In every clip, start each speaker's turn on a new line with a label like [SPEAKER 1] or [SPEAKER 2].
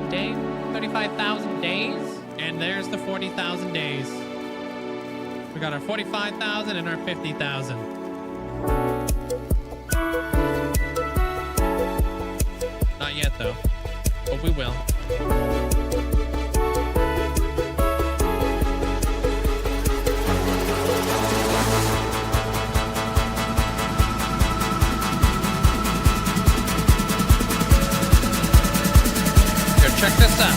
[SPEAKER 1] day, 35,000 days, and there's the 40,000 days. We got our 45,000 and our 50,000. Not yet though, but we will. Check this out.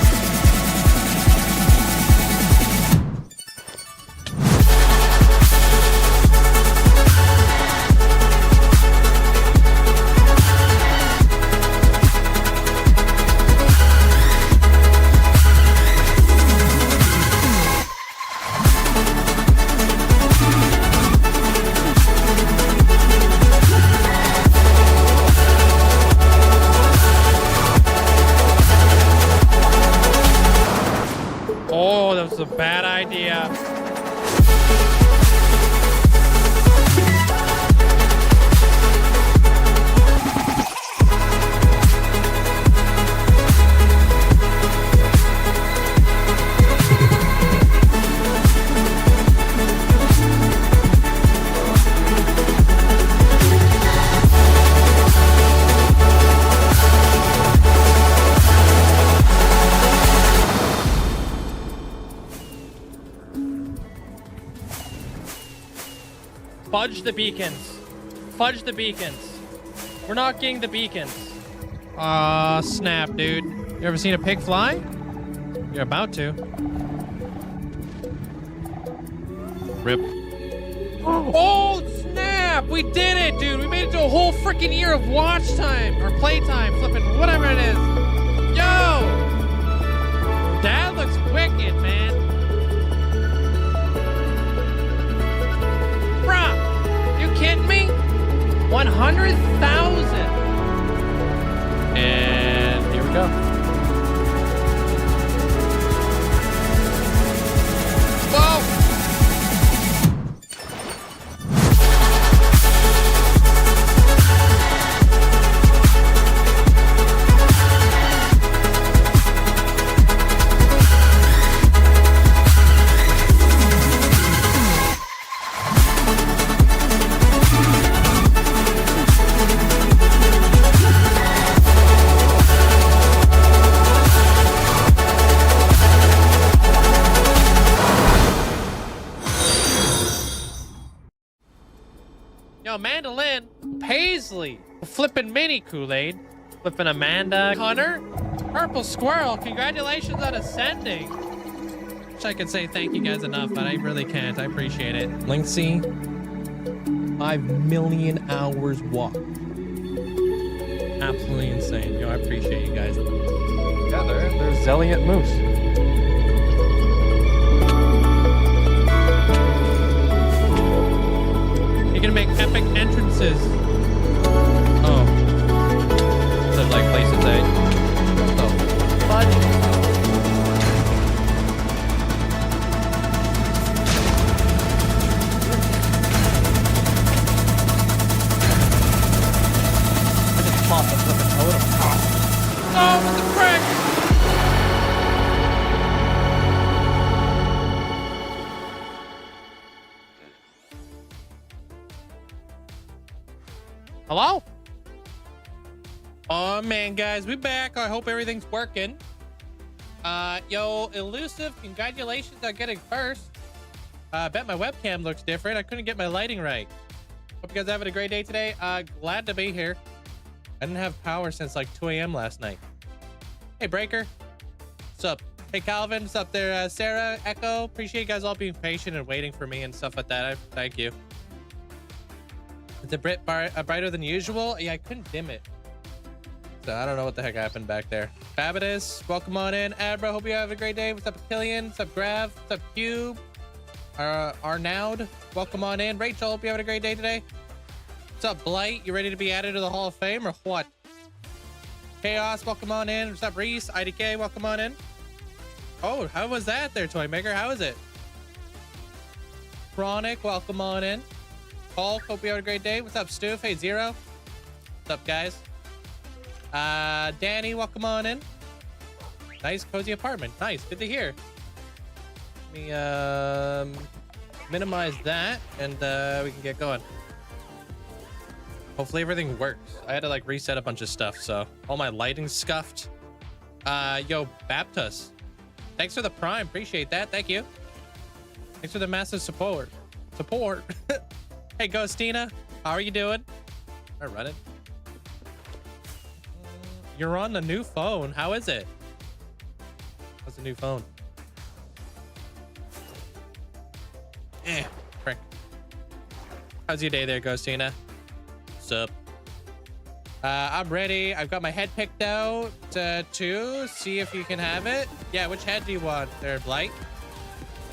[SPEAKER 1] Oh, that was a bad idea. Fudge the beacons. Fudge the beacons. We're not getting the beacons. Aw, snap, dude. You ever seen a pig fly? You're about to. Rip. Oh, snap! We did it, dude! We made it to a whole freaking year of watch time, or playtime, flipping, whatever it is. Yo! That looks wicked, man. Kidding me? 100,000. And here we go. Whoa! Yo, Mandolin, Paisley, flipping mini Kool-Aid, flipping Amanda, Hunter, Purple Squirrel, congratulations on ascending. Wish I could say thank you guys enough, but I really can't. I appreciate it. Linkzzey, 5 million hours walked. Absolutely insane. Yo, I appreciate you guys.
[SPEAKER 2] Yeah, there's Zelliot Moose.
[SPEAKER 1] You're gonna make epic entrances. Oh. Live like places, eh? Oh. Fudge.
[SPEAKER 2] I just popped a flipping totem.
[SPEAKER 1] Oh, what the frick? Hello? Oh man, guys, we back. I hope everything's working. Yo, Elusive, congratulations on getting first. I bet my webcam looks different. I couldn't get my lighting right. Hope you guys are having a great day today. Glad to be here. I didn't have power since like 2 a.m. last night. Hey, Breaker. What's up? Hey, Calvin. What's up there? Sarah, Echo. Appreciate you guys all being patient and waiting for me and stuff like that. Thank you. Is it brighter than usual? Yeah, I couldn't dim it. So I don't know what the heck happened back there. Fabulous, welcome on in. Abra, hope you have a great day. What's up, Killian? What's up, Grav? What's up, Cube? Arnaud, welcome on in. Rachel, hope you having a great day today. What's up, Blight? You ready to be added to the Hall of Fame or what? Chaos, welcome on in. What's up, Reese? IDK, welcome on in. Oh, how was that there, Toy Maker? How is it? Chronic, welcome on in. Hulk, hope you have a great day. What's up, Stoof? Hey, Zero. What's up, guys? Danny, welcome on in. Nice cozy apartment. Nice. Good to hear. Let me minimize that and we can get going. Hopefully everything works. I had to like reset a bunch of stuff, so all my lighting's scuffed. Yo, Baptus, thanks for the prime. Appreciate that. Thank you. Thanks for the massive support. Hey, Ghostina, how are you doing? I run it. You're on the new phone. How is it? How's the new phone? Frick. How's your day there, Ghostina? What's up? I'm ready. I've got my head picked out to see if you can have it. Yeah, which head do you want there, Blight?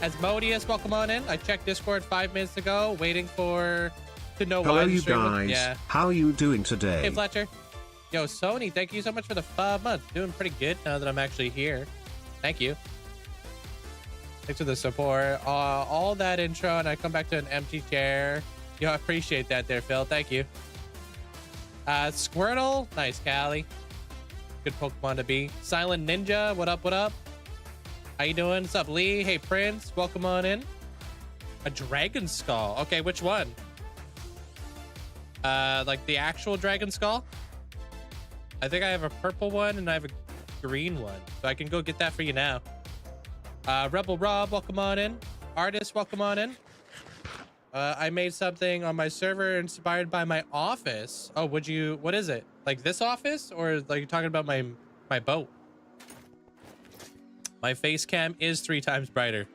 [SPEAKER 1] Asmodeus, welcome on in. I checked Discord 5 minutes ago, waiting to know why.
[SPEAKER 3] Hello, you guys.
[SPEAKER 1] Yeah.
[SPEAKER 3] How are you doing today?
[SPEAKER 1] Hey, Fletcher. Yo, Sony, thank you so much for the 5 months. Doing pretty good now that I'm actually here. Thank you. Thanks for the support. All that intro, and I come back to an empty chair. Yo, I appreciate that there, Phil. Thank you. Squirtle. Nice, Callie. Good Pokemon to be. Silent Ninja. What up, what up? How you doing? What's up, Lee? Hey, Prince. Welcome on in. A dragon skull. Okay, which one? Like the actual dragon skull? I think I have a purple one and I have a green one. So I can go get that for you now. Rebel Rob, welcome on in. Artist, welcome on in. I made something on my server inspired by my office. Oh, what is it? Like this office? Or like you're talking about my boat? My face cam is 3 times brighter.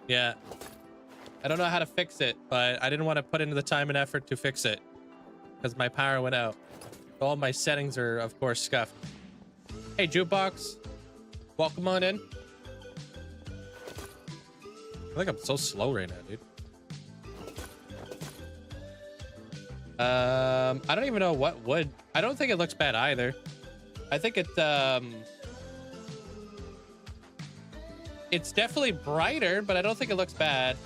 [SPEAKER 1] Yeah. I don't know how to fix it, but I didn't want to put into the time and effort to fix it because my power went out. All my settings are, of course, scuffed. Hey, Jukebox. Welcome on in. I think I'm so slow right now, dude. I don't even know what wood. I don't think it looks bad either. I think it's definitely brighter, but I don't think it looks bad.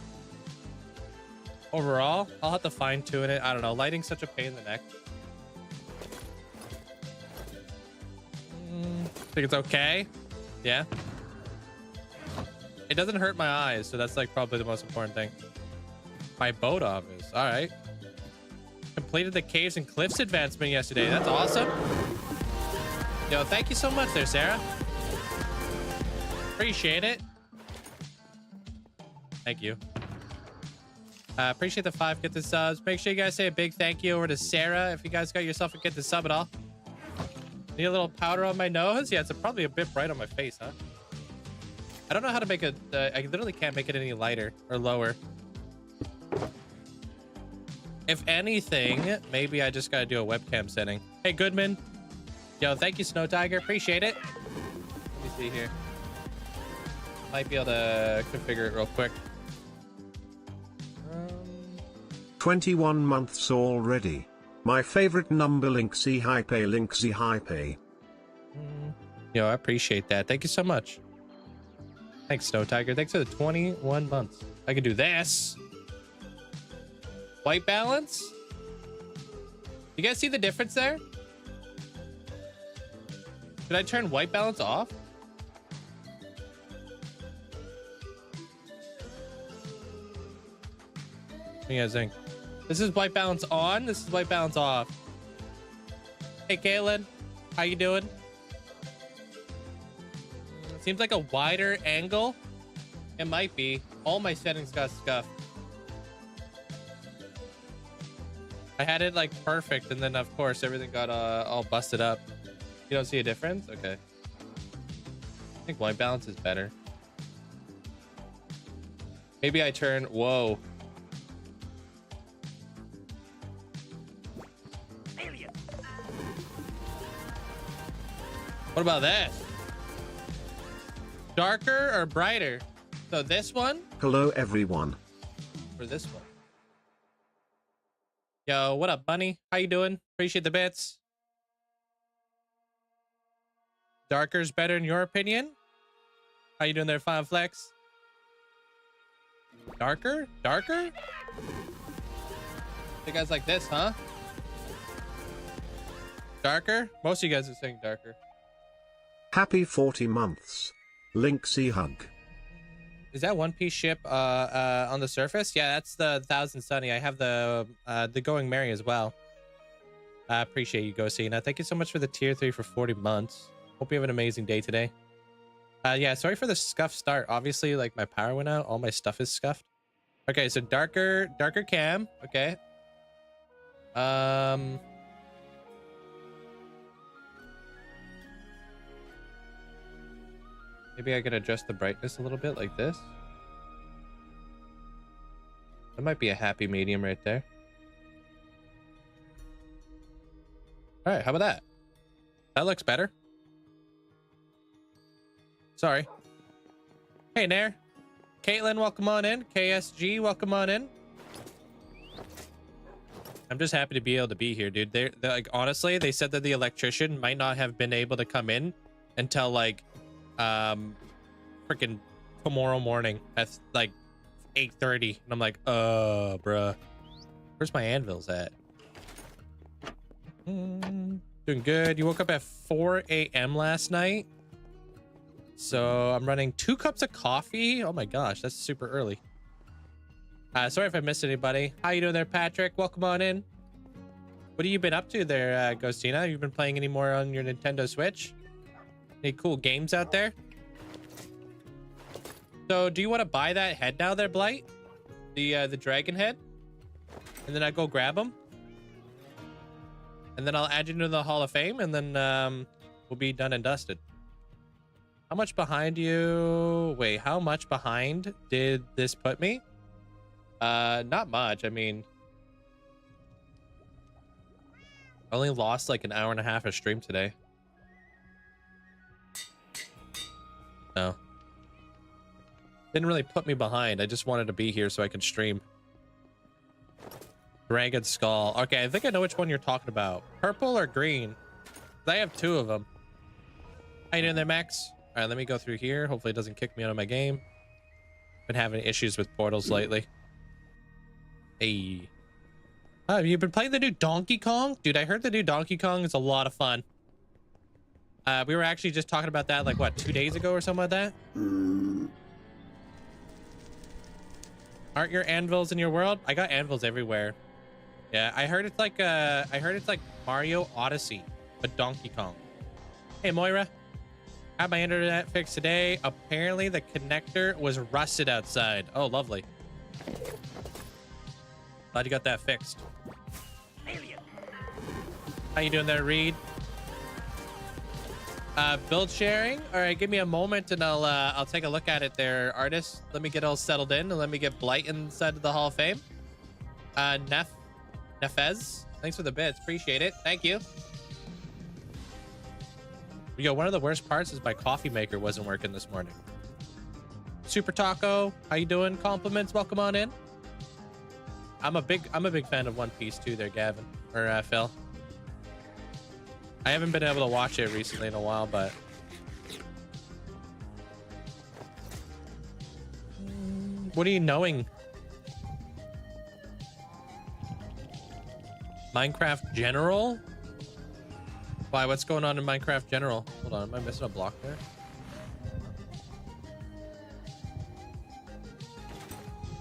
[SPEAKER 1] Overall, I'll have to fine tune it. I don't know. Lighting's such a pain in the neck. Think it's okay? Yeah. It doesn't hurt my eyes, so that's like probably the most important thing. My boat office. All right. Completed the caves and cliffs advancement yesterday. That's awesome. Yo, thank you so much there, Sarah. Appreciate it. Thank you. Appreciate the 5 get the subs. Make sure you guys say a big thank you over to Sarah if you guys got yourself a get the sub at all. Need a little powder on my nose? Yeah, it's probably a bit bright on my face, huh? I don't know how to make it. I literally can't make it any lighter or lower. If anything, maybe I just gotta do a webcam setting. Hey, Goodman. Yo, thank you, Snow Tiger. Appreciate it. Let me see here. Might be able to configure it real quick.
[SPEAKER 3] 21 months already. My favorite number, Linkzzey Hype, Linkzzey Hype.
[SPEAKER 1] Yo, I appreciate that. Thank you so much. Thanks, Snow Tiger. Thanks for the 21 months. I can do this. White balance. You guys see the difference there? Did I turn white balance off? What do you guys think? This is white balance on. This is white balance off. Hey, Kaylin. How you doing? Seems like a wider angle. It might be. All my settings got scuffed. I had it like perfect, and then of course everything got all busted up. You don't see a difference? Okay. I think white balance is better. Maybe I turn. Whoa. What about this? Darker or brighter? So this one?
[SPEAKER 3] Hello, everyone.
[SPEAKER 1] Or this one? Yo, what up, Bunny? How you doing? Appreciate the bits. Darker's better in your opinion? How you doing there, Fine Flex? Darker? Darker? You guys like this, huh? Darker? Most of you guys are saying darker.
[SPEAKER 3] Happy 40 months. Linkzzey hug.
[SPEAKER 1] Is that One Piece ship on the surface? Yeah, that's the Thousand Sunny. I have the Going Merry as well. I appreciate you, Ghostina. Thank you so much for the tier 3 for 40 months. Hope you have an amazing day today. Yeah, sorry for the scuffed start. Obviously, like, my power went out. All my stuff is scuffed. Okay, so darker cam. Okay. Maybe I can adjust the brightness a little bit like this. That might be a happy medium right there. All right, how about that? That looks better. Sorry. Hey, Nair. Caitlin, welcome on in. KSG, welcome on in. I'm just happy to be able to be here, dude. They're like, honestly, they said that the electrician might not have been able to come in until like freaking tomorrow morning at like 8:30, and I'm like, bruh, where's my anvils at? Doing good. You woke up at 4 a.m. last night, so I'm running 2 cups of coffee. Oh my gosh, that's super early. Sorry if I missed anybody. How you doing there, Patrick? Welcome on in. What have you been up to there, Ghostina? Have you been playing any more on your Nintendo Switch? Any cool games out there? So do you want to buy that head now there, Blight? The dragon head? And then I go grab them? And then I'll add you to the Hall of Fame, and then we'll be done and dusted. How much behind you? Wait, how much behind did this put me? Not much. I mean, I only lost like an hour and a half of stream today. No. Didn't really put me behind. I just wanted to be here so I can stream. Dragon Skull. Okay, I think I know which one you're talking about. Purple or green? I have 2 of them. How you doing there, Max? All right, let me go through here. Hopefully it doesn't kick me out of my game. Been having issues with portals lately. Hey. Oh, have you been playing the new Donkey Kong? Dude, I heard the new Donkey Kong is a lot of fun. We were actually just talking about that like, what, 2 days ago or something like that? Aren't your anvils in your world? I got anvils everywhere. Yeah, I heard it's like Mario Odyssey, but Donkey Kong. Hey, Moira. Had my internet fixed today. Apparently the connector was rusted outside. Oh, lovely. Glad you got that fixed. How you doing there, Reed? Build sharing. All right, give me a moment and I'll take a look at it there, artist. Let me get all settled in and let me get Blight inside of the Hall of Fame. Nefez, thanks for the bits. Appreciate it. Thank you. Yo, one of the worst parts is my coffee maker wasn't working this morning. Super Taco, how you doing? Compliments, welcome on in. I'm a big fan of One Piece too there, Gavin, or Phil. I haven't been able to watch it recently in a while, but what are you knowing? Minecraft General? Why, what's going on in Minecraft General? Hold on, am I missing a block there?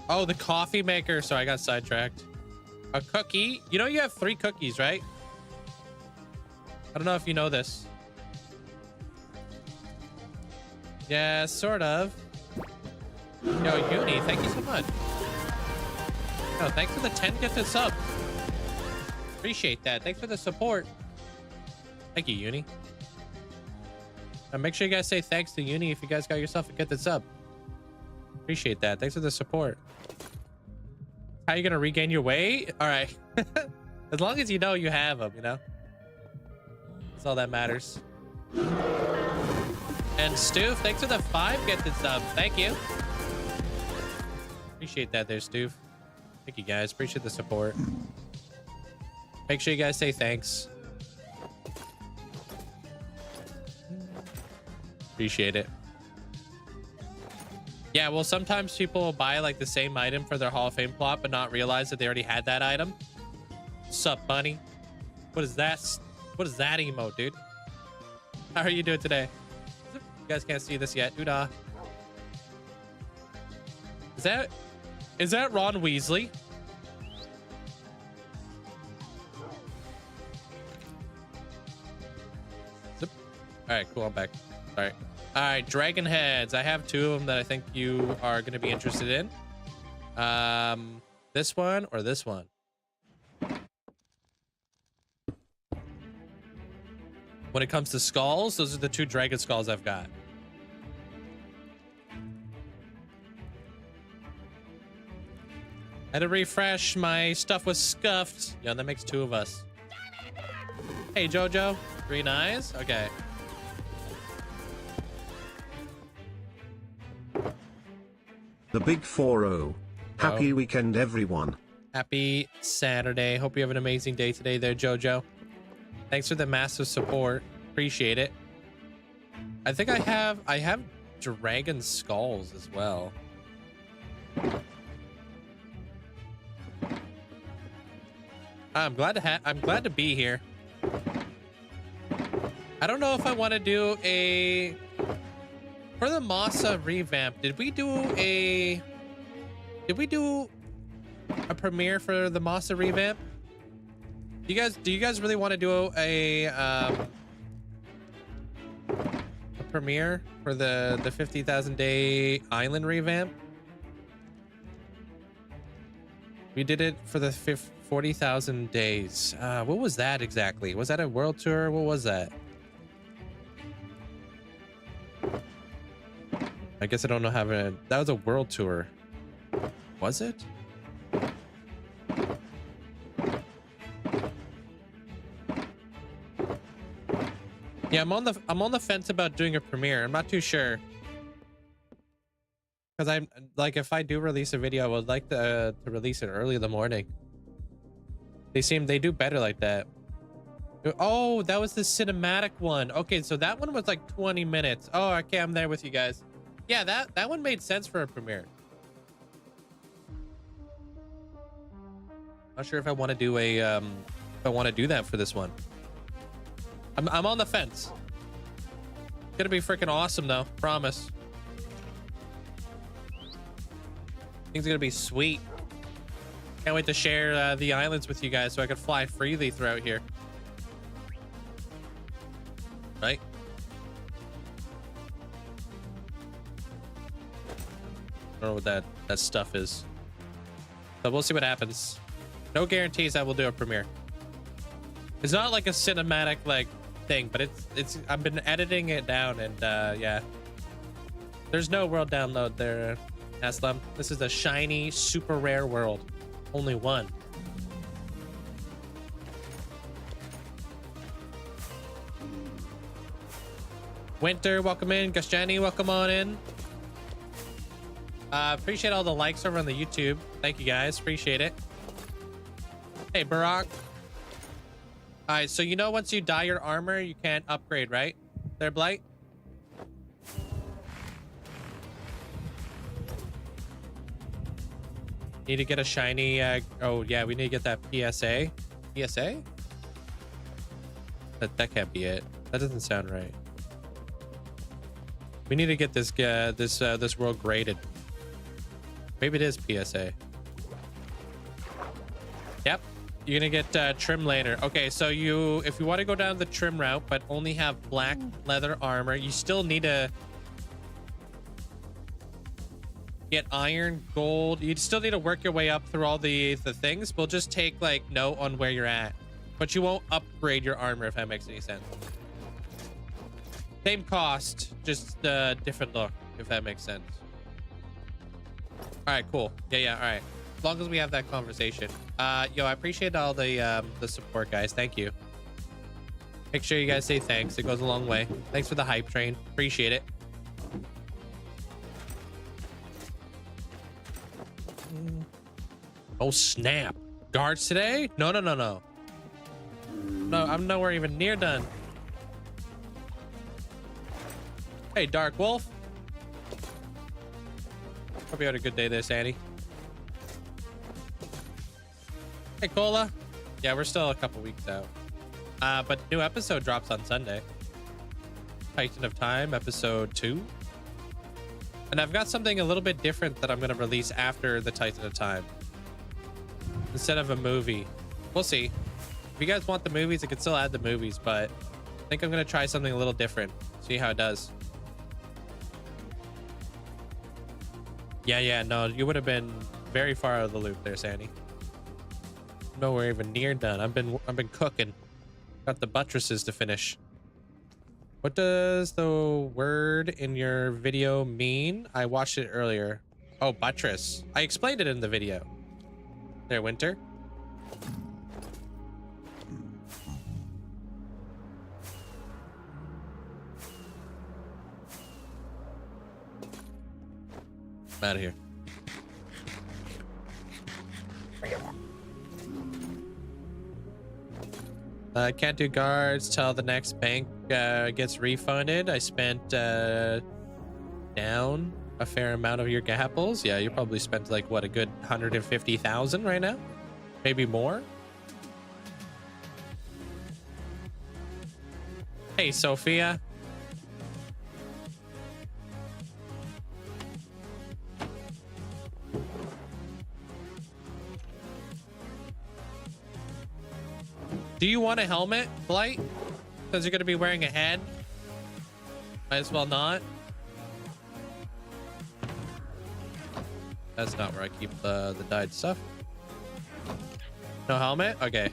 [SPEAKER 1] Oh, the coffee maker. Sorry, I got sidetracked. A cookie? You know you have 3 cookies, right? I don't know if you know this. Yeah, sort of. Yo, Uni, thank you so much. Yo, thanks for the 10 gifted sub. Appreciate that. Thanks for the support. Thank you, Uni. Now make sure you guys say thanks to Uni if you guys got yourself a gifted sub. Appreciate that. Thanks for the support. How you gonna regain your weight? All right. As long as you know you have them, you know? That's all that matters. And Stoof, thanks for the 5 gifted sub. Thank you. Appreciate that there, Stoof. Thank you guys. Appreciate the support. Make sure you guys say thanks. Appreciate it. Yeah, well, sometimes people will buy like the same item for their Hall of Fame plot, but not realize that they already had that item. Sup, bunny? What is that? What is that emote, dude? How are you doing today? You guys can't see this yet. Doodah. Is that Ron Weasley? Zip. All right, cool. I'm back. All right. All right, dragon heads. I have 2 of them that I think you are going to be interested in. This one or this one? When it comes to skulls, those are the 2 dragon skulls I've got. Had to refresh. My stuff was scuffed. Yeah, that makes 2 of us. Hey, Jojo. 3 eyes. Okay.
[SPEAKER 3] The Big 4-0. Happy weekend, everyone.
[SPEAKER 1] Happy Saturday. Hope you have an amazing day today there, Jojo. Thanks for the massive support. Appreciate it. I think I have dragon skulls as well. I'm glad to be here. I don't know if I want to do a for the Masa revamp. Did we do a premiere for the Masa revamp? Do you guys really want to do a premiere for the 50,000 day island revamp? We did it for the 40,000 days. What was that exactly? Was that a world tour? What was that? I guess I don't know how to... That was a world tour. Was it? Yeah, I'm on the fence about doing a premiere. I'm not too sure. Because I'm like, if I do release a video, I would like to release it early in the morning. They do better like that. Oh, that was the cinematic one. Okay, so that one was like 20 minutes. Oh, okay, I'm there with you guys. Yeah, that one made sense for a premiere. Not sure if I want to do a if I want to do that for this one. I'm on the fence. It's gonna be freaking awesome though, promise. Things are gonna be sweet. Can't wait to share the islands with you guys so I can fly freely throughout here. Right? I don't know what that stuff is. But we'll see what happens. No guarantees I will do a premiere. It's not like a cinematic like thing, but it's I've been editing it down and yeah. There's no world download there, Aslam. This is a shiny, super rare world. Only one. Winter, welcome in. Gashani, welcome on in. Appreciate all the likes over on the YouTube. Thank you guys. Appreciate it. Hey, Barack. All right, so you know once you dye your armor, you can't upgrade, right? There, Blight? Need to get a shiny... oh, yeah, we need to get that PSA. PSA? That can't be it. That doesn't sound right. We need to get this this world graded. Maybe it is PSA. Yep. You're gonna get trim later. Okay, so if you want to go down the trim route but only have black leather armor, you still need to get iron, gold. You still need to work your way up through all the things. We'll just take like note on where you're at, but you won't upgrade your armor, if that makes any sense. Same cost, just a different look, if that makes sense. All right, cool. Yeah, all right. As long as we have that conversation. Yo, I appreciate all the support, guys. Thank you. Make sure you guys say thanks. It goes a long way. Thanks for the hype train. Appreciate it. Oh, snap. Guards today? No. No, I'm nowhere even near done. Hey, Dark Wolf. Hope you had a good day there, Sandy. Hey, Cola. Yeah, we're still a couple weeks out. But new episode drops on Sunday. Titan of Time, episode 2. And I've got something a little bit different that I'm going to release after the Titan of Time. Instead of a movie. We'll see. If you guys want the movies, I can still add the movies, but I think I'm going to try something a little different. See how it does. Yeah, no, you would have been very far out of the loop there, Sandy. Nowhere even near done. I've been cooking. Got the buttresses to finish. What does the word in your video mean? I watched it earlier. Oh, buttress. I explained it in the video. There, Winter. I'm out of here. Can't do guards till the next bank gets refunded. I spent down a fair amount of your gapples. Yeah, you probably spent like what, a good 150,000 right now, maybe more. Hey, Sophia. Do you want a helmet, Blight? Because you're going to be wearing a head. Might as well not. That's not where I keep the dyed stuff. No helmet? Okay.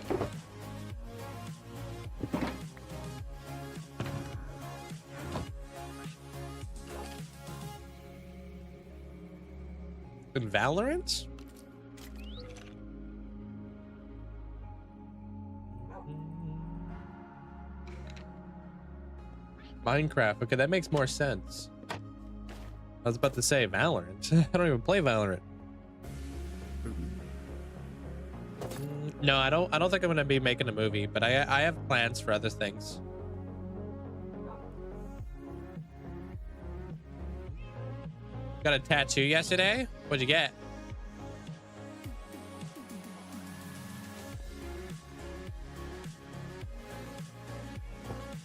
[SPEAKER 1] In Valorant? Minecraft. Okay, that makes more sense. I was about to say Valorant. I don't even play Valorant. No, I don't think I'm gonna be making a movie, but I have plans for other things. Got a tattoo yesterday? What'd you get?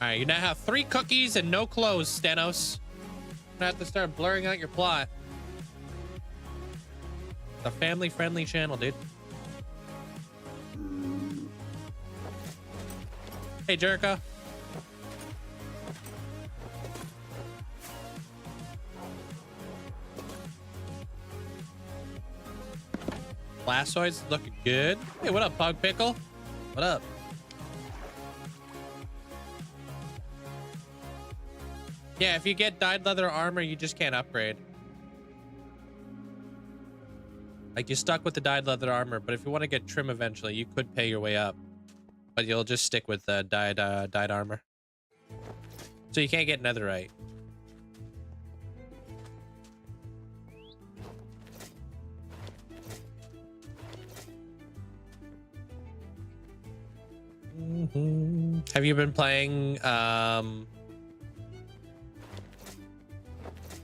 [SPEAKER 1] All right, you now have 3 cookies and no clothes, Stenos. I'm gonna have to start blurring out your plot. It's a family-friendly channel, dude. Hey, Jerka. Blastoids looking good. Hey, what up, Pug Pickle? What up? Yeah, if you get dyed leather armor, you just can't upgrade. Like, you're stuck with the dyed leather armor, but if you want to get trim eventually, you could pay your way up. But you'll just stick with the dyed armor. So you can't get netherite. Have you been playing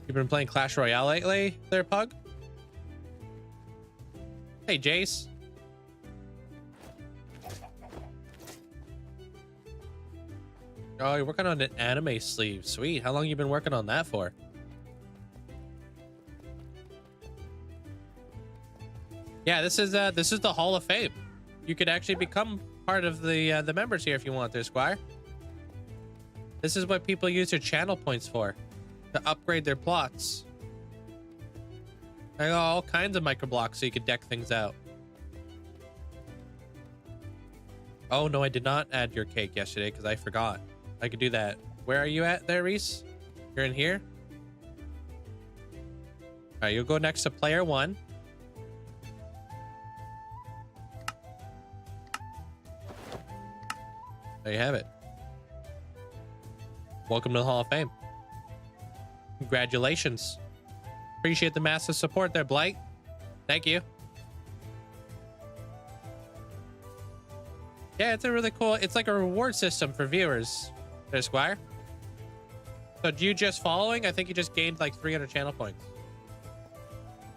[SPEAKER 1] you've been playing Clash Royale lately there, Pug? Hey, Jace. Oh, you're working on an anime sleeve. Sweet. How long you been working on that for? Yeah, this is the Hall of Fame. You could actually become part of the members here if you want there, Squire. This is what people use their channel points for, to upgrade their plots. I got all kinds of micro blocks so you could deck things out. Oh no, I did not add your cake yesterday because I forgot. I could do that. Where are you at there, Reese? You're in here? All right, you'll go next to player 1. There you have it. Welcome to the Hall of Fame. Congratulations. Appreciate the massive support there, Blight. Thank you. Yeah, it's a really cool, it's like a reward system for viewers there, Squire. So you just following? I think you just gained like 300 channel points.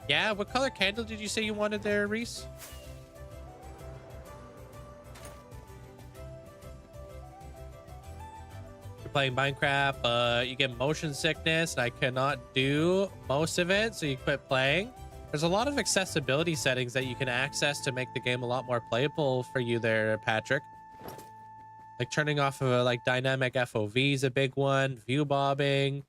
[SPEAKER 1] Yeah, what color candle did you say you wanted there, Reese? playing Minecraft, but you get motion sickness and I cannot do most of it, so you quit playing. There's a lot of accessibility settings that you can access to make the game a lot more playable for you there, Patrick. Like turning off of like dynamic FOV is a big one. View bobbing.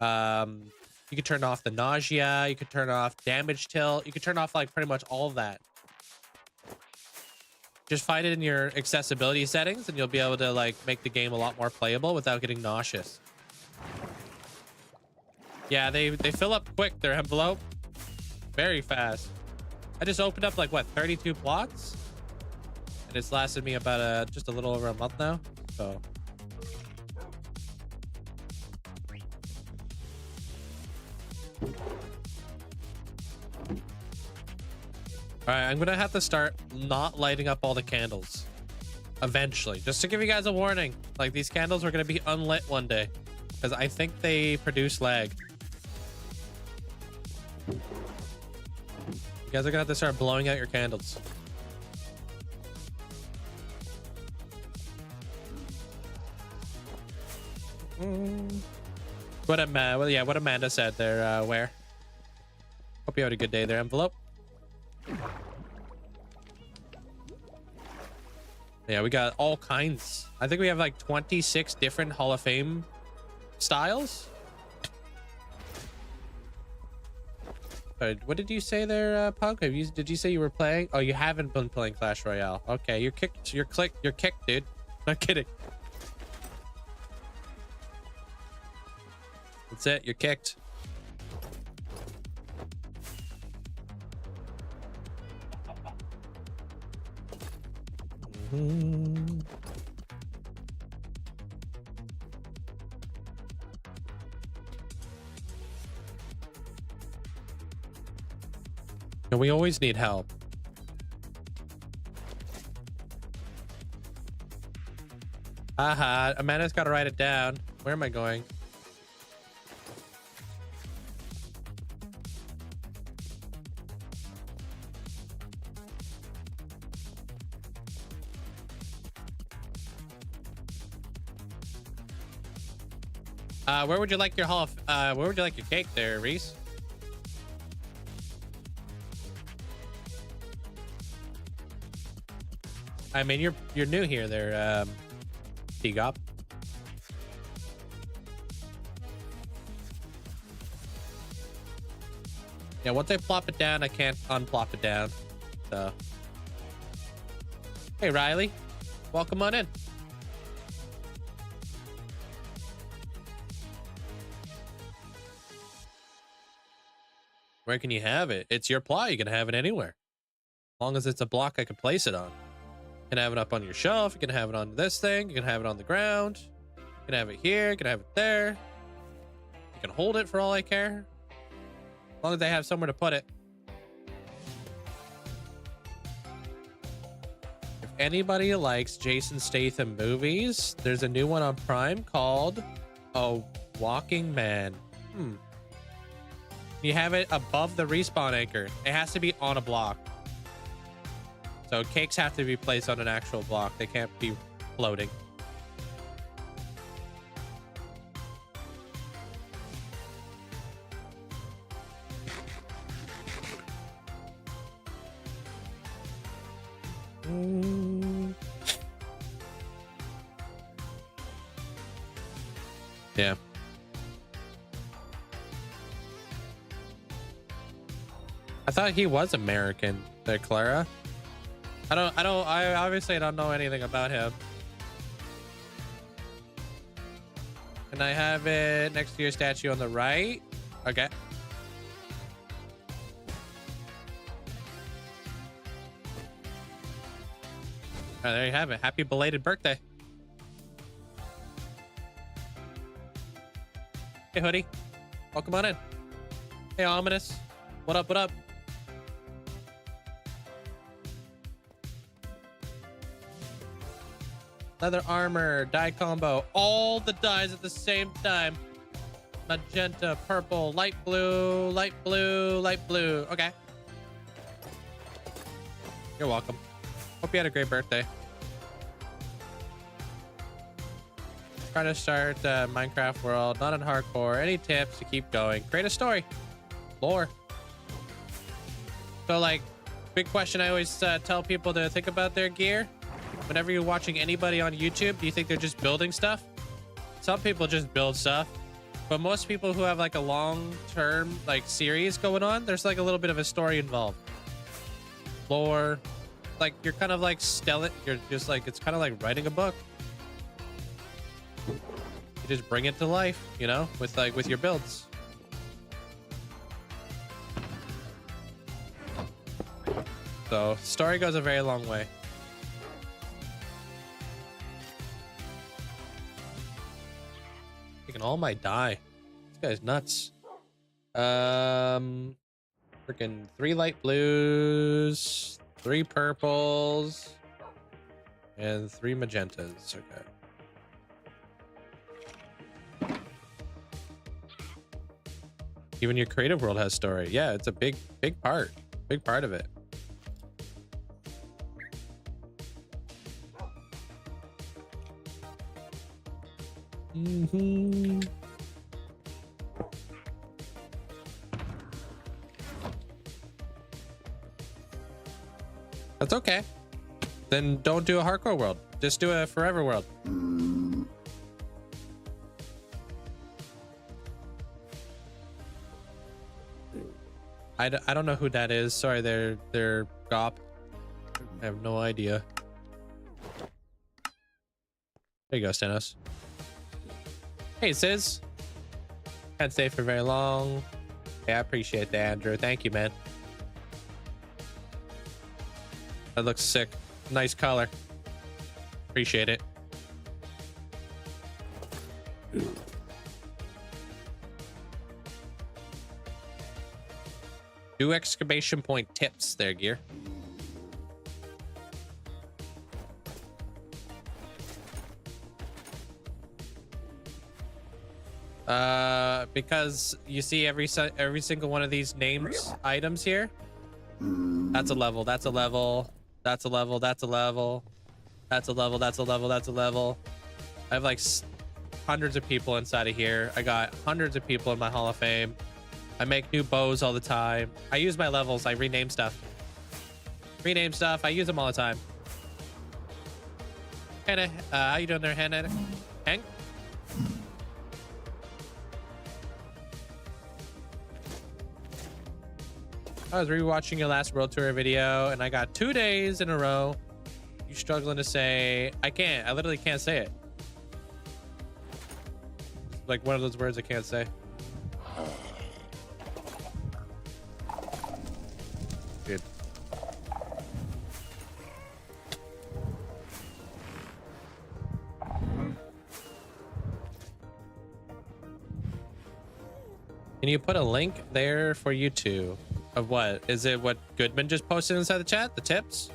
[SPEAKER 1] You could turn off the nausea. You could turn off damage tilt. You could turn off like pretty much all of that. Just find it in your accessibility settings and you'll be able to like make the game a lot more playable without getting nauseous. Yeah, they fill up quick, their envelope. Very fast. I just opened up like what, 32 plots? And it's lasted me about just a little over a month now. So all right, I'm gonna have to start not lighting up all the candles eventually, just to give you guys a warning. Like, these candles are gonna be unlit one day because I think they produce lag. You guys are gonna have to start blowing out your candles. What Amanda said there, where? Hope you had a good day there, envelope. Yeah, we got all kinds. I think we have like 26 different Hall of Fame styles. What did you say there, Punk? Did you say you were playing? Oh, you haven't been playing Clash Royale. Okay, you're kicked. You're kicked, dude. Not kidding. That's it. You're kicked. And we always need help. Aha, Amanda's got to write it down. Where am I going? Where would you like your where would you like your cake there, Reese? I mean, you're new here there, T-Gop. Yeah, once I plop it down, I can't unplop it down. So, hey, Riley, welcome on in. Where can you have it? It's your plot. You can have it anywhere. As long as it's a block I can place it on. You can have it up on your shelf. You can have it on this thing. You can have it on the ground. You can have it here. You can have it there. You can hold it for all I care. As long as they have somewhere to put it. If anybody likes Jason Statham movies, there's a new one on Prime called A Walking Man. You have it above the respawn anchor. It has to be on a block. So cakes have to be placed on an actual block. They can't be floating. Yeah. I thought he was American there, Clara. I obviously don't know anything about him. Can I have it next to your statue on the right? Okay. Oh, there you have it. Happy belated birthday. Hey, Hoodie. Welcome on in. Hey, Ominous. What up, what up? Leather armor, dye combo, all the dyes at the same time. Magenta, purple, light blue, light blue, light blue. Okay. You're welcome. Hope you had a great birthday. Trying to start Minecraft world, not in hardcore. Any tips to keep going? Create a story. Lore. So like, big question I always tell people to think about their gear. Whenever you're watching anybody on YouTube, do you think they're just building stuff? Some people just build stuff. But most people who have like a long-term like series going on, there's like a little bit of a story involved. Lore. Like you're kind of like you're just like, it's kind of like writing a book. You just bring it to life, you know, with your builds. So story goes a very long way. Taking all my dye. This guy's nuts. Freaking 3 light blues, 3 purples, and 3 magentas. Okay. Even your creative world has story. Yeah, it's a big part of it. That's okay. Then don't do a hardcore world. Just do a forever world. I don't know who that is. Sorry, they're GOP. I have no idea. There you go, Stenos. Hey, Sis. Can't stay for very long. Yeah, I appreciate that, Andrew. Thank you, man. That looks sick. Nice color. Appreciate it. Do exclamation point tips there, Gear. Because you see every single one of these names items here. That's a level. That's a level. That's a level. That's a level. That's a level. That's a level. That's a level. I have like hundreds of people inside of here. I got hundreds of people in my Hall of Fame. I make new bows all the time. I use my levels. I rename stuff. Rename stuff. I use them all the time. Hannah, how you doing there, Hannah? Hank? I was rewatching your last World Tour video, and I got 2 days in a row. You struggling to say, I can't. I literally can't say it. It's like one of those words I can't say. Dude. Can you put a link there for you two? Of what? Is it what Goodman just posted inside the chat? The tips?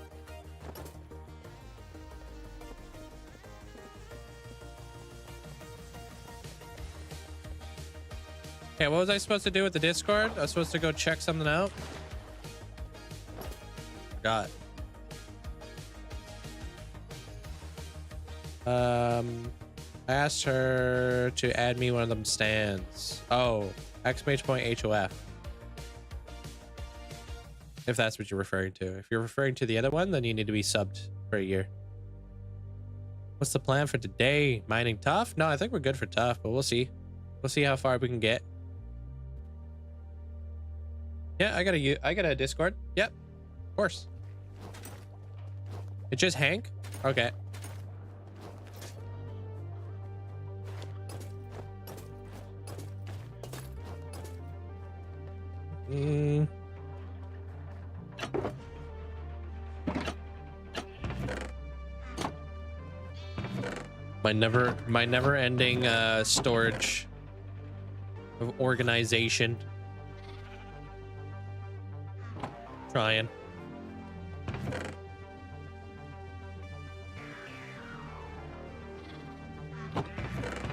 [SPEAKER 1] Okay, what was I supposed to do with the Discord? I was supposed to go check something out. God. I asked her to add me one of them stands. Oh, exclamation point HOF. If that's what you're referring to. If you're referring to the other one, then you need to be subbed for a year. What's the plan for today? Mining tough? No, I think we're good for tough, but we'll see. We'll see how far we can get. Yeah, I got a Discord. Yep, of course. It's just Hank? Okay. My never-ending storage of organization. Trying.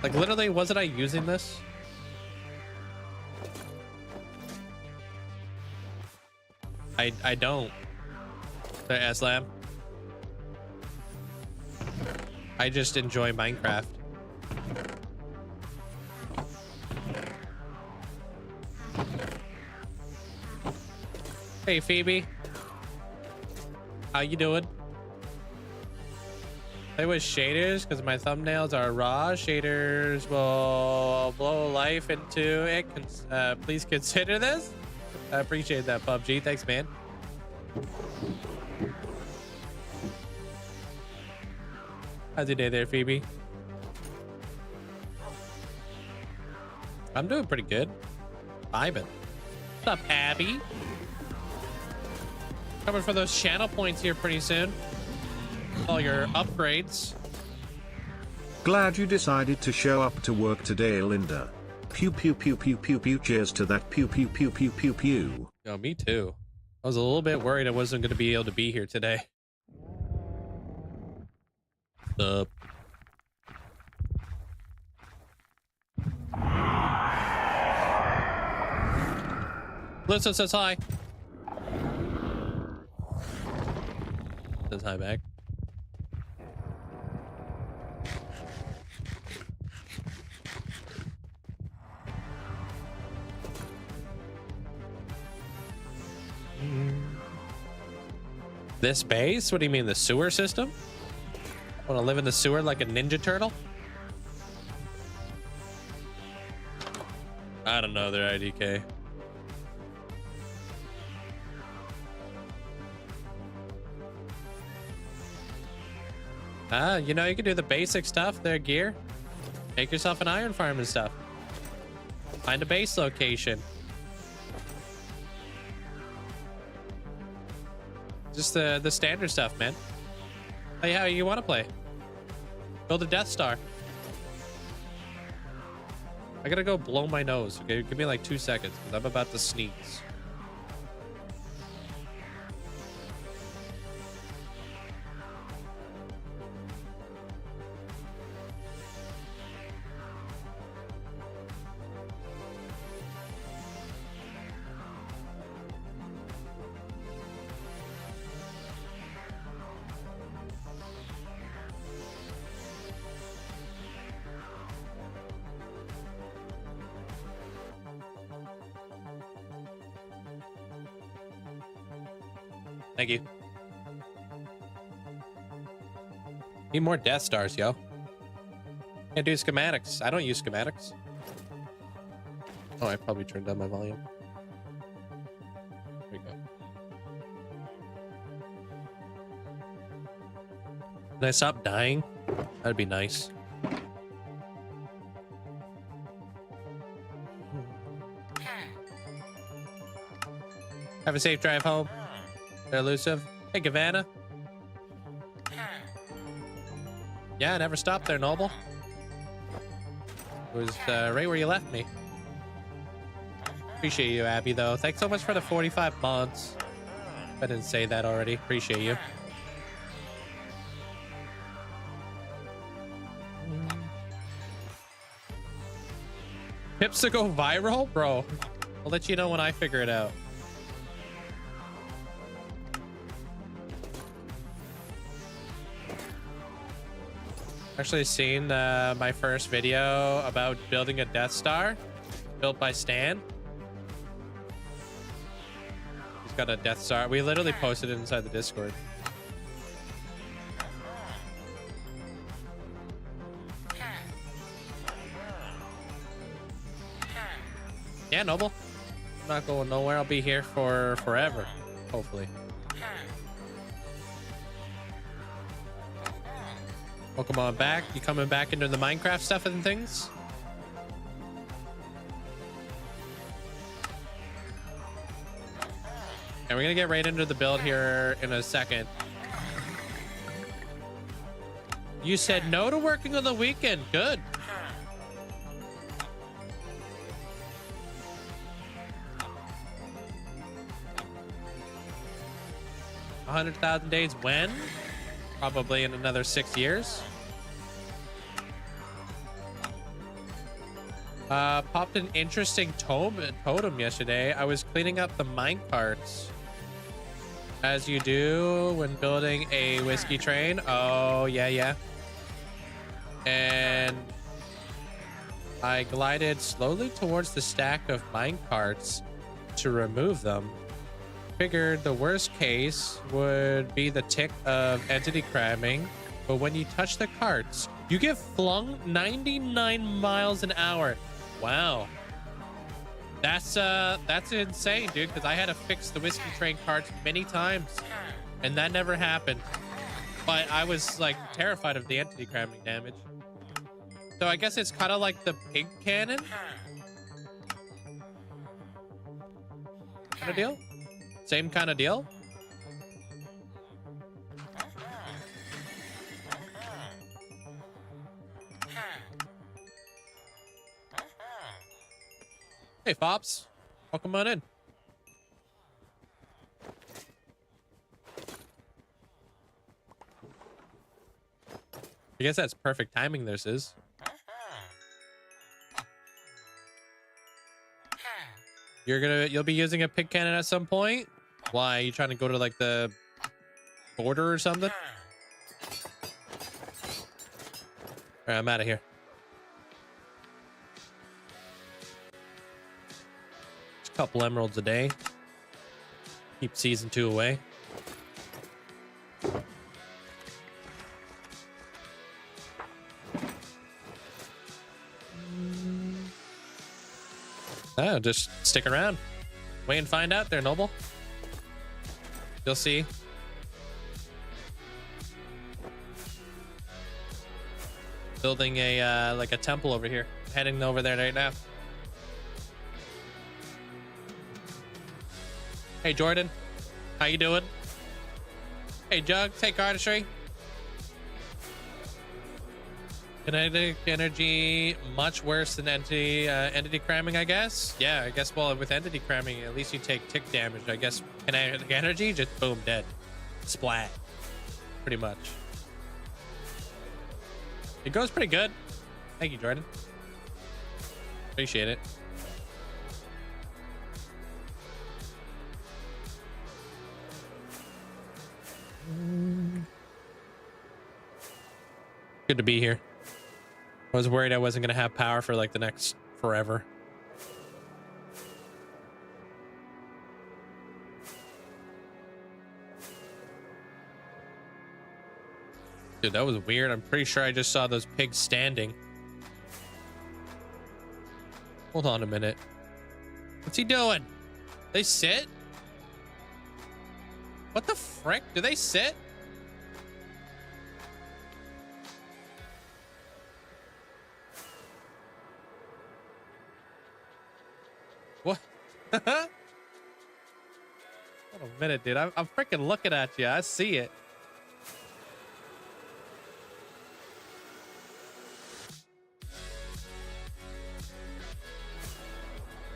[SPEAKER 1] Like literally, wasn't I using this? I don't. The Aslam. I just enjoy Minecraft. Hey, Phoebe. How you doing? Play with shaders because my thumbnails are raw. Shaders will blow life into it. Please consider this. I appreciate that, PUBG. Thanks, man. How's your day there, Phoebe? I'm doing pretty good. Vibing. What's up, Abby? Coming for those channel points here pretty soon. All your upgrades.
[SPEAKER 3] Glad you decided to show up to work today, Linda. Pew pew pew pew pew pew. Cheers to that. Pew pew pew pew pew pew.
[SPEAKER 1] Oh, me too. I was a little bit worried I wasn't going to be able to be here today. Listen says hi. Says hi back. This base? What do you mean, the sewer system? Want to live in the sewer like a Ninja Turtle? I don't know their IDK. You know, you can do the basic stuff, their gear. Make yourself an iron farm and stuff. Find a base location. Just the standard stuff, man. Play how you want to play. Build a Death Star. I gotta go blow my nose. Okay, give me like 2 seconds because I'm about to sneeze. Thank you. Need more Death Stars, yo. Can't do schematics. I don't use schematics. Oh, I probably turned down my volume. There we go. Can I stop dying? That'd be nice. Have a safe drive home. They're elusive. Hey, Gavanna. Yeah, I never stopped there, Noble. It was right where you left me. Appreciate you, Abby, though. Thanks so much for the 45 months. I didn't say that already. Appreciate you. Tips to go viral? Bro, I'll let you know when I figure it out. Actually seen my first video about building a Death Star built by Stan. He's got a Death Star. We literally posted it inside the Discord. Yeah, Noble. I'm not going nowhere. I'll be here for forever, hopefully. Welcome on back. You coming back into the Minecraft stuff and things? And we're gonna get right into the build here in a second. You said no to working on the weekend. Good. $100,000 days when? Probably in another 6 years. Popped an interesting totem yesterday. I was cleaning up the minecarts, as you do when building a whiskey train. Oh, yeah. And I glided slowly towards the stack of minecarts to remove them. figured the worst case would be the tick of entity cramming, but when you touch the carts, you get flung 99 miles an hour. Wow. That's insane, dude, because I had to fix the whiskey train carts many times, and that never happened. But I was like terrified of the entity cramming damage. So I guess it's kind of like the pig cannon kind of deal. Same kind of deal. Hey, Fops. Welcome on in. I guess that's perfect timing this is. You'll be using a pig cannon at some point? Why? Are you trying to go to like the border or something? All right, I'm out of here. Just a couple emeralds a day. Keep season 2 away. Oh, just stick around. Wait and find out there, Noble. You'll see. Building a like a temple over here. Heading over there right now. Hey Jordan, how you doing? Hey Jug, take artistry. Kinetic energy much worse than entity cramming, I guess. Yeah, I guess. Well, with entity cramming, at least you take tick damage. I guess kinetic energy, just boom, dead, splat, pretty much. It goes pretty good. Thank you, Jordan. Appreciate it. Good to be here. I was worried I wasn't going to have power for like the next forever. Dude, that was weird. I'm pretty sure I just saw those pigs standing. Hold on a minute. What's he doing? They sit? What the frick? Do they sit? What? Hold on a minute, dude. I'm freaking looking at you. I see it.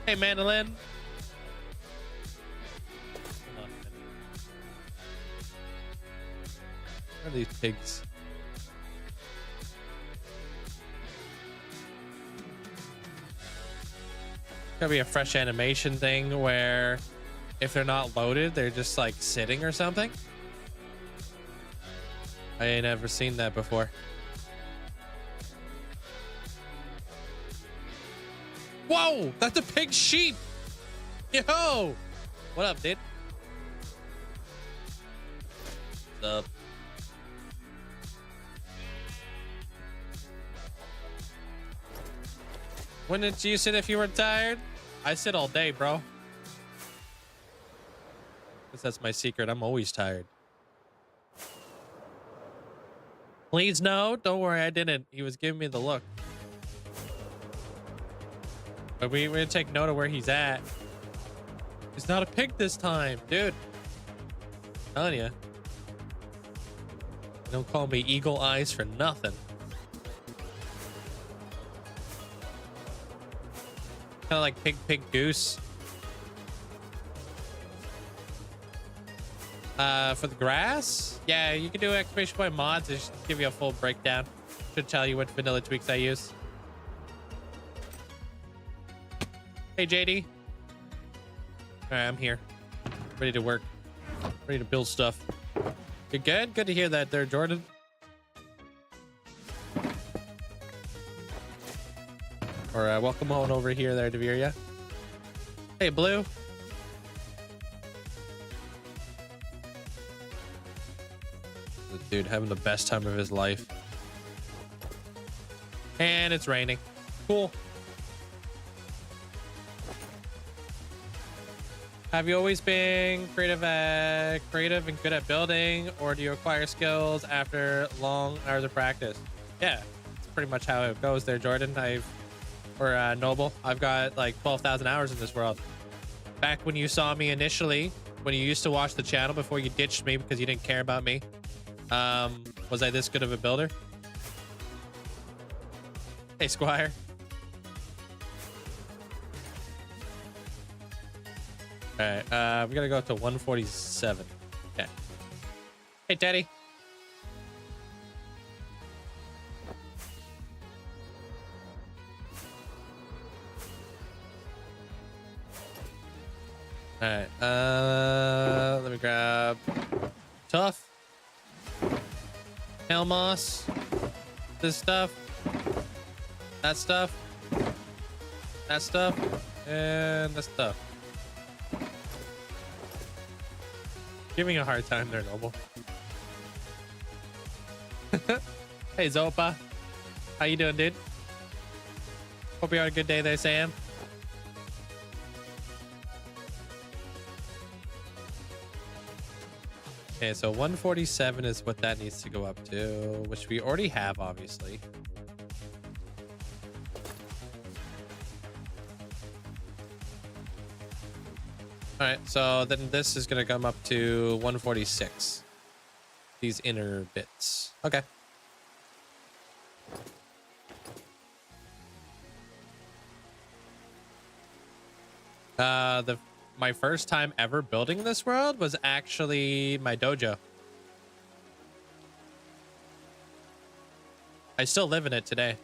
[SPEAKER 1] Hey, Mandolin. Hold on a minute. Where are these pigs? Gonna be a fresh animation thing where if they're not loaded, they're just like sitting or something. I ain't ever seen that before. Whoa, that's a pig sheep. Yo, what up, dude? What's up? Wouldn't you sit if you were tired? I sit all day, bro. Guess that's my secret. I'm always tired. Please no. Don't worry, I didn't. He was giving me the look. But we're gonna take note of where he's at. He's not a pig this time, dude. I'm telling you. Don't call me Eagle Eyes for nothing. Kind of like pig goose. For the grass, yeah, you can do exclamation point mods. It should give you a full breakdown. Should tell you what vanilla tweaks I use. Hey JD. All right, I'm here, ready to work, ready to build stuff. You good? Good to hear that there, Jordan. Or welcome on over here there, Deviria. Hey, Blue. dude, having the best time of his life. And it's raining. Cool. Have you always been creative and good at building, or do you acquire skills after long hours of practice? Yeah, it's pretty much how it goes there, Jordan. Or Noble. I've got like 12,000 hours in this world. Back when you saw me initially, when you used to watch the channel before you ditched me because you didn't care about me, was I this good of a builder? Hey, Squire. All right, we gotta go up to 147. Okay. Hey, Teddy. All right, let me grab Tough, Helmos, this stuff, that stuff, and this stuff. Give me a hard time there, Noble. Hey, Zopa. How you doing, dude? Hope you're on a good day there, Sam. Okay, so 147 is what that needs to go up to, which we already have, obviously. All right, so then this is going to come up to 146. These inner bits. Okay. My first time ever building this world was actually my dojo. I still live in it today.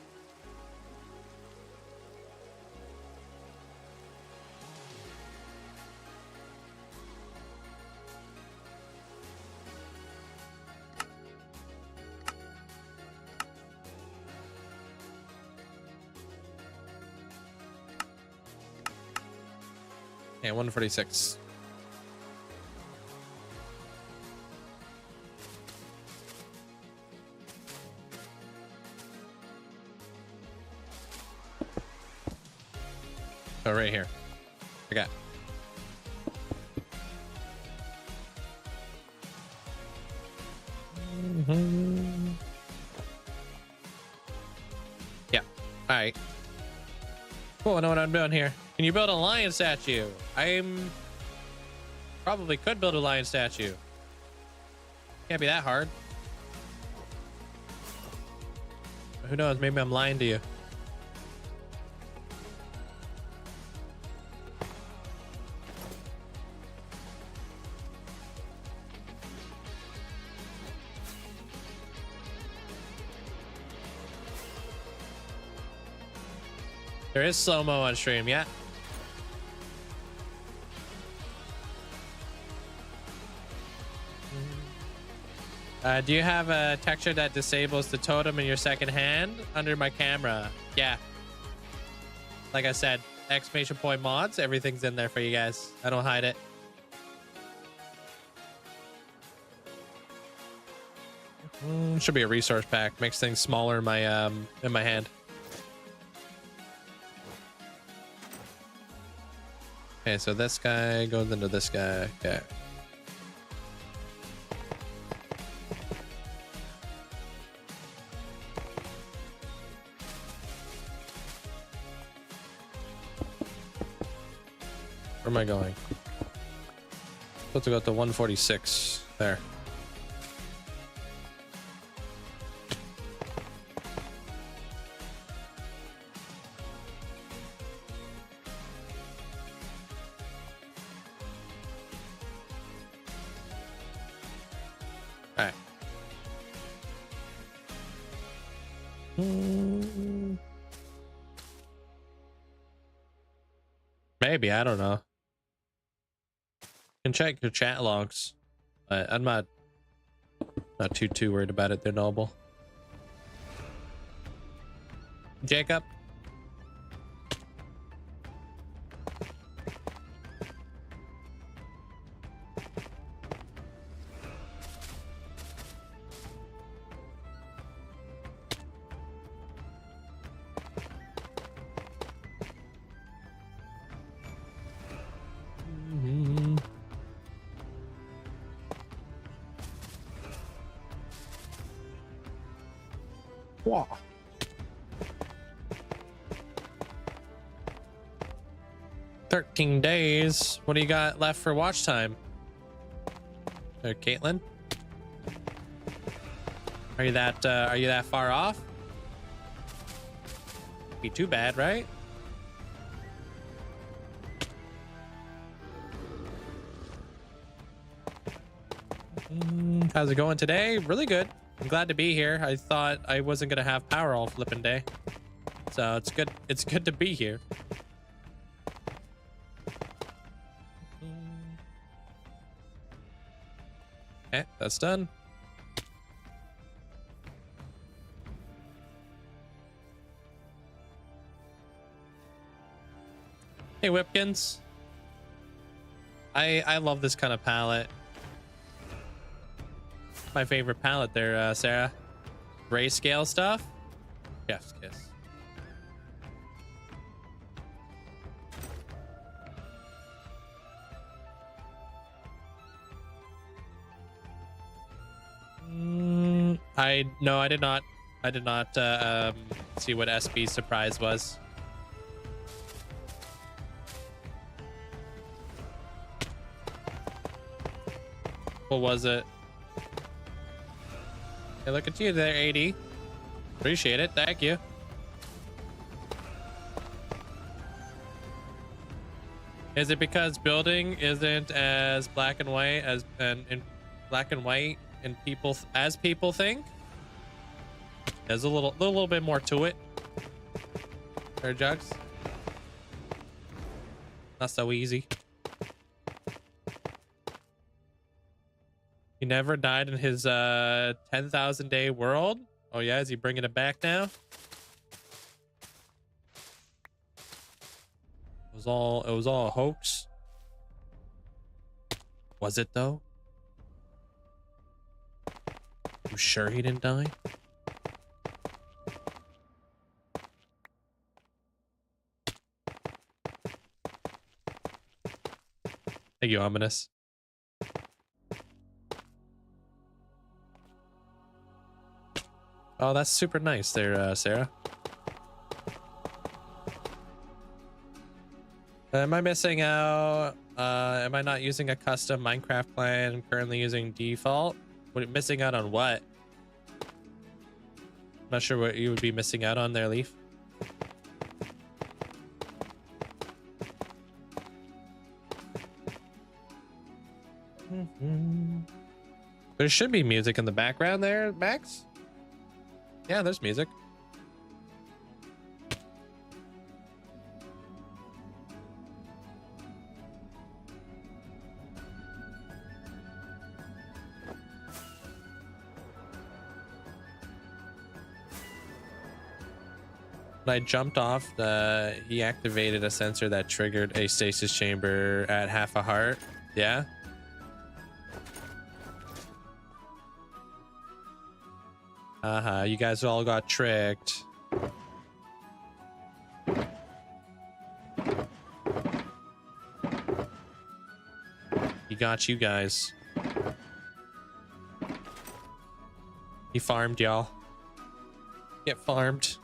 [SPEAKER 1] Yeah, 146. Oh, right here. I got. Yeah. All right. Cool. I know what I'm doing here. Can you build a lion statue? Probably could build a lion statue. Can't be that hard. Who knows? Maybe I'm lying to you. There is slow-mo on stream, yeah. Do you have a texture that disables the totem in your second hand under my camera? Yeah. Like I said, exclamation point mods, everything's in there for you guys. I don't hide it. Should be a resource pack. Makes things smaller in my hand. Okay, so this guy goes into this guy. Okay. Where am I going? Supposed to go to 146. There. All right. Maybe, I don't know. You can check your chat logs. I'm not too worried about it. They're Noble. Jacob.
[SPEAKER 2] Wah.
[SPEAKER 1] 13 days. What do you got left for watch time? Caitlin? Are you that far off? Be too bad, right? How's it going today? Really good. I'm glad to be here. I thought I wasn't gonna have power all flipping day, so it's good. It's good to be here. Okay, that's done. Hey, Whipkins. I love this kind of palette. My favorite palette there, Sarah. Grayscale stuff. Chef's kiss. I did not. I did not see what SB's surprise was. What was it? Hey, look at you there, 80. Appreciate it. Thank you. Is it because building isn't as black and white as in black and white and people think? There's a little bit more to it. There, Jugs. Not so easy. He never died in his 10,000 day world. Oh yeah, is he bringing it back now? It was all a hoax. Was it though? You sure he didn't die? Thank you, Ominous. Oh, that's super nice there, Sarah. Am I missing out? Am I not using a custom Minecraft client? I'm currently using default. Missing out on what? Not sure what you would be missing out on there, Leaf. There should be music in the background there, Max. Yeah, there's music. When I jumped off, he activated a sensor that triggered a stasis chamber at half a heart. Yeah. You guys all got tricked. He got you guys. He farmed y'all. Get farmed.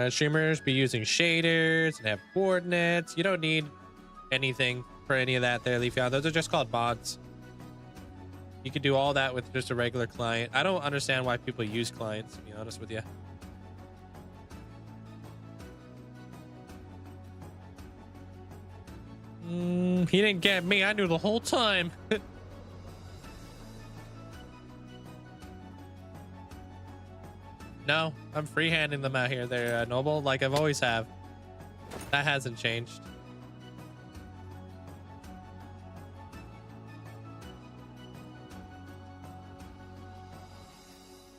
[SPEAKER 1] Streamers be using shaders and have coordinates. You don't need anything for any of that there, Leafeon. Those are just called mods. You could do all that with just a regular client. I don't understand why people use clients, to be honest with you. He didn't get me. I knew the whole time. No, I'm freehanding them out here. They're Noble, like I've always have. That hasn't changed.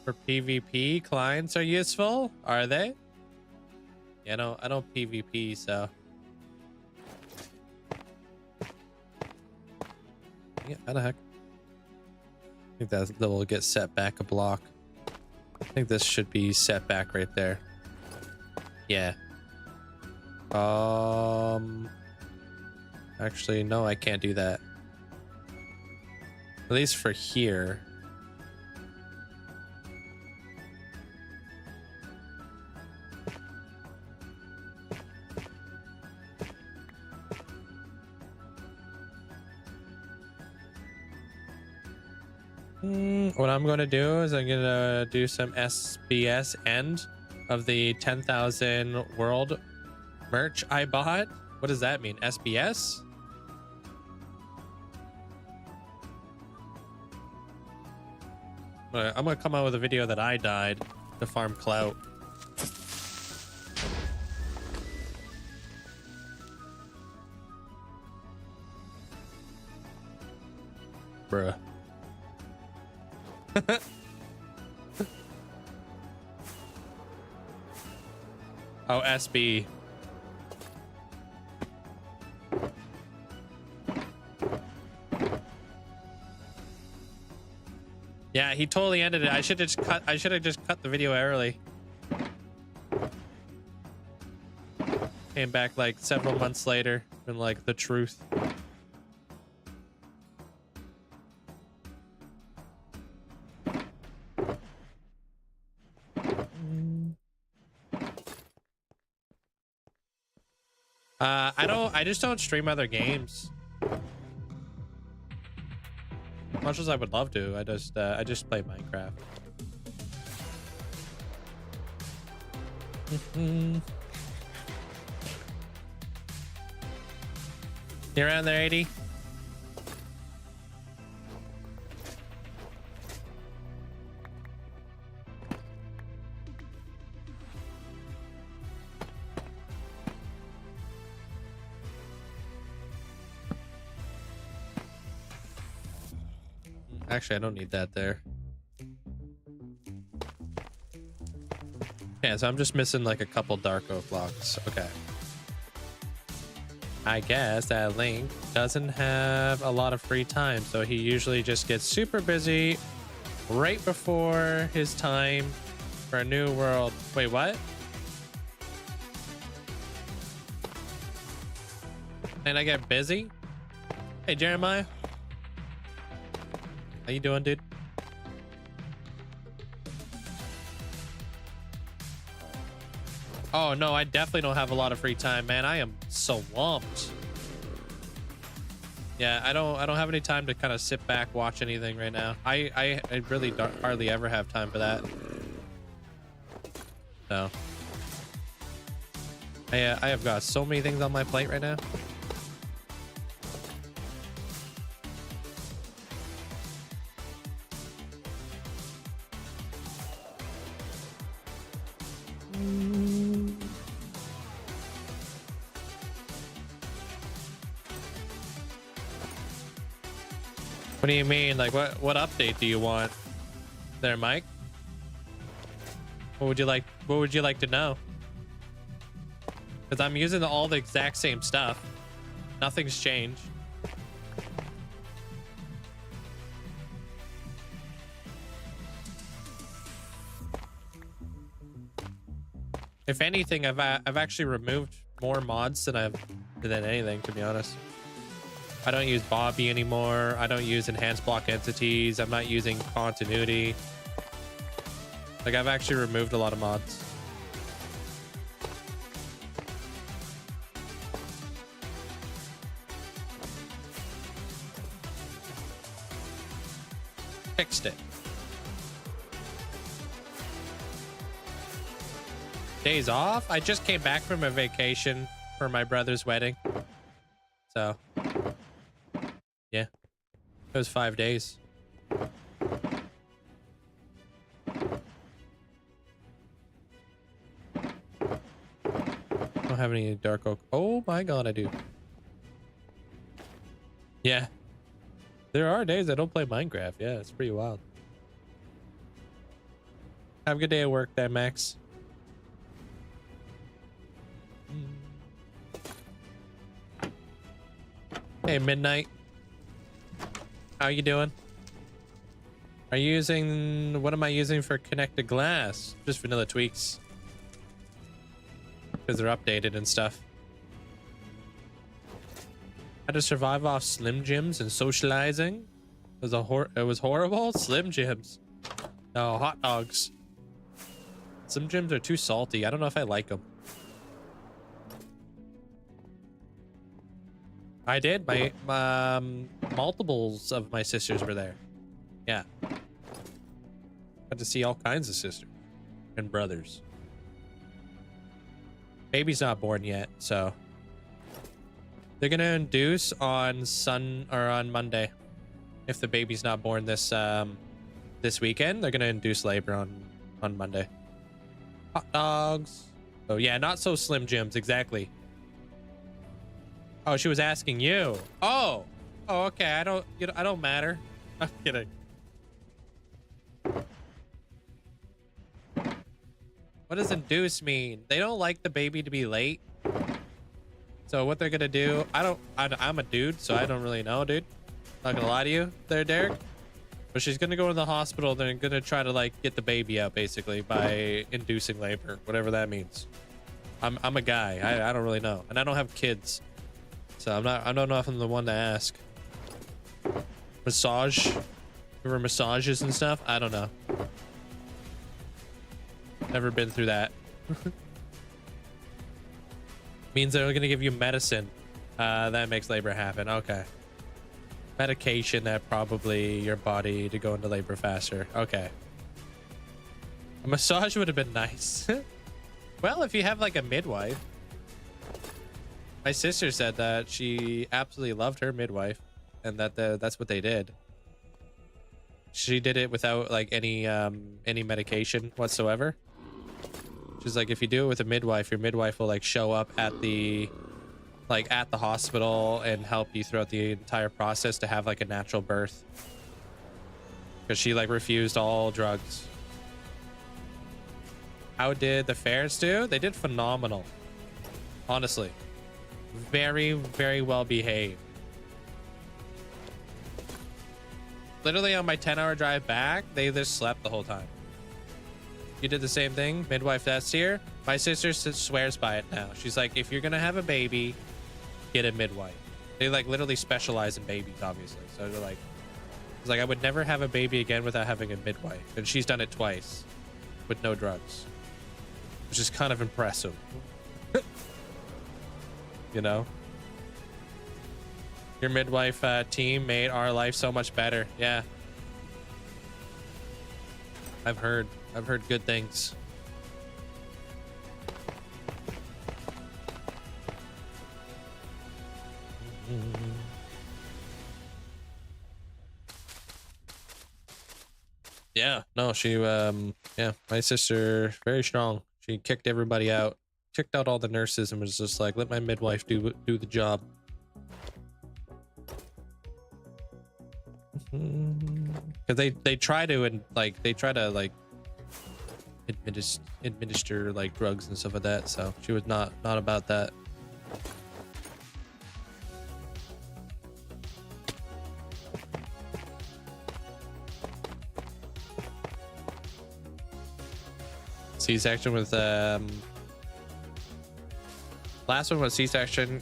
[SPEAKER 1] For PvP, clients are useful, are they? Yeah, I don't PvP, so. Yeah, how the heck? I think that will get set back a block. I think this should be set back right there. Yeah. Actually, no, I can't do that. At least for here. What I'm going to do is I'm going to do some SBS end of the 10,000 world merch I bought. What does that mean? SBS? I'm going to come out with a video that I died to farm clout. Bruh. Oh, SB. Yeah, he totally ended it. I should have just cut the video early. Came back like several months later and like the truth. I just don't stream other games. As much as I would love to, I just play Minecraft. You around there, 80? Actually, I don't need that there. Yeah, so I'm just missing like a couple dark oak blocks. Okay. I guess that Link doesn't have a lot of free time, so he usually just gets super busy right before his time for a new world. Wait, what? And I get busy? Hey, Jeremiah. How you doing, dude? Oh no, I definitely don't have a lot of free time, man. I am swamped. Yeah, I don't have any time to kind of sit back, watch anything right now. I really don't hardly ever have time for that. No. I have got so many things on my plate right now. What do you mean? Like, what update do you want there, Mike? What would you like to know? Because I'm using all the exact same stuff. Nothing's changed. If anything, I've actually removed more mods than anything, to be honest. I don't use Bobby anymore. I don't use enhanced block entities. I'm not using continuity. Like, I've actually removed a lot of mods. Fixed it. Days off? I just came back from a vacation for my brother's wedding. So, yeah. It was 5 days. I don't have any dark oak. Oh my god, I do. Yeah. There are days I don't play Minecraft. Yeah, it's pretty wild. Have a good day at work there, Max. Hey, Midnight. How you doing? Are you using... What am I using for connected glass? Just vanilla tweaks. Because they're updated and stuff. Had to survive off Slim Jims and socializing. It was horrible. Slim Jims. No, hot dogs. Slim Jims are too salty. I don't know if I like them. I did. My multiples of my sisters were there. Yeah. Got to see all kinds of sisters and brothers. Baby's not born yet, so they're gonna induce on Monday. If the baby's not born this weekend, they're gonna induce labor on Monday. Hot dogs. Oh yeah, not so Slim Jims, exactly. Oh, she was asking you. Oh, okay. I don't matter. I'm kidding. What does induce mean? They don't like the baby to be late. So what they're gonna do? I'm a dude, so I don't really know, dude. Not gonna lie to you, there, Derek. But she's gonna go to the hospital. They're gonna try to like get the baby out, basically, by inducing labor, whatever that means. I'm a guy. I don't really know, and I don't have kids. So I don't know if I'm the one to ask. Massage? Over massages and stuff? I don't know. Never been through that. Means they're gonna give you medicine. That makes labor happen. Okay. Medication that probably your body to go into labor faster. Okay. A massage would have been nice. Well, if you have like a midwife. My sister said that she absolutely loved her midwife and that that's what they did. She did it without like any medication whatsoever. She's like, if you do it with a midwife, your midwife will like show up at the hospital and help you throughout the entire process to have like a natural birth. Because she like refused all drugs. How did the fairs do? They did phenomenal. Honestly. Very, very well behaved. Literally on my 10-hour drive back, they just slept the whole time. You did the same thing? Midwife that's here? My sister swears by it now. She's like, if you're gonna have a baby, get a midwife. They like literally specialize in babies, obviously. So they're like, it's like, I would never have a baby again without having a midwife. And she's done it twice with no drugs, which is kind of impressive. You know, your midwife team made our life so much better. Yeah, I've heard good things. Yeah, no, she yeah, my sister, very strong. She kicked everybody out. Kicked out all the nurses and was just like, let my midwife do the job. Because they try to administer like drugs and stuff like that. So she was not about that. C-section with last one was C-section.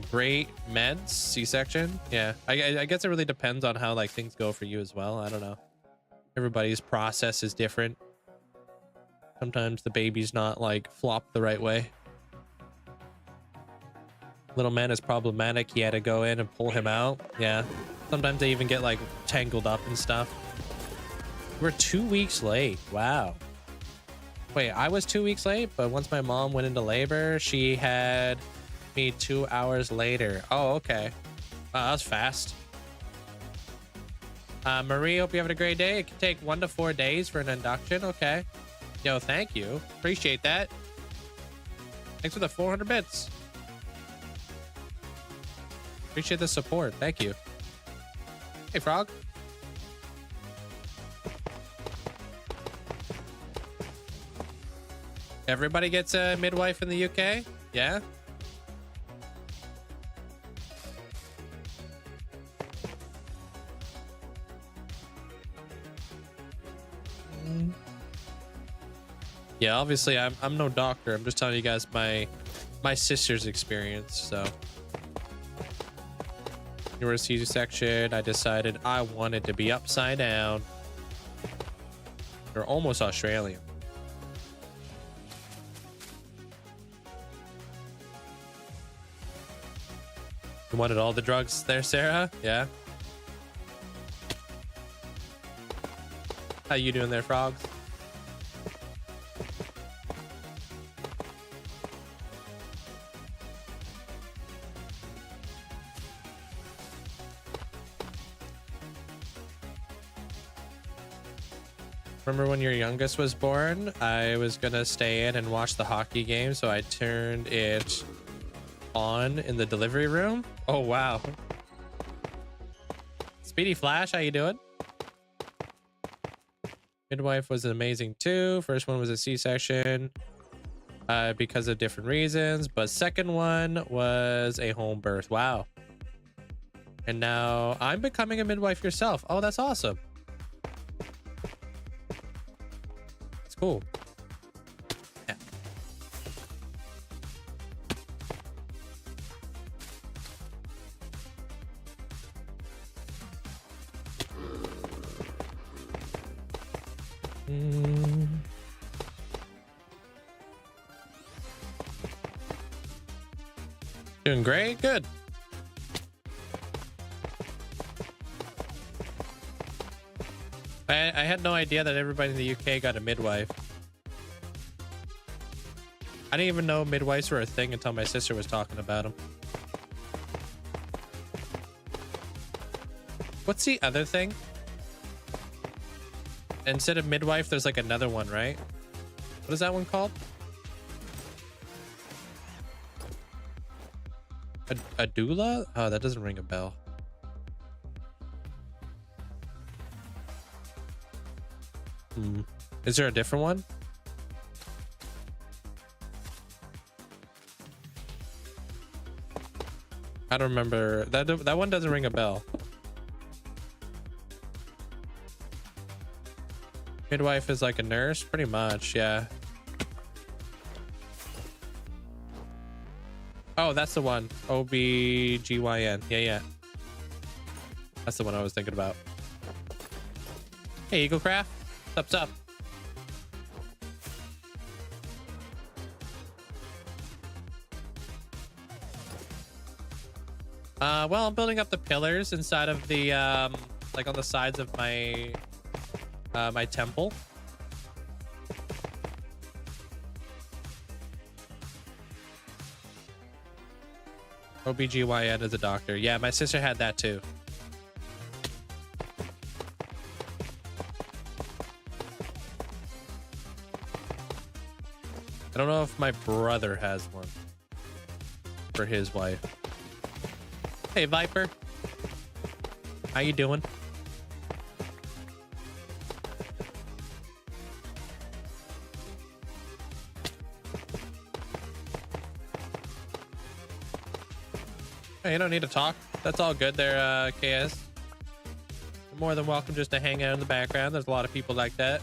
[SPEAKER 1] Great meds, C-section. Yeah, I guess it really depends on how like things go for you as well. I don't know. Everybody's process is different. Sometimes the baby's not like flopped the right way. Little man is problematic. He had to go in and pull him out. Yeah. Sometimes they even get like tangled up and stuff. We're 2 weeks late. Wow. Wait, I was 2 weeks late, but once my mom went into labor, she had me 2 hours later. Oh, okay. That was fast. Marie, hope you having a great day. It can take 1 to 4 days for an induction. Okay. Yo, thank you. Appreciate that. Thanks for the 400 bits. Appreciate the support. Thank you. Hey, Frog. Everybody gets a midwife in the UK? Yeah? Yeah, obviously I'm no doctor. I'm just telling you guys my sister's experience, so. You were a C-section. I decided I wanted to be upside down. You're almost Australian. You wanted all the drugs there, Sarah? Yeah. How you doing there, frogs? Remember when your youngest was born? I was gonna stay in and watch the hockey game, so I turned it on in the delivery room. Oh wow. Speedy Flash, how you doing? Midwife was amazing too. First one was a C-section because of different reasons, but second one was a home birth. Wow. And now I'm becoming a midwife yourself. Oh, that's awesome. It's cool. Yeah. Doing great. Good. I had no idea that everybody in the UK got a midwife. I didn't even know midwives were a thing until my sister was talking about them. What's the other thing? Instead of midwife, there's like another one, right? What is that one called? A doula? Oh, that doesn't ring a bell. Is there a different one? I don't remember. That one doesn't ring a bell. Midwife is like a nurse, pretty much, yeah. Oh, that's the one. OBGYN. Yeah. That's the one I was thinking about. Hey, Eaglecraft. What's up? Well, I'm building up the pillars inside of the, like on the sides of my, my temple. OBGYN is a doctor. Yeah, my sister had that too. I don't know if my brother has one for his wife. Hey, Viper. How you doing? Hey, you don't need to talk. That's all good there, KS. You're more than welcome just to hang out in the background. There's a lot of people like that.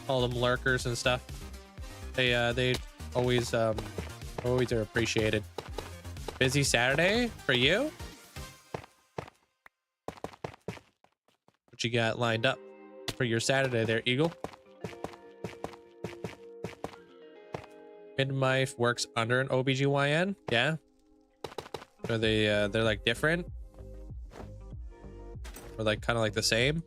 [SPEAKER 1] All them lurkers and stuff. They always are appreciated. Busy Saturday for you? What you got lined up for your Saturday there, Eagle? Midwife works under an OBGYN? Yeah. Are they they're like different? Or like kind of like the same?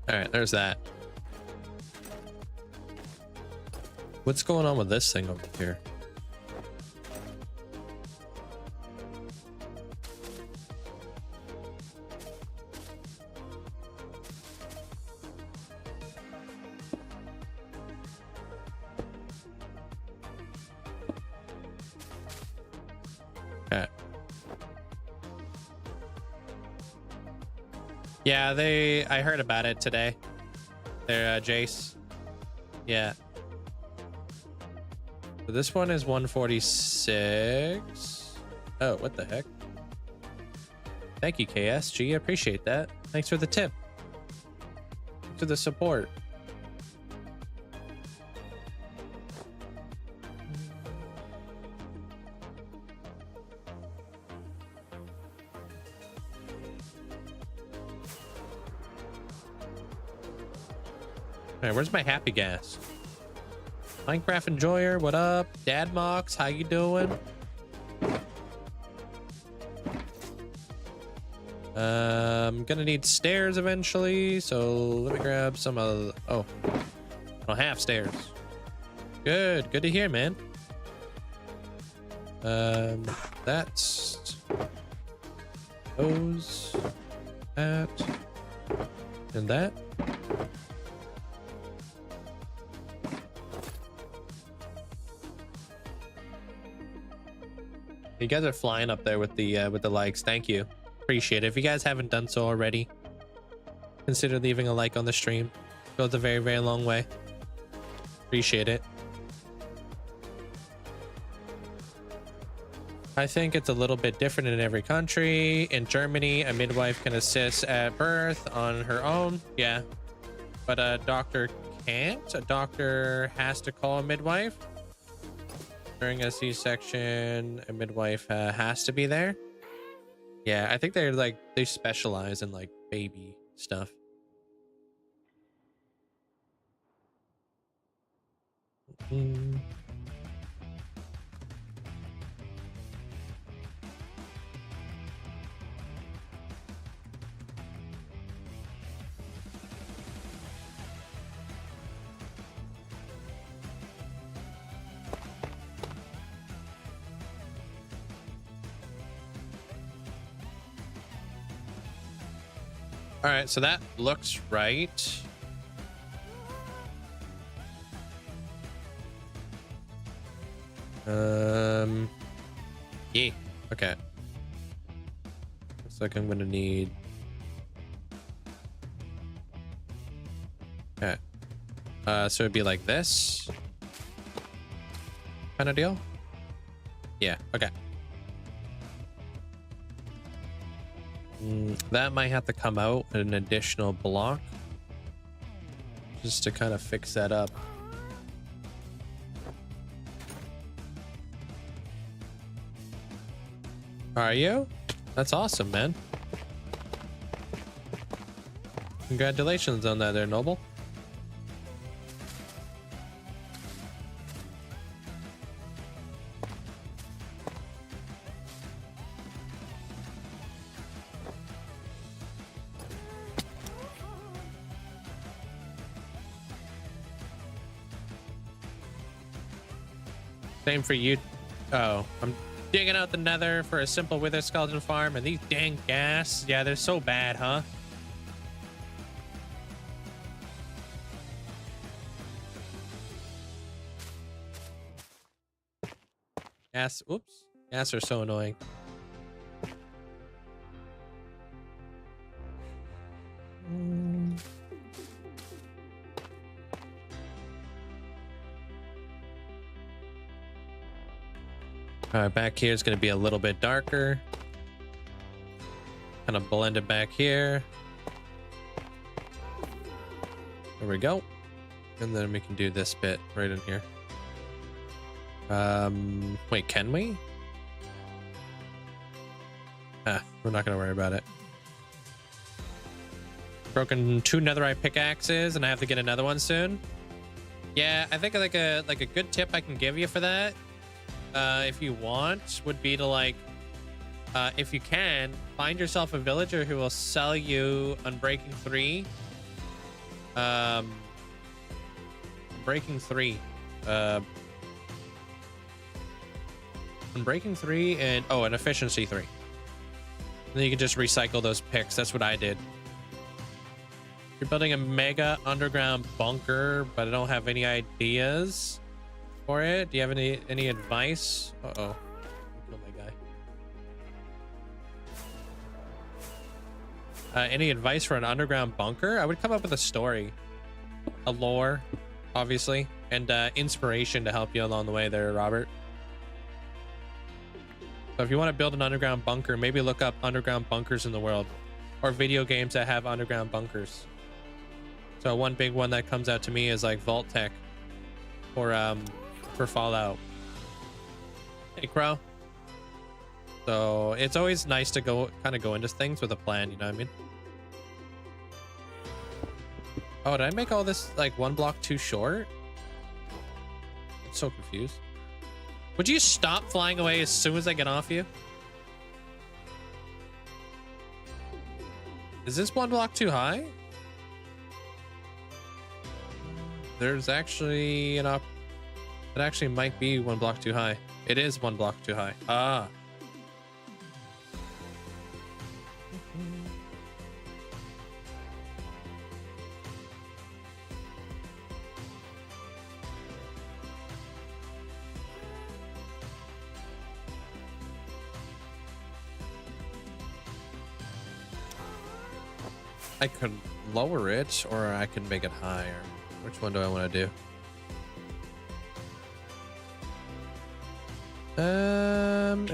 [SPEAKER 1] All right, there's that. What's going on with this thing over here? Okay. Yeah, I heard about it today. They're Jace. Yeah. So this one is 146. Oh, what the heck? Thank you, KSG. I appreciate that. Thanks for the tip. Thanks for the support. All right, where's my happy gas? Minecraft Enjoyer, what up? Dad Mox, how you doing? I'm gonna need stairs eventually, so let me grab some of. Oh, I don't have stairs. Good to hear, man. That's those, that, and that. You guys are flying up there with the likes. Thank you. Appreciate it. If you guys haven't done so already, consider leaving a like on the stream. Goes a very, very long way. Appreciate it. I think it's a little bit different in every country. In Germany, a midwife can assist at birth on her own. Yeah. But a doctor can't. A doctor has to call a midwife. During a C-section, a midwife has to be there. Yeah, I think they specialize in like baby stuff. All right, so that looks right. Yeah, okay. Looks like I'm gonna need. Okay. So it'd be like this kind of deal. Yeah, okay. That might have to come out an additional block just to kind of fix that up. Are you? That's awesome, man. Congratulations on that there, Noble. Same for you. Oh, I'm digging out the nether for a simple wither skeleton farm, and these dang gas. Yeah, they're so bad, huh? Gas. Oops. Gas are so annoying. All right, back here is going to be a little bit darker. Kind of blend it back here. There we go. And then we can do this bit right in here. Wait, can we? We're not going to worry about it. Broken 2 netherite pickaxes, and I have to get another one soon. Yeah, I think like a good tip I can give you for that, if you want, would be to like, if you can, find yourself a villager who will sell you Unbreaking 3. Unbreaking 3. Unbreaking 3 and an Efficiency 3. And then you can just recycle those picks. That's what I did. You're building a mega underground bunker, but I don't have any ideas for it. Do you have any advice? Uh-oh. Kill my guy. Any advice for an underground bunker? I would come up with a story. A lore, obviously. and inspiration to help you along the way there, Robert. So if you want to build an underground bunker, maybe look up underground bunkers in the world, or video games that have underground bunkers. So one big one that comes out to me is like Vault Tech, or for Fallout. Hey, Crow. So it's always nice to go into things with a plan, you know what I mean? Oh, did I make all this like one block too short? I'm so confused. Would you stop flying away as soon as I get off you? Is this one block too high? There's actually it actually might be one block too high. It is one block too high. Ah. I could lower it, or I can make it higher. Which one do I want to do?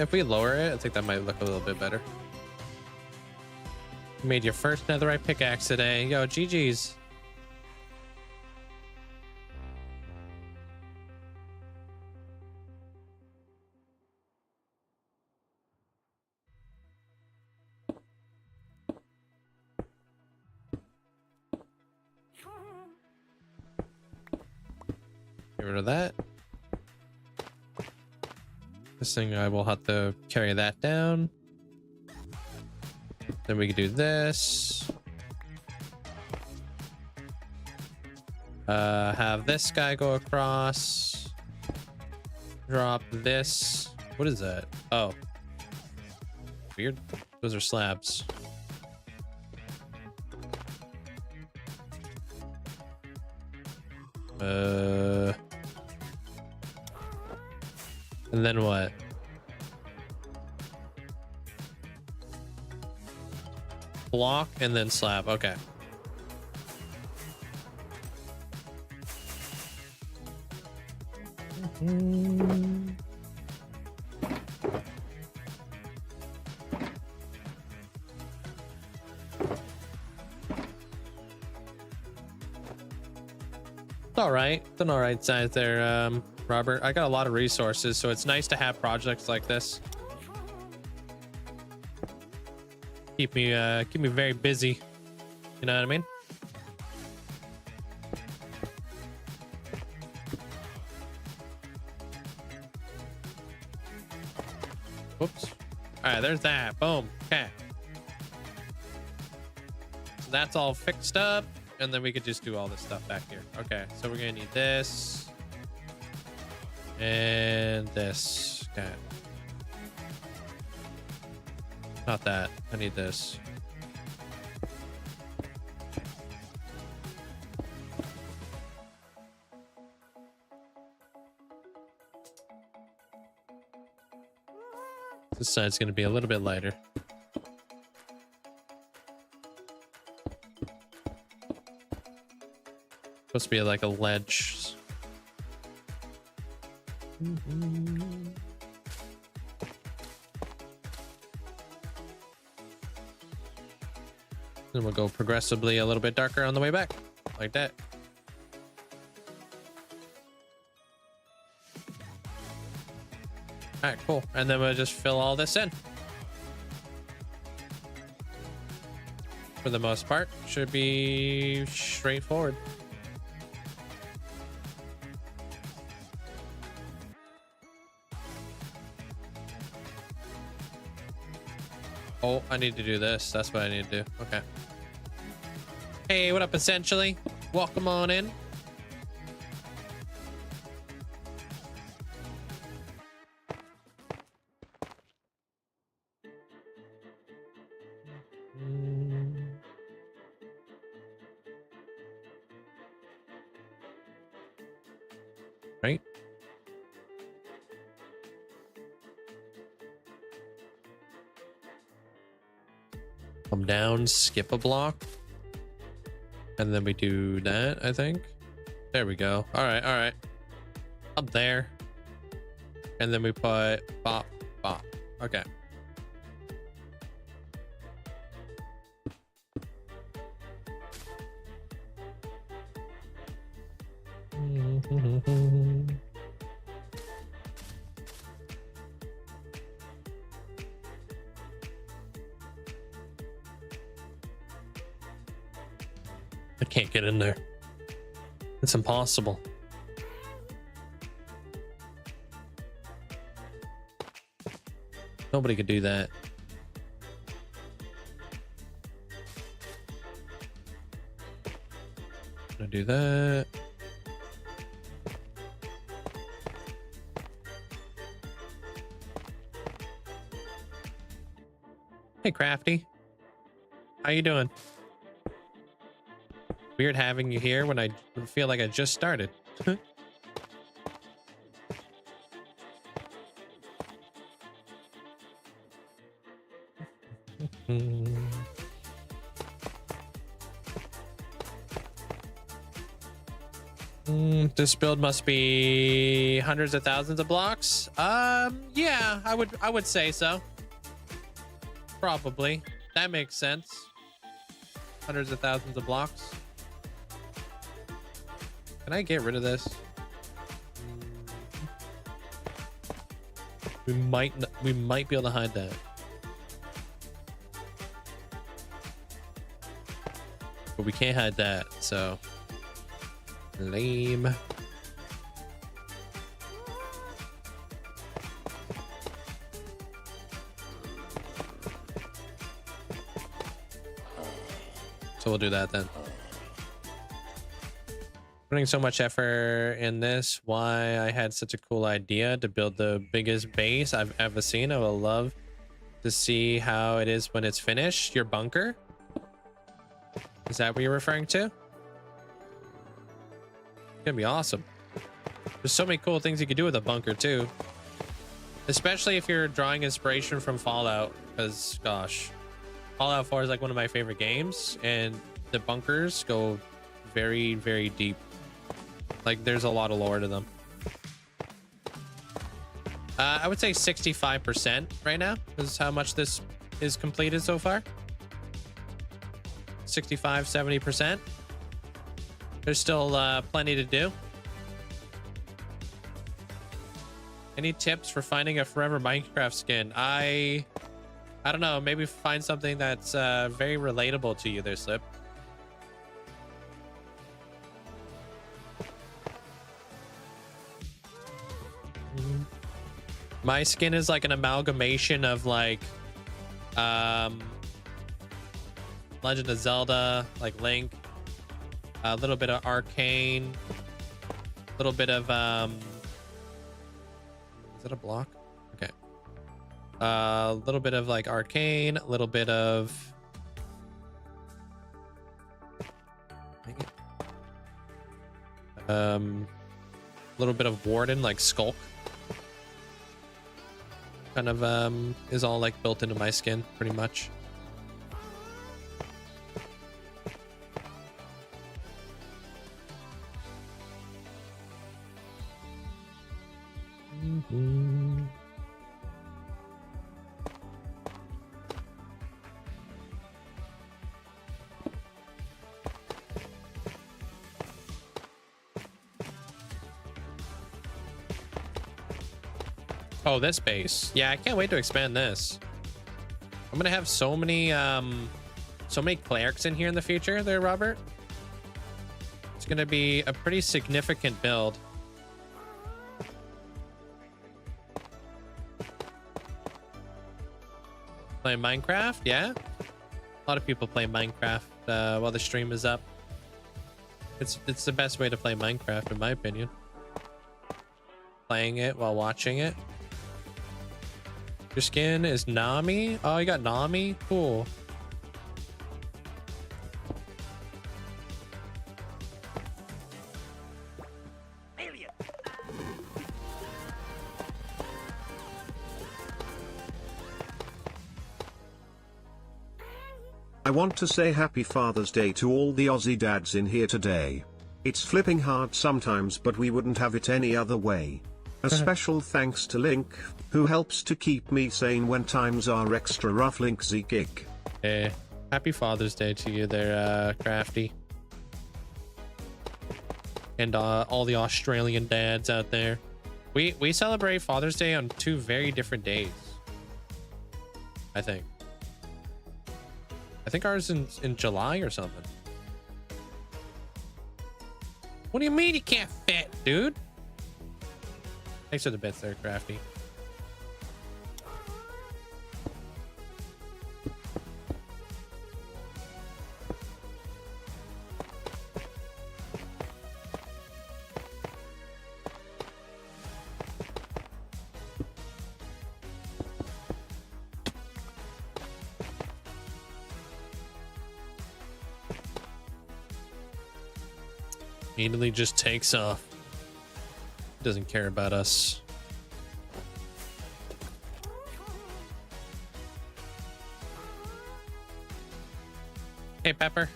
[SPEAKER 1] If we lower it, I think that might look a little bit better. You made your first netherite pickaxe today. Yo, GG's. Get rid of that. This thing, I will have to carry that down. Then we can do this. Have this guy go across. Drop this. What is that? Oh. Weird. Those are slabs. And then what? Block and then slab. Okay. It's all right. It's an all right size there, Robert. I got a lot of resources, so it's nice to have projects like this. Keep me very busy. You know what I mean? Whoops. All right, there's that. Boom. Okay. So that's all fixed up, and then we could just do all this stuff back here. Okay, so we're gonna need this and this. Okay. Not that. I need this. This side's going to be a little bit lighter. Supposed to be like a ledge. Then we'll go progressively a little bit darker on the way back, like that. All right, cool. And then we'll just fill all this in. For the most part, should be straightforward. Oh, I need to do this. That's what I need to do. Okay. Hey, what up, essentially? Welcome on in. Right. Come down, skip a block, and then we do that, I think. There we go. All right, all right. Up there. And then we put bop, bop. Okay. I can't get in there. It's impossible. Nobody could do that. Gonna do that. Hey, Crafty. How you doing? Weird having you here when I feel like I just started. This build must be hundreds of thousands of blocks. Yeah, I would say so. Probably. That makes sense. Hundreds of thousands of blocks. Can I get rid of this? We might be able to hide that. But we can't hide that, so lame. So we'll do that then. Putting so much effort in this, why I had such a cool idea to build the biggest base I've ever seen. I would love to see how it is when it's finished. Your bunker? Is that what you're referring to? It's gonna be awesome. There's so many cool things you could do with a bunker too. Especially if you're drawing inspiration from Fallout, because gosh, Fallout 4 is like one of my favorite games, and the bunkers go very, very deep. Like there's a lot of lore to them. I would say 65% right now is how much this is completed so far. 65-70%. There's still plenty to do. Any tips for finding a forever Minecraft skin? I don't know, maybe find something that's very relatable to you there, Slip. My skin is like an amalgamation of like Legend of Zelda, like Link, a little bit of Arcane, a little bit of is that a block? Okay. A little bit of like Arcane, a little bit of a little bit of Warden, like Skulk. Kind of is all like built into my skin pretty much. Oh, this base. Yeah, I can't wait to expand this. I'm gonna have so many clerics in here in the future there, Robert. It's gonna be a pretty significant build. Play Minecraft, yeah. A lot of people play Minecraft while the stream is up. It's the best way to play Minecraft, in my opinion. Playing it while watching it. Your skin is Nami? Oh, you got Nami? Cool.
[SPEAKER 4] Alien.
[SPEAKER 3] I want to say happy Father's Day to all the Aussie dads in here today. It's flipping hard sometimes, but we wouldn't have it any other way. A special thanks to Link, who helps to keep me sane when times are extra rough. Linkzzey gig.
[SPEAKER 1] Hey, happy Father's Day to you there, Crafty. And all the Australian dads out there. We celebrate Father's Day on 2 very different days. I think ours is in July or something. What do you mean you can't fit, dude? Thanks for the bits there, Crafty. Immediately just takes off. Doesn't care about us. Hey, Pepper.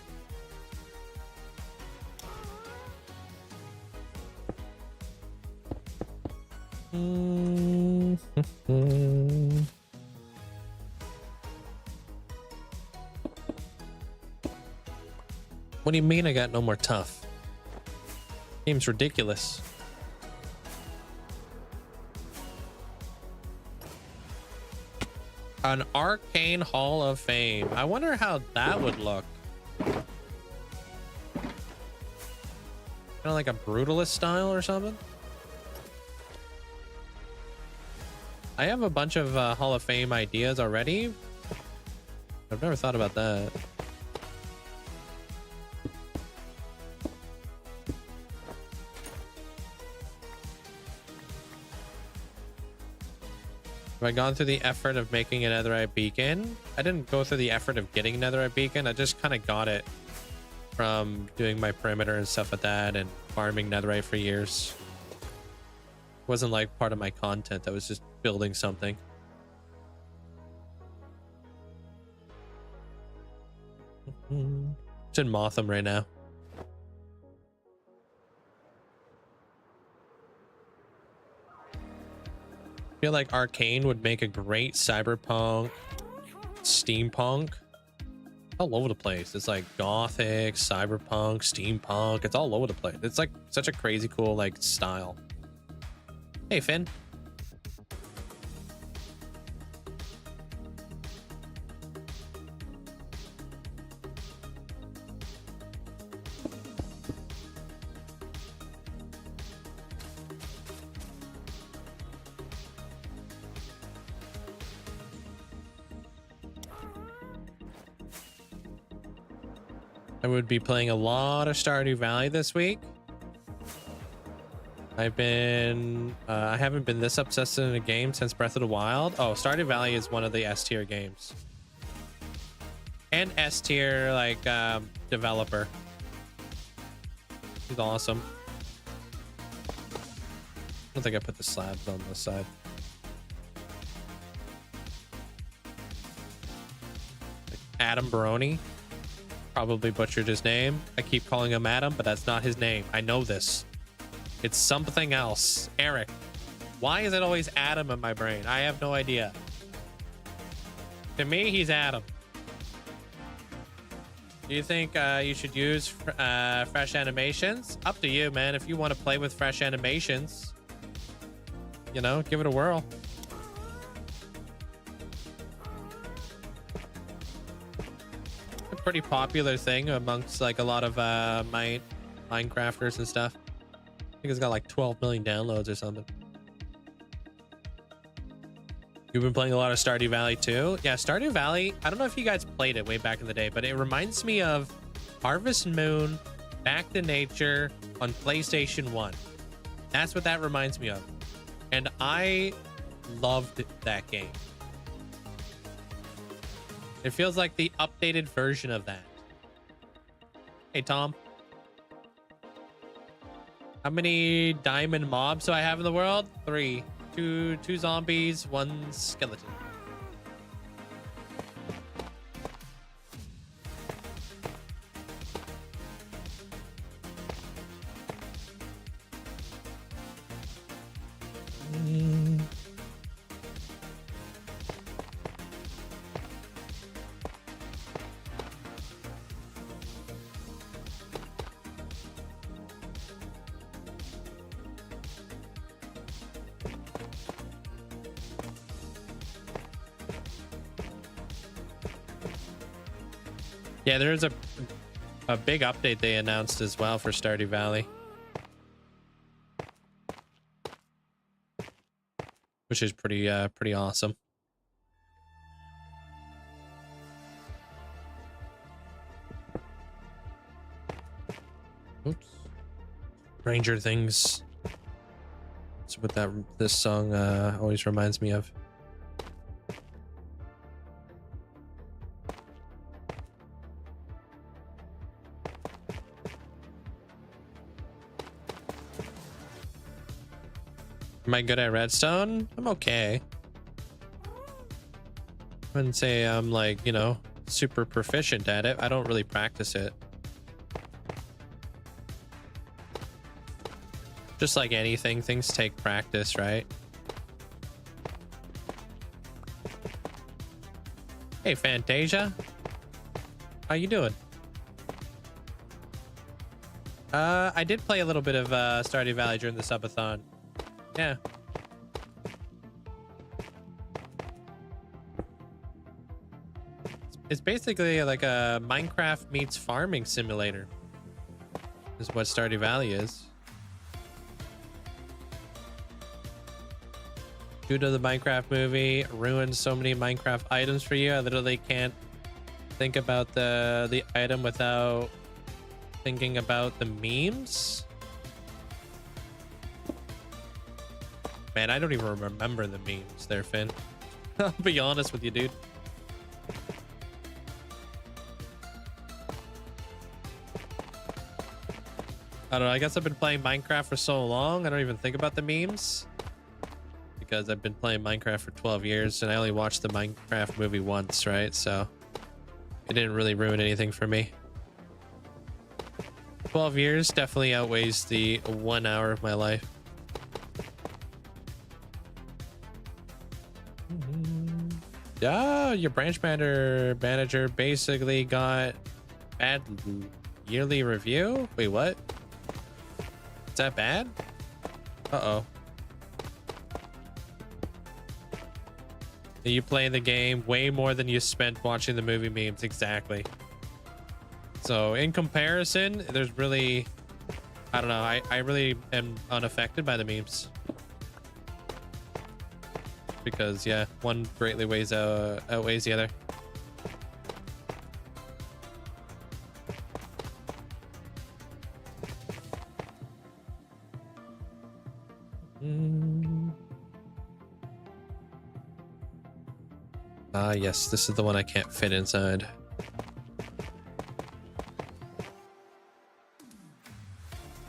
[SPEAKER 1] What do you mean I got no more tough? Game's ridiculous. An Arcane Hall of Fame. I wonder how that would look. Kind of like a Brutalist style or something. I have a bunch of Hall of Fame ideas already. I've never thought about that. Have I gone through the effort of making a netherite beacon? I didn't go through the effort of getting a netherite beacon. I just kind of got it from doing my perimeter and stuff like that and farming netherite for years. It wasn't like part of my content. I was just building something. It's in Motham right now. I feel like Arcane would make a great cyberpunk, steampunk. All over the place. It's like gothic, cyberpunk, steampunk. It's all over the place. It's like such a crazy cool like style. Hey, Finn. I would be playing a lot of Stardew Valley this week. I haven't been this obsessed in a game since Breath of the Wild. Oh, Stardew Valley is one of the S tier games. And S tier like developer. He's awesome. I don't think I put the slabs on this side. Adam Baroni. Probably butchered his name. I keep calling him Adam, but that's not his name. I know this. It's something else. Eric. Why is it always Adam in my brain? I have no idea. To me, he's Adam. Do you think you should use fresh animations? Up to you, man. If you want to play with fresh animations, you know, give it a whirl. Pretty popular thing amongst like a lot of Minecrafters and stuff. I think it's got like 12 million downloads or something. You've been playing a lot of Stardew Valley too? Yeah, Stardew Valley, I don't know if you guys played it way back in the day, but it reminds me of Harvest Moon, Back to Nature on PlayStation 1. That's what that reminds me of. And I loved that game. It feels like the updated version of that. Hey, Tom. How many diamond mobs do I have in the world? 3. Two zombies, 1 skeleton. Yeah, there's a big update they announced as well for Stardew Valley, which is pretty awesome. Oops. Stranger Things. That's what this song always reminds me of. Am I good at redstone? I'm okay. I wouldn't say I'm like, you know, super proficient at it. I don't really practice it. Just like anything, things take practice, right? Hey, Fantasia. How you doing? I did play a little bit of Stardew Valley during the subathon. Yeah. It's basically like a Minecraft meets farming simulator. Is what Stardew Valley is. Due to the Minecraft movie ruined so many Minecraft items for you, I literally can't think about the item without thinking about the memes. Man, I don't even remember the memes there, Finn. I'll be honest with you, dude. I don't know, I guess I've been playing Minecraft for so long, I don't even think about the memes. Because I've been playing Minecraft for 12 years, and I only watched the Minecraft movie once, right? So it didn't really ruin anything for me. 12 years definitely outweighs the 1 hour of my life. Yeah, your branch manager basically got bad yearly review. Wait, what? Is that bad? Uh-oh. You play the game way more than you spent watching the movie memes. Exactly. So in comparison, there's really, I don't know. I really am unaffected by the memes. Because yeah, one greatly outweighs the other. Ah, yes, this is the one I can't fit inside.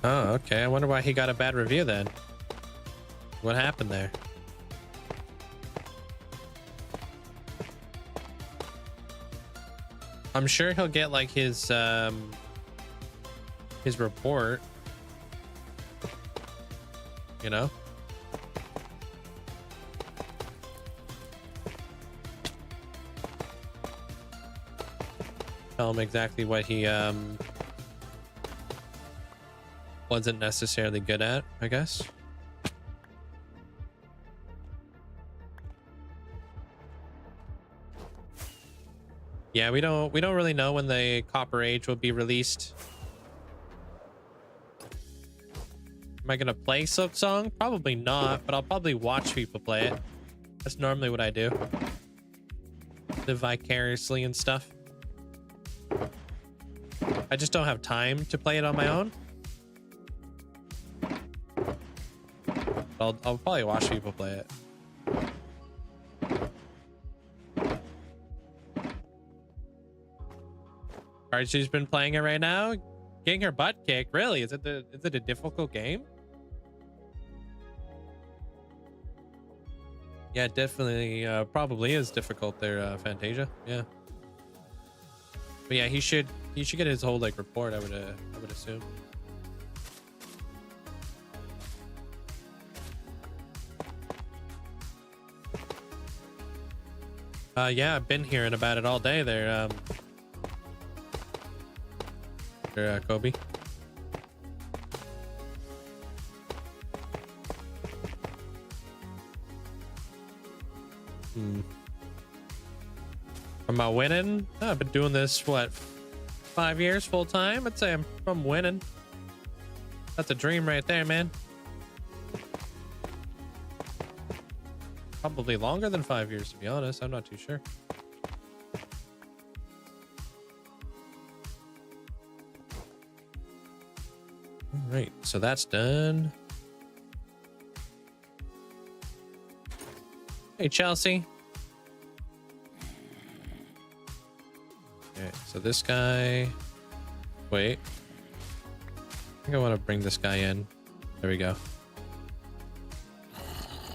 [SPEAKER 1] Oh, okay. I wonder why he got a bad review then. What happened there? I'm sure he'll get like his report. You know? Tell him exactly what he wasn't necessarily good at, I guess. Yeah, we don't really know when the Copper Age will be released. Am I gonna play Silk Song? Probably not, but I'll probably watch people play it. That's normally what I do. Live vicariously and stuff. I just don't have time to play it on my own. I'll probably watch people play it. Archie's been playing it right now, getting her butt kicked. Really? Is it a difficult game? Yeah, it definitely probably is difficult there, Fantasia. Yeah. But yeah, he should get his whole like report, I would assume. Yeah, I've been hearing about it all day there, Kobe. Am I winning? Oh, I've been doing this, what, 5 years full time. I'd say I'm winning. That's a dream right there, man. Probably longer than 5 years, to be honest. I'm not too sure. All right, so that's done. Hey, Chelsea. Okay, so this guy. Wait. I think I want to bring this guy in. There we go.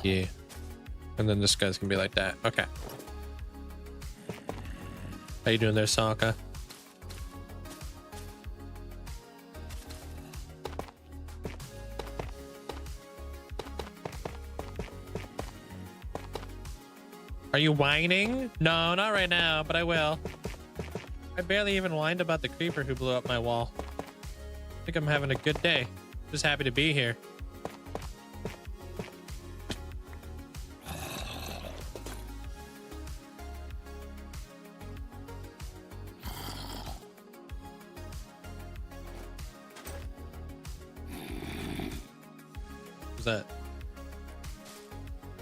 [SPEAKER 1] Yeah. And then this guy's gonna be like that. Okay. How you doing there, Sokka? Are you whining? No, not right now, but I will. I barely even whined about the creeper who blew up my wall. I think I'm having a good day. Just happy to be here. What's that?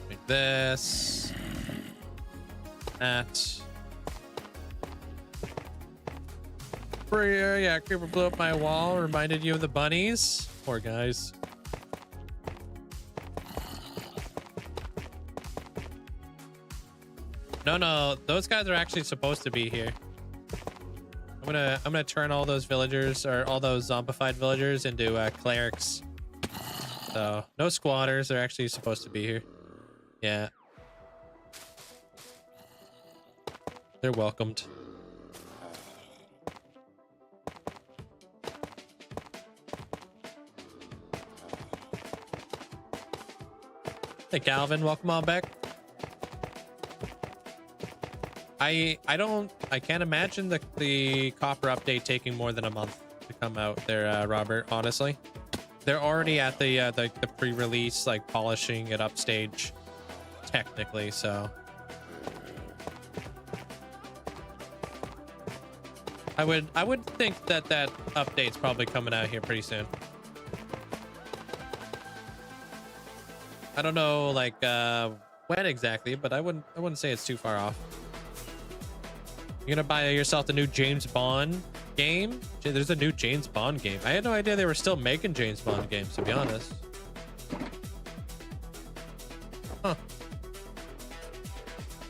[SPEAKER 1] Make this. That. Yeah, creeper blew up my wall. Reminded you of the bunnies. Poor guys. No, those guys are actually supposed to be here. I'm gonna turn all those villagers or all those zombified villagers into clerics. So no squatters. They're actually supposed to be here. Yeah. They're welcomed. Hey Calvin, welcome on back. I can't imagine the copper update taking more than a month to come out there, Robert, honestly. They're already at the pre-release, like polishing it up stage, technically, so. I would think that update's probably coming out here pretty soon. I don't know like when exactly, but I wouldn't say it's too far off. You're gonna buy yourself the new James Bond game? There's a new James Bond game. I had no idea they were still making James Bond games, to be honest. Huh.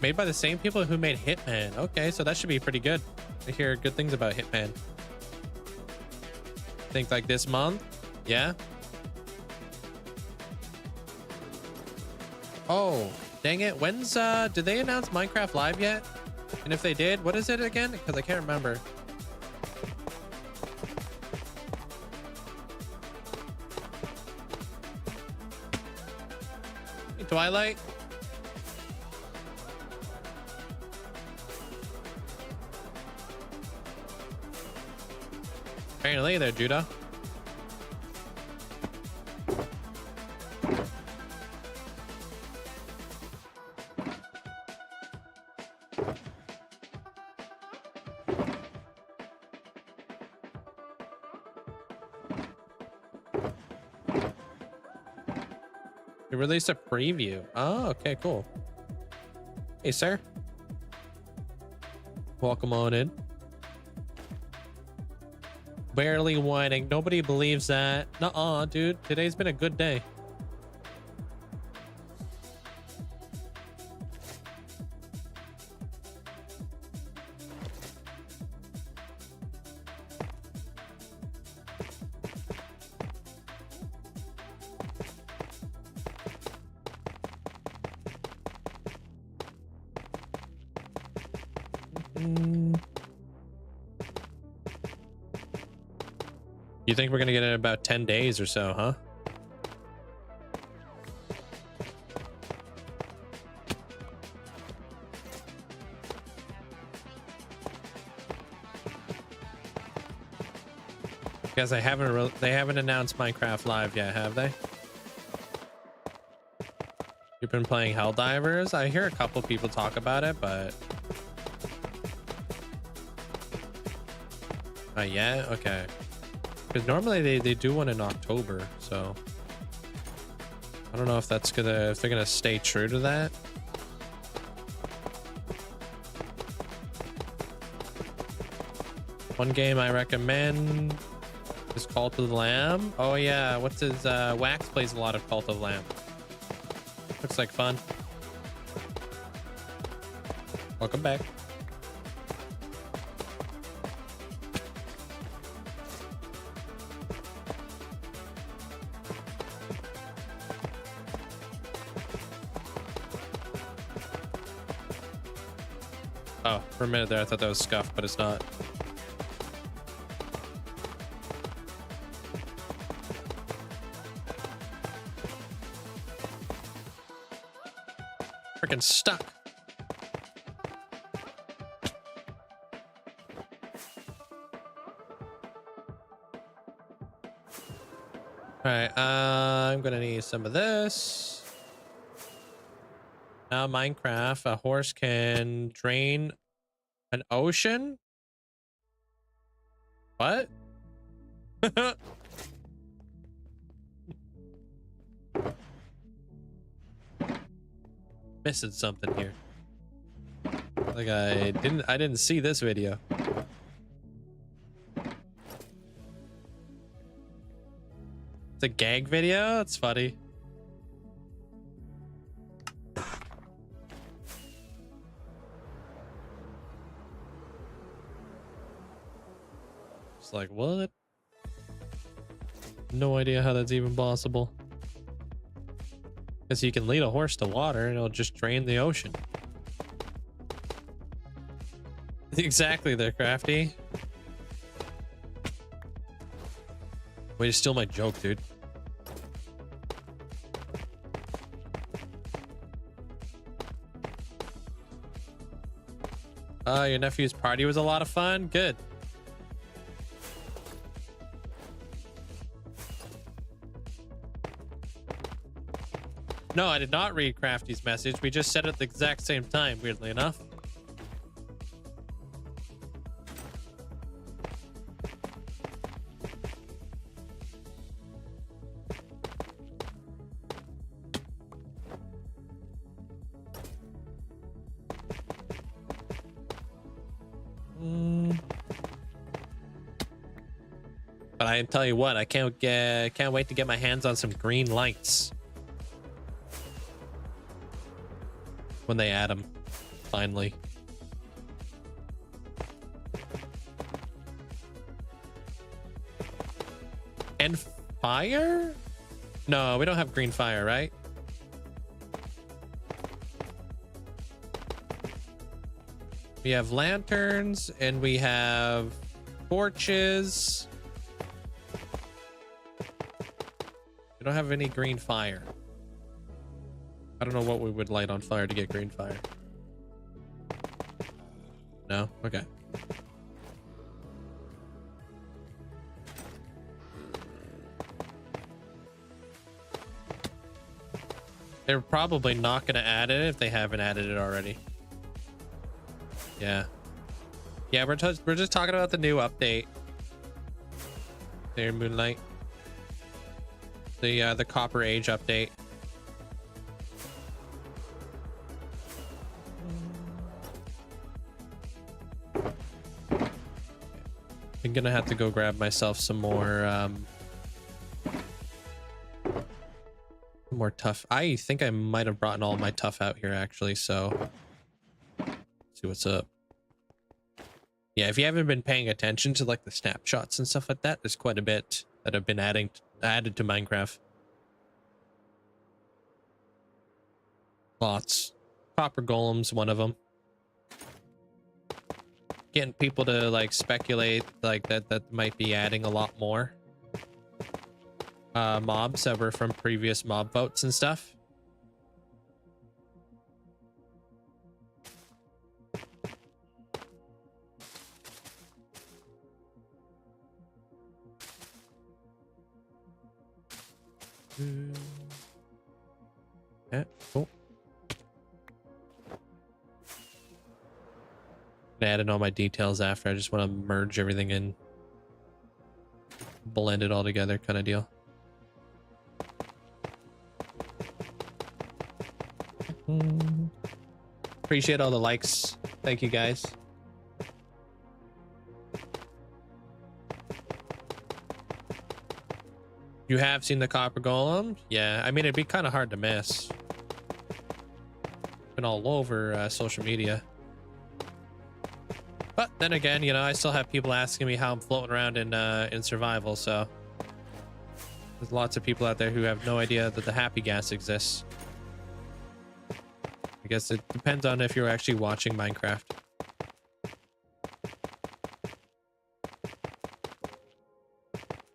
[SPEAKER 1] Made by the same people who made Hitman. Okay, so that should be pretty good. I hear good things about Hitman. Think like this month? Yeah. Oh, dang it. When's did they announce Minecraft Live yet? And if they did, what is it again? Because I can't remember. Hey, Twilight. Apparently there, Judah. You released a preview. Oh, okay, cool. Hey, sir. Welcome on in. Barely whining. Nobody believes that. Nuh-uh, dude. Today's been a good day. You think we're gonna get it in about 10 days or so, huh? Because they haven't announced Minecraft Live yet, have they? You've been playing Helldivers? I hear a couple people talk about it, but Yeah, okay. Because normally they do one in October, so I don't know if that's if they're gonna stay true to that. One game I recommend is Cult of the Lamb. Oh yeah, what's his Wax plays a lot of Cult of the Lamb. Looks like fun. Welcome back. Oh, for a minute there I thought that was scuffed, but it's not. Freaking stuck. All right, I'm gonna need some of this. Now Minecraft, a horse can drain an ocean? What? Missing something here. Like I didn't see this video. It's a gag video? That's funny. It's like, what? No idea how that's even possible. Because you can lead a horse to water and it'll just drain the ocean. Exactly, there, Crafty. Way to steal my joke, dude. Your nephew's party was a lot of fun. Good. No, I did not read Crafty's message. We just said it at the exact same time, weirdly enough. But I tell you what, I can't wait to get my hands on some green lights when they add them, finally. And fire? No, we don't have green fire, right? We have lanterns and we have torches. We don't have any green fire. I don't know what we would light on fire to get green fire. No? Okay. They're probably not going to add it if they haven't added it already. Yeah. Yeah, we're just talking about the new update. There, Moonlight. The Copper Age update. I'm gonna have to go grab myself some more tough. I think I might have brought all my tough out here actually, so let's see what's up. Yeah, if you haven't been paying attention to like the snapshots and stuff like that, there's quite a bit that have been added to Minecraft. Lots. Copper Golem's one of them. Getting people to like speculate like that might be adding a lot more mobs that were from previous mob votes and stuff. Yeah, cool. I added all my details after. I just want to merge everything in blend it all together kind of deal. Appreciate all the likes. Thank you guys. You have seen the copper golem? Yeah, I mean, it'd be kind of hard to miss. Been all over social media. But then again, you know, I still have people asking me how I'm floating around in survival, so there's lots of people out there who have no idea that the happy gas exists. I guess it depends on if you're actually watching Minecraft.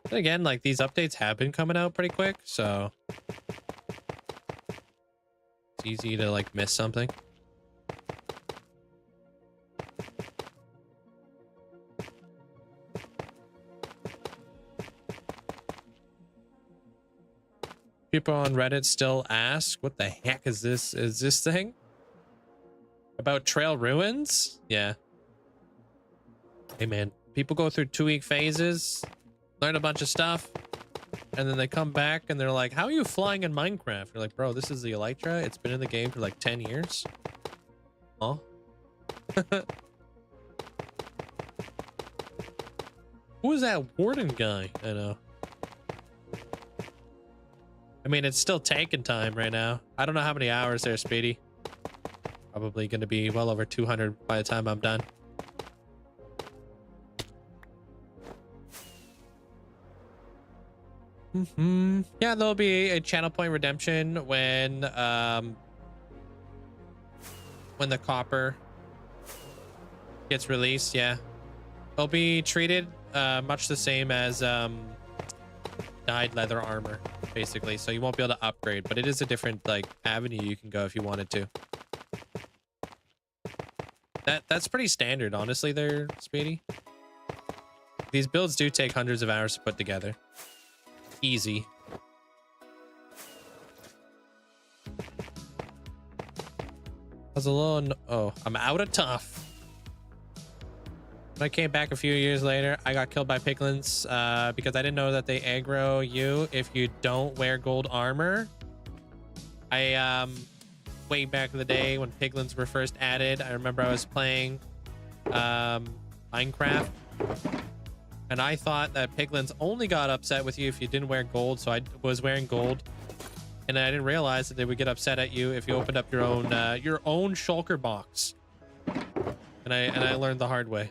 [SPEAKER 1] Then again, like, these updates have been coming out pretty quick, so it's easy to like miss something. People on Reddit still ask, what the heck is this? Is this thing about trail ruins? Yeah. Hey man, people go through 2-week phases, learn a bunch of stuff, and then they come back and they're like, how are you flying in Minecraft? You're like, bro, this is the Elytra. It's been in the game for like 10 years. Huh? Who is that warden guy? I know. I mean, it's still taking time right now. I don't know how many hours there, Speedy. Probably going to be well over 200 by the time I'm done. Yeah, there'll be a channel point redemption when the copper gets released. Yeah, it'll be treated much the same as dyed leather armor, basically, so you won't be able to upgrade, but it is a different like avenue you can go if you wanted to. That's pretty standard, honestly there, Speedy. These builds do take hundreds of hours to put together. Easy. I was a little oh, I'm out of tough. When I came back a few years later, I got killed by piglins because I didn't know that they aggro you if you don't wear gold armor. I way back in the day when piglins were first added, I remember I was playing Minecraft, and I thought that piglins only got upset with you if you didn't wear gold, so I was wearing gold, and I didn't realize that they would get upset at you if you opened up your own shulker box. And I learned the hard way.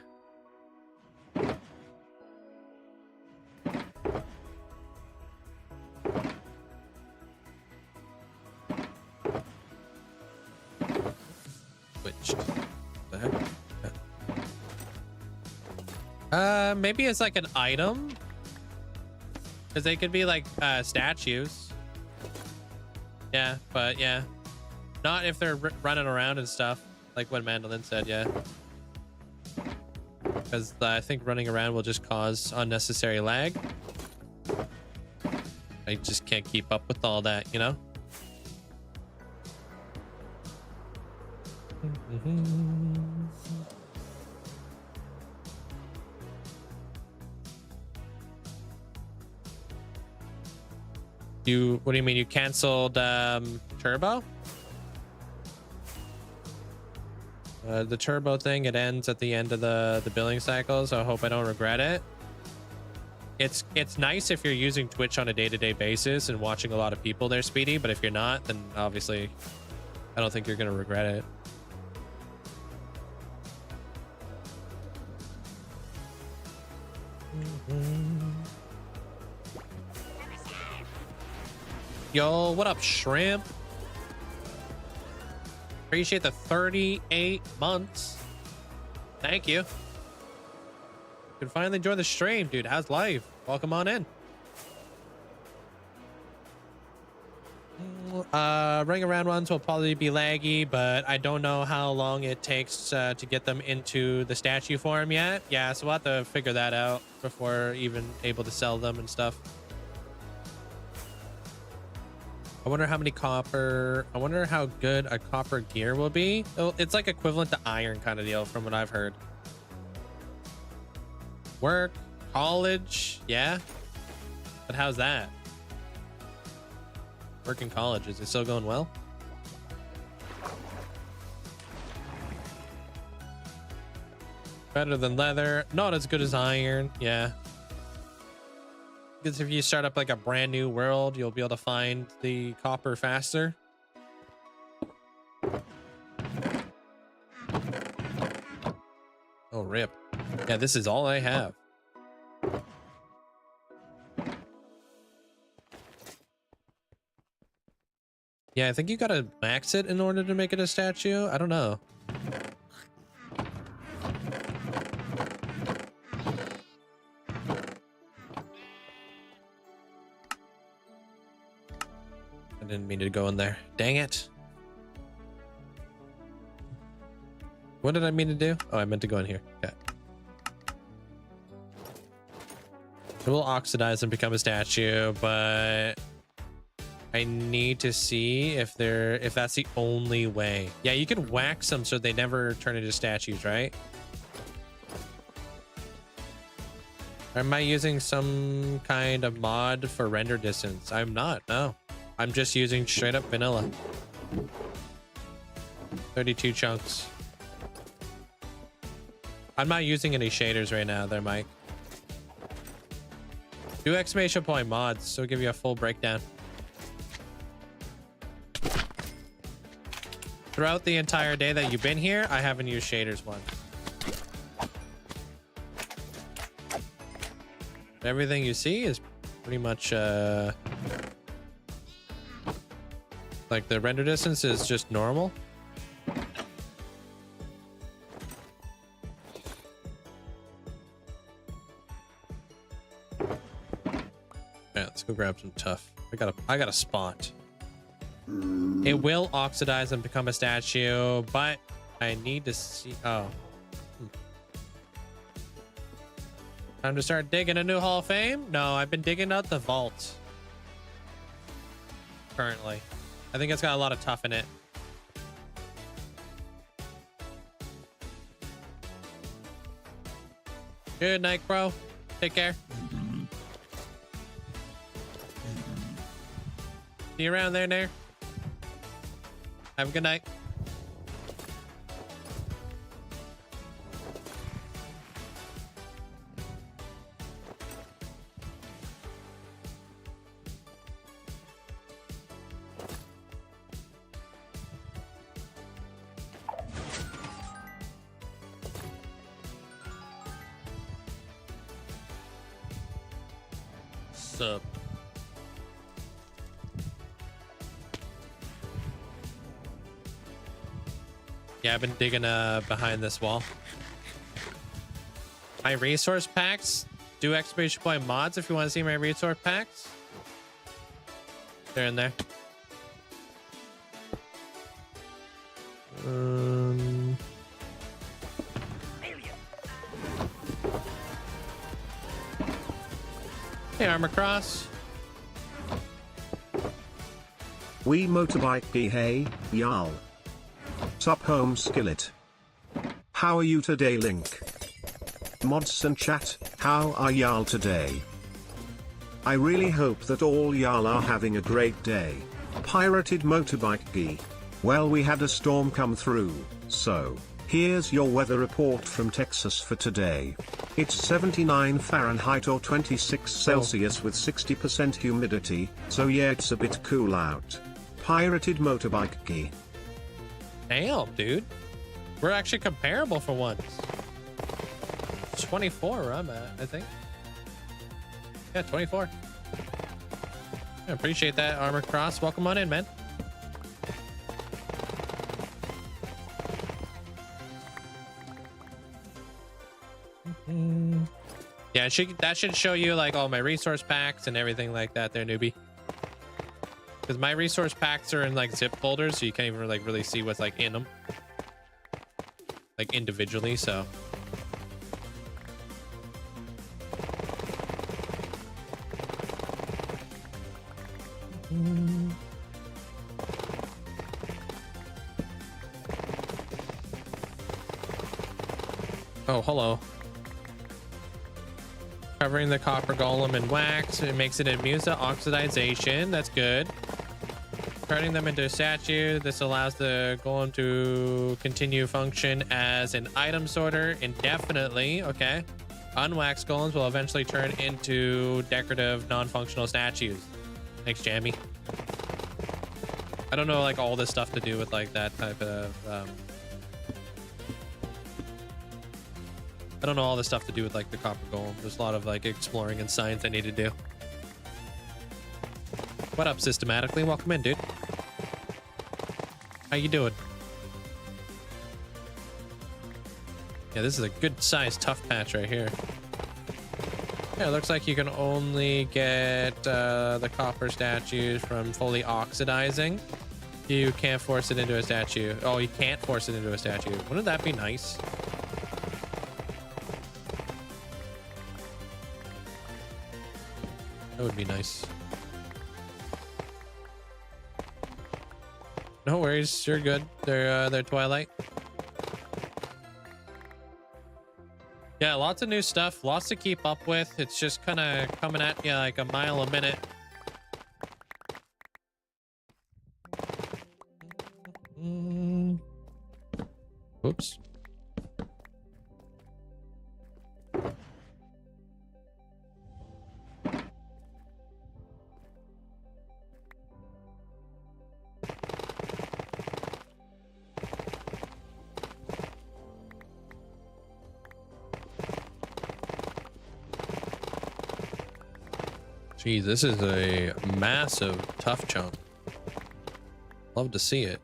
[SPEAKER 1] The heck? Maybe it's like an item, because they could be like statues. Yeah, but yeah, not if they're running around and stuff, like what Mandolin said. Yeah, because I think running around will just cause unnecessary lag. I just can't keep up with all that, you know. What do you mean you canceled turbo? The turbo thing, it ends at the end of the billing cycle, so I hope I don't regret it. It's nice if you're using Twitch on a day-to-day basis and watching a lot of people there, Speedy, but if you're not, then obviously I don't think you're gonna regret it. Yo, what up, Shrimp? Appreciate the 38 months. Thank you. Could finally join the stream, dude. How's life? Welcome on in. Ring around ones will probably be laggy, but I don't know how long it takes to get them into the statue form yet. Yeah, so we'll have to figure that out before even able to sell them and stuff. I wonder how many copper, I wonder how good a copper gear will be. It's like equivalent to iron kind of deal from what I've heard. Work, college, yeah. But how's that? Work in college, is it still going well? Better than leather, not as good as iron. Yeah, because if you start up like a brand new world, you'll be able to find the copper faster. Oh, rip. Yeah, this is all I have. Yeah, I think you gotta max it in order to make it a statue. I don't know. I didn't mean to go in there. Dang it. What did I mean to do? Oh, I meant to go in here. Okay. It will oxidize and become a statue, but I need to see if that's the only way. Yeah, you can wax them so they never turn into statues, right? Am I using some kind of mod for render distance? I'm not, no. I'm just using straight up vanilla. 32 chunks. I'm not using any shaders right now there, Mike. Do exclamation point mods, so give you a full breakdown. Throughout the entire day that you've been here, I haven't used shaders once. Everything you see is pretty much like the render distance is just normal. Yeah, let's go grab some tough. I got a spot. It will oxidize and become a statue, but I need to see. Oh. Time to start digging a new Hall of Fame? No, I've been digging out the vault. Currently. I think it's got a lot of tough in it. Good night, bro. Take care. See you around there, Nair. Have a good night. Sup? Yeah, I've been digging behind this wall. My resource packs. Do exclamation point mods if you want to see my resource packs. They're in there. Hey, Armor Cross.
[SPEAKER 3] We motorbike hey, y'all. Sup home skillet. How are you today, Link? Mods and chat, how are y'all today? I really hope that all y'all are having a great day. Pirated motorbike gee. Well, we had a storm come through, so here's your weather report from Texas for today. It's 79 Fahrenheit or 26 Celsius with 60% humidity, so yeah, it's a bit cool out. Pirated motorbike gee.
[SPEAKER 1] Damn, dude. We're actually comparable for once. 24 where I'm at, I think. Yeah, 24. I appreciate that, Armor Cross. Welcome on in, man. Yeah, that should show you like all my resource packs and everything like that there, newbie. Because my resource packs are in like zip folders, so you can't even like really see what's like in them, like individually. So oh, hello. Covering the copper golem in wax. It makes it immune to oxidization. That's good. Turning them into a statue. This allows the golem to continue function as an item sorter indefinitely. Okay. Unwaxed golems will eventually turn into decorative, non-functional statues. Thanks, Jammy. I don't know, like, all this stuff to do with, like, that type of, I don't know all the stuff to do with, like, the copper golem. There's a lot of, like, exploring and science I need to do. What up, Systematically? Welcome in, dude. How you doing? Yeah, this is a good sized tough patch right here. Yeah, it looks like you can only get the copper statues from fully oxidizing. You can't force it into a statue. Oh, you can't force it into a statue. Wouldn't that be nice? That would be nice. No worries, you're good. They're Twilight. Yeah, lots of new stuff, lots to keep up with. It's just kind of coming at you like a mile a minute. Oops. Geez, this is a massive tough chunk. Love to see it.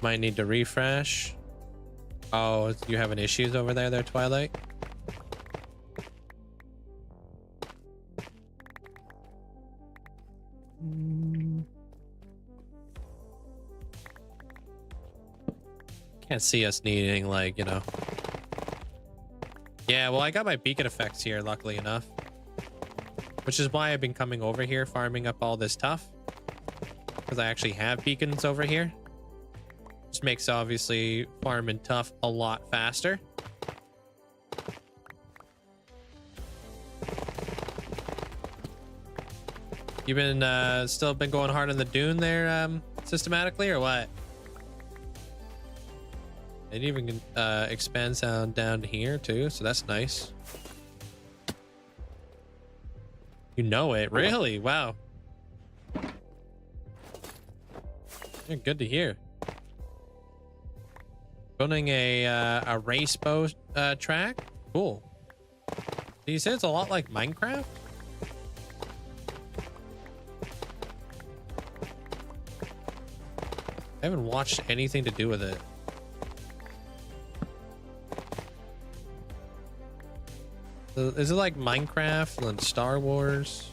[SPEAKER 1] Might need to refresh. Oh, you having issues over there, Twilight? Can't see us needing, like, you know. Yeah, well, I got my beacon effects here, luckily enough. Which is why I've been coming over here, farming up all this stuff. Because I actually have beacons over here. Which makes, obviously, farming tough a lot faster. You been, still been going hard on the dune there, systematically, or what? It even expands down here too, so that's nice. You know it, really? Wow. Yeah, good to hear. Building a race bow track, cool. You said it's a lot like Minecraft. I haven't watched anything to do with it. Is it like Minecraft and Star Wars?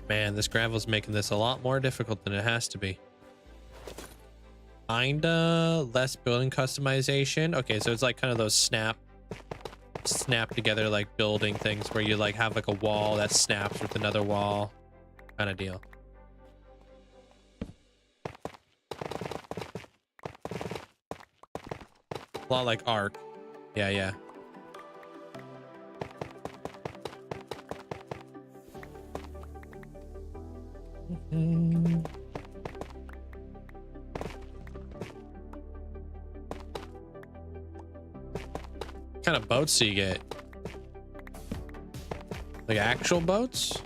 [SPEAKER 1] Man, this gravel's making this a lot more difficult than it has to be. Kinda less building customization. Okay, so it's like kind of those snap together like building things where you like have like a wall that snaps with another wall. Kind of deal. A lot like Ark. Yeah, yeah. What kind of boats do you get? Like actual boats?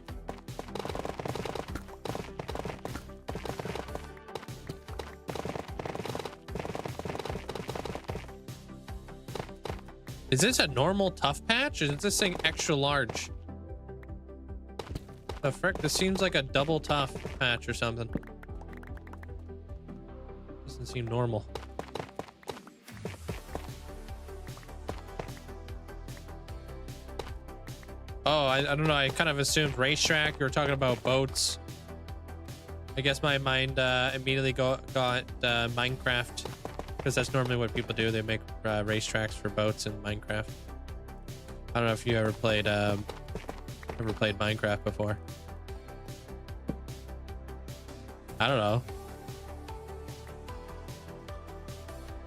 [SPEAKER 1] Is this a normal tough patch, or is this thing extra large? The frick, this seems like a double tough patch or something. Doesn't seem normal. Oh, I don't know. I kind of assumed racetrack. You were talking about boats. I guess my mind immediately got Minecraft, because that's normally what people do. They make racetracks for boats in Minecraft. I don't know if you ever played Minecraft before. I don't know.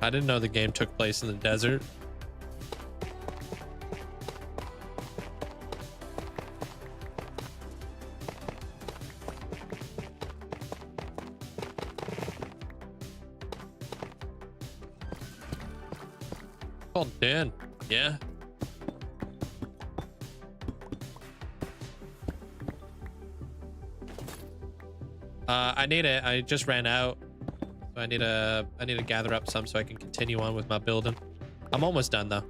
[SPEAKER 1] I didn't know the game took place in the desert. Oh, Dan. Yeah. I just ran out. So I need to gather up some so I can continue on with my building. I'm almost done though.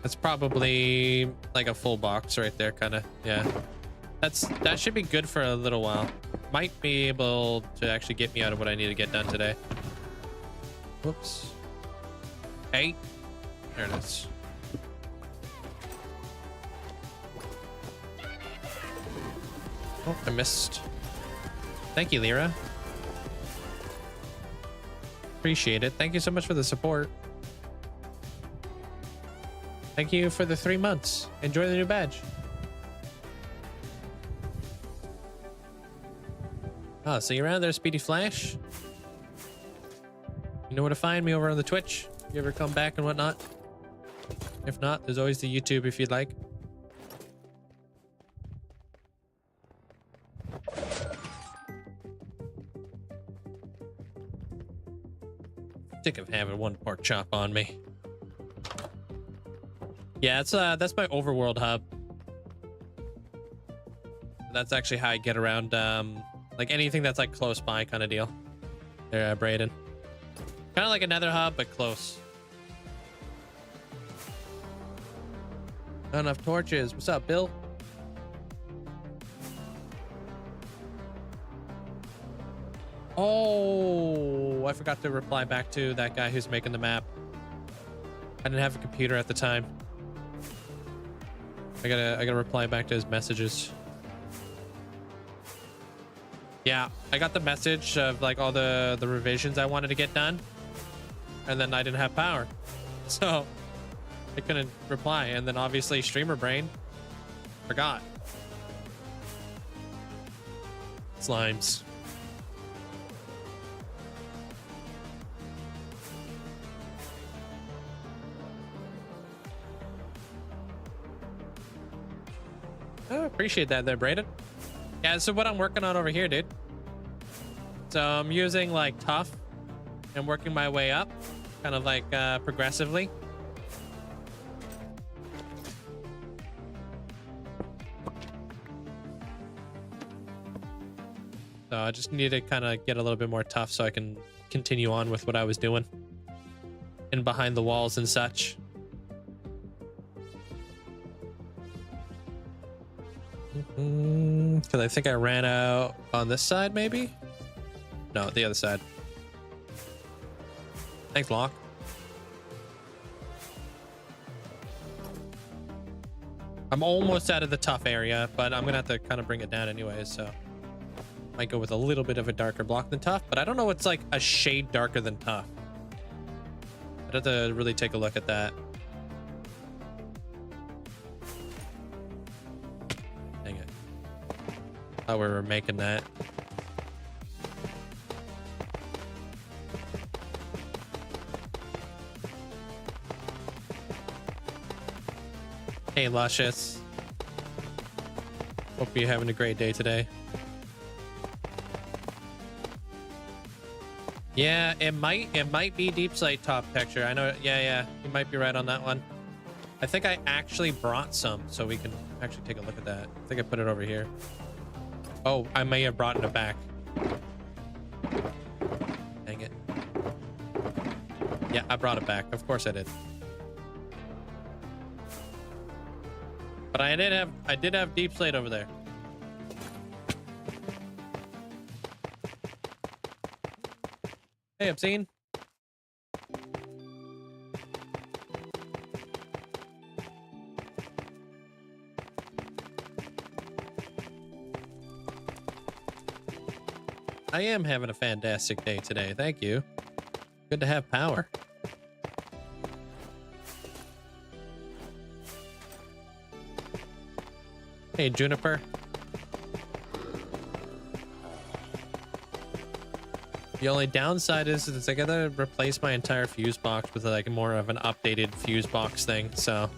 [SPEAKER 1] That's probably like a full box right there, kind of. Yeah. That should be good for a little while. Might be able to actually get me out of what I need to get done today. Whoops. 8. There it is. Oh, I missed. Thank you, Lyra. Appreciate it. Thank you so much for the support. Thank you for the 3 months. Enjoy the new badge. Oh, see you around there, Speedy Flash. You know where to find me over on the Twitch. You ever come back and whatnot. If not, there's always the YouTube if you'd like. Sick of having one pork chop on me. Yeah, that's my overworld hub. That's actually how I get around like anything that's like close by kind of deal. There, Brayden. Kind of like another hub, but close. Not enough torches. What's up, Bill? Oh, I forgot to reply back to that guy who's making the map. I didn't have a computer at the time. I gotta reply back to his messages. Yeah, I got the message of like all the revisions I wanted to get done, and then I didn't have power, so I couldn't reply. And then obviously streamer brain forgot. Slimes. Oh, appreciate that there, Brayden. Yeah, so what I'm working on over here, dude. So I'm using like tough and working my way up, kind of like progressively. So I just need to kind of get a little bit more tough so I can continue on with what I was doing and behind the walls and such. Because I think I ran out on this side, maybe? No, the other side. Thanks, Locke. I'm almost out of the tough area, but I'm gonna have to kind of bring it down anyways, so might go with a little bit of a darker block than tough, but I don't know what's like a shade darker than tough. I'd have to really take a look at that. Dang it. Thought we were making that. Hey, Luscious. Hope you're having a great day today. Yeah, it might be deep slate top texture. I know. Yeah, you might be right on that one. I think I actually brought some, so we can actually take a look at that. I think I put it over here. Oh, I may have brought it back. Dang it. Yeah, I brought it back. Of course I did. But I did have deep slate over there. Hey, Obscene. I am having a fantastic day today. Thank you. Good to have power. Hey, Juniper. The only downside is I gotta replace my entire fuse box with like more of an updated fuse box thing, so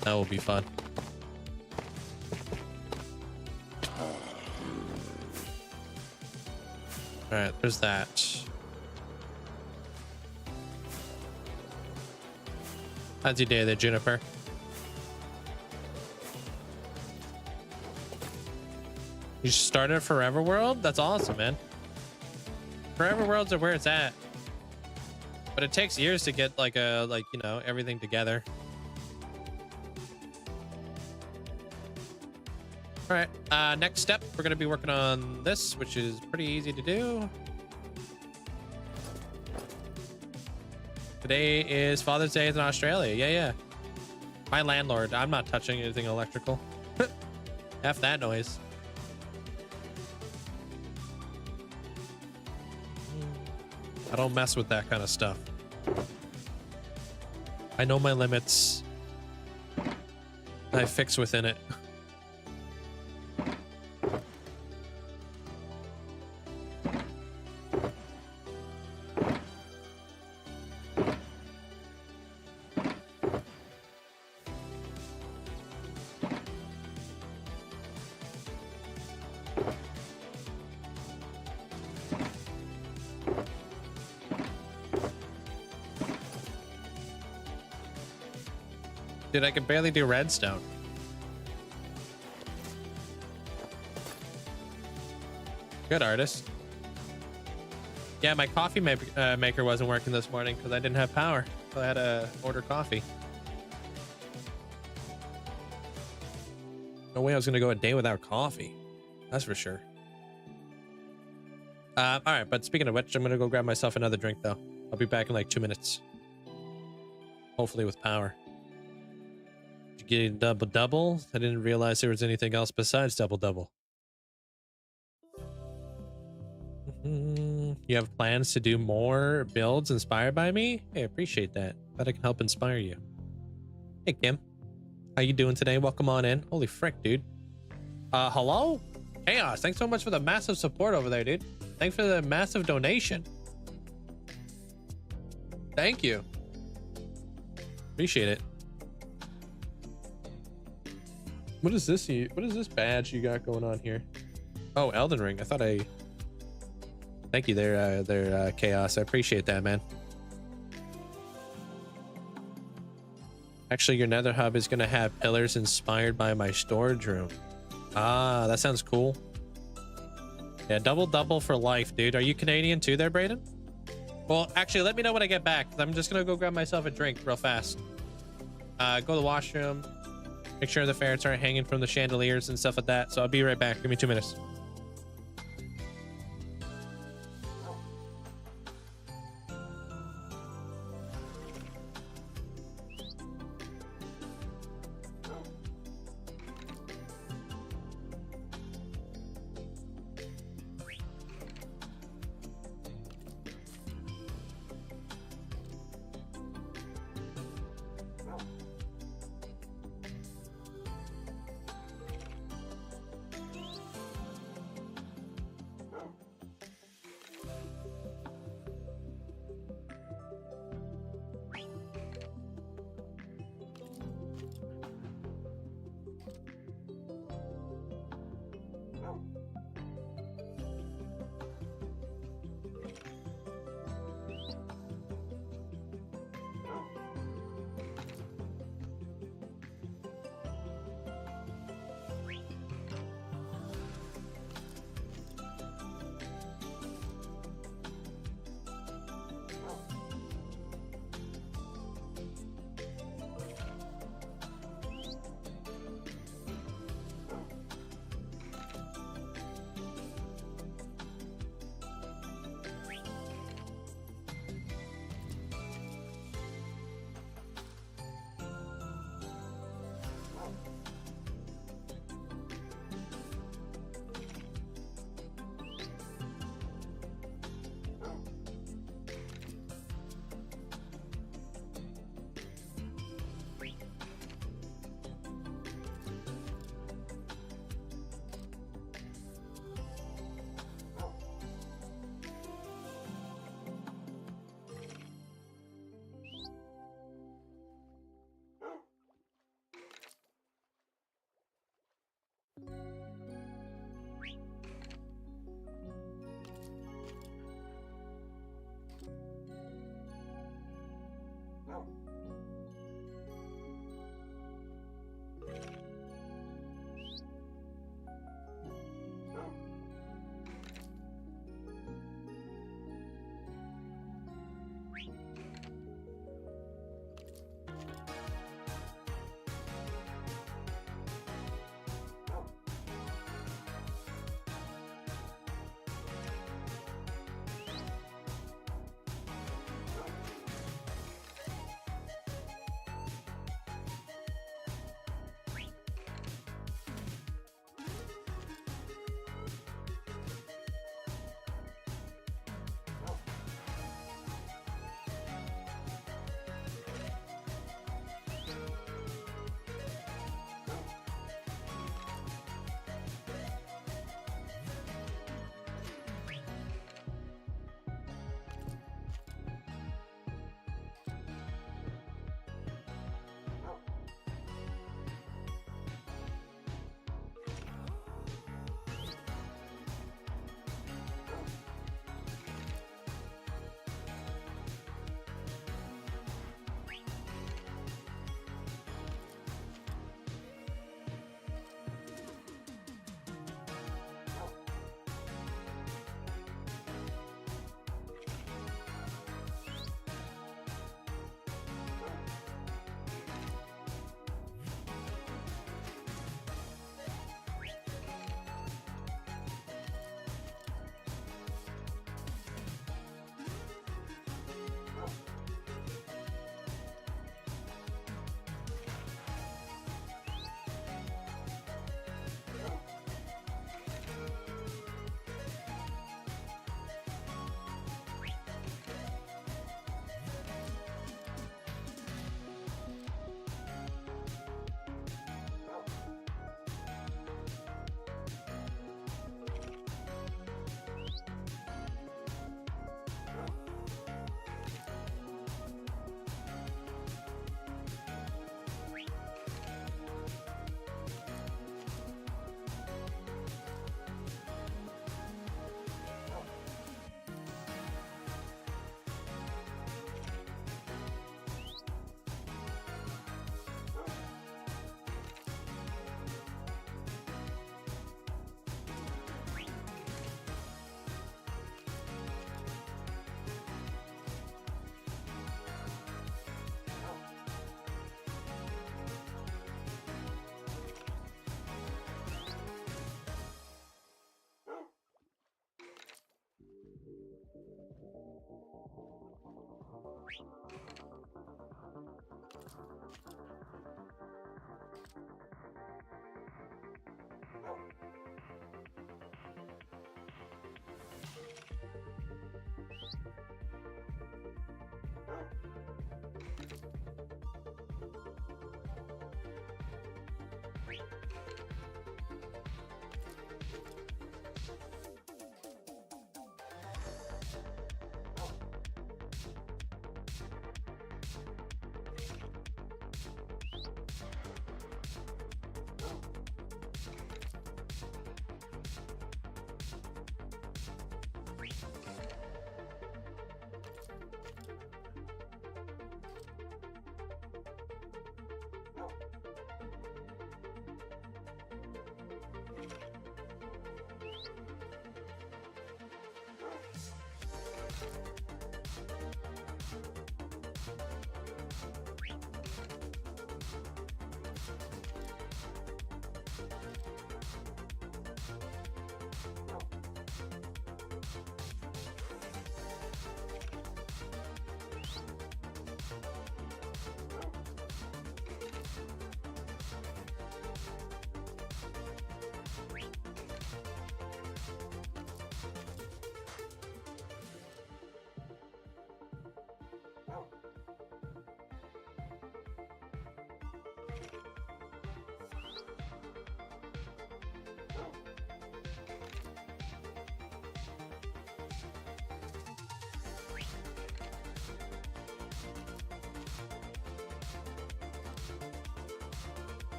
[SPEAKER 1] that will be fun. All right, there's that. How's your day there, Juniper? You started Forever World? That's awesome, man. Forever Worlds are where it's at. But it takes years to get like you know, everything together. All right, next step, we're gonna be working on this, which is pretty easy to do. Today is Father's Day in Australia. Yeah. My landlord, I'm not touching anything electrical. F that noise. I don't mess with that kind of stuff. I know my limits. I fix within it. Dude, I can barely do redstone. Good artist. Yeah, my coffee maker wasn't working this morning because I didn't have power. So I had to order coffee. No way I was going to go a day without coffee. That's for sure. All right, but speaking of which, I'm going to go grab myself another drink, though. I'll be back in like 2 minutes. Hopefully with power. Getting double. I didn't realize there was anything else besides double. You have plans to do more builds inspired by me? Hey, I appreciate that. Glad I can help inspire you. Hey, Kim. How you doing today? Welcome on in. Holy frick, dude. Hello? Chaos, thanks so much for the massive support over there, dude. Thanks for the massive donation. Thank you. Appreciate it. What is this? What is this badge you got going on here? Oh, Elden Ring. I thought I... Thank you there, Chaos. I appreciate that, man. Actually, your nether hub is going to have pillars inspired by my storage room. Ah, that sounds cool. Yeah, double for life, dude. Are you Canadian too there, Brayden? Well, actually, let me know when I get back. I'm just going to go grab myself a drink real fast. Go to the washroom. Make sure the ferrets aren't hanging from the chandeliers and stuff like that. So I'll be right back. Give me 2 minutes.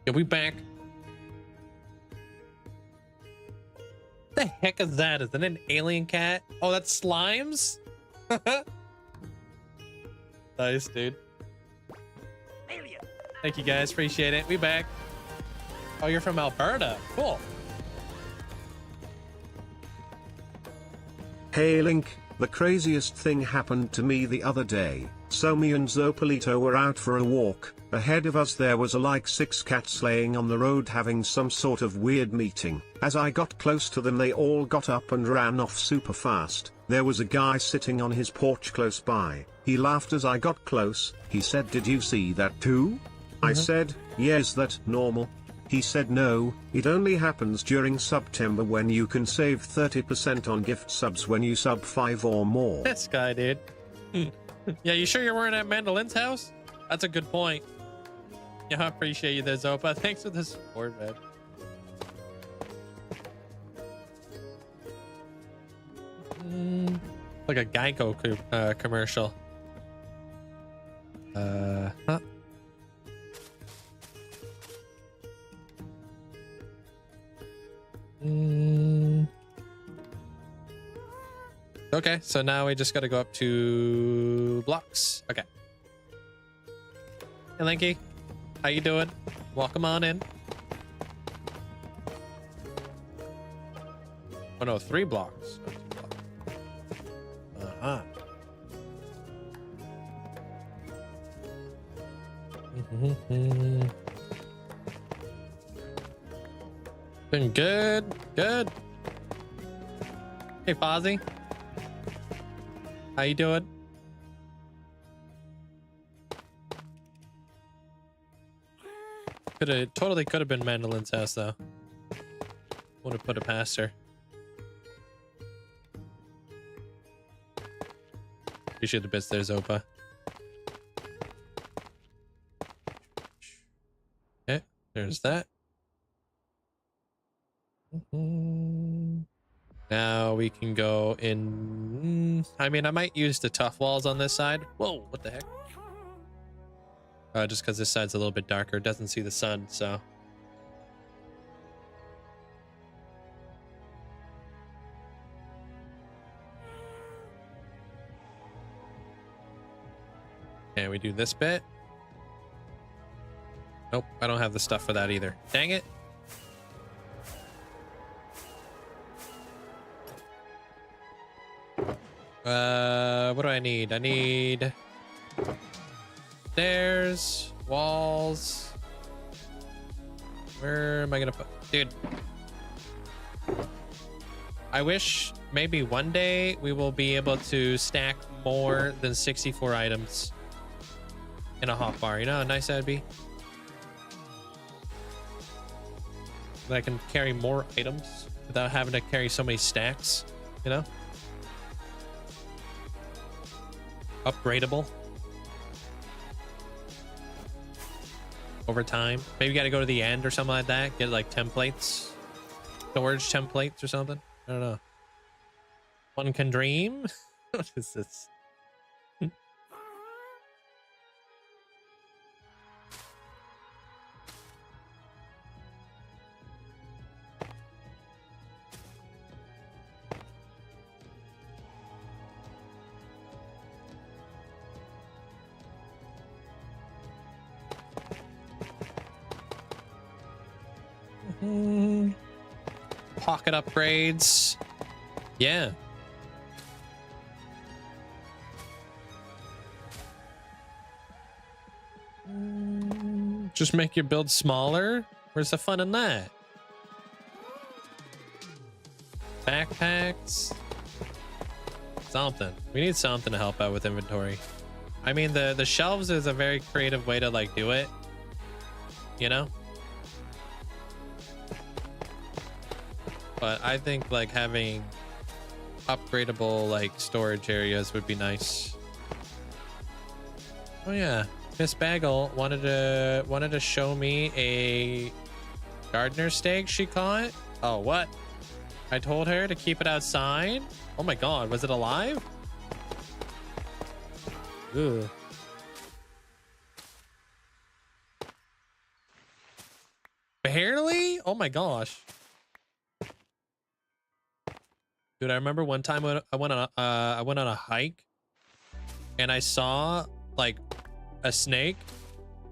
[SPEAKER 1] Yeah, we back. The heck is that? Is that an alien cat? Oh, that's Slimes? Nice, dude. Alien. Thank you guys, appreciate it. We back. Oh, you're from Alberta. Cool.
[SPEAKER 3] Hey Link, the craziest thing happened to me the other day. So me and Zopolito were out for a walk. Ahead of us there was like 6 cats laying on the road having some sort of weird meeting. As I got close to them they all got up and ran off super fast. There was a guy sitting on his porch close by. He laughed as I got close. He said, "Did you see that too?" I said, "Yes, that normal." He said, "No, it only happens during September when you can save 30% on gift subs when you sub 5 or more."
[SPEAKER 1] This guy, dude. Yeah, you sure you weren't at Mandolin's house? That's a good point. Yeah, I appreciate you there, Zopa. Thanks for the support, man. Like a Geico commercial. Huh? Okay, so now we just got to go up to blocks. Okay. Hey, Linky. How you doing? Welcome on in. Oh no, 3 blocks. Oh, 2 blocks. Uh-huh. Been good. Good. Hey, Fozzie. How you doing? Totally could have been Mandolin's house, though. Would have put it past her. Appreciate the bits there, Zopa. Okay, there's that. Now we can go in. I mean, I might use the tough walls on this side. Whoa, what the heck? Just because this side's a little bit darker, doesn't see the sun, so. And we do this bit. Nope, I don't have the stuff for that either. Dang it. What do I need? I need stairs, walls. Where am I gonna put? Dude, I wish maybe one day we will be able to stack more than 64 items in a hotbar. You know how nice that'd be? That I can carry more items without having to carry so many stacks, you know? Upgradable over time. Maybe you got to go to the end or something like that. Get like templates, storage templates or something. I don't know. One can dream. What is this? Pocket upgrades. Yeah. Just make your build smaller? Where's the fun in that? Backpacks. Something. We need something to help out with inventory. I mean, the shelves is a very creative way to like do it. You know? But I think like having upgradable like storage areas would be nice. Oh yeah, Miss Bagel wanted to show me a gardener steak she caught. Oh, what? I told her to keep it outside. Oh my god, was it alive? Ugh. Barely? Oh my gosh. Dude, I remember one time when I went on a hike and I saw like a snake.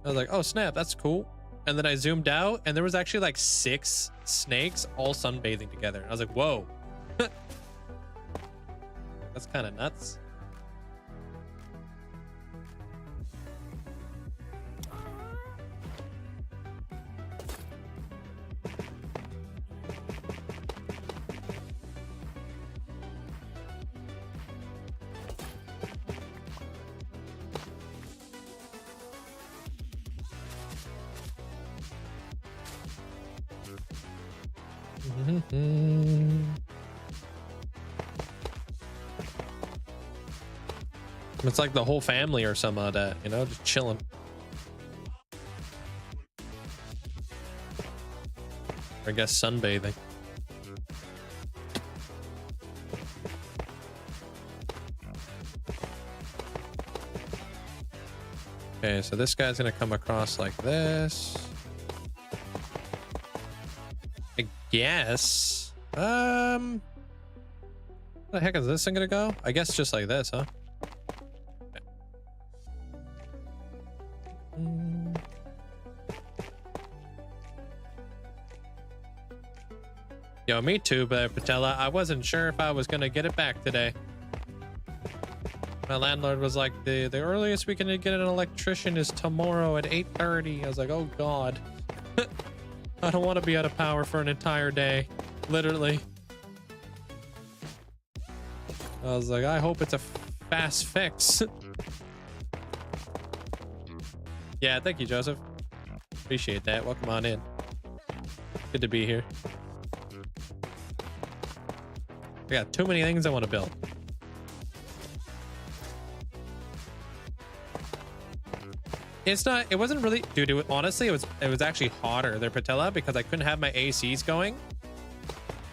[SPEAKER 1] I was like, oh snap, that's cool. And then I zoomed out and there was actually like 6 snakes all sunbathing together. I was like, whoa. That's kind of nuts. It's like the whole family or something like that, you know, just chilling. Or I guess sunbathing. Okay, so this guy's gonna come across like this. I guess. Where the heck is this thing gonna go? I guess just like this, huh? Yo, me too, but Patella, I wasn't sure if I was gonna get it back today. My landlord was like, the earliest we can get an electrician is tomorrow at 8:30. I was like, oh god. I don't want to be out of power for an entire day. Literally. I was like, I hope it's a fast fix. Yeah, thank you, Joseph. Appreciate that. Welcome on in. Good to be here. I got too many things I want to build. It's not, it wasn't really, dude, honestly, it was actually hotter, their patella, because I couldn't have my ACs going.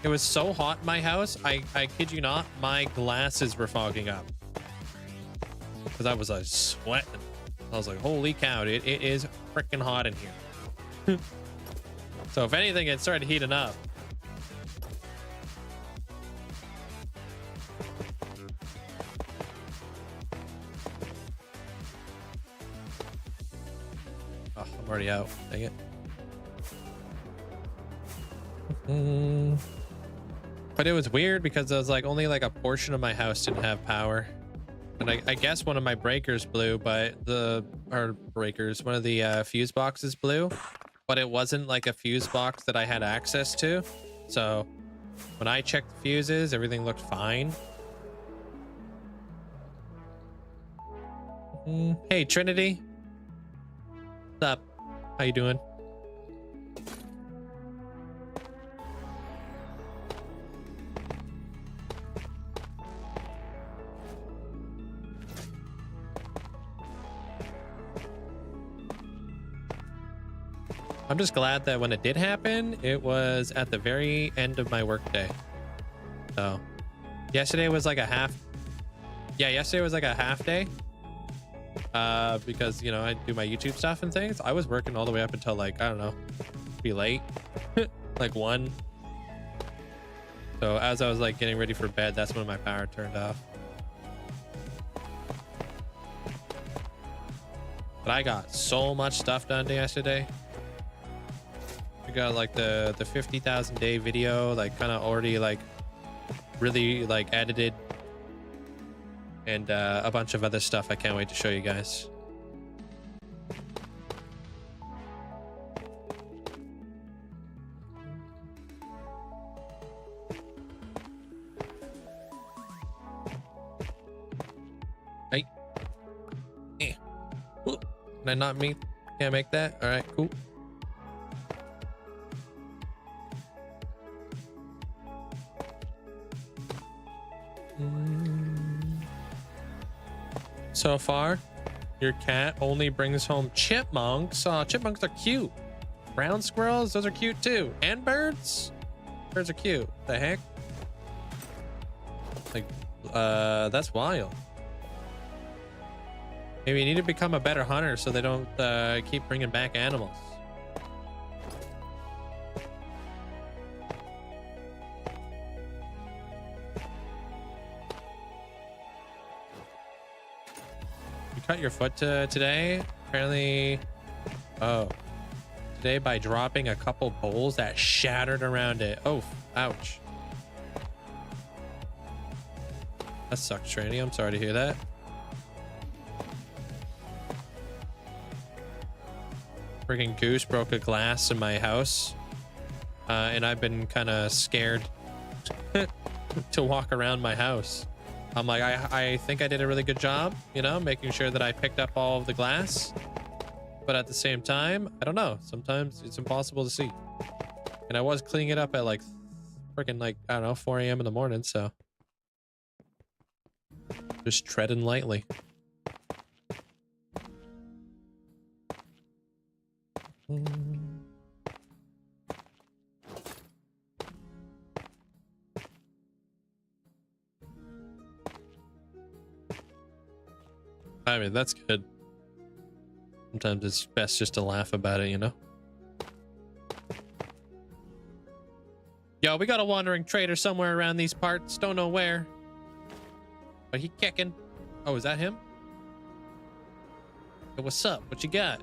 [SPEAKER 1] It was so hot in my house, I kid you not, my glasses were fogging up. Because I was like sweating. I was like, holy cow, dude, it is freaking hot in here. So if anything, it started heating up. Oh, I'm already out. Dang it. But it was weird because it was like only like a portion of my house didn't have power. And I guess one of my breakers blew, but one of the fuse boxes blew, but it wasn't like a fuse box that I had access to. So when I checked the fuses, everything looked fine. Hey, Trinity. What's up? How you doing? I'm just glad that when it did happen, it was at the very end of my workday. So yesterday was like a half. Yeah, yesterday was like a half day. Because, you know, I do my YouTube stuff and things. I was working all the way up until like, I don't know, be late, like 1. So as I was like getting ready for bed, that's when my power turned off. But I got so much stuff done yesterday. I got like the 50,000 day video, like kind of already like really like edited, and a bunch of other stuff I can't wait to show you guys. Hey. Can I not make? Can't make that? All right, cool. So far, your cat only brings home chipmunks. Oh, chipmunks are cute. Brown squirrels, those are cute too. And birds. Birds are cute. The heck? Like, that's wild. Maybe you need to become a better hunter so they don't keep bringing back animals. Cut your foot today, apparently. Oh, today by dropping a couple bowls that shattered around it. Oh, ouch. That sucks, Trinity. I'm sorry to hear that. Friggin' Goose broke a glass in my house, and I've been kind of scared to walk around my house. I'm like, I think I did a really good job, you know, making sure that I picked up all of the glass. But at the same time, I don't know. Sometimes it's impossible to see. And I was cleaning it up at like freaking like, I don't know, 4 a.m. in the morning. So just treading lightly. I mean, that's good. Sometimes it's best just to laugh about it, you know? Yo, we got a wandering trader somewhere around these parts. Don't know where. But he kicking. Oh, is that him? Hey, what's up? What you got?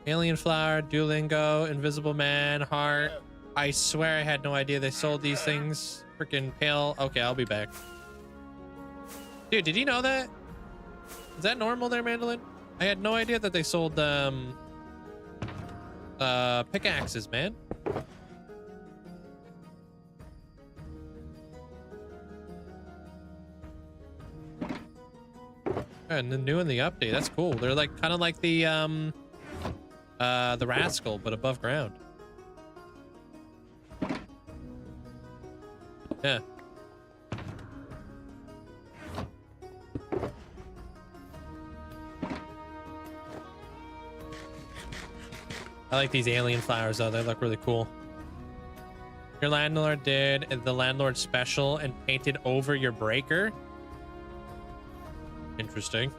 [SPEAKER 1] Alien flower, Duolingo, Invisible Man, heart. I swear I had no idea they sold these things. Freaking pale. Okay, I'll be back. Dude, did you know that? Is that normal there, Mandolin? I had no idea that they sold pickaxes, man. And the new in the update, that's cool. They're like kind of like the Rascal, but above ground. Yeah. I like these alien flowers though. They look really cool. Your landlord did the landlord special and painted over your breaker. Interesting.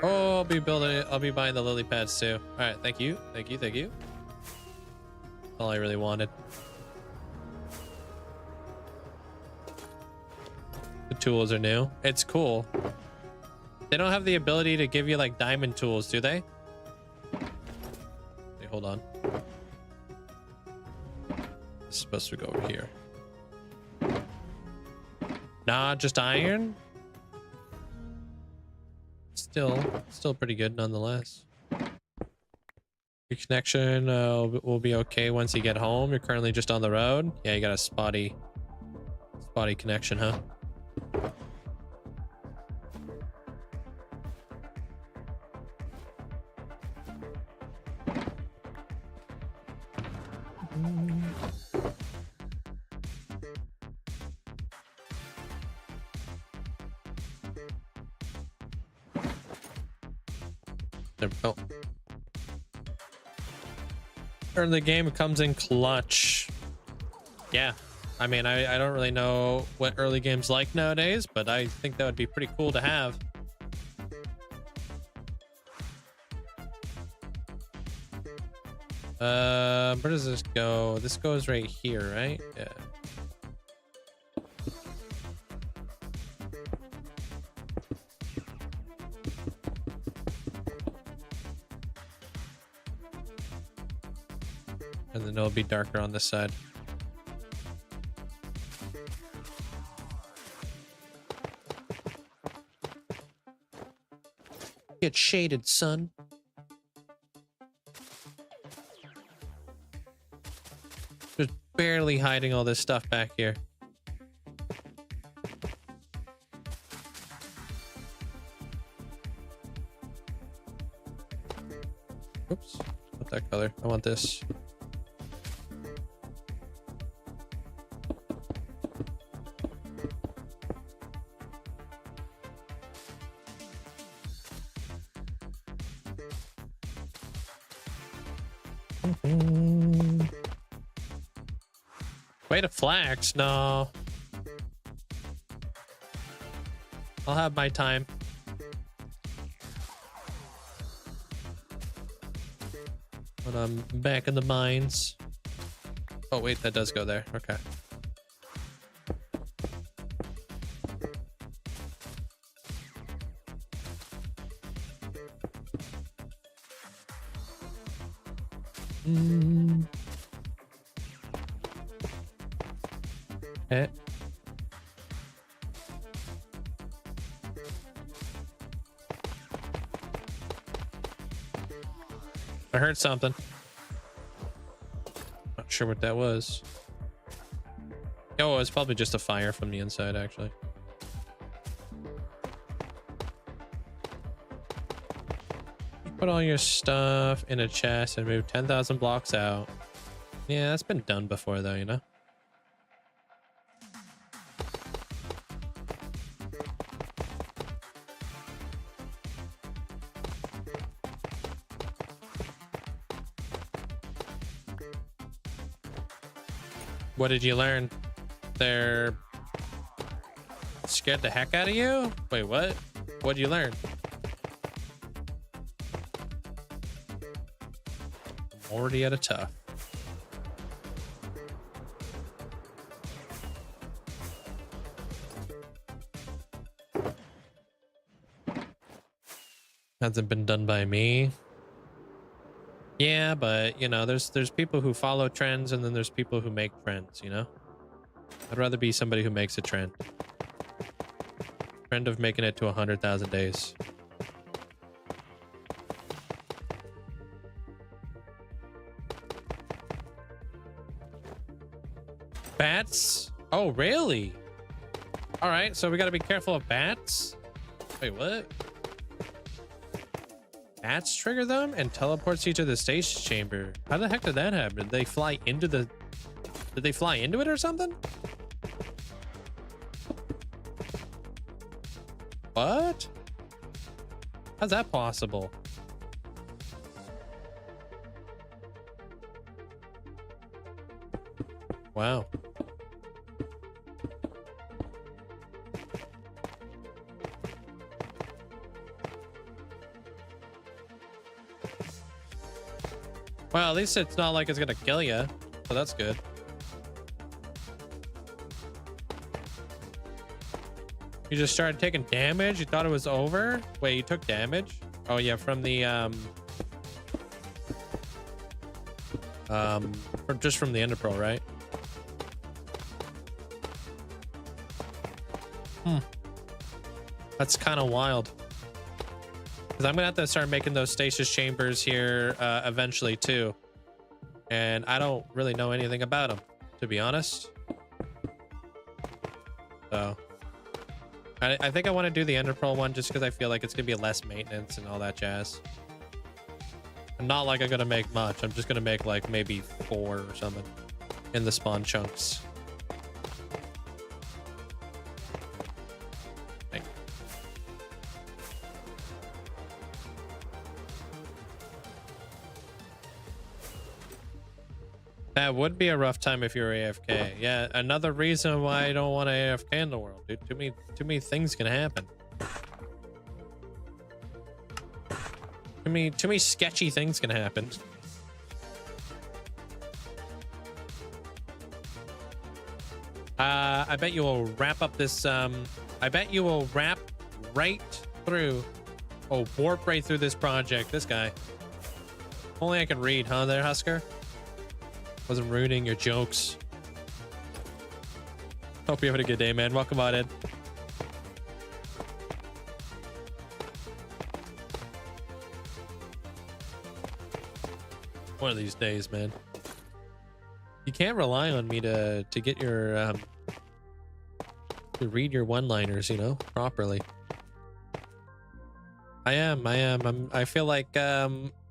[SPEAKER 1] Oh, I'll be buying the lily pads too. All right, thank you. Thank you. Thank you. All I really wanted. The tools are new. It's cool. They don't have the ability to give you like diamond tools, do they? Wait, hold on. It's supposed to go over here. Nah, just iron. Still pretty good nonetheless. Your connection will be okay once you get home. You're currently just on the road. Yeah, you got a spotty connection, huh? There we go. Early game comes in clutch. Yeah. I mean, I don't really know what early game's like nowadays, but I think that would be pretty cool to have. Where does this go? This goes right here, right? Yeah. And then it'll be darker on this side. Get shaded, son. Just barely hiding all this stuff back here. Oops, not that color. I want this. Way to flax. No. I'll have my time. When I'm back in the mines. Oh, wait, that does go there. Okay. Okay. I heard something. Not sure what that was. Oh, it's probably just a fire from the inside, actually. Put all your stuff in a chest and move 10,000 blocks out. Yeah, that's been done before, though, you know? What did you learn? They're scared the heck out of you? Wait, what? What did you learn? I'm already at a tough. Hasn't been done by me. Yeah, but you know, there's people who follow trends and then there's people who make trends, you know? I'd rather be somebody who makes a trend. Trend of making it to 100,000 days. Bats? Oh, really? All right, so we got to be careful of bats. Wait, what? Bats trigger them and teleports you to the stasis chamber. How the heck did that happen? Did they fly into the... Did they fly into it or something? What? How's that possible? Wow. Well, at least it's not like it's gonna kill you, so that's good. You just started taking damage? You thought it was over? Wait, you took damage? Oh yeah, from the just from the Ender Pearl, right? That's kind of wild. Because I'm gonna have to start making those stasis chambers here eventually too, and I don't really know anything about them, to be honest. So I think I want to do the Ender Pearl one just because I feel like it's gonna be less maintenance and all that jazz. And not like I'm gonna make much. I'm just gonna make like maybe 4 or something in the spawn chunks. That would be a rough time if you're AFK. Yeah, another reason why I don't want to AFK in the world, dude. Too many things can happen. Too many sketchy things can happen. I bet you will wrap up this. I bet you will wrap right through. Oh, warp right through this project. This guy. Only I can read, huh? There, Husker. Wasn't ruining your jokes. Hope you're having a good day, man. Welcome on in. One of these days, man. You can't rely on me to get your to read your one-liners, you know, properly. I feel like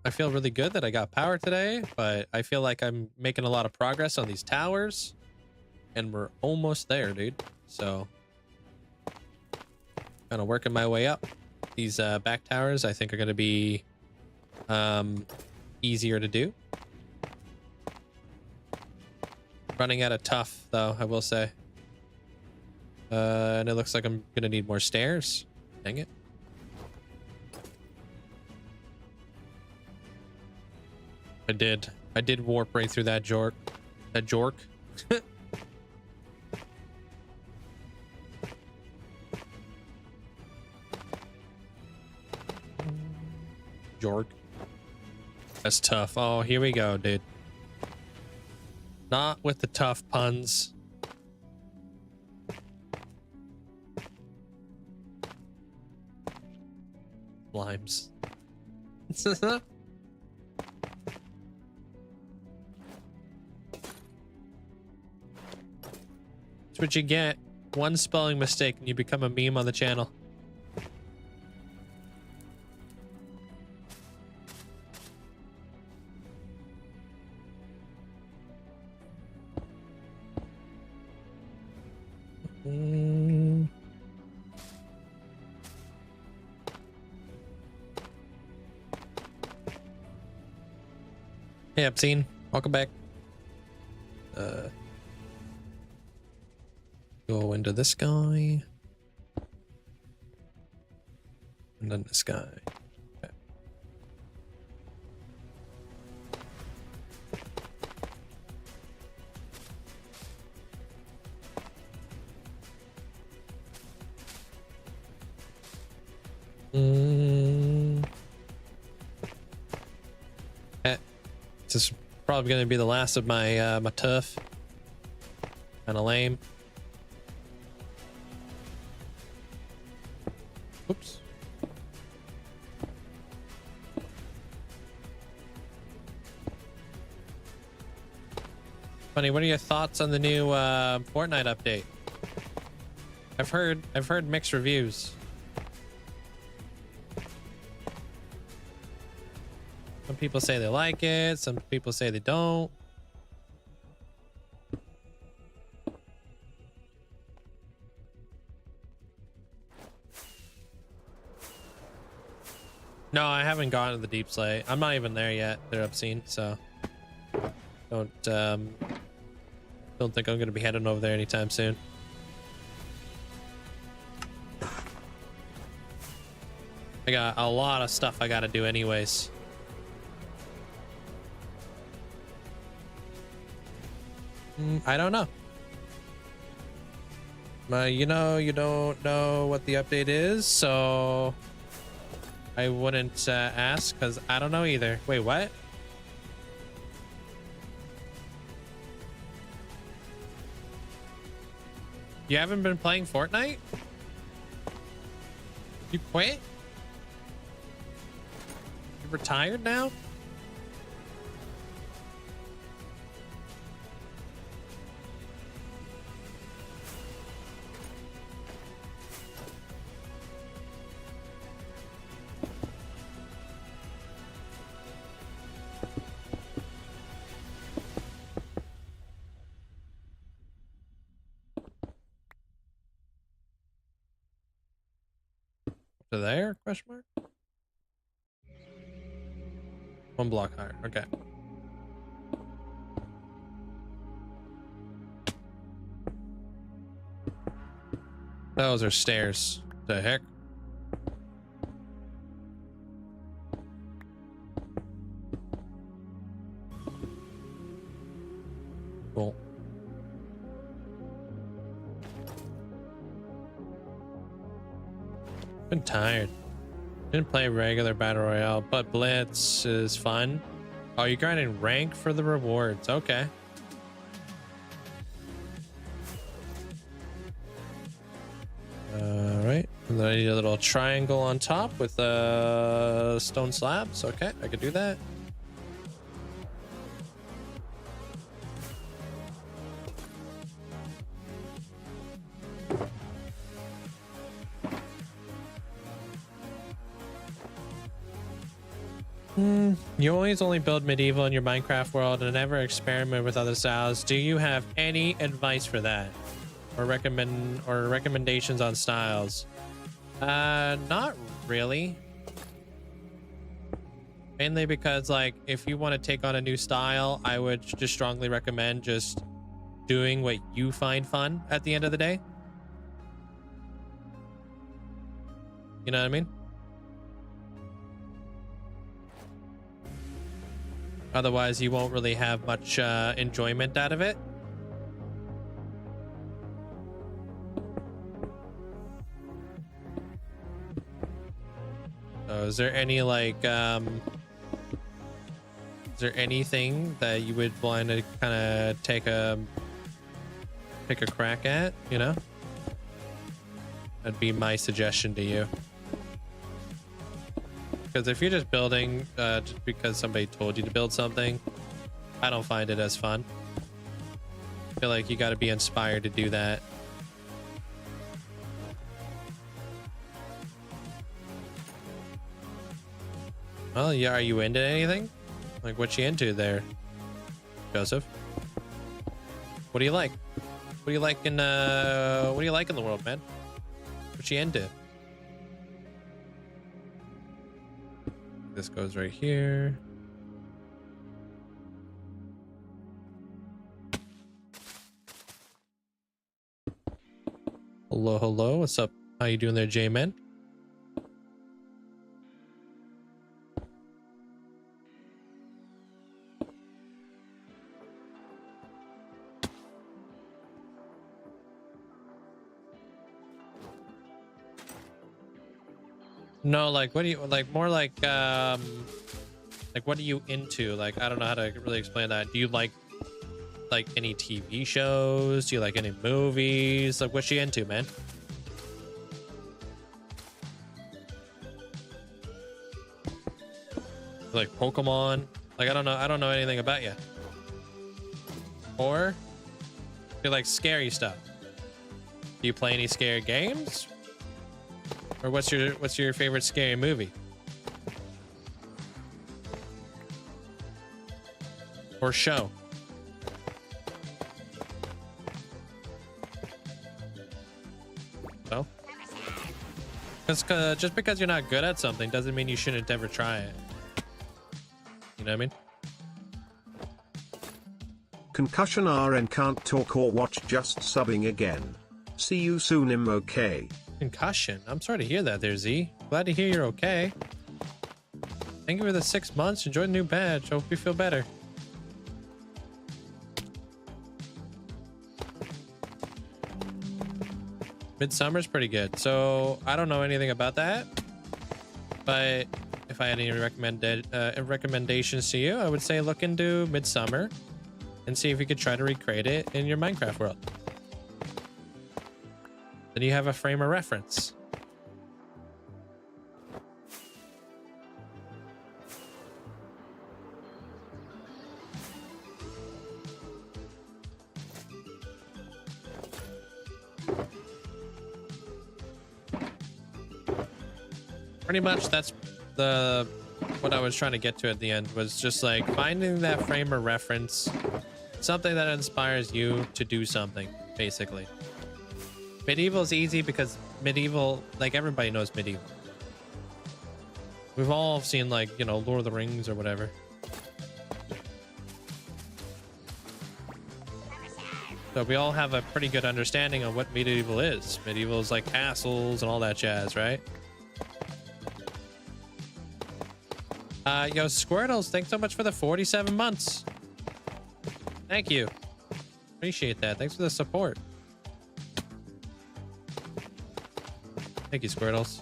[SPEAKER 1] I feel really good that I got power today, but I feel like I'm making a lot of progress on these towers, and we're almost there, dude. So kind of working my way up. These back towers I think are going to be easier to do. Running out of tough though, I will say. And it looks like I'm going to need more stairs. Dang it. I did warp right through that jork. That jork. Jork. That's tough. Oh, here we go, dude. Not with the tough puns. Slimes. That's what you get. One spelling mistake and you become a meme on the channel. Hey, Obscene. Welcome back. Go into this guy. And then this guy. Okay. This is probably going to be the last of my my turf. Kind of lame. Oops. Funny, what are your thoughts on the new Fortnite update? I've heard mixed reviews. Some people say they like it, some people say they don't. No, I haven't gone to the deep slate. I'm not even there yet. They're obscene, so don't think I'm gonna be heading over there anytime soon. I got a lot of stuff I gotta do anyways. I don't know. You know, you don't know what the update is, so I wouldn't ask because I don't know either. Wait, what? You haven't been playing Fortnite? You quit? You're retired now? To there? Question mark? 1 block higher. Okay. Those are stairs. The heck? Cool. Been tired. Didn't play regular battle royale, but Blitz is fun. Oh, you're grinding rank for the rewards. Okay. All right. And then I need a little triangle on top with stone slabs. Okay, I could do that. You always only build medieval in your Minecraft world and never experiment with other styles. Do you have any advice for that, or recommendations on styles? Not really. Mainly because, like, if you want to take on a new style, I would just strongly recommend just doing what you find fun at the end of the day. You know what I mean? Otherwise, you won't really have much enjoyment out of it. So is there any, like, is there anything that you would want to kind of take a crack at, you know? That'd be my suggestion to you. Because if you're just building just because somebody told you to build something, I don't find it as fun. I feel like you got to be inspired to do that. Well, yeah, are you into anything? Like, what you into there, Joseph? What do you like? What do you like in what do you like in the world, man? What you into? This goes right here. Hello, hello. What's up? How you doing there, J-Man? No, like, what do you like? More like, Like, what are you into? Like, I don't know how to really explain that. Do you like any TV shows? Do you like any movies? Like, what's she into, man? Like Pokemon? Like, I don't know anything about you. Or you like scary stuff? Do you play any scary games? Or what's your favorite scary movie? Or show? So? Just because you're not good at something doesn't mean you shouldn't ever try it. You know what I mean?
[SPEAKER 3] Concussion RN can't talk or watch, just subbing again. See you soon, okay.
[SPEAKER 1] Concussion? I'm sorry to hear that there, Z. Glad to hear you're okay. Thank you for the 6 months. Enjoy the new badge. Hope you feel better. Midsummer's pretty good. So I don't know anything about that, but if I had any recommendations to you, I would say look into Midsummer and see if you could try to recreate it in your Minecraft world. Then you have a frame of reference. Pretty much that's what I was trying to get to at the end, was just like finding that frame of reference, something that inspires you to do something, basically. Medieval is easy because medieval, like, everybody knows medieval. We've all seen, like, you know, Lord of the Rings or whatever. So we all have a pretty good understanding of what medieval is. Medieval is like castles and all that jazz, right? Yo, Squirtles, thanks so much for the 47 months. Thank you. Appreciate that. Thanks for the support. Thank you, Squirtles.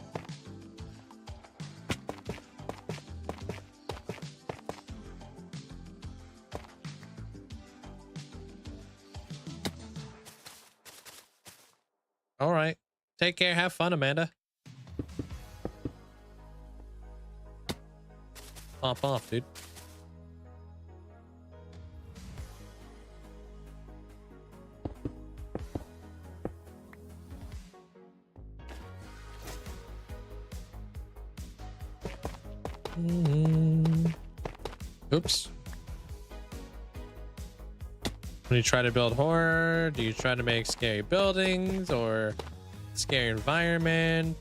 [SPEAKER 1] All right. Take care. Have fun, Amanda. Pop off, dude. Oops. When you try to build horror, do you try to make scary buildings or scary environment?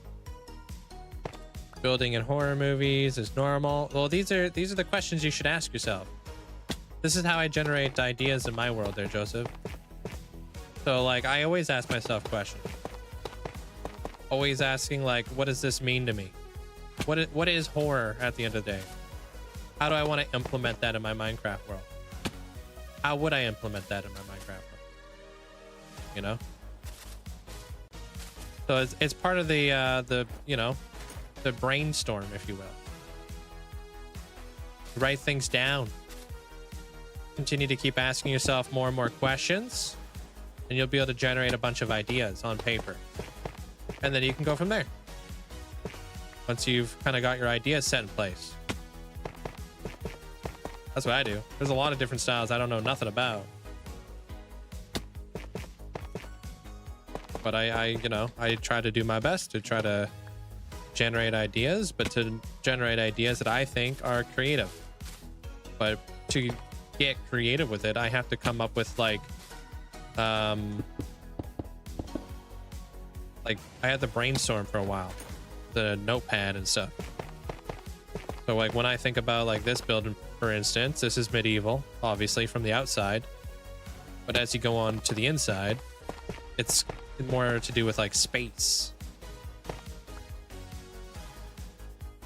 [SPEAKER 1] Building in horror movies is normal. Well, these are the questions you should ask yourself. This is how I generate ideas in my world there, Joseph. So, like, I always ask myself questions. Always asking, like, what does this mean to me? What is horror at the end of the day? How do I want to implement that in my Minecraft world? How would I implement that in my Minecraft world? You know? So it's part of the you know, the brainstorm, if you will. Write things down. Continue to keep asking yourself more and more questions, and you'll be able to generate a bunch of ideas on paper. And then you can go from there. Once you've kind of got your ideas set in place. That's what I do. There's a lot of different styles I don't know nothing about. But I you know, I try to do my best to try to generate ideas, but to generate ideas that I think are creative. But to get creative with it, I have to come up with like I had to brainstorm for a while, the notepad and stuff. So like when I think about like this building, for instance, this is medieval, obviously from the outside, but as you go on to the inside, it's more to do with like space.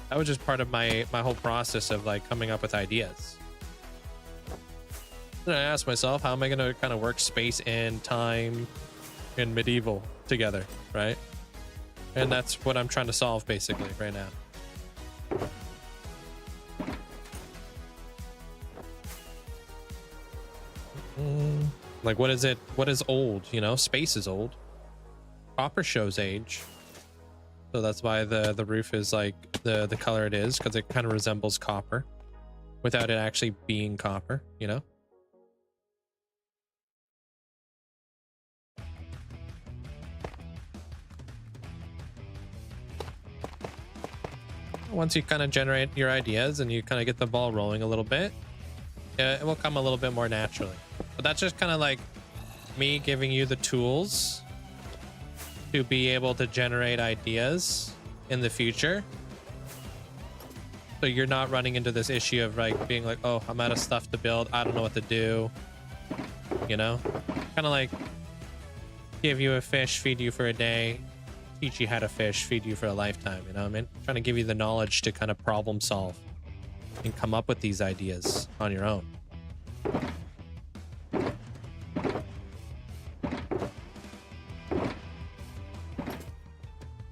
[SPEAKER 1] That was just part of my whole process of like coming up with ideas. And I asked myself, how am I going to kind of work space and time and medieval together, right? And that's what I'm trying to solve basically right now. Like, what is it? What is old? You know, space is old. Copper shows age. So that's why the roof is like the color it is, because it kind of resembles copper without it actually being copper, you know? Once you kind of generate your ideas and you kind of get the ball rolling a little bit, it will come a little bit more naturally. But that's just kind of like me giving you the tools to be able to generate ideas in the future. So you're not running into this issue of like being like, oh, I'm out of stuff to build. I don't know what to do. You know, kind of like give you a fish, feed you for a day, teach you how to fish, feed you for a lifetime. You know what I mean? Trying to give you the knowledge to kind of problem solve and come up with these ideas on your own.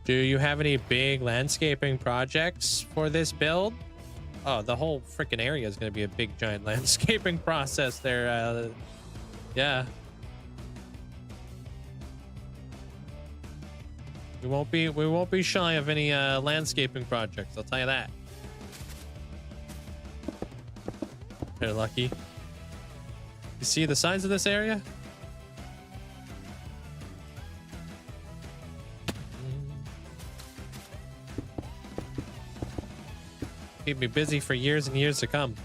[SPEAKER 1] Do you have any big landscaping projects for this build? Oh, the whole freaking area is going to be a big giant landscaping process there. Yeah. We won't be shy of any landscaping projects, I'll tell you that. They're lucky. You see the size of this area? Keep me busy for years and years to come.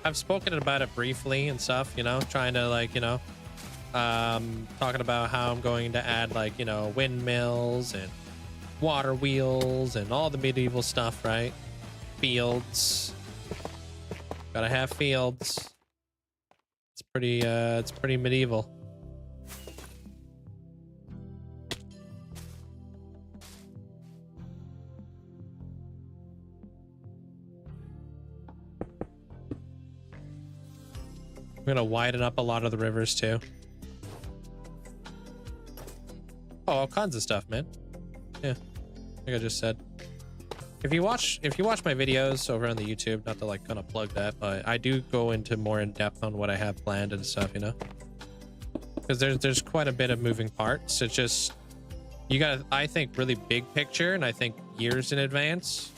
[SPEAKER 1] I've spoken about it briefly and stuff, you know, trying to like, you know, talking about how I'm going to add like, you know, windmills and water wheels and all the medieval stuff, right? Fields. Gotta have fields. It's pretty medieval. We're gonna widen up a lot of the rivers too. Oh, all kinds of stuff, man. Yeah, like I just said. If you watch my videos over on the YouTube, not to like kind of plug that, but I do go into more in depth on what I have planned and stuff, you know, because there's quite a bit of moving parts. It's just you gotta, I think, really big picture, and I think years in advance,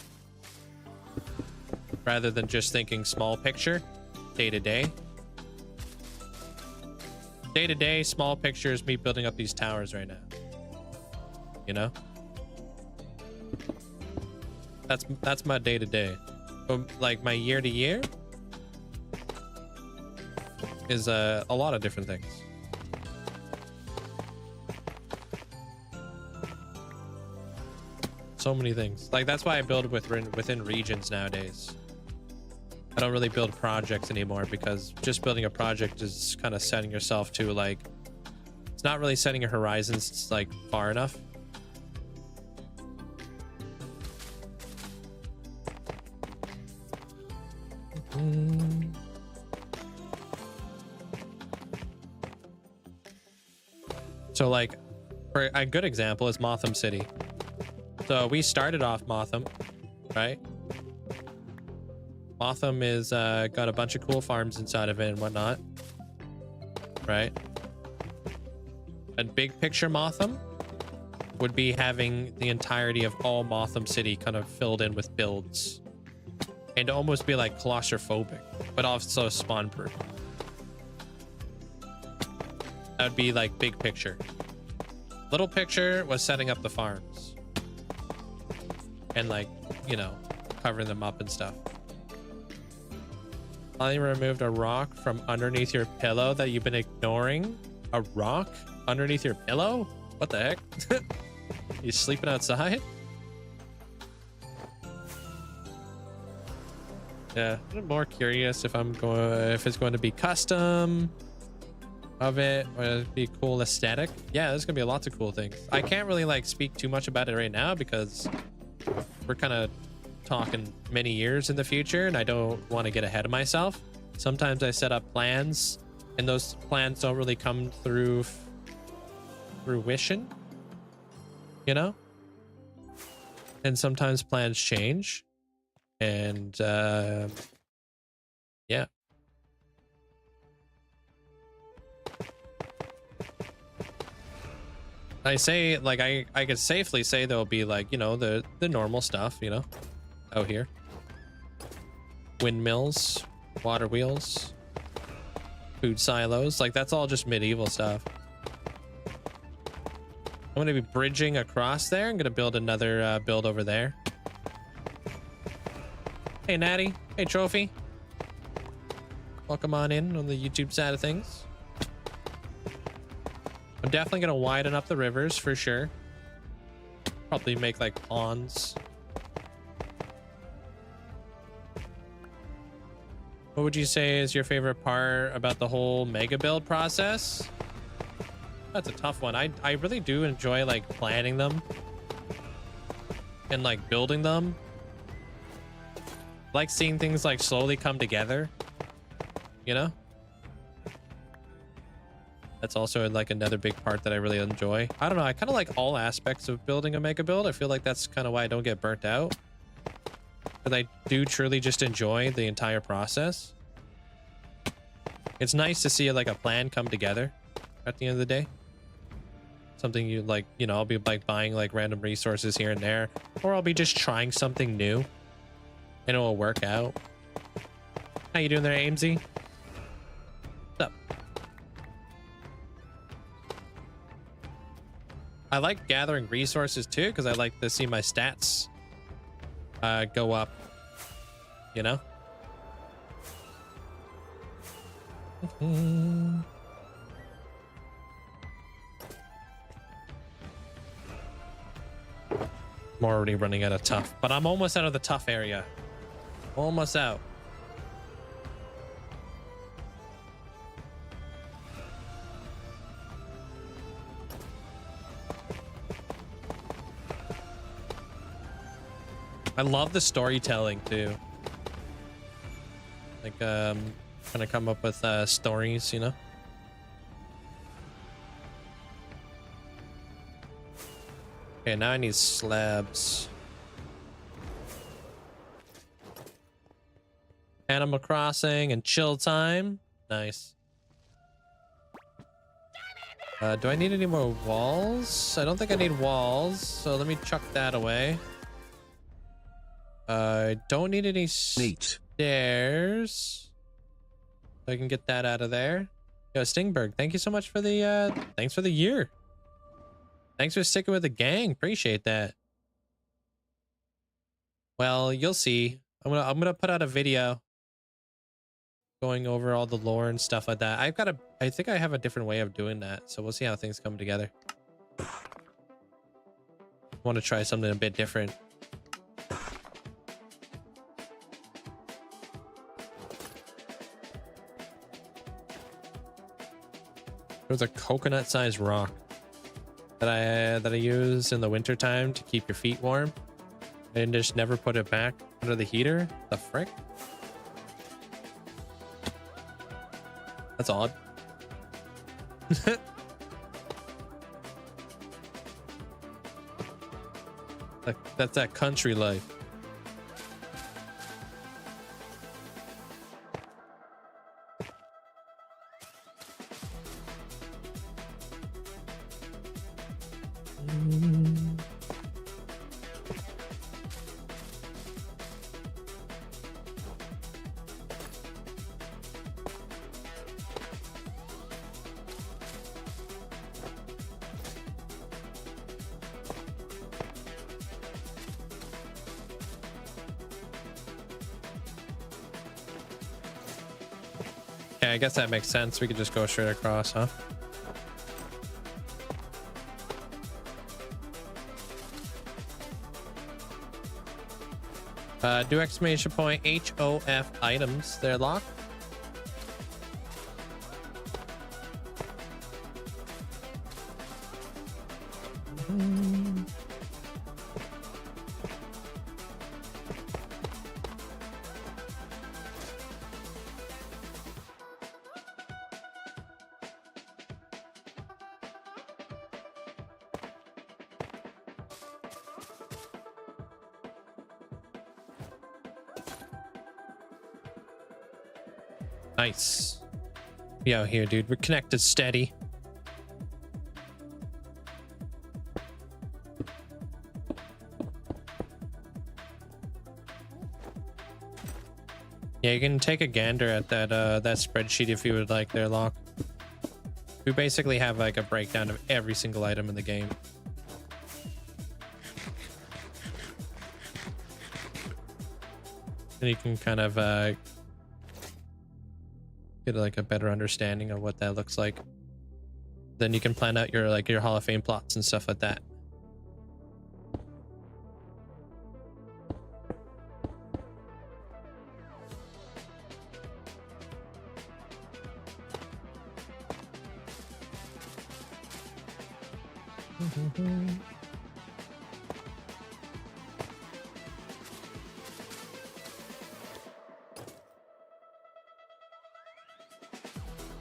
[SPEAKER 1] rather than just thinking small picture, day to day. Day to day, small picture is me building up these towers right now. You know, that's my day to day. But like my year to year is a lot of different things. So many things. Like that's why I build within regions nowadays. I don't really build projects anymore, because just building a project is kind of setting yourself to like, it's not really setting your horizons like far enough. So like, for a good example is Motham City. So we started off Motham, right? Motham is got a bunch of cool farms inside of it and whatnot, right? And big picture Motham would be having the entirety of all Motham City kind of filled in with builds, and to almost be like claustrophobic, but also spawn proof. That would be like big picture. Little picture was setting up the farms and like, you know, covering them up and stuff. I removed a rock from underneath your pillow that you've been ignoring. A rock underneath your pillow? What the heck? You sleeping outside? Yeah, I'm more curious if it's going to be custom of it, or it'd be cool aesthetic. Yeah, there's gonna be lots of cool things. I can't really like speak too much about it right now because we're kind of talking many years in the future, and I don't want to get ahead of myself. Sometimes I set up plans and those plans don't really come through fruition, you know, and sometimes plans change. And yeah. I say, like, I could safely say there'll be, like, you know, the normal stuff, you know, out here. Windmills, water wheels, food silos, like that's all just medieval stuff. I'm going to be bridging across there. I'm going to build another build over there. Hey, Natty. Hey, Trophy. Welcome on in on the YouTube side of things. I'm definitely going to widen up the rivers for sure. Probably make like ponds. What would you say is your favorite part about the whole mega build process? That's a tough one. I really do enjoy like planning them and like building them. I like seeing things like slowly come together, you know? That's also like another big part that I really enjoy. I don't know. I kind of like all aspects of building a mega build. I feel like that's kind of why I don't get burnt out. But I do truly just enjoy the entire process. It's nice to see like a plan come together at the end of the day. Something you like, you know, I'll be like buying like random resources here and there, or I'll be just trying something new and it will work out. How you doing there, Aimsy? What's up? I like gathering resources too, because I like to see my stats go up, you know? I'm already running out of tough, but I'm almost out of the tough area. Almost out. I love the storytelling too. Like, kind of come up with stories, you know? Okay, now I need slabs. Animal Crossing and chill time. Nice. Do I need any more walls? I don't think I need walls, so let me chuck that away. I don't need any stairs. So I can get that out of there. Yo, Stingberg, thank you so much for the thanks for the year. Thanks for sticking with the gang. Appreciate that. Well, you'll see. I'm gonna put out a video going over all the lore and stuff like that. I think I have a different way of doing that, so we'll see how things come together. I want to try something a bit different. There's a coconut-sized rock that I use in the wintertime to keep your feet warm, and just never put it back under the heater. The frick? That's odd. That's that country life. I guess that makes sense. We could just go straight across, huh? Do exclamation point HOF items. They're locked. Nice. We out here, dude. We're connected steady. Yeah, you can take a gander at that that spreadsheet if you would like there, Locke. We basically have like a breakdown of every single item in the game. And you can kind of get like a better understanding of what that looks like. Then you can plan out your like your Hall of Fame plots and stuff like that.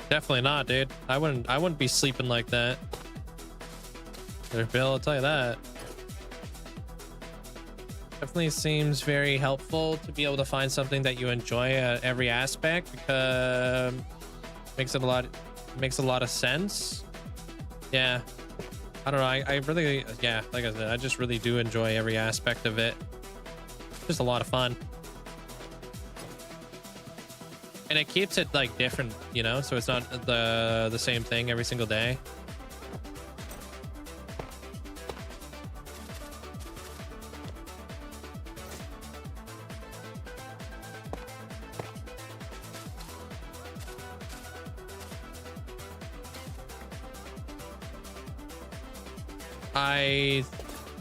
[SPEAKER 1] Definitely not, dude. I wouldn't be sleeping like that. Bill, I'll tell you that. Definitely seems very helpful to be able to find something that you enjoy at every aspect, because makes a lot of sense. Yeah. I don't know. I really, yeah, like I said, I just really do enjoy every aspect of it. Just a lot of fun. And it keeps it like different, you know, so it's not the same thing every single day.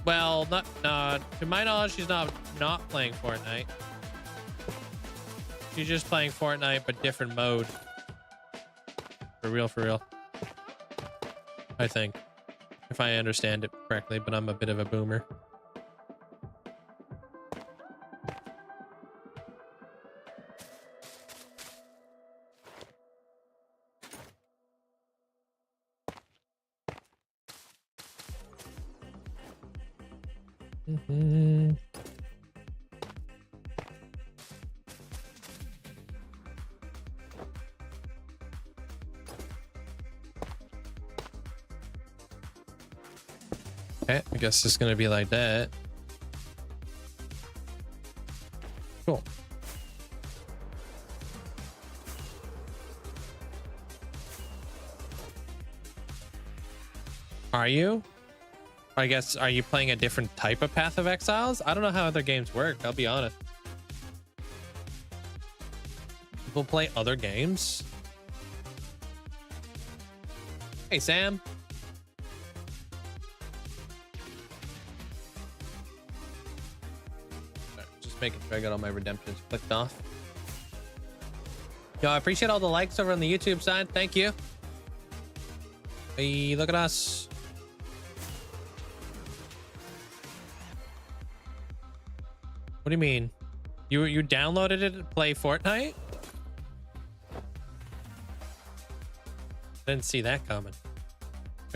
[SPEAKER 1] Well, not to my knowledge, she's not playing Fortnite. She's just playing Fortnite, but different mode. For real. I think, if I understand it correctly, but I'm a bit of a boomer. Okay, I guess it's gonna be like that. Cool. Are you? I guess, are you playing a different type of Path of Exiles? I don't know how other games work, I'll be honest. People play other games? Hey, Sam. Making sure I got all my redemptions clicked off. Yo, I appreciate all the likes over on the YouTube side. Thank you. Hey, look at us. What do you mean? You downloaded it to play Fortnite? Didn't see that coming.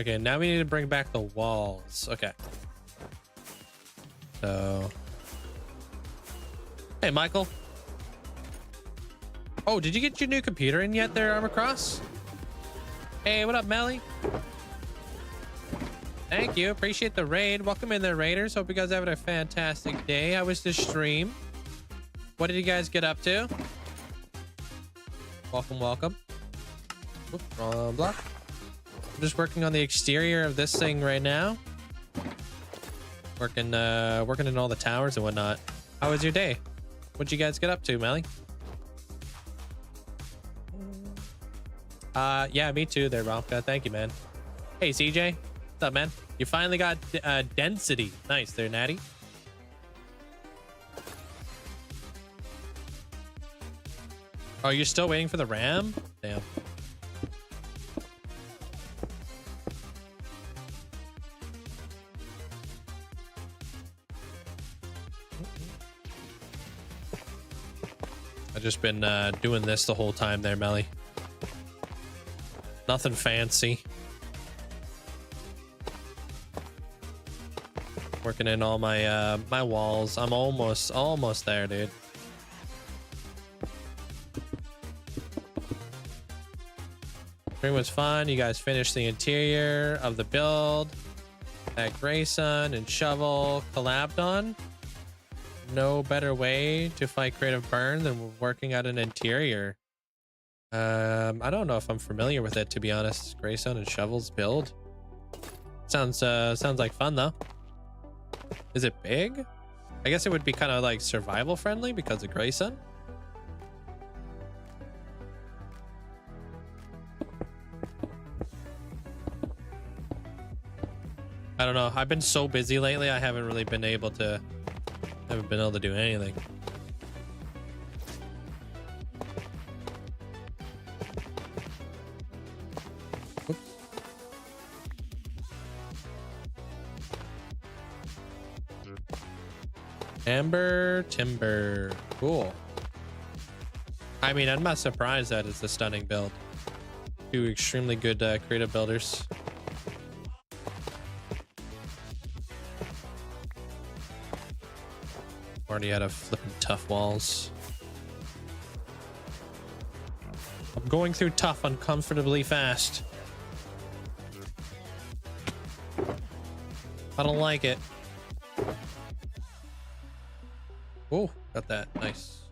[SPEAKER 1] Okay, now we need to bring back the walls. Okay. So... Hey, Michael. Oh, did you get your new computer in yet there, Armor Cross? Hey, what up, Melly? Thank you. Appreciate the raid. Welcome in there, Raiders. Hope you guys having a fantastic day. How was this stream? What did you guys get up to? Welcome. Oops, wrong block. I'm just working on the exterior of this thing right now. Working in all the towers and whatnot. How was your day? What'd you guys get up to, Melly? Yeah, me too there, Romka. Thank you, man. Hey, CJ. What's up, man? You finally got density. Nice there, Natty. Oh, you're still waiting for the RAM? Damn. I've just been doing this the whole time there, Melly. Nothing fancy. Working in all my my walls. I'm almost there, dude. Spring was fun. You guys finished the interior of the build that Grayson and Shovel collabed on. No better way to fight creative burn than working at an interior. I don't know if I'm familiar with it, to be honest. Grayson and Shovel's build. Sounds like fun though. Is it big? I guess it would be kind of like survival friendly because of Grayson. I don't know. I've been so busy lately. I haven't really been able to do anything. Oops. Amber Timber. Cool. I mean, I'm not surprised that it's a stunning build. Two extremely good creative builders. Already out of flipping tough walls. I'm going through tough uncomfortably fast. I don't like it. Oh, got that. Nice.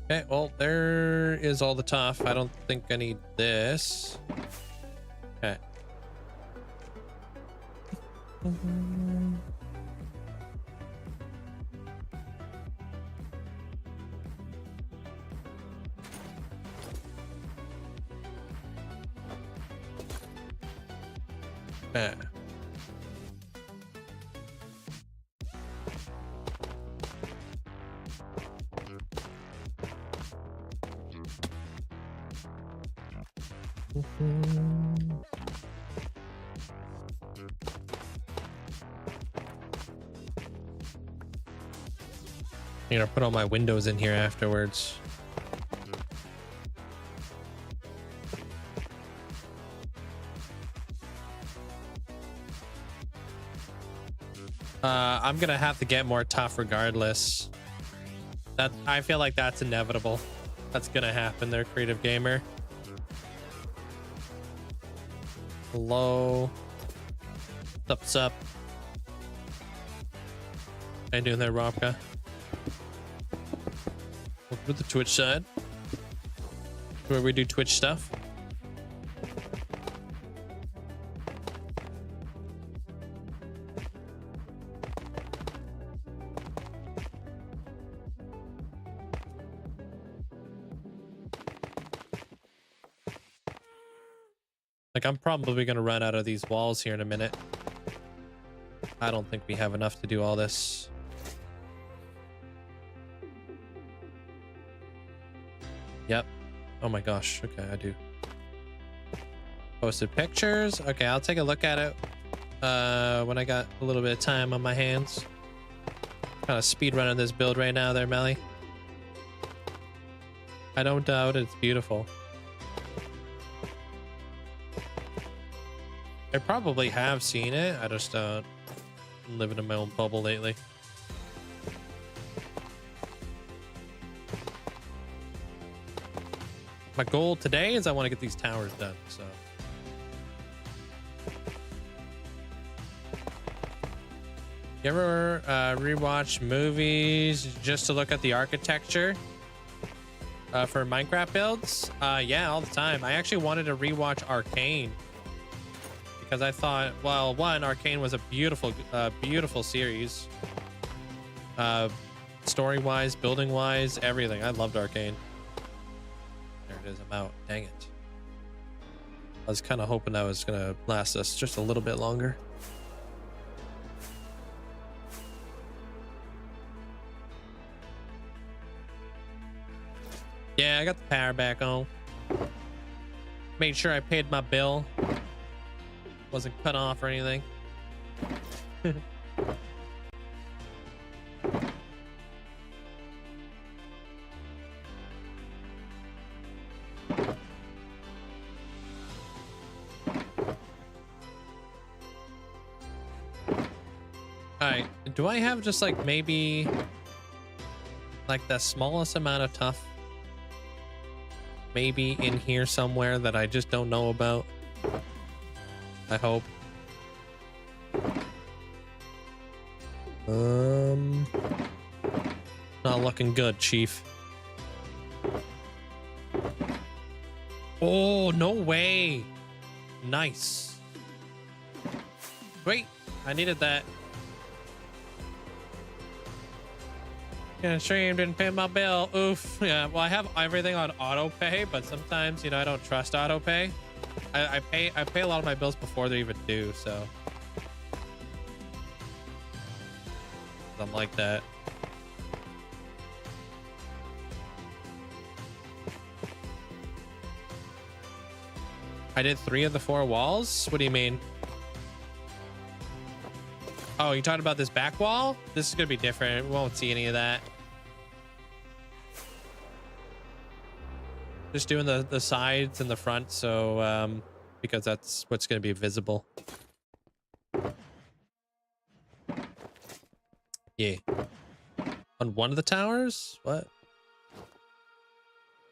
[SPEAKER 1] Okay, well, there is all the tough. I don't think I need this. Okay. Yeah. I'm gonna put all my windows in here afterwards. I'm gonna have to get more tough regardless. That I feel like that's inevitable. That's gonna happen there, creative gamer. Hello. What's up? How you doing there, Robka? Welcome to the Twitch side, where we do Twitch stuff. Like, I'm probably gonna run out of these walls here in a minute. I don't think we have enough to do all this. Yep. Oh my gosh. Okay, I do. Posted pictures. Okay, I'll take a look at it when I got a little bit of time on my hands. Kind of speed running this build right now there, Melly. I don't doubt it's beautiful. I probably have seen it. I just I'm living in my own bubble lately. My goal today is I want to get these towers done, so. You ever rewatch movies just to look at the architecture for Minecraft builds? Yeah, all the time. I actually wanted to rewatch Arcane because I thought, well, one, Arcane was a beautiful, beautiful series. Story-wise, building-wise, everything. I loved Arcane. There it is. I'm out. Dang it. I was kind of hoping that was gonna last us just a little bit longer. Yeah, I got the power back on. Made sure I paid my bill. Wasn't cut off or anything. Alright, do I have just like maybe like the smallest amount of tuff maybe in here somewhere that I just don't know about. I hope. Not looking good, Chief. Oh, no way. Nice. Wait, I needed that. Yeah, stream didn't pay my bill. Oof. Yeah, well, I have everything on auto pay, but sometimes, you know, I don't trust auto pay. I pay a lot of my bills before they're even due, so I'm like that. I did 3 of the 4 walls? What do you mean? Oh, you talking about this back wall? This is gonna be different. We won't see any of that. Just doing the sides and the front, so because that's what's gonna be visible. Yeah. On one of the towers? What?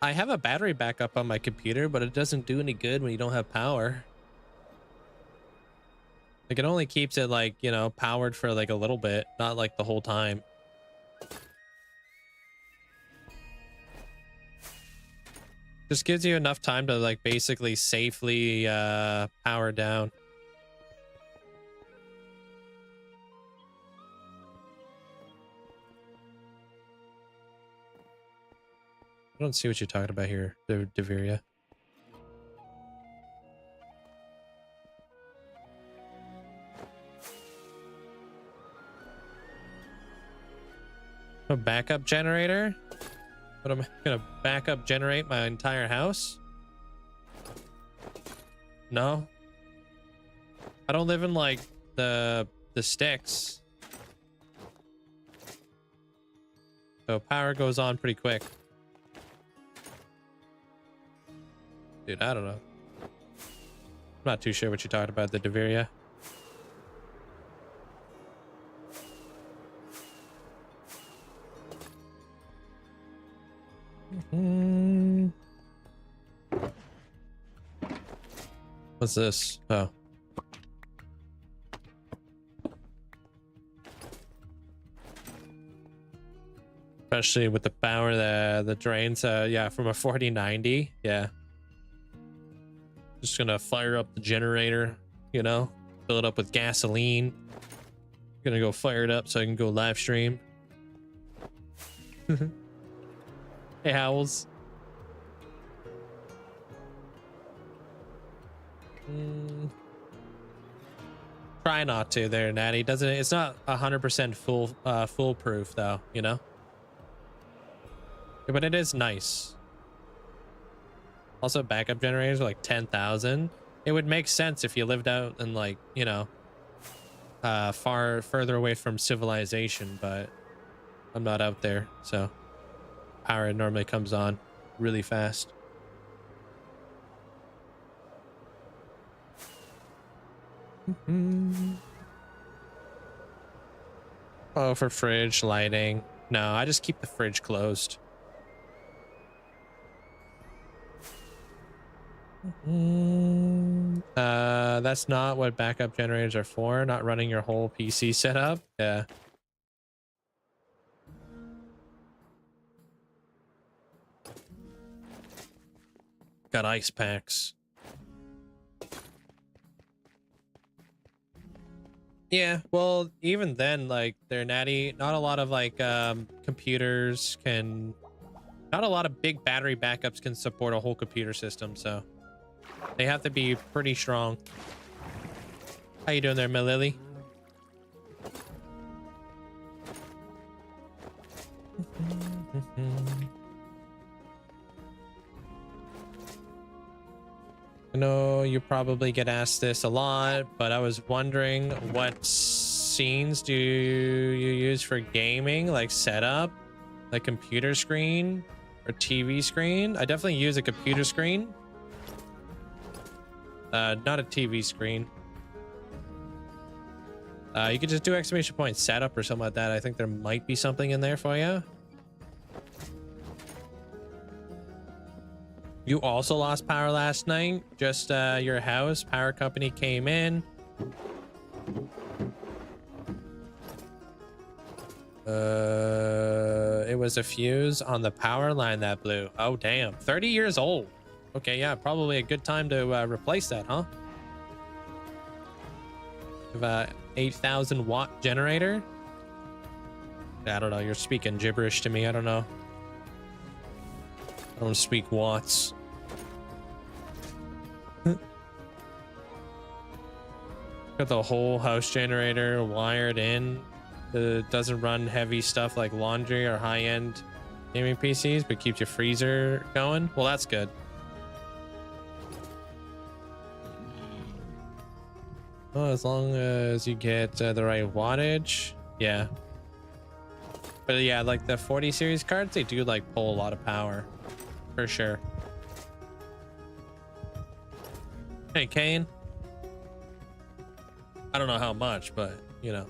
[SPEAKER 1] I have a battery backup on my computer, but it doesn't do any good when you don't have power. Like, it only keeps it, like, you know, powered for like a little bit, not like the whole time. Just gives you enough time to like basically safely power down. I don't see what you're talking about here, Deveria. A backup generator? What am I gonna backup generate my entire house? No. I don't live in like the sticks. So power goes on pretty quick. Dude, I don't know. I'm not too sure what you're talking about, the Deveria. What's this? Oh. Especially with the power the drains, yeah, from a 4090, yeah. Just gonna fire up the generator, you know, fill it up with gasoline. Gonna go fire it up so I can go live stream. Hey, Howls. Try not to there, Natty. It's not 100% foolproof though, you know? Yeah, but it is nice. Also, backup generators are like 10,000. It would make sense if you lived out in, like, you know, further away from civilization, but I'm not out there, so power normally comes on really fast. Oh, for fridge lighting. No, I just keep the fridge closed. That's not what backup generators are for. Not running your whole PC setup. Yeah. Got ice packs. Yeah, well, even then, like, they're natty. Not a lot of like computers can. Not a lot of big battery backups can support a whole computer system, so they have to be pretty strong. How you doing there, my lily? I know you probably get asked this a lot, but I was wondering what scenes do you use for gaming, like setup, like computer screen or TV screen? I definitely use a computer screen. Not a TV screen. You could just do exclamation point setup or something like that. I think there might be something in there for you. You also lost power last night. Just your house. Power company came in. It was a fuse on the power line that blew. Oh, damn. 30 years old. Okay, yeah, probably a good time to replace that, huh? Have a 8,000 watt generator. I don't know. You're speaking gibberish to me. I don't know. I don't speak watts. Got the whole house generator wired in. It doesn't run heavy stuff like laundry or high-end gaming PCs, but keeps your freezer going. Well, that's good. Oh, as long as you get the right wattage. Yeah. But yeah, like the 40 series cards, they do like pull a lot of power. For sure. Hey, Kane. I don't know how much, but you know.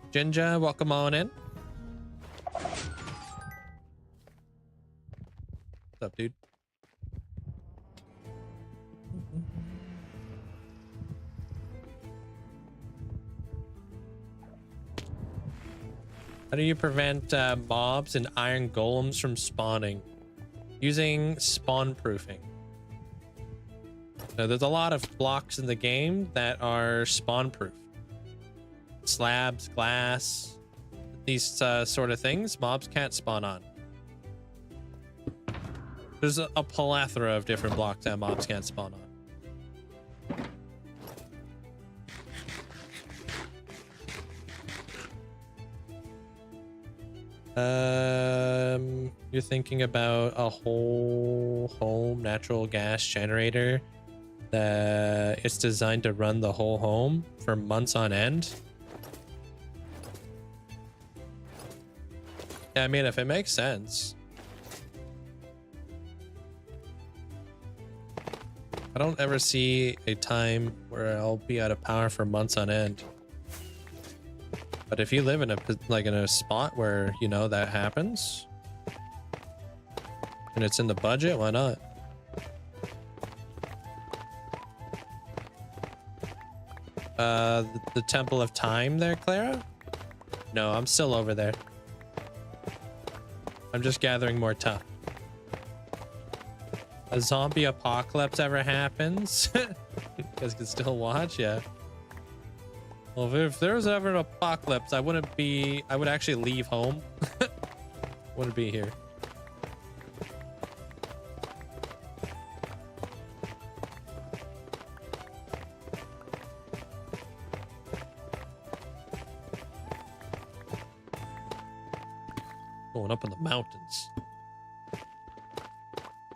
[SPEAKER 1] Jinja, welcome on in. What's up, dude? How do you prevent mobs and iron golems from spawning? Using spawn proofing. Now, there's a lot of blocks in the game that are spawn proof. Slabs, glass, these sort of things mobs can't spawn on. There's a plethora of different blocks that mobs can't spawn on. You're thinking about a whole home natural gas generator that it's designed to run the whole home for months on end. Yeah, I mean, if it makes sense. I don't ever see a time where I'll be out of power for months on end. But if you live in a spot where, you know, that happens and it's in the budget, why not? The Temple of Time there, Clara? No, I'm still over there. I'm just gathering more tough. A zombie apocalypse ever happens? You guys can still watch, yeah. Well, if there was ever an apocalypse, I would actually leave home. Wouldn't be here. Going up in the mountains.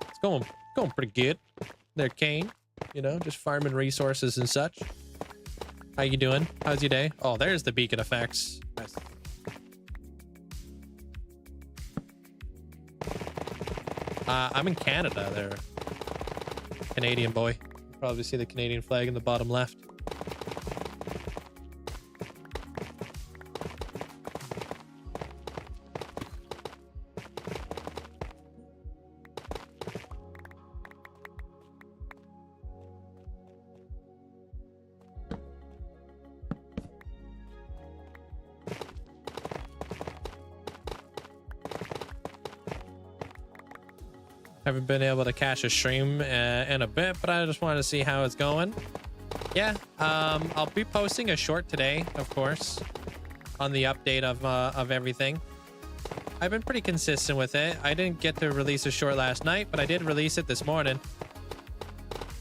[SPEAKER 1] It's going pretty good. There, Kane. You know, just farming resources and such. How you doing? How's your day? Oh, there's the beacon effects. Nice. I'm in Canada there. Canadian boy. You probably see the Canadian flag in the bottom left. Haven't been able to catch a stream in a bit, but I just wanted to see how it's going. Yeah, I'll be posting a short today, of course, on the update of everything. I've been pretty consistent with it. I didn't get to release a short last night, but I did release it this morning.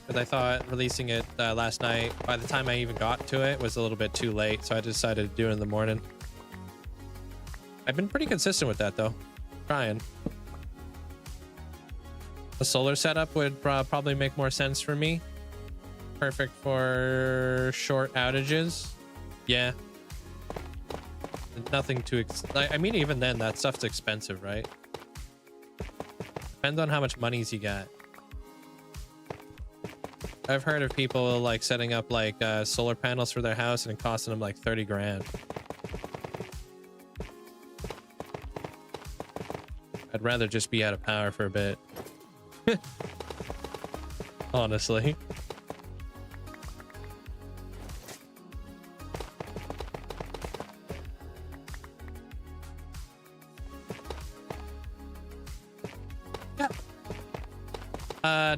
[SPEAKER 1] Because I thought releasing it last night, by the time I even got to it, was a little bit too late, so I decided to do it in the morning. I've been pretty consistent with that, though. Trying. A solar setup would probably make more sense for me. Perfect for short outages. Yeah. Nothing too... I mean, even then, that stuff's expensive, right? Depends on how much monies you got. I've heard of people, like, setting up, like, solar panels for their house and it costing them, like, 30 grand. I'd rather just be out of power for a bit. Honestly.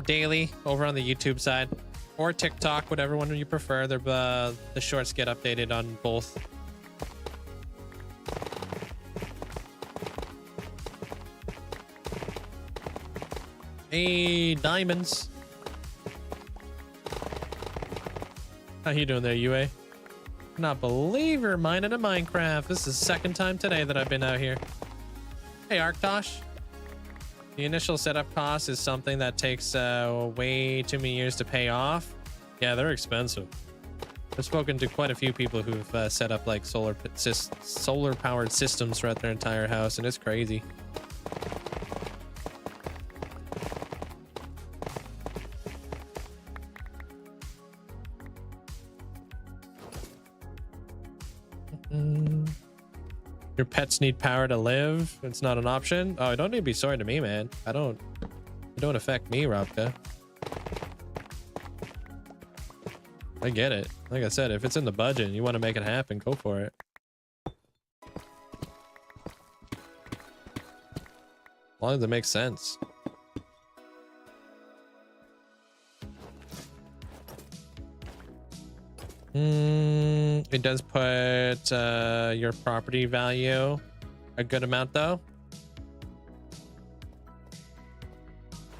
[SPEAKER 1] Daily over on the YouTube side or TikTok, whatever one you prefer. The shorts get updated on both. Hey, diamonds. How you doing there, UA? Cannot believe you're mining a Minecraft. This is the second time today that I've been out here. Hey, Arctosh. The initial setup cost is something that takes way too many years to pay off. Yeah, they're expensive. I've spoken to quite a few people who've set up like solar powered systems throughout their entire house, and it's crazy. Your pets need power to live. It's not an option. Oh, don't need to be sorry to me, man. It don't affect me, Robka. I get it. Like I said, if it's in the budget and you want to make it happen, go for it. As long as it makes sense. It does put your property value a good amount though.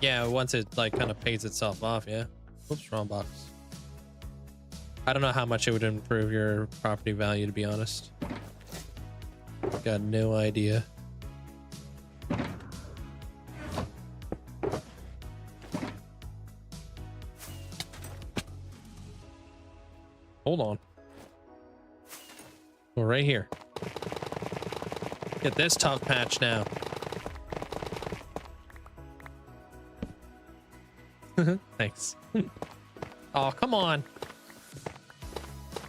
[SPEAKER 1] Yeah, once it like kind of pays itself off, yeah. Oops, wrong box. I don't know how much it would improve your property value, to be honest. Got no idea. Hold on. We're right here. Get this tough patch now. Thanks. Oh, come on.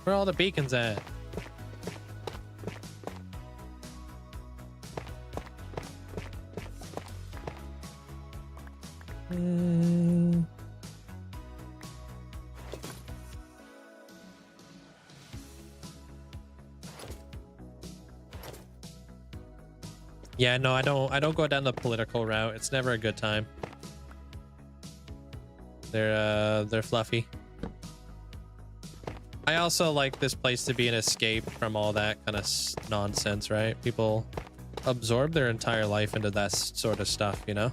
[SPEAKER 1] Where are all the beacons at? Yeah, no, I don't go down the political route. It's never a good time. They're fluffy. I also like this place to be an escape from all that kind of nonsense, right? People absorb their entire life into that sort of stuff, you know?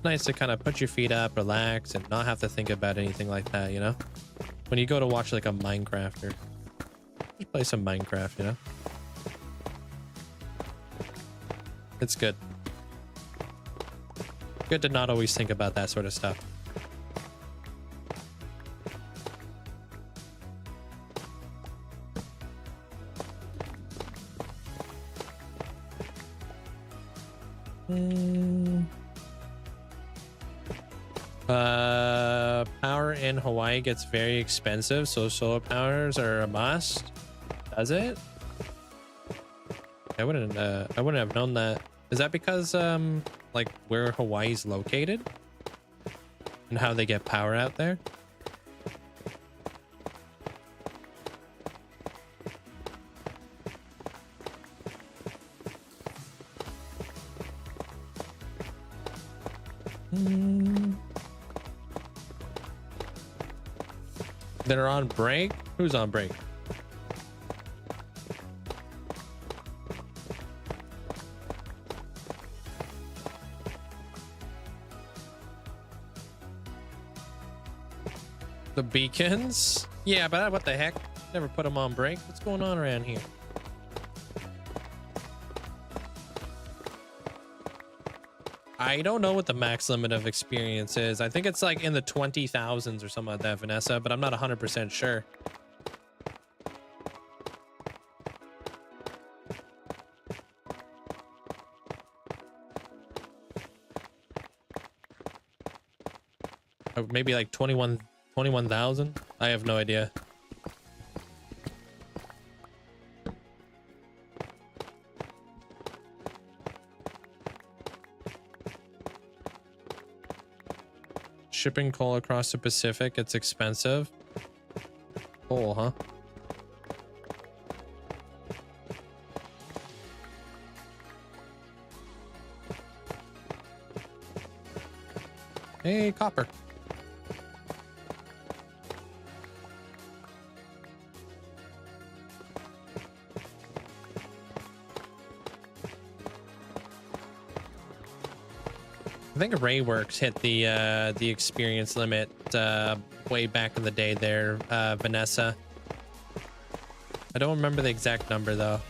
[SPEAKER 1] Nice to kind of put your feet up, relax, and not have to think about anything like that, you know? When you go to watch like a Minecrafter, just play some Minecraft, you know? It's good. Good to not always think about that sort of stuff. Power in Hawaii gets very expensive, so solar powers are a must. Does it? I wouldn't have known that. Is that because like where Hawaii's located and how they get power out there? They're on break? Who's on break? The beacons? Yeah, but what the heck? Never put them on break. What's going on around here? I don't know what the max limit of experience is. I think it's like in the 20,000s or something like that, Vanessa, but I'm not 100% sure. Maybe like 21,000? I have no idea. Shipping coal across the Pacific, it's expensive. Coal, huh? Hey, copper. I think Rayworks hit the experience limit way back in the day there, Vanessa. I don't remember the exact number though.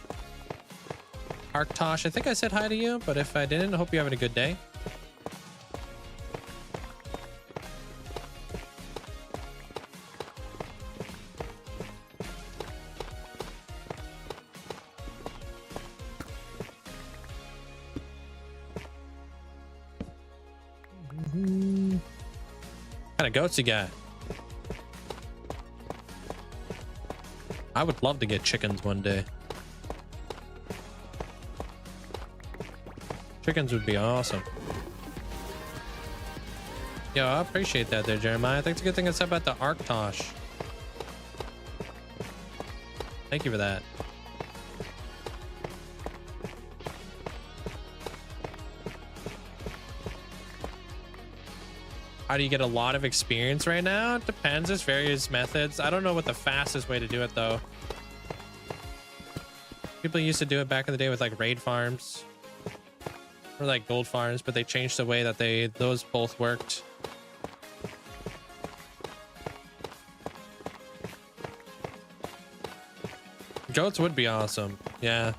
[SPEAKER 1] Arktosh, I think I said hi to you, but if I didn't, I hope you're having a good day. What kind of goats you got? I would love to get chickens one day. Chickens would be awesome. Yo, I appreciate that there, Jeremiah. I think it's a good thing I said about the Arktosh. Thank you for that. How do you get a lot of experience right now? It depends. There's various methods. I don't know what the fastest way to do it though. People used to do it back in the day with like raid farms or like gold farms, but they changed the way that those both worked. Goats would be awesome. Yeah.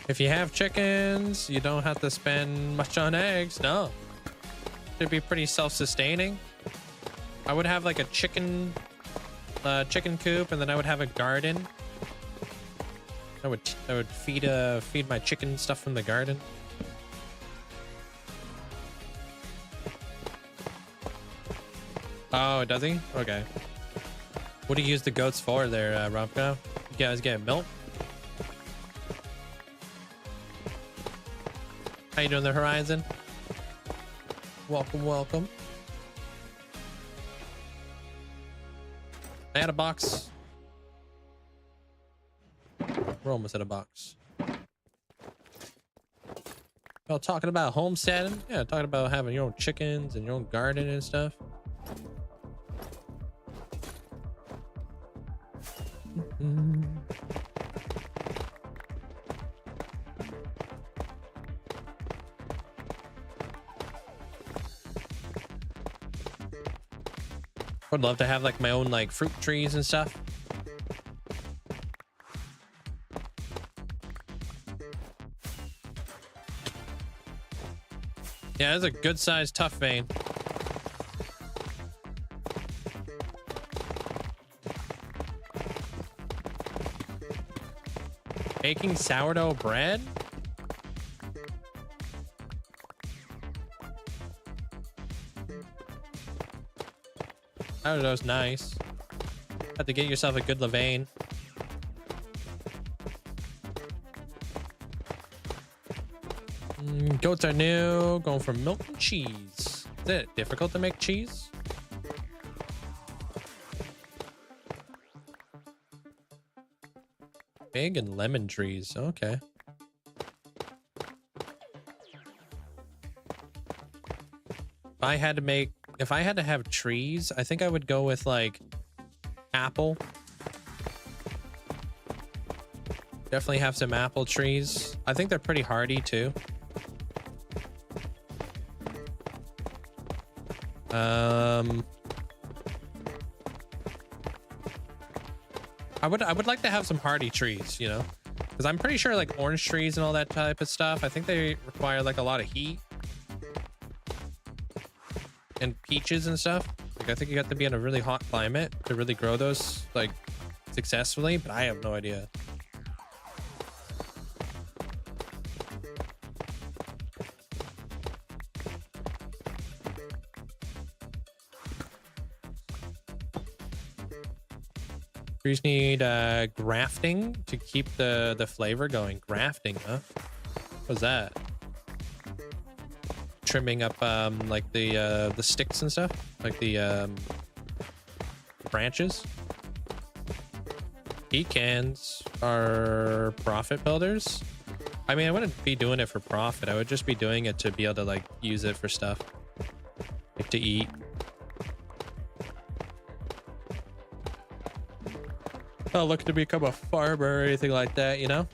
[SPEAKER 1] If you have chickens, you don't have to spend much on eggs. No. It'd be pretty self-sustaining. I would have like a chicken coop, and then I would have a garden. I would feed my chicken stuff from the garden. Oh, does he? Okay. What do you use the goats for there, Robco? You guys get milk? How you doing there, Horizon? Welcome, welcome. I had a box. We're almost at a box. Y'all talking about homesteading? Yeah, talking about having your own chickens and your own garden and stuff. Would love to have like my own like fruit trees and stuff. Yeah, it's a good sized tough vein. Baking sourdough bread? Sourdough's nice. Have to get yourself a good levain. Goats are new. Going for milk and cheese. Is it difficult to make cheese? Fig and lemon trees. Okay. If I had to have trees, I think I would go with like apple. Definitely have some apple trees. I think they're pretty hardy too. I would like to have some hardy trees, you know, because I'm pretty sure like orange trees and all that type of stuff, I think they require like a lot of heat. And peaches and stuff. Like I think you have to be in a really hot climate to really grow those like successfully, but I have no idea. Trees need grafting to keep the flavor going. Grafting, huh? What's that? trimming up like the sticks and stuff, like the branches. Pecans are profit builders. I mean, I wouldn't be doing it for profit. I would just be doing it to be able to like use it for stuff, like to eat. Not looking to become a farmer or anything like that, you know?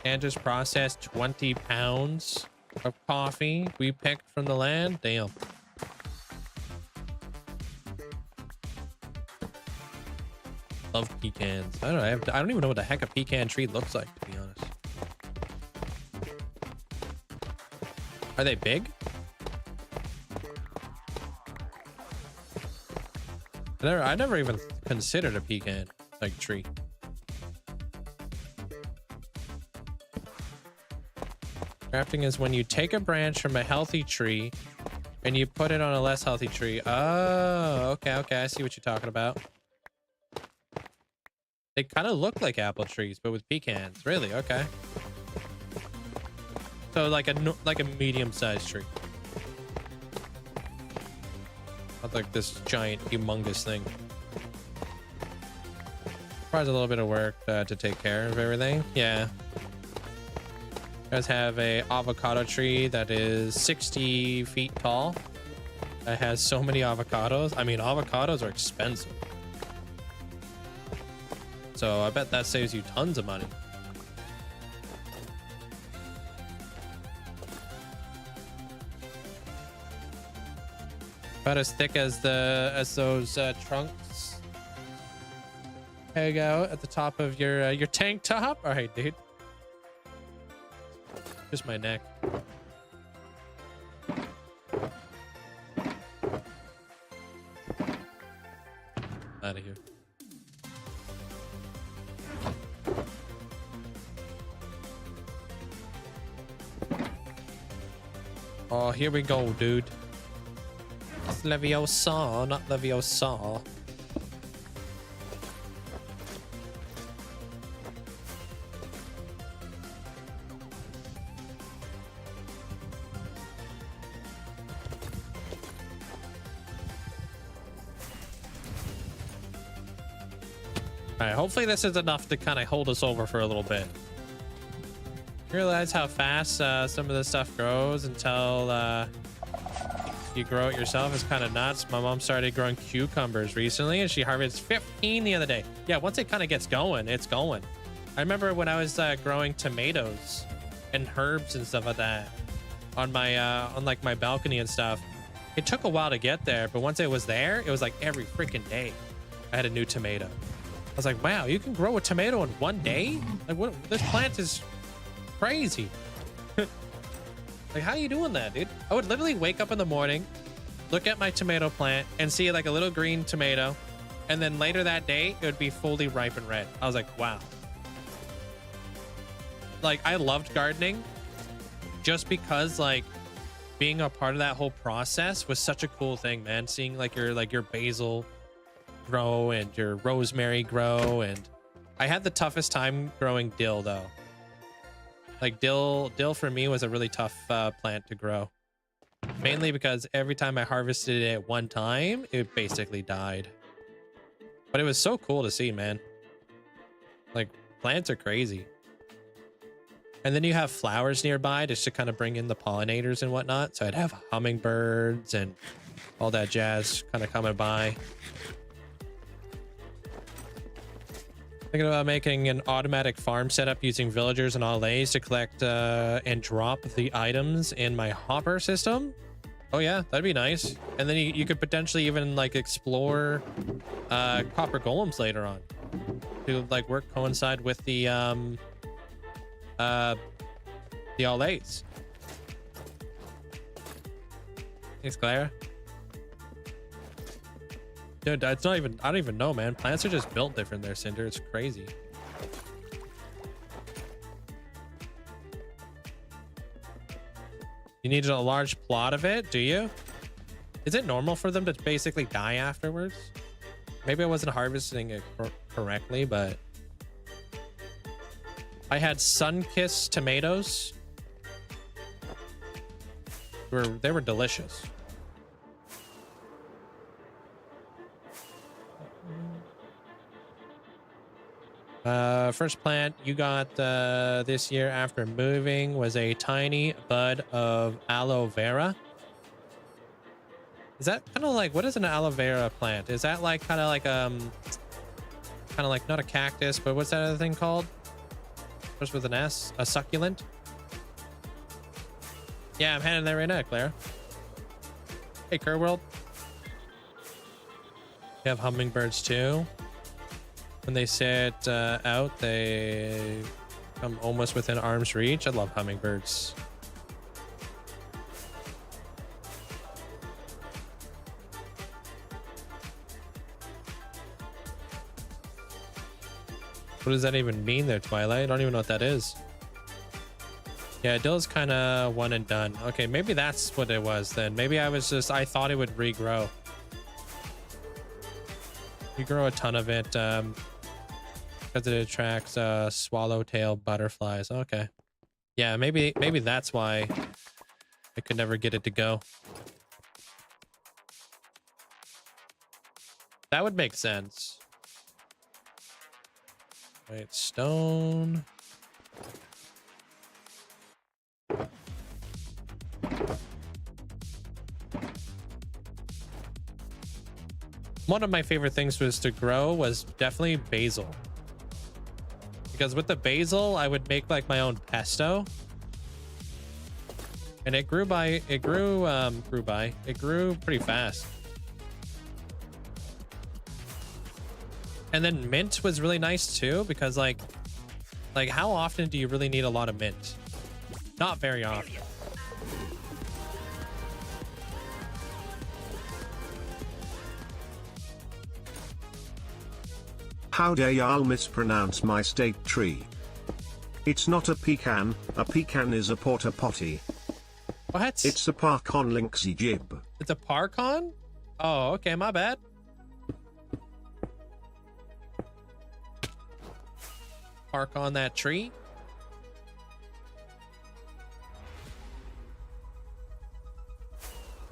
[SPEAKER 1] And just process 20 pounds of coffee we picked from the land. Damn. Love pecans. I don't know. I don't even know what the heck a pecan tree looks like, to be honest. Are they big? I never even considered a pecan like tree. Crafting is when you take a branch from a healthy tree and you put it on a less healthy tree. Oh, okay, okay. I see what you're talking about. They kind of look like apple trees, but with pecans. Really? Okay. So like a medium-sized tree. Not like this giant, humongous thing. Requires a little bit of work to take care of everything. Yeah. You guys have a avocado tree that is 60 feet tall. That has so many avocados. I mean, avocados are expensive. So I bet that saves you tons of money. About as thick as those trunks. There you go, at the top of your tank top. All right, dude. Just my neck. Out of here. Oh, here we go, dude. It's Leviosa, not Leviosa. All right, hopefully this is enough to kind of hold us over for a little bit. You realize how fast some of this stuff grows until you grow it yourself. It's kind of nuts. My mom started growing cucumbers recently and she harvested 15 the other day. Yeah, once it kind of gets going, it's going. I remember when I was growing tomatoes and herbs and stuff like that on my on like my balcony and stuff. It took a while to get there, but once it was there, it was like every freaking day I had a new tomato. I was like, wow, you can grow a tomato in one day? Like, what? This plant is crazy. Like, how are you doing that, dude? I would literally wake up in the morning, look at my tomato plant and see like a little green tomato, and then later that day it would be fully ripe and red. I was like, wow. Like, I loved gardening just because like being a part of that whole process was such a cool thing, man. Seeing like your basil grow and your rosemary grow. And I had the toughest time growing dill though. Like dill for me was a really tough plant to grow, mainly because every time I harvested it at one time, it basically died. But it was so cool to see, man. Like, plants are crazy. And then you have flowers nearby just to kind of bring in the pollinators and whatnot. So I'd have hummingbirds and all that jazz kind of coming by. Thinking about making an automatic farm setup using villagers and allays to collect and drop the items in my hopper system. Oh yeah, that'd be nice. And then you could potentially even like explore copper golems later on to like coincide with the allays. Thanks, Clara. Dude, it's not even, I don't even know, man. Plants are just built different there, Cinder. It's crazy. You need a large plot of it, do you? Is it normal for them to basically die afterwards? Maybe I wasn't harvesting it correctly, but I had sun-kissed tomatoes they were delicious. First plant you got this year after moving was a tiny bud of aloe vera. Is that kind of like, what is an aloe vera plant? Is that like kind of like not a cactus, but what's that other thing called? Starts with an S, a succulent. Yeah, I'm heading there right now, Claire. Hey, Kerworld. You have hummingbirds too. When they sit out, they come almost within arm's reach. I love hummingbirds. What does that even mean there, Twilight? I don't even know what that is. Yeah, Dill's kind of one and done. Okay, maybe that's what it was then. Maybe I thought it would regrow. You grow a ton of it because it attracts swallowtail butterflies. Okay. Yeah, maybe that's why I could never get it to go. That would make sense. Wait, stone. One of my favorite things to grow was definitely basil. Because with the basil, I would make like my own pesto. And it grew pretty fast. And then mint was really nice too, because like how often do you really need a lot of mint? Not very often.
[SPEAKER 3] How dare y'all mispronounce my state tree? It's not a pecan is a porta potty.
[SPEAKER 1] What?
[SPEAKER 3] It's a park on Linkzzey jib.
[SPEAKER 1] It's a parkon? Oh, okay, my bad. Park on that tree.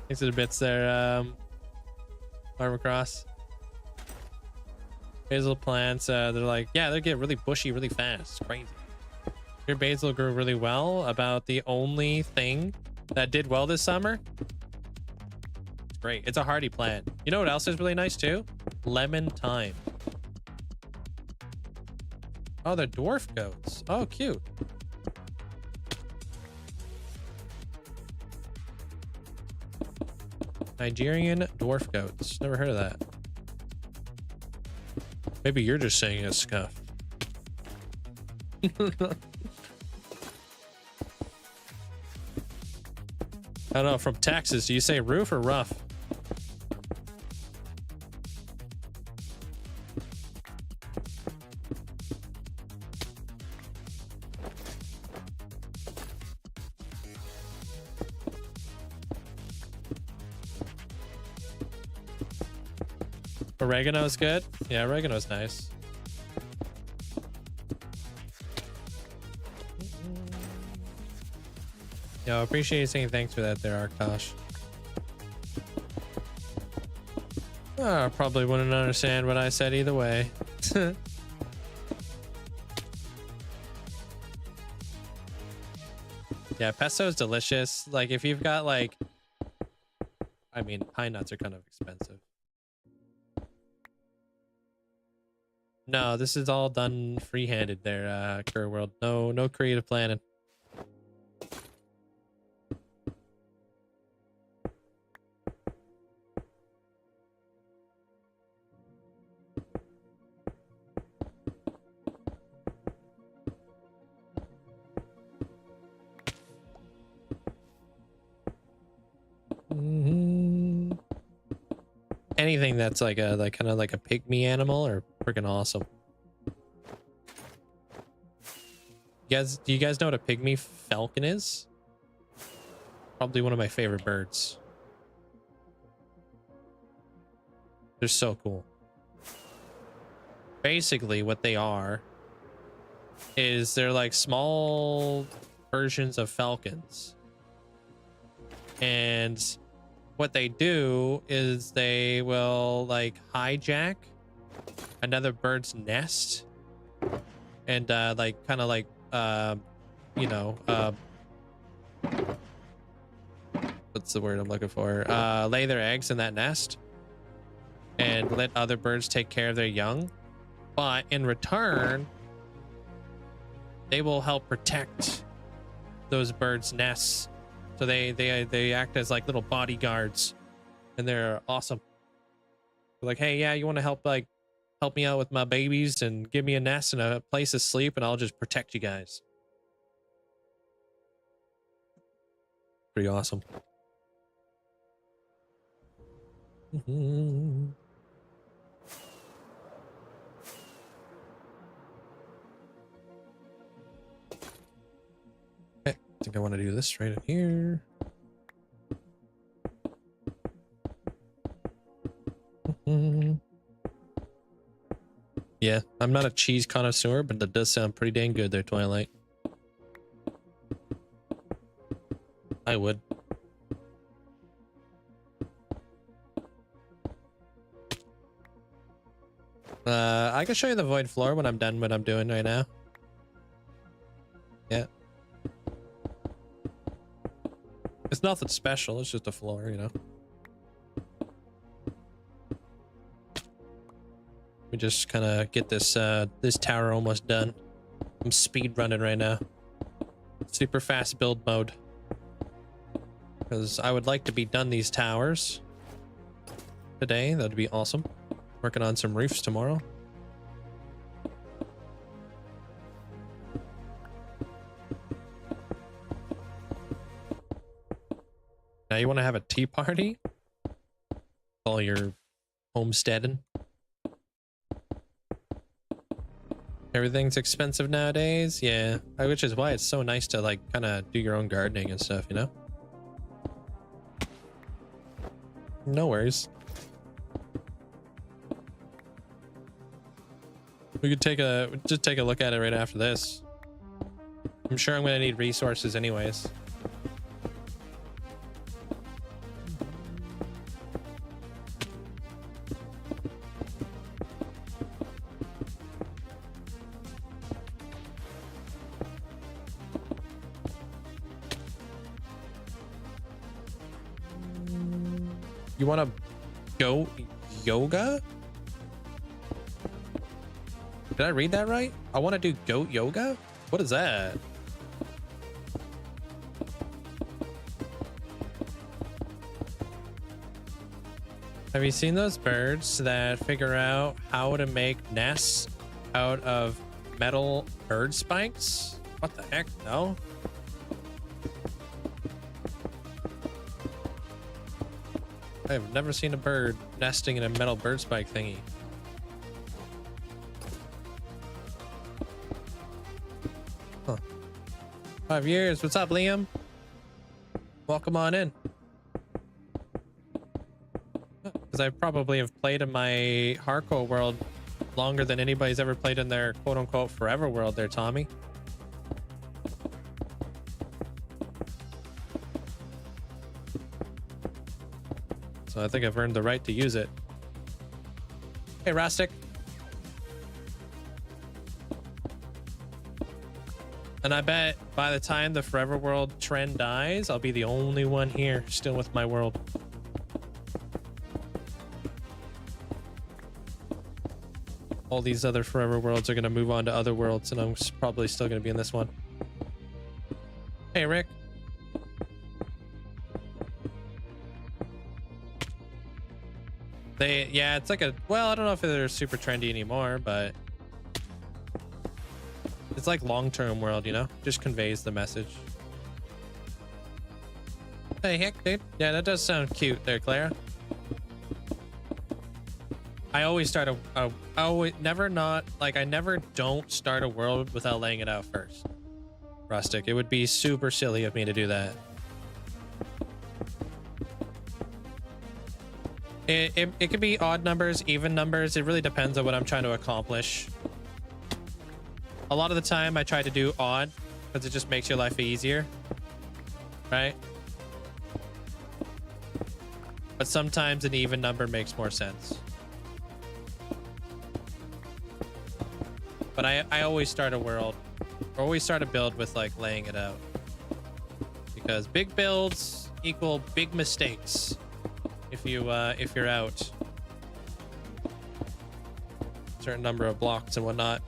[SPEAKER 1] Thanks for the bits there, Farmer Cross. Basil plants, they're like, yeah, they get really bushy really fast. It's crazy. Your basil grew really well. About the only thing that did well this summer. It's great. It's a hardy plant. You know what else is really nice too? Lemon thyme. Oh, they're dwarf goats. Oh, cute. Nigerian dwarf goats. Never heard of that. Maybe you're just saying a scuff. I don't know. From Texas, do you say roof or rough? Oregano's good. Yeah, oregano's nice. Yo, I appreciate you saying thanks for that there, Arkosh. I probably wouldn't understand what I said either way. Yeah, pesto is delicious. Like if you've got like, I mean, pine nuts are kind of expensive. No, this is all done free-handed there, Kerworld. No creative planning. Anything that's like a kind of like a pygmy animal are freaking awesome. Do you guys know what a pygmy falcon is? Probably one of my favorite birds. They're so cool. Basically what they are is they're like small versions of falcons. And what they do is they will like hijack another bird's nest and like kind of like you know, what's the word I'm looking for? Lay their eggs in that nest and let other birds take care of their young. But in return, they will help protect those birds' nests. So they act as like little bodyguards, and they're awesome. They're like, hey, yeah, you want to help me out with my babies and give me a nest and a place to sleep, and I'll just protect you guys. Pretty awesome. Okay, I think I want to do this right in here. Yeah, I'm not a cheese connoisseur, but that does sound pretty dang good there, Twilight. I would. I can show you the void floor when I'm done what I'm doing right now. Yeah. It's nothing special, it's just a floor, you know. We just kind of get this this tower almost done. I'm speed running right now. Super fast build mode. Because I would like to be done these towers today. That'd be awesome. Working on some roofs tomorrow. Now you want to have a tea party? All your homesteading. Everything's expensive nowadays. Yeah, which is why it's so nice to like kind of do your own gardening and stuff, you know? No worries. We could just take a look at it right after this. I'm sure I'm gonna need resources anyways. You want to go yoga? Did I read that right? I want to do goat yoga? What is that? Have you seen those birds that figure out how to make nests out of metal bird spikes? What the heck? No? I've never seen a bird nesting in a metal bird spike thingy. Huh. 5 years. What's up, Liam? Welcome on in. Because I probably have played in my hardcore world longer than anybody's ever played in their quote-unquote forever world there, Tommy. So I think I've earned the right to use it. Hey, Rastic. And I bet by the time the forever world trend dies, I'll be the only one here still with my world. All these other forever worlds are going to move on to other worlds, and I'm probably still going to be in this one. Hey, Rick. Yeah, it's like well, I don't know if they're super trendy anymore, but it's like long-term world, you know? Just conveys the message. Hey, heck, dude. Yeah, that does sound cute there, Clara. I always start I never don't start a world without laying it out first. Rustic, it would be super silly of me to do that. It could be odd numbers, even numbers. It really depends on what I'm trying to accomplish. A lot of the time I try to do odd because it just makes your life easier, right? but sometimes an even number makes more sense. But I always start a world, or always start a build with like laying it out, because big builds equal big mistakes if you're out a certain number of blocks and whatnot.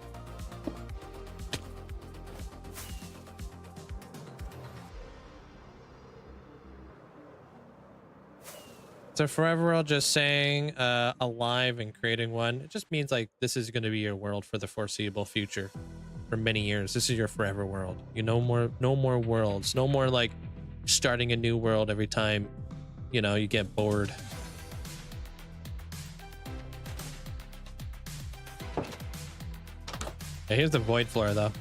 [SPEAKER 1] So Forever World just saying alive and creating one. It just means like this is going to be your world for the foreseeable future, for many years. This is your forever world. You no more worlds. No more like starting a new world every time, you know, you get bored. Yeah, here's the void floor though.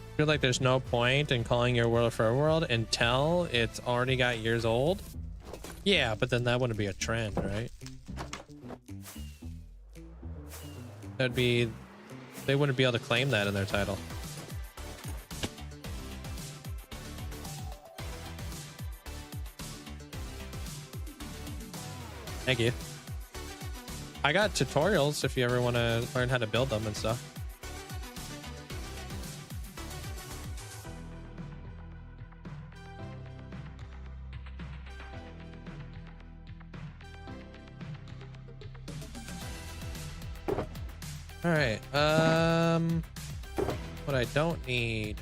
[SPEAKER 1] I feel like there's no point in calling your world for a world until it's already got years old. Yeah, but then that wouldn't be a trend, right? That'd be, they wouldn't be able to claim that in their title. Thank you. I got tutorials if you ever want to learn how to build them and stuff. All right, what I don't need,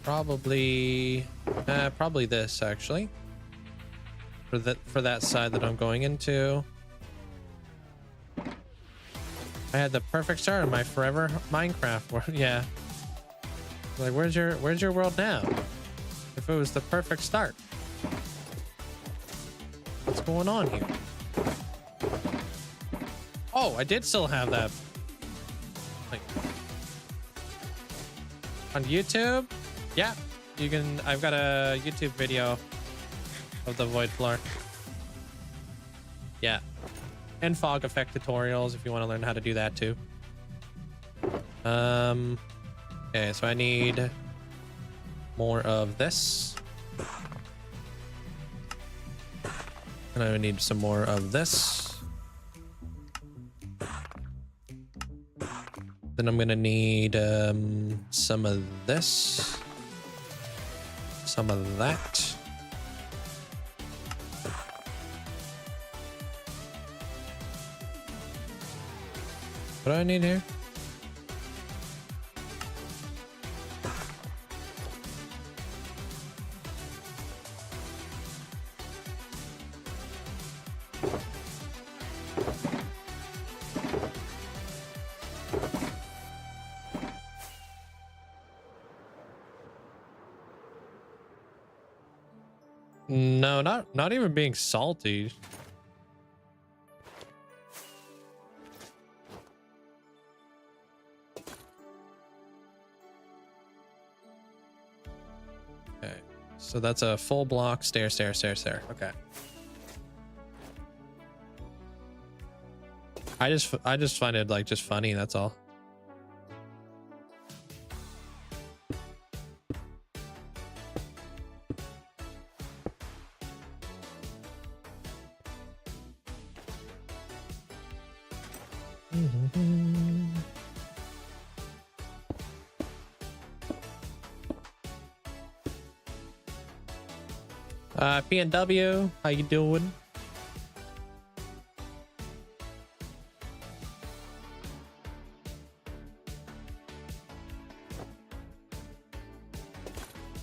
[SPEAKER 1] probably this actually, for that side that I'm going into. I had the perfect start in my forever Minecraft world. Yeah, like where's your world now? If it was the perfect start, what's going on here? Oh, I did still have that. Like on YouTube? Yeah, you can. I've got a YouTube video of the void floor. Yeah, and fog effect tutorials if you want to learn how to do that too. Okay, so I need more of this, and I need some more of this. Then I'm gonna need some of this, some of that. What do I need here? No, not even being salty. Okay, so that's a full block stair. Okay. I just find it like just funny, that's all. PNW, how you doing?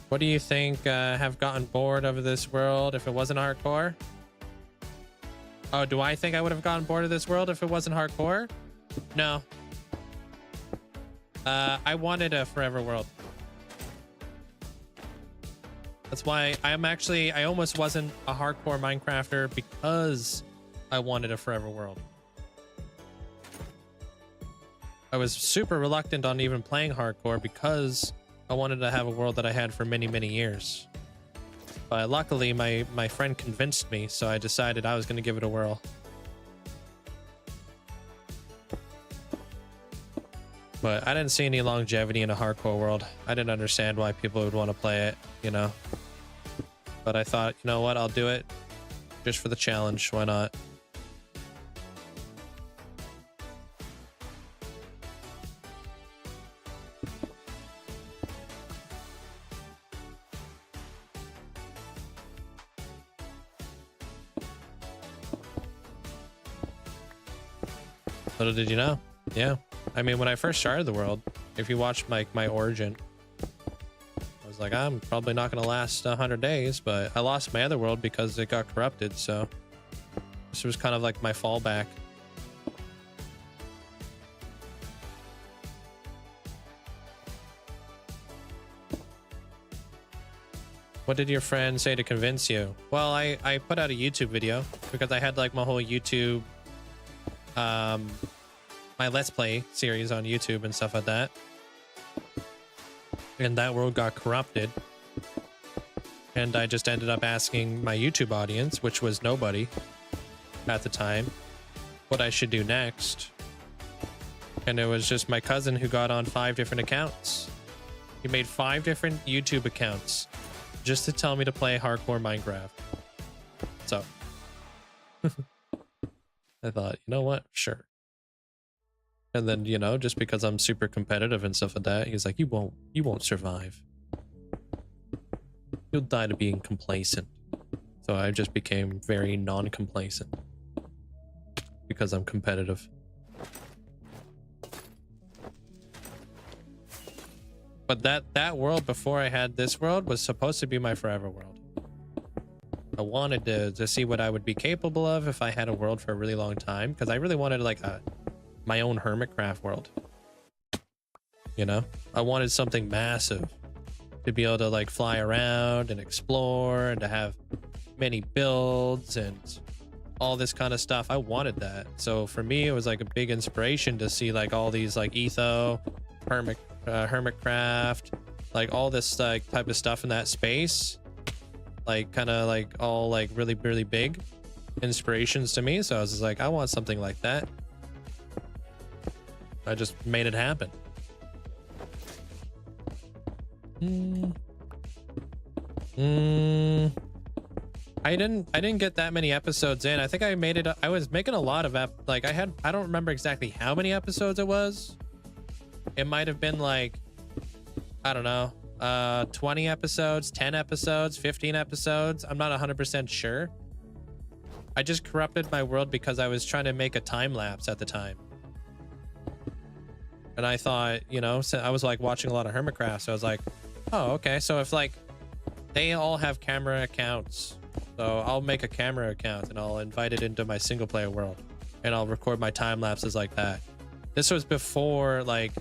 [SPEAKER 1] What do you think? Have gotten bored of this world if it wasn't hardcore? Oh, do I think I would have gotten bored of this world if it wasn't hardcore? No. I wanted a forever world. That's why I almost wasn't a hardcore Minecrafter, because I wanted a forever world. I was super reluctant on even playing hardcore because I wanted to have a world that I had for many, many years. But luckily my friend convinced me, so I decided I was going to give it a whirl. But I didn't see any longevity in a hardcore world. I didn't understand why people would want to play it, you know. But I thought, you know what, I'll do it just for the challenge. Why not? Little did you know. Yeah. I mean, when I first started the world, if you watch my origin, I was like, I'm probably not going to last 100 days, but I lost my other world because it got corrupted. So this was kind of like my fallback. What did your friend say to convince you? Well, I put out a YouTube video because I had like my whole YouTube, my Let's Play series on YouTube and stuff like that. And that world got corrupted. And I just ended up asking my YouTube audience, which was nobody at the time, what I should do next. And it was just my cousin who got on 5 different accounts. He made 5 different YouTube accounts just to tell me to play hardcore Minecraft. So I thought, you know what? Sure. And then, you know, just because I'm super competitive and stuff like that, he's like, you won't survive. You'll die to being complacent. So I just became very non-complacent because I'm competitive. But that world before I had this world was supposed to be my forever world. I wanted to see what I would be capable of if I had a world for a really long time, because I really wanted like my own Hermitcraft world. You know, I wanted something massive to be able to like fly around and explore and to have many builds and all this kind of stuff. I wanted that. So for me, it was like a big inspiration to see like all these like Etho, Hermitcraft, like all this like type of stuff in that space, like kind of like all like really, really big inspirations to me. So I was just like, I want something like that. I just made it happen. I didn't get that many episodes in. I think I made it. I was making a lot of like I don't remember exactly how many episodes it was. It might have been like, I don't know, 20 episodes, 10 episodes, 15 episodes. I'm not 100% sure. I just corrupted my world because I was trying to make a time lapse at the time. And I thought, you know, so I was like watching a lot of Hermitcraft. So I was like, oh, okay. So if like they all have camera accounts, so I'll make a camera account and I'll invite it into my single player world and I'll record my time lapses like that. This was before like,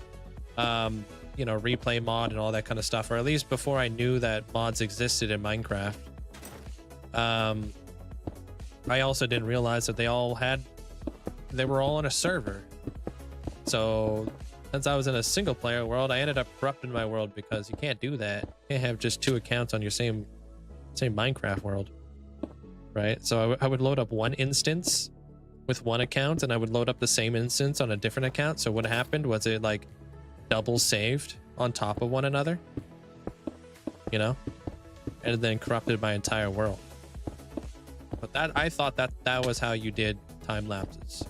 [SPEAKER 1] you know, replay mod and all that kind of stuff, or at least before I knew that mods existed in Minecraft. I also didn't realize that they were all on a server. So since I was in a single player world, I ended up corrupting my world because you can't do that. You can't have just 2 accounts on your same Minecraft world, right? So I would load up one instance with one account and I would load up the same instance on a different account. So what happened was it like double saved on top of one another, you know, and then corrupted my entire world. But I thought that was how you did time lapses,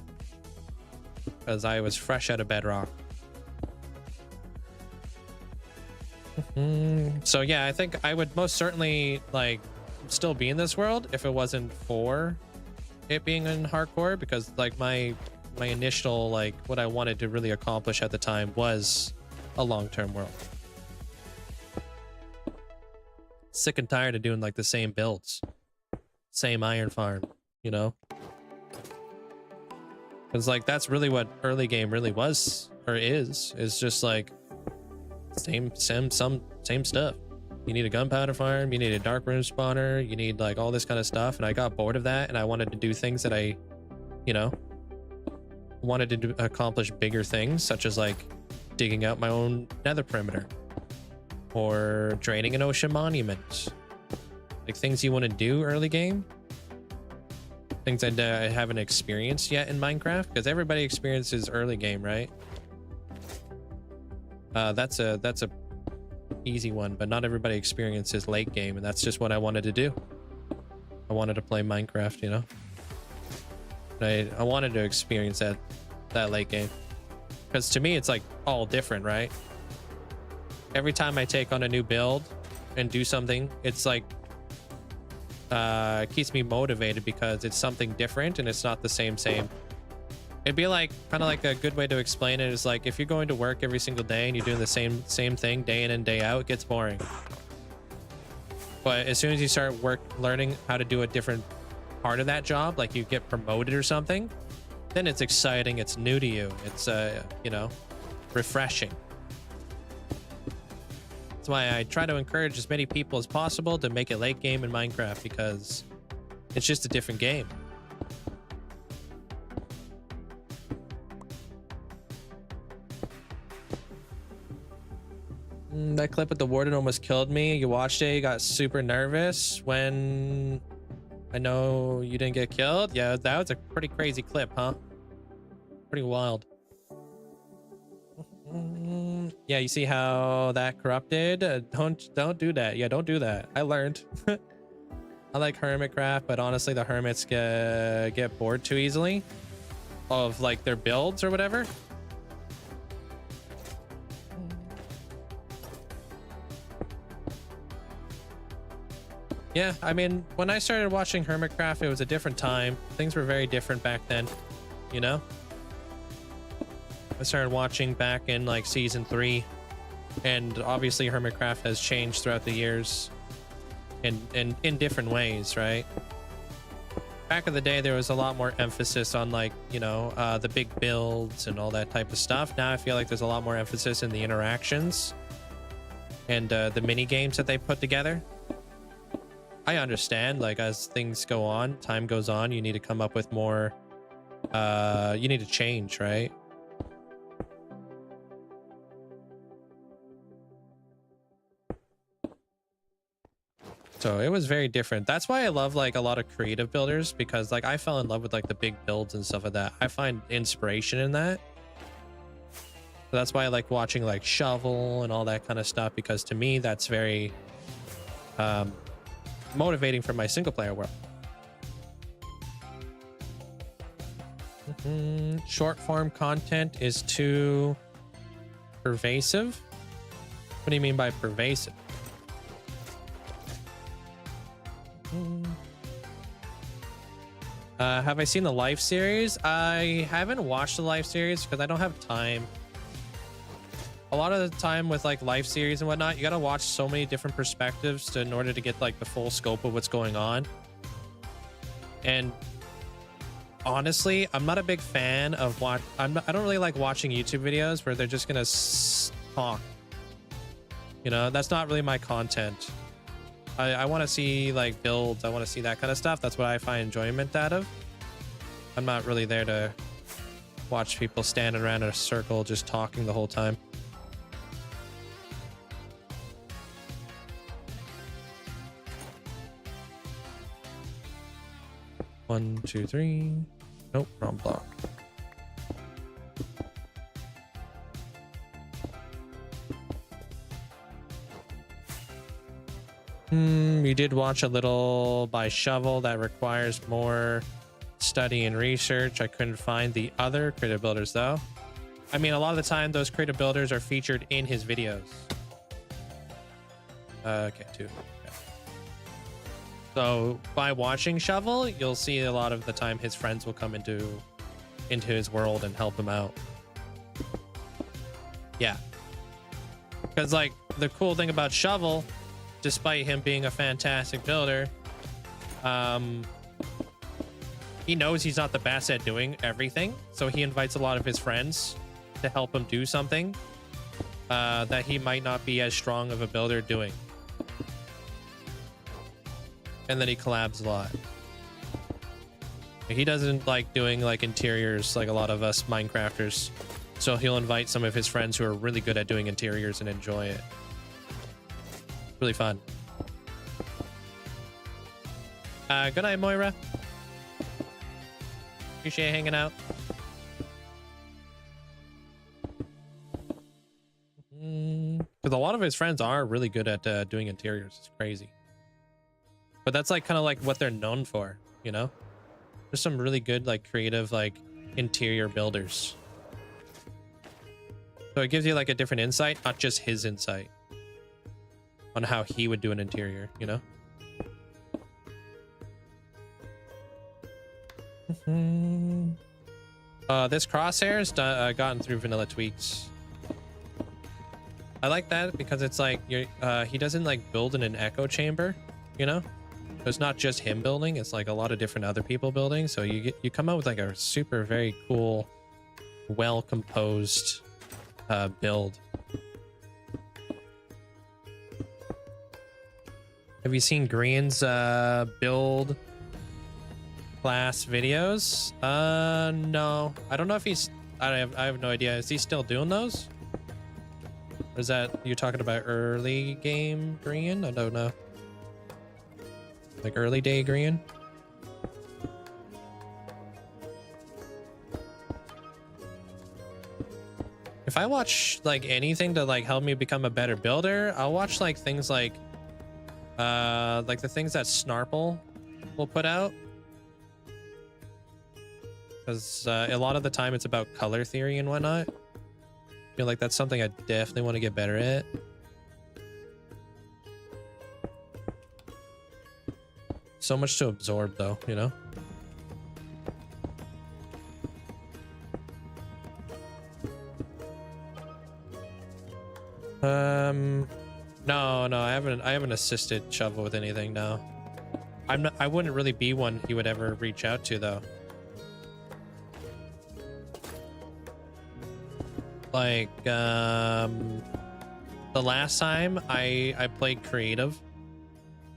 [SPEAKER 1] because I was fresh out of Bedrock. So yeah, I think I would most certainly like still be in this world if it wasn't for it being in hardcore, because like my initial like what I wanted to really accomplish at the time was a long-term world. Sick and tired of doing like the same builds, same iron farm, you know, because like that's really what early game really was or is just like same stuff. You need a gunpowder farm, you need a dark room spawner, you need like all this kind of stuff, and I got bored of that and I wanted to do things that I, you know, wanted to accomplish bigger things, such as like digging out my own nether perimeter or draining an ocean monument, like things you want to do early game, things that I haven't experienced yet in Minecraft, because everybody experiences early game, right? That's a easy one, but not everybody experiences late game, and that's just what I wanted to do. I wanted to play Minecraft, you know. I wanted to experience that late game, because to me it's like all different, right? Every time I take on a new build and do something, it's like keeps me motivated because it's something different and it's not the same. It'd be like kind of like a good way to explain it is like if you're going to work every single day and you're doing the same thing day in and day out, it gets boring. But as soon as you start learning how to do a different part of that job, like you get promoted or something, then it's exciting, it's new to you, it's you know, refreshing. That's why I try to encourage as many people as possible to make it late game in Minecraft, because it's just a different game. That clip with the warden almost killed me. You watched it, you got super nervous when I know you didn't get killed. Yeah, that was a pretty crazy clip, huh? Pretty wild. Yeah, you see how that corrupted? Don't do that. Yeah, don't do that. I learned. I like hermitcraft, but honestly, the hermits get bored too easily of like their builds or whatever. Yeah, I mean, when I started watching hermitcraft, it was a different time. Things were very different back then, you know? I started watching back in like season 3, and obviously hermitcraft has changed throughout the years in different ways, right? Back in the day, there was a lot more emphasis on like, you know, the big builds and all that type of stuff. Now I feel like there's a lot more emphasis in the interactions and the mini games that they put together. I understand, like, as things go on, time goes on, you need to come up with more, you need to change, right? So it was very different. That's why I love like a lot of creative builders, because like I fell in love with like the big builds and stuff like that. I find inspiration in that. So that's why I like watching like Shovel and all that kind of stuff, because to me that's very motivating for my single player world. Short form content is too pervasive. What do you mean by pervasive? Have I seen the Life series? I haven't watched the Life series because I don't have time. A lot of the time with like Life series and whatnot, you gotta watch so many different perspectives in order to get like the full scope of what's going on. And honestly, I'm not a big fan of I don't really like watching YouTube videos where they're just gonna talk. You know, that's not really my content. I want to see like builds. I want to see that kind of stuff. That's what I find enjoyment out of. I'm not really there to watch people standing around in a circle just talking the whole time. One, two, three. Nope, wrong block. You did watch a little by Shovel that requires more study and research. I couldn't find the other creative builders though. I mean, a lot of the time those creative builders are featured in his videos. Okay, 2. Okay. So by watching Shovel, you'll see a lot of the time his friends will come into his world and help him out. Yeah. Because like the cool thing about Shovel, despite him being a fantastic builder, he knows he's not the best at doing everything, so he invites a lot of his friends to help him do something that he might not be as strong of a builder doing. And then he collabs a lot. He doesn't like doing like interiors like a lot of us Minecrafters, so he'll invite some of his friends who are really good at doing interiors and enjoy it. Really fun. Good night, Moira. Appreciate hanging out. Because a lot of his friends are really good at doing interiors. It's crazy. But that's like kind of like what they're known for, you know? There's some really good like creative like interior builders. So it gives you like a different insight, not just his insight on how he would do an interior, you know? This crosshair's gotten through vanilla tweaks. I like that because it's like he doesn't like build in an echo chamber, you know? So it's not just him building, it's like a lot of different other people building. So you come out with like a super very cool, well composed build. Have you seen Green's build class videos? No. I don't know if he's I have no idea. Is he still doing those? Or is that you're talking about early game Green? I don't know. Like early day Green? If I watch like anything to like help me become a better builder, I'll watch like things like the things that Snarple will put out. Because a lot of the time it's about color theory and whatnot. I feel like that's something I definitely want to get better at. So much to absorb though, you know? No, I haven't assisted Shovel with anything, no. I wouldn't really be one he would ever reach out to though. Like the last time I played creative,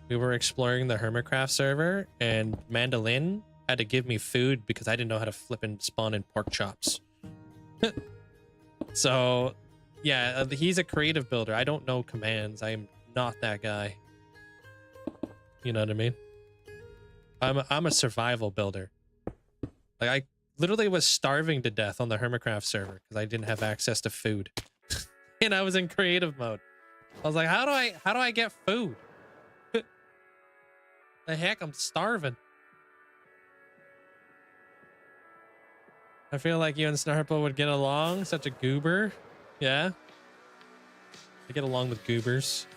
[SPEAKER 1] we were exploring the Hermitcraft server and Mandolin had to give me food because I didn't know how to flip and spawn in pork chops. So yeah, he's a creative builder. I don't know commands. I am not that guy. You know what I mean? I'm a survival builder. Like I literally was starving to death on the Hermitcraft server because I didn't have access to food. And I was in creative mode. I was like, how do I get food? The heck, I'm starving. I feel like you and Snarple would get along. Such a goober. Yeah. I get along with goobers.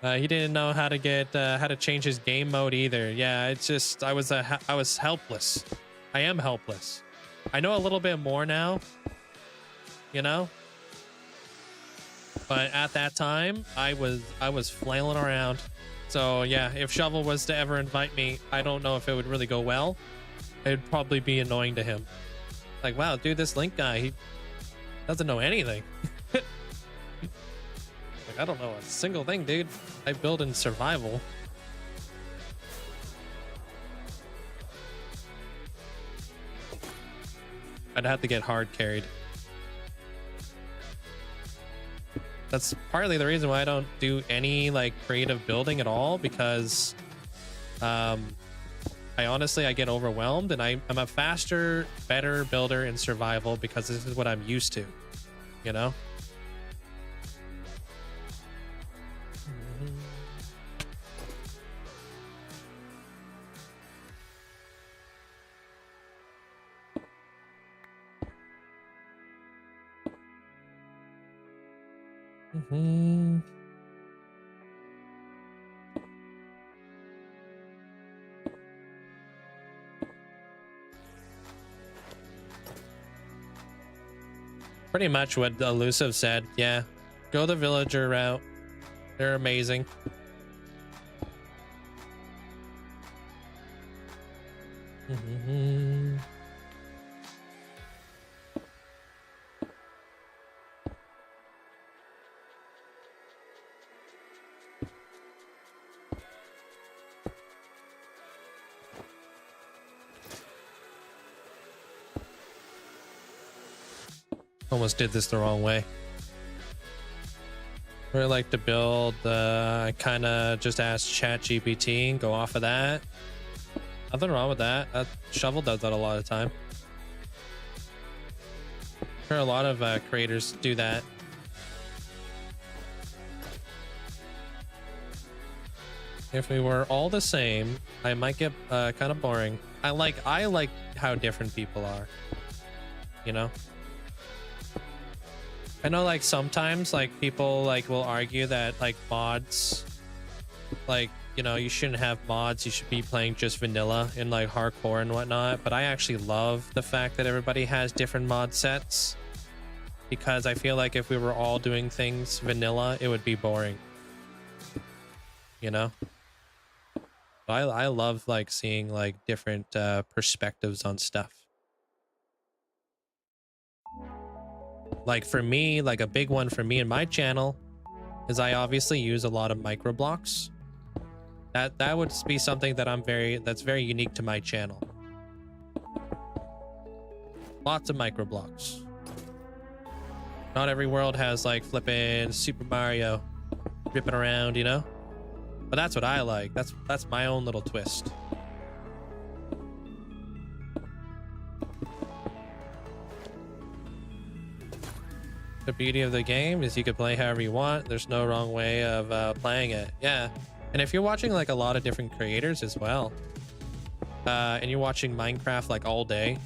[SPEAKER 1] He didn't know how to get how to change his game mode either. Yeah, it's just I was helpless. I am helpless. I know a little bit more now, you know. But at that time, I was flailing around. So yeah, if Shovel was to ever invite me, I don't know if it would really go well. It'd probably be annoying to him. Like, wow, dude, this Link guy, he doesn't know anything. Like, I don't know a single thing, dude. I build in survival. I'd have to get hard carried. That's partly the reason why I don't do any like creative building at all, because I get overwhelmed, and I'm a faster, better builder in survival because this is what I'm used to, you know? Pretty much what Elusive said. Yeah, go the villager route. They're amazing. Almost did this the wrong way. Where I like to build, I kind of just ask ChatGPT and go off of that. Nothing wrong with that. Shovel does that a lot of the time. I'm sure a lot of creators do that. If we were all the same, I might get kind of boring. I like how different people are, you know? I know like sometimes like people like will argue that like mods, like, you know, you shouldn't have mods, you should be playing just vanilla in like hardcore and whatnot, but I actually love the fact that everybody has different mod sets, because I feel like if we were all doing things vanilla, it would be boring, you know? I love like seeing like different perspectives on stuff. Like for me, like a big one for me in my channel is I obviously use a lot of micro blocks. That would be something that that's very unique to my channel. Lots of micro blocks. Not every world has like flipping Super Mario ripping around, you know? But that's what I like. That's my own little twist. The beauty of the game is you can play however you want. There's no wrong way of playing it. Yeah. And if you're watching like a lot of different creators as well, and you're watching Minecraft like all day,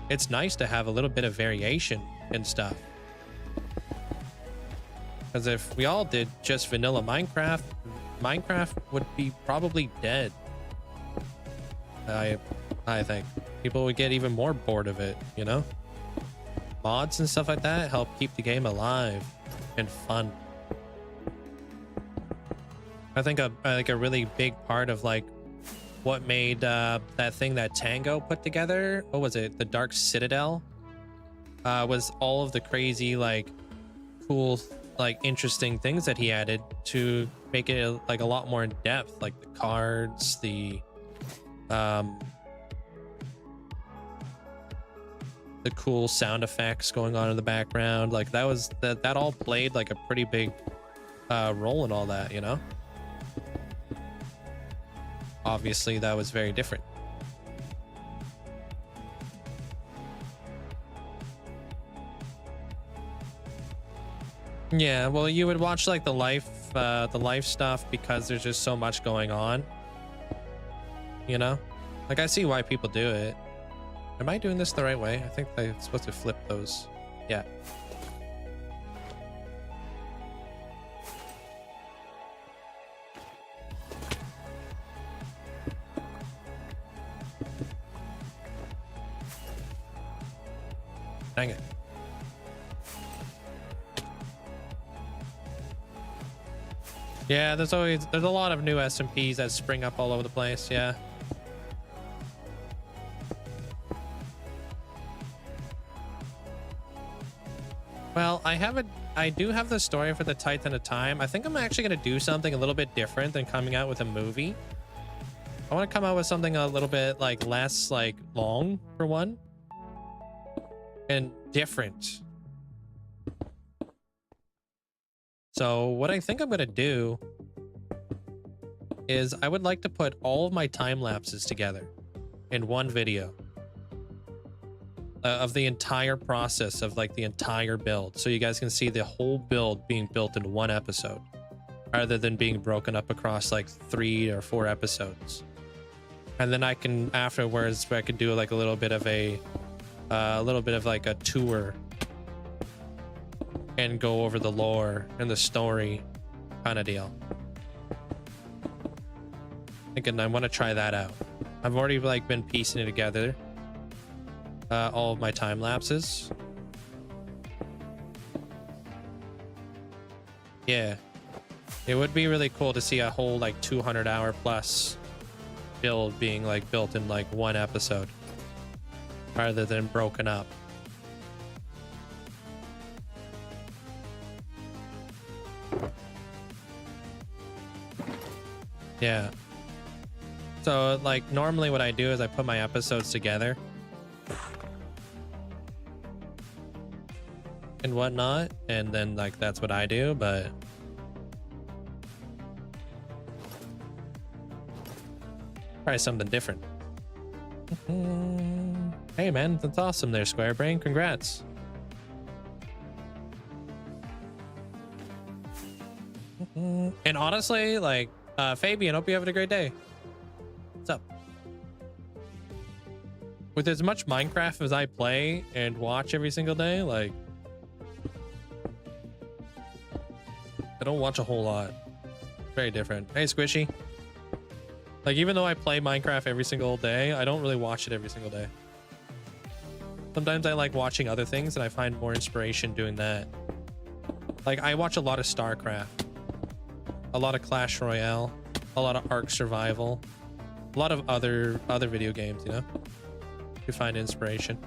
[SPEAKER 1] it's nice to have a little bit of variation and stuff. Because if we all did just vanilla Minecraft would be probably dead. I think people would get even more bored of it, you know? Mods and stuff like that help keep the game alive and fun. I think a really big part of like what made that thing that Tango put together, what was it, the Dark Citadel, was all of the crazy like cool like interesting things that he added to make it like a lot more in depth, like the cards, the cool sound effects going on in the background. Like that all played like a pretty big role in all that, you know? Obviously that was very different. Yeah, well, you would watch like the life stuff because there's just so much going on, you know? Like I see why people do it. Am I doing this the right way? I think I'm supposed to flip those. Yeah. Dang it. Yeah, there's a lot of new SMPs that spring up all over the place, yeah. Well, I do have the story for the Titan of Time. I think I'm actually gonna do something a little bit different than coming out with a movie. I want to come out with something a little bit like less like long for one, and different. So what I think I'm gonna do is I would like to put all of my time lapses together in one video of the entire process of like the entire build, so you guys can see the whole build being built in one episode rather than being broken up across like 3 or 4 episodes. And then I can afterwards I could do like a little bit of like a tour and go over the lore and the story kind of deal. Again, I want to try that out. I've already like been piecing it together, all of my time lapses. Yeah, it would be really cool to see a whole like 200-hour plus build being like built in like one episode rather than broken up. Yeah. So like normally what I do is I put my episodes together and whatnot, and then like that's what I do, but try something different. Hey man, that's awesome there, Square Brain. Congrats. And honestly, like, Fabian, hope you're having a great day. What's up? With as much Minecraft as I play and watch every single day, like, I don't watch a whole lot. Very different. Hey, Squishy. Like, even though I play Minecraft every single day, I don't really watch it every single day. Sometimes I like watching other things and I find more inspiration doing that. Like, I watch a lot of StarCraft, a lot of Clash Royale, a lot of Ark Survival, a lot of other video games, you know, to find inspiration.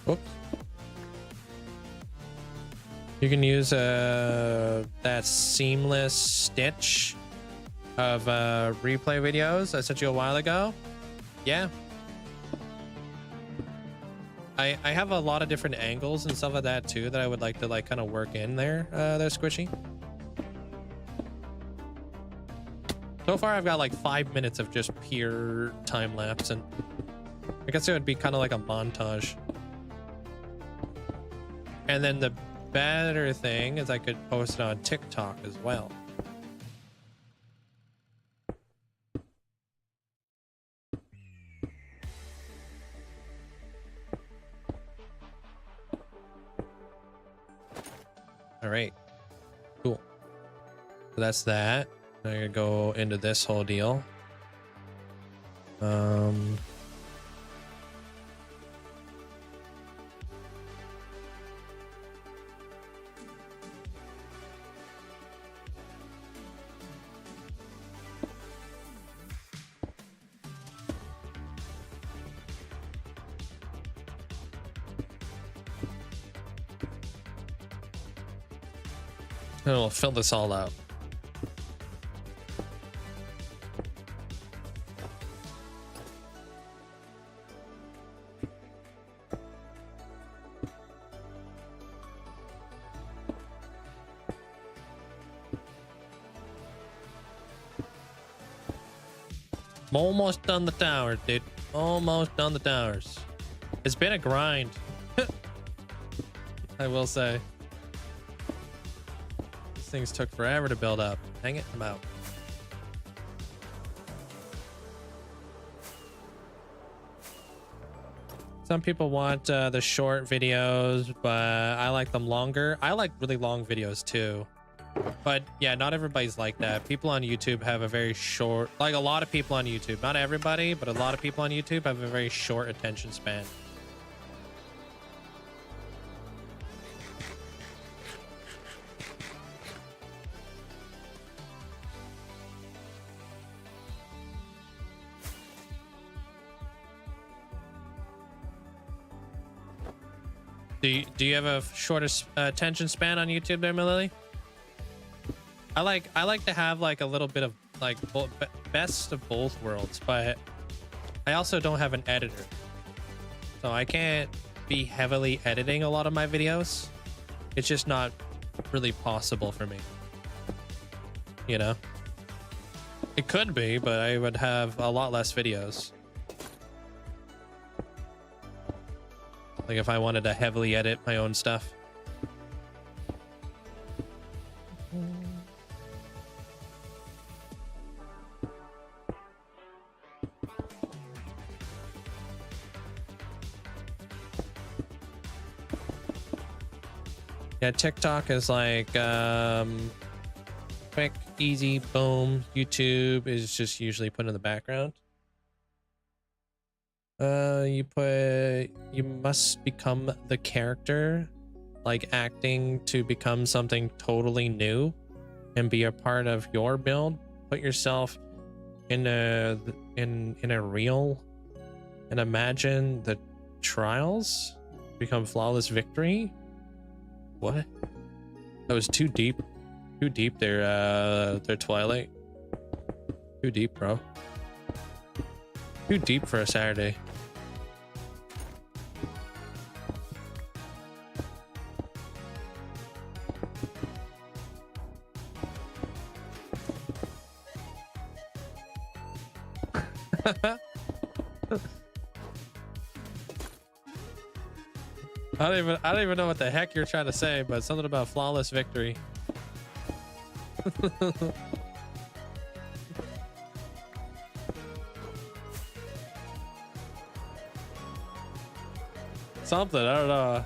[SPEAKER 1] Oops. You can use that seamless stitch of replay videos I sent you a while ago. Yeah. I have a lot of different angles and stuff like that too that I would like to like kind of work in there, there, Squishy. So far I've got like 5 minutes of just pure time lapse, and I guess it would be kind of like a montage. And then the better thing is I could post it on TikTok as well. All right, cool. So that's that. I'm gonna go into this whole deal. And we'll fill this all out. I'm almost done the towers, dude. Almost done the towers. It's been a grind. I will say. These things took forever to build up. Hang it, I'm out. Some people want the short videos, but I like them longer. I like really long videos too. But yeah, not everybody's like that. People on YouTube have a very short, like a lot of people on YouTube, not everybody, but a lot of people on YouTube have a very short attention span. Do you have a shortest attention span on YouTube there, Lily? I like to have like a little bit of like best of both worlds, but I also don't have an editor, so I can't be heavily editing a lot of my videos. It's just not really possible for me, you know. It could be, but I would have a lot less videos. Like if I wanted to heavily edit my own stuff. Yeah, TikTok is like quick, easy, boom. YouTube is just usually put in the background. You must become the character, like acting to become something totally new and be a part of your build. Put yourself in a reel and imagine the trials, become flawless victory. What? That was too deep there, Twilight. Too deep, bro. Too deep for a Saturday. I don't even know what the heck you're trying to say, but something about flawless victory. Something, I don't know.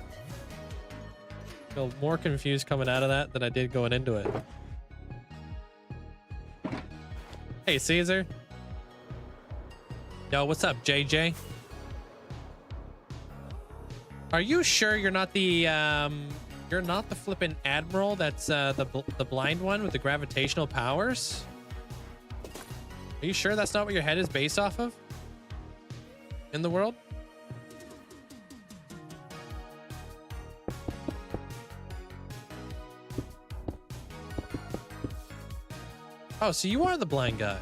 [SPEAKER 1] I feel more confused coming out of that than I did going into it. Hey, Caesar. Yo, what's up, JJ? Are you sure you're not the flippin' admiral that's the blind one with the gravitational powers? Are you sure that's not what your head is based off of in the world? Oh, so you are the blind guy.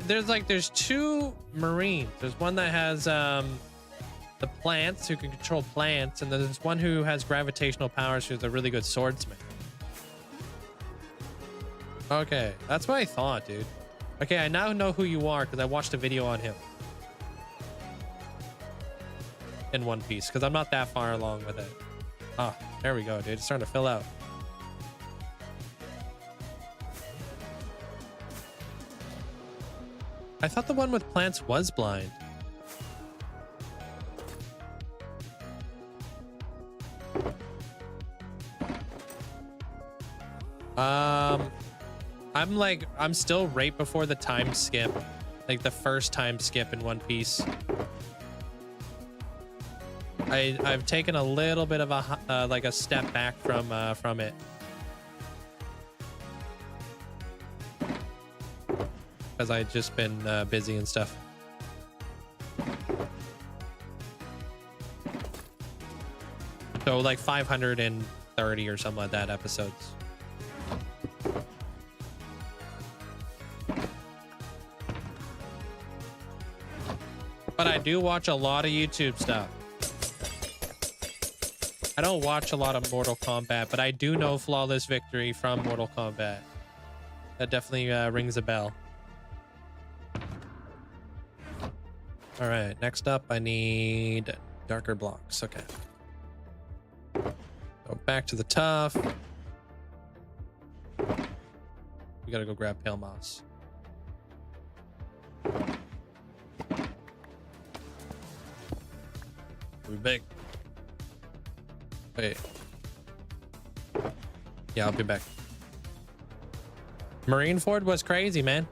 [SPEAKER 1] There's two Marines. There's one that has the plants, who can control plants, and then there's one who has gravitational powers, who's a really good swordsman. Okay, that's what I thought, dude. Okay, I now know who you are because I watched a video on him in One Piece, because I'm not that far along with it. Ah, there we go, dude. It's starting to fill out. I thought the one with plants was blind. I'm still right before the time skip, like the first time skip in One Piece. I've taken a little bit of a like a step back from it. Because I've just been busy and stuff. So like 530 or something like that episodes. But I do watch a lot of YouTube stuff. I don't watch a lot of Mortal Kombat, but I do know Flawless Victory from Mortal Kombat. That definitely rings a bell. All right, next up, I need darker blocks. Okay. Go back to the tough. We gotta go grab pale moss. We'll be big. Wait. Yeah, I'll be back. Marineford was crazy, man.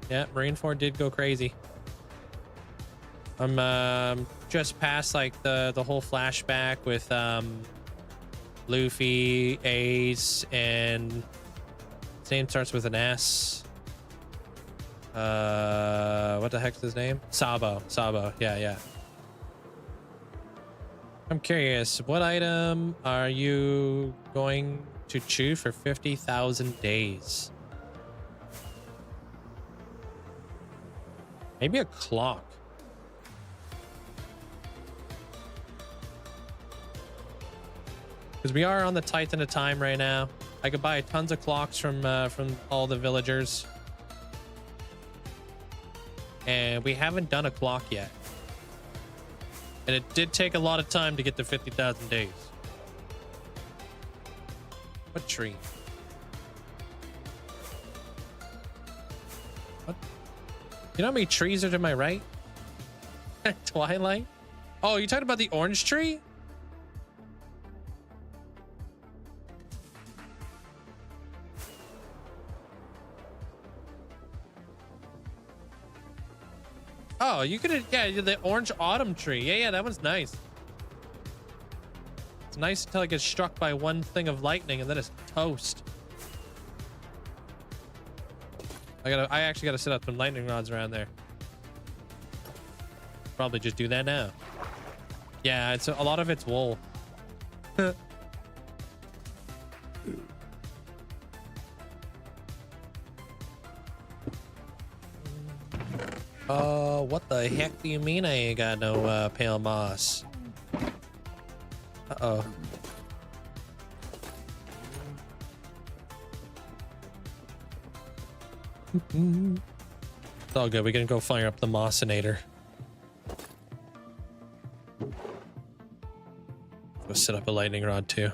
[SPEAKER 1] Yeah, Marineford did go crazy. I'm just past like the whole flashback with Luffy, Ace, and his name starts with an S. What the heck's his name? Sabo. Yeah. I'm curious, what item are you going to choose for 50,000 days? Maybe a clock. Because we are on the Titan of Time right now. I could buy tons of clocks from all the villagers. And we haven't done a clock yet. And it did take a lot of time to get to 50,000 days. What tree? What? You know how many trees are to my right? Twilight? Oh, you talking about the orange tree? Oh, you could, yeah, the orange autumn tree. Yeah, that one's nice. It's nice until it gets struck by one thing of lightning and then it's toast. I actually gotta set up some lightning rods around there. Probably just do that now. Yeah, it's a lot of it's wool. What the heck do you mean I ain't got no pale moss? Uh-oh. It's all good. We can go fire up the Mossinator. Go set up a lightning rod too.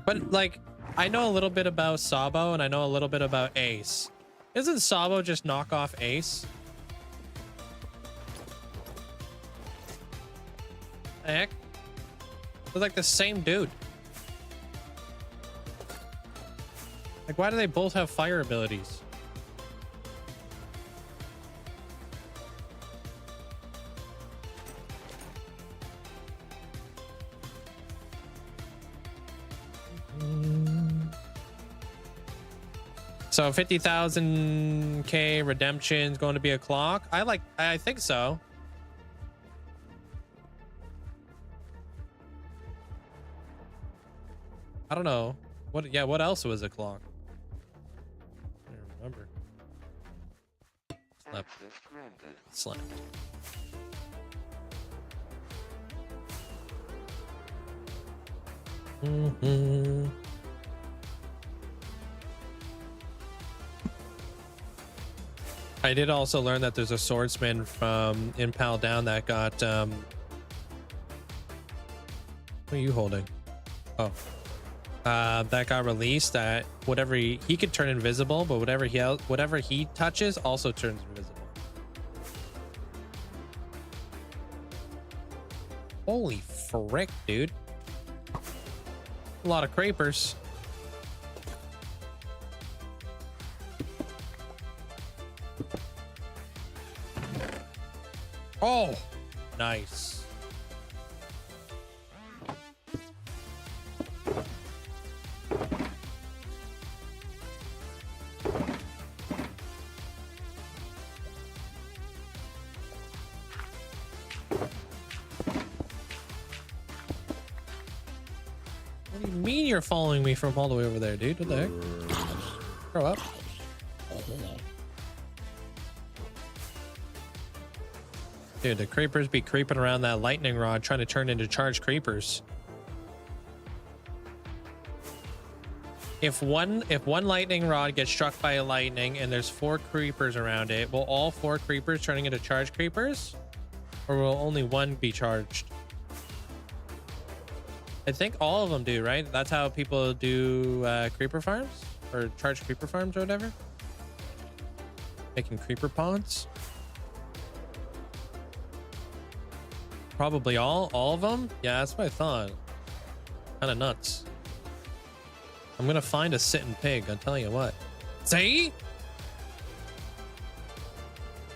[SPEAKER 1] But like, I know a little bit about Sabo and I know a little bit about Ace. Isn't Sabo just knock off Ace? The heck? They're like the same dude. Like, why do they both have fire abilities? So 50,000K redemption is going to be a clock. I think so. I don't know. What else was a clock? I don't remember. Slept. I did also learn that there's a swordsman from Impel Down that got what are you holding? Oh. That got released, that whatever he could turn invisible, but whatever he touches also turns invisible. Holy frick, dude. A lot of creepers. Oh, nice. What do you mean you're following me from all the way over there, dude? What the heck? Grow up. Dude, the creepers be creeping around that lightning rod trying to turn into charged creepers. If one lightning rod gets struck by a lightning and there's 4 creepers around it, will all 4 creepers turning into charged creepers? Or will only one be charged? I think all of them do, right? That's how people do creeper farms? Or charged creeper farms or whatever? Making creeper ponds? Probably all of them. Yeah, that's what I thought. Kind of nuts. I'm gonna find a sitting pig, I'll tell you what. See?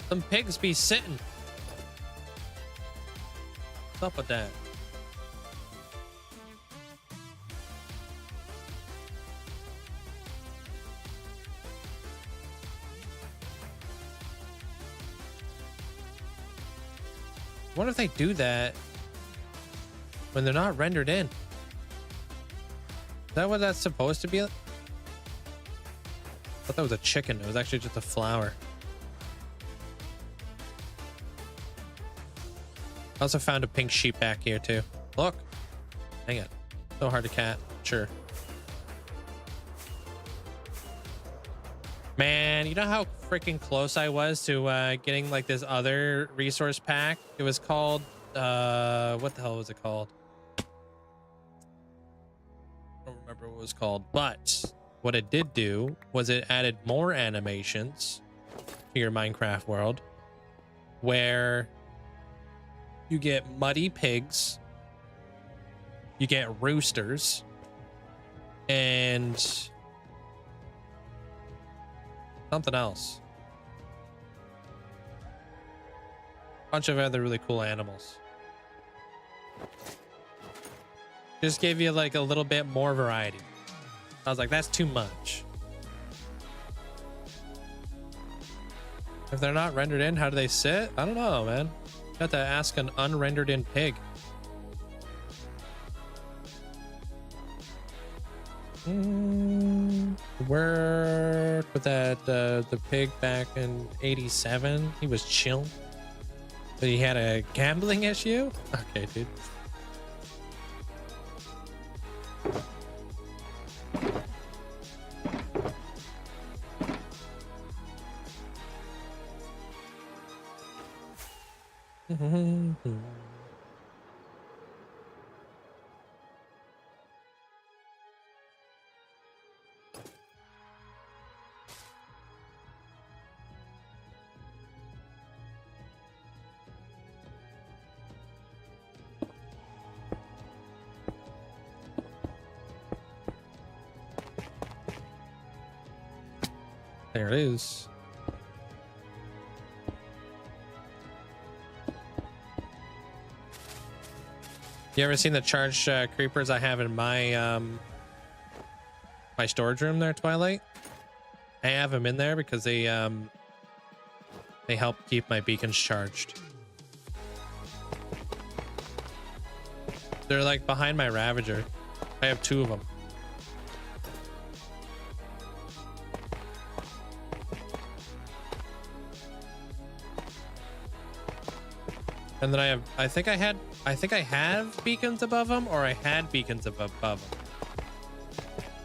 [SPEAKER 1] Some pigs be sitting. What's up with that? What if they do that when they're not rendered in? Is that what that's supposed to be? I thought that was a chicken. It was actually just a flower. I also found a pink sheep back here too. Look. Dang it. So hard to cat. Sure. Man, you know how freaking close I was to getting like this other resource pack? It was called what the hell was it called? I don't remember what it was called, but what it did do was it added more animations to your Minecraft world where you get muddy pigs, you get roosters, and something else. Bunch of other really cool animals. Just gave you like a little bit more variety. I was like, that's too much. If they're not rendered in, how do they sit? I don't know, man. You have to ask an unrendered in pig. Worked with that the pig back in '87. He was chill, but he had a gambling issue. Okay, dude. There it is. You ever seen the charged creepers I have in my my storage room there, Twilight? I have them in there because they help keep my beacons charged. They're like behind my Ravager. I have 2 of them. And then I think I have beacons above them, or I had beacons above them.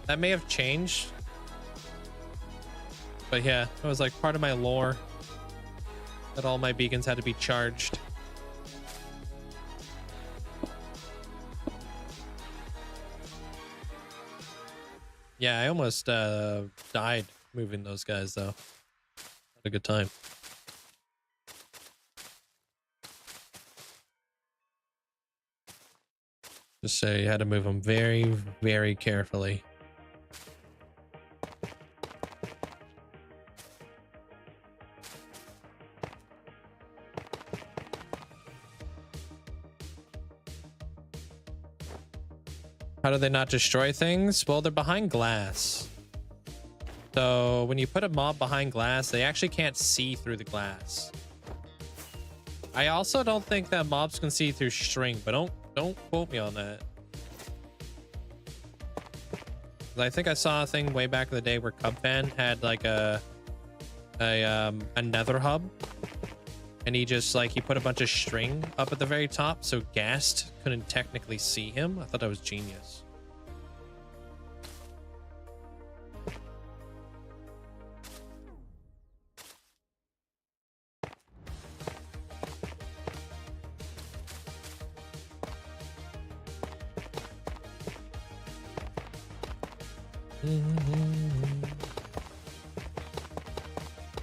[SPEAKER 1] That may have changed. But yeah, it was like part of my lore that all my beacons had to be charged. Yeah, I almost died moving those guys though. Had a good time. Just say you had to move them very, very carefully. How do they not destroy things? Well, they're behind glass. So when you put a mob behind glass, they actually can't see through the glass. I also don't think that mobs can see through string, but don't quote me on that. I think I saw a thing way back in the day where Cubfan had like a nether hub, and he just like he put a bunch of string up at the very top so Ghast couldn't technically see him. I thought that was genius.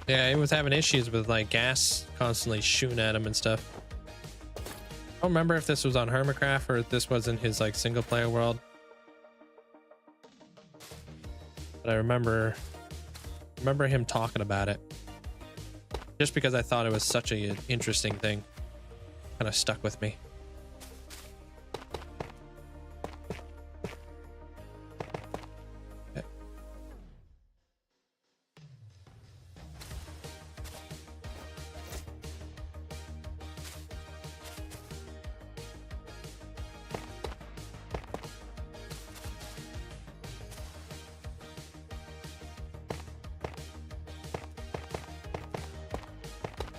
[SPEAKER 1] Yeah, he was having issues with like gas constantly shooting at him and stuff. I don't remember if this was on Hermitcraft or if this was in his like single player world. But I remember him talking about it. Just because I thought it was such an interesting thing. Kind of stuck with me.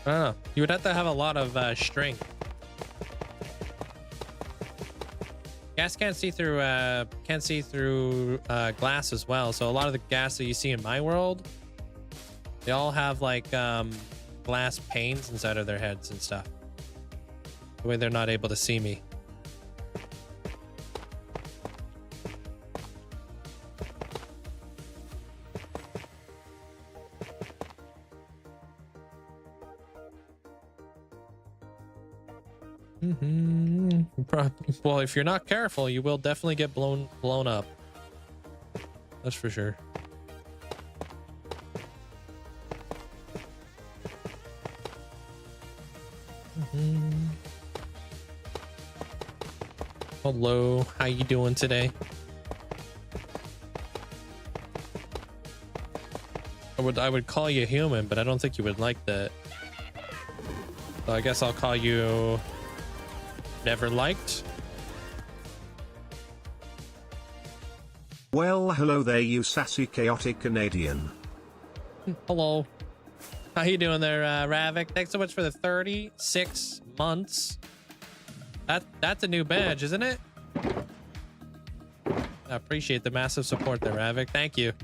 [SPEAKER 1] I don't know. You would have to have a lot of string. Gas can't see through glass as well. So a lot of the gas that you see in my world, they all have like glass panes inside of their heads and stuff. The way they're not able to see me. Well, if you're not careful, you will definitely get blown up. That's for sure. Hello, how you doing today? I would call you human, but I don't think you would like that. So I guess I'll call you never liked.
[SPEAKER 3] Well, hello there, you sassy chaotic Canadian.
[SPEAKER 1] Hello. How you doing there, Ravik? Thanks so much for the 36 months. That's a new badge, isn't it? I appreciate the massive support there, Ravik. Thank you.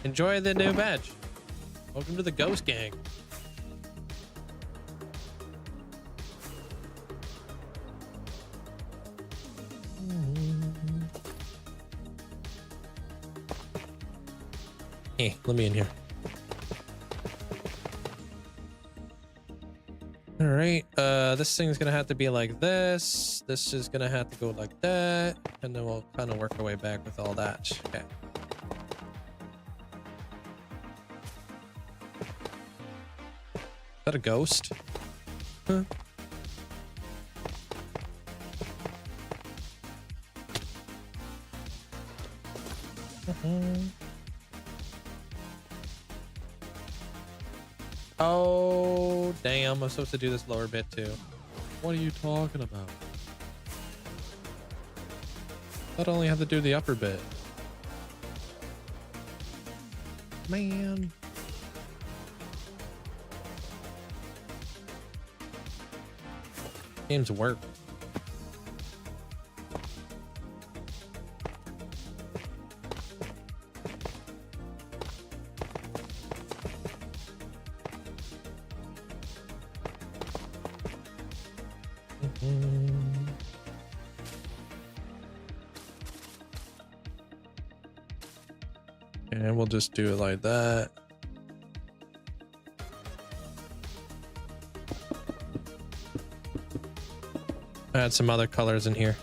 [SPEAKER 1] Enjoy the new badge. Welcome to the Ghost Gang. Hey, let me in here. All right, this thing's gonna have to be like this. This is gonna have to go like that, and then we'll kind of work our way back with all that. Okay. Is that a ghost? Huh. Oh, damn. I'm supposed to do this lower bit too. What are you talking about? I'd only have to do the upper bit. Man. Games work. And we'll just do it like that. Add some other colors in here.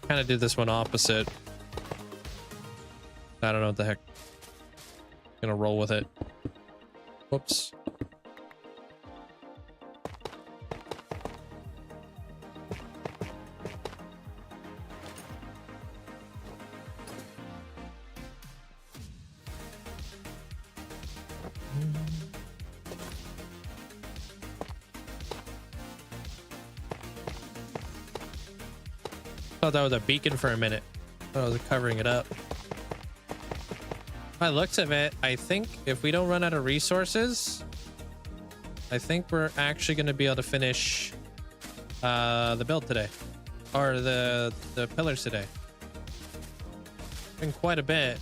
[SPEAKER 1] Kind of did this one opposite. I don't know what the heck. Gonna roll with it. Whoops. Thought that was a beacon for a minute. Thought I was covering it up. By the looks of it, I think if we don't run out of resources, I think we're actually going to be able to finish the build today, or the pillars today. Been quite a bit.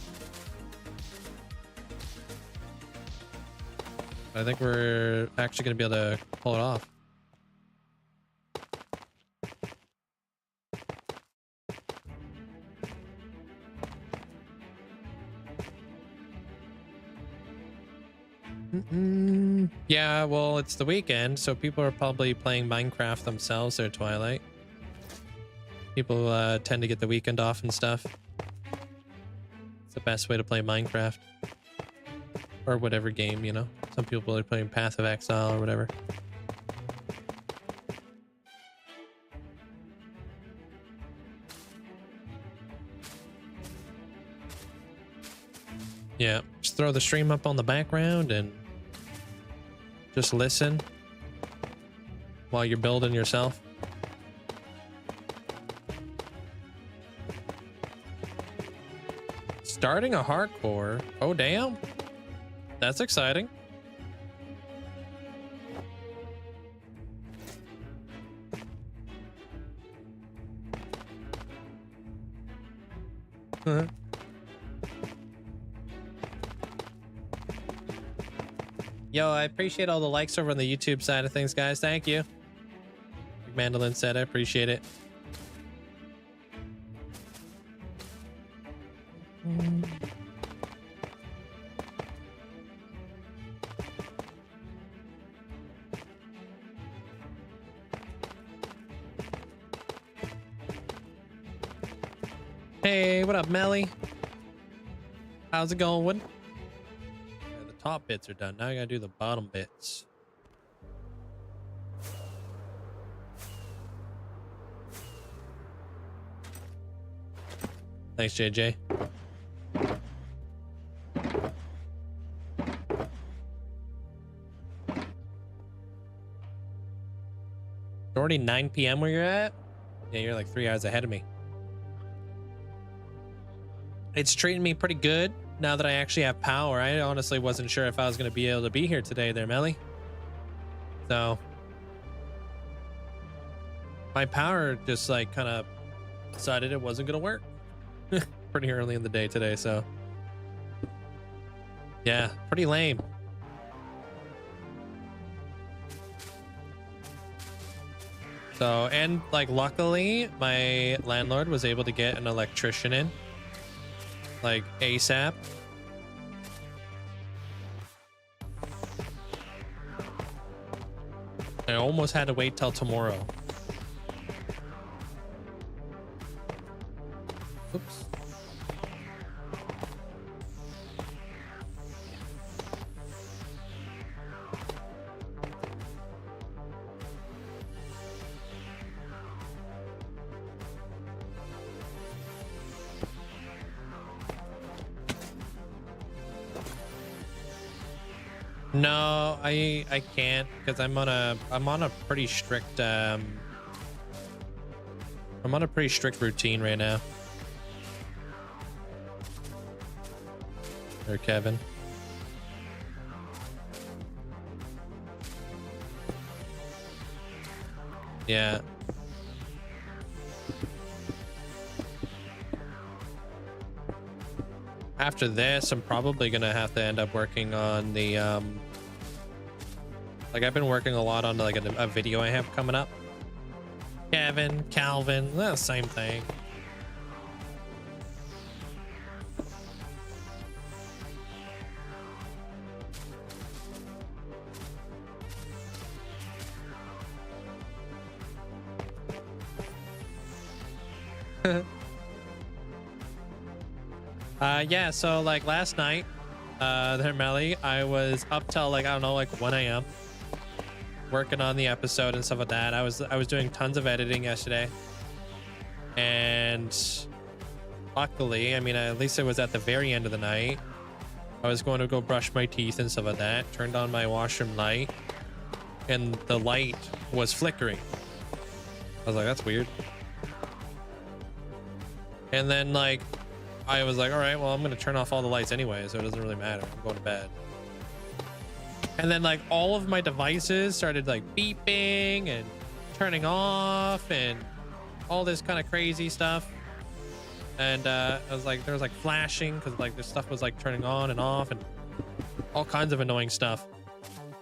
[SPEAKER 1] I think we're actually going to be able to pull it off. Yeah, well, it's the weekend, so people are probably playing Minecraft themselves or Twilight. People tend to get the weekend off and stuff. It's the best way to play Minecraft. Or whatever game, you know. Some people are playing Path of Exile or whatever. Yeah, just throw the stream up on the background and just listen while you're building yourself. Starting a hardcore. Oh, damn. That's exciting. Uh-huh. Yo, I appreciate all the likes over on the YouTube side of things, guys. Thank you. Like Mandolin said, I appreciate it. Hey, what up, Melly? How's it going? Top bits are done. Now I gotta do the bottom bits. Thanks, JJ. It's already 9 p.m. where you're at? Yeah, you're like 3 hours ahead of me. It's treating me pretty good. Now that I actually have power, I honestly wasn't sure if I was going to be able to be here today there, Melly. So my power just like kind of decided it wasn't going to work pretty early in the day today. So yeah, pretty lame. So, and like luckily my landlord was able to get an electrician in like ASAP. I almost had to wait till tomorrow. Oops. No, I can't because I'm on a pretty strict routine right now. Or Kevin. Yeah. After this, I'm probably gonna have to end up working on the like I've been working a lot on like a video I have coming up. Calvin, the same thing. Yeah, so like last night, there, Melly, I was up till like, I don't know, like 1 a.m. working on the episode and stuff like that. I was doing tons of editing yesterday. And luckily, I mean, at least it was at the very end of the night. I was going to go brush my teeth and stuff like that. Turned on my washroom light and the light was flickering. I was like, that's weird. And then like, I was like, all right, well, I'm going to turn off all the lights anyway, so it doesn't really matter. I'm going to bed. And then like all of my devices started like beeping and turning off and all this kind of crazy stuff. And I was like, there was like flashing because like this stuff was like turning on and off and all kinds of annoying stuff.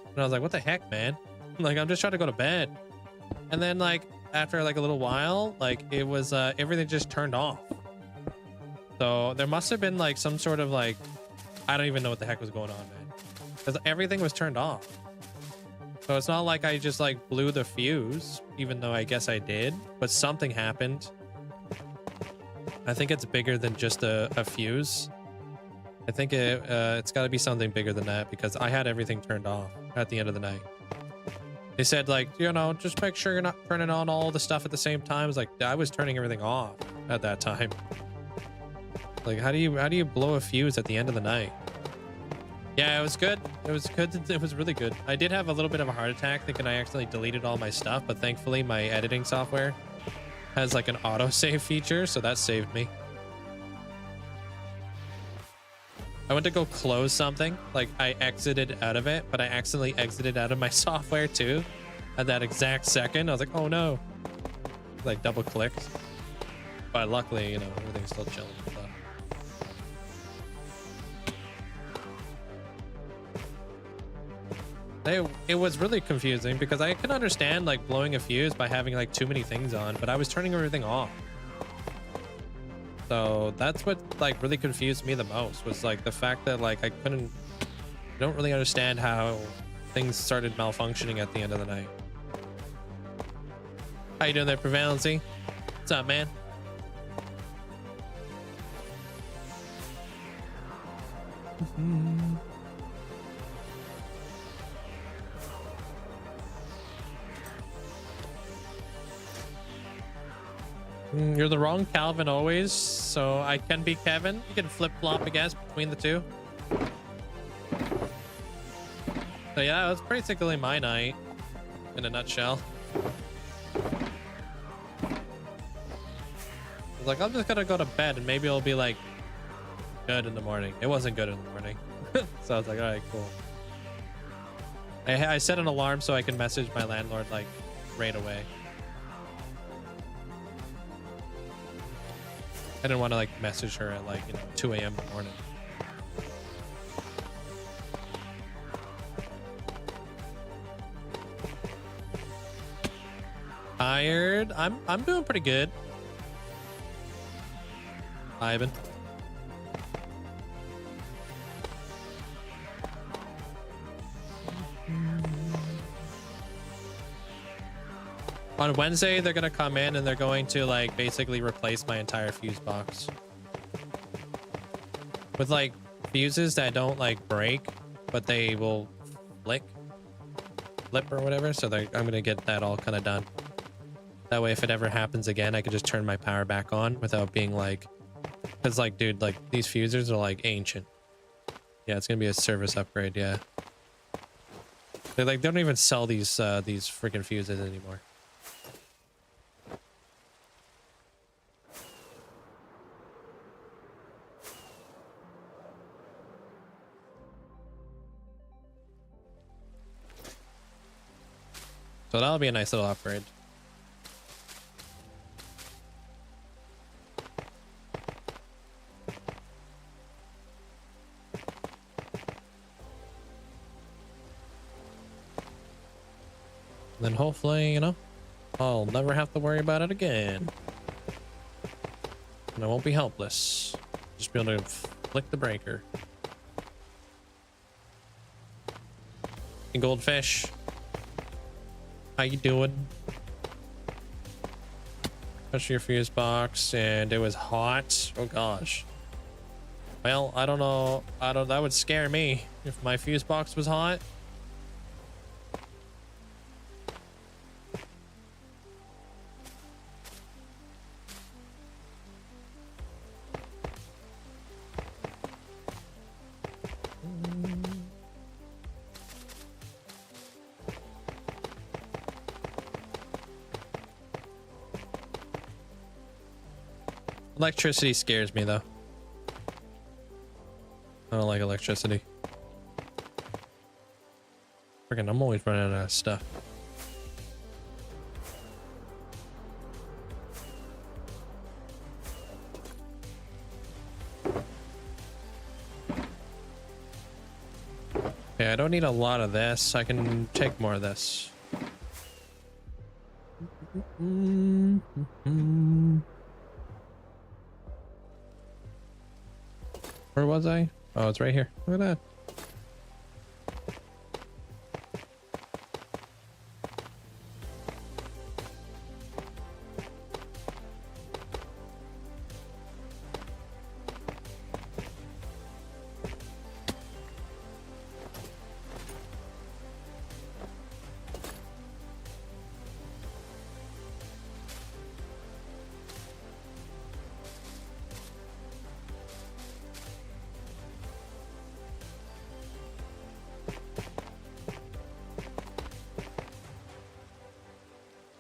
[SPEAKER 1] And I was like, what the heck, man? Like, I'm just trying to go to bed. And then like after like a little while, like it was everything just turned off. So there must have been like some sort of like, I don't even know what the heck was going on, man. Because everything was turned off. So it's not like I just like blew the fuse, even though I guess I did, but something happened. I think it's bigger than just a fuse. I think it's got to be something bigger than that because I had everything turned off at the end of the night. They said like, you know, just make sure you're not turning on all the stuff at the same time. It's like, I was turning everything off at that time. Like, how do you blow a fuse at the end of the night? Yeah, it was good. It was good. It was really good. I did have a little bit of a heart attack thinking I accidentally deleted all my stuff, but thankfully my editing software has like an autosave feature, so that saved me. I went to go close something, like I exited out of it, but I accidentally exited out of my software too. At that exact second, I was like, oh no. Like double clicked. But luckily, you know, everything's still chilling. It was really confusing because I can understand like blowing a fuse by having like too many things on, but I was turning everything off. So that's what like really confused me the most, was like the fact that like I don't really understand how things started malfunctioning at the end of the night. How you doing there, Prevalency? What's up, man? You're the wrong Calvin always, so I can be Kevin. You can flip-flop, I guess, between the two. So yeah, it was basically my night in a nutshell. I was like, I'm just gonna go to bed and maybe it'll be like good in the morning. It wasn't good in the morning. So I was like, all right, cool. I set an alarm so I can message my landlord like right away. I didn't want to like message her at like, you know, 2 a.m. in the morning. Tired. I'm doing pretty good. Ivan. On Wednesday, they're gonna come in and they're going to like basically replace my entire fuse box with like fuses that don't like break, but they will flip or whatever. So I'm gonna get that all kind of done. That way, if it ever happens again, I could just turn my power back on without being like, because like, dude, like these fuses are like ancient. Yeah, it's gonna be a service upgrade. Yeah, they don't even sell these freaking fuses anymore. So that'll be a nice little upgrade. And then hopefully, you know, I'll never have to worry about it again. And I won't be helpless. Just be able to flick the breaker. And goldfish. How you doing? Touch your fuse box and it was hot. Oh gosh. Well, I don't know. That would scare me if my fuse box was hot. Electricity scares me though. I don't like electricity. Freaking, I'm always running out of stuff. Okay, I don't need a lot of this. I can take more of this. Where was I? Oh, it's right here. Look at that.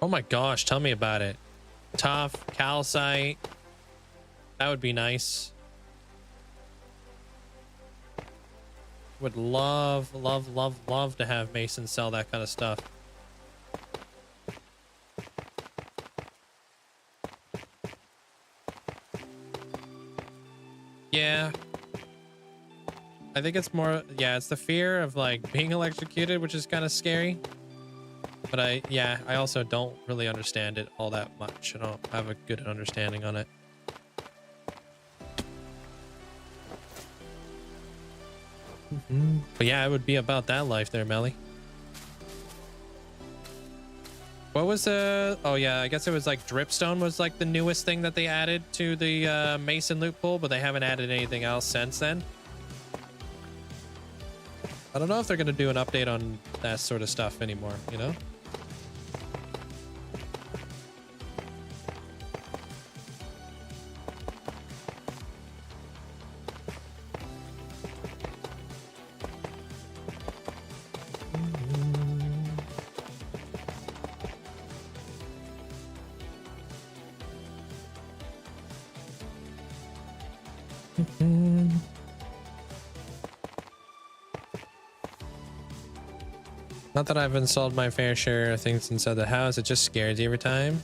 [SPEAKER 1] Oh my gosh, tell me about it. Tough, calcite. That would be nice. Would love to have Mason sell that kind of stuff. Yeah. I think it's more, yeah, it's the fear of like being electrocuted, which is kind of scary. But I also don't really understand it all that much. I don't have a good understanding on it. But yeah, it would be about that life there, Melly. What was oh yeah, I guess it was like dripstone was like the newest thing that they added to the Mason loot pool, but they haven't added anything else since then. I don't know if they're gonna do an update on that sort of stuff anymore, you know? Not that I've installed my fair share of things inside the house, it just scares you every time.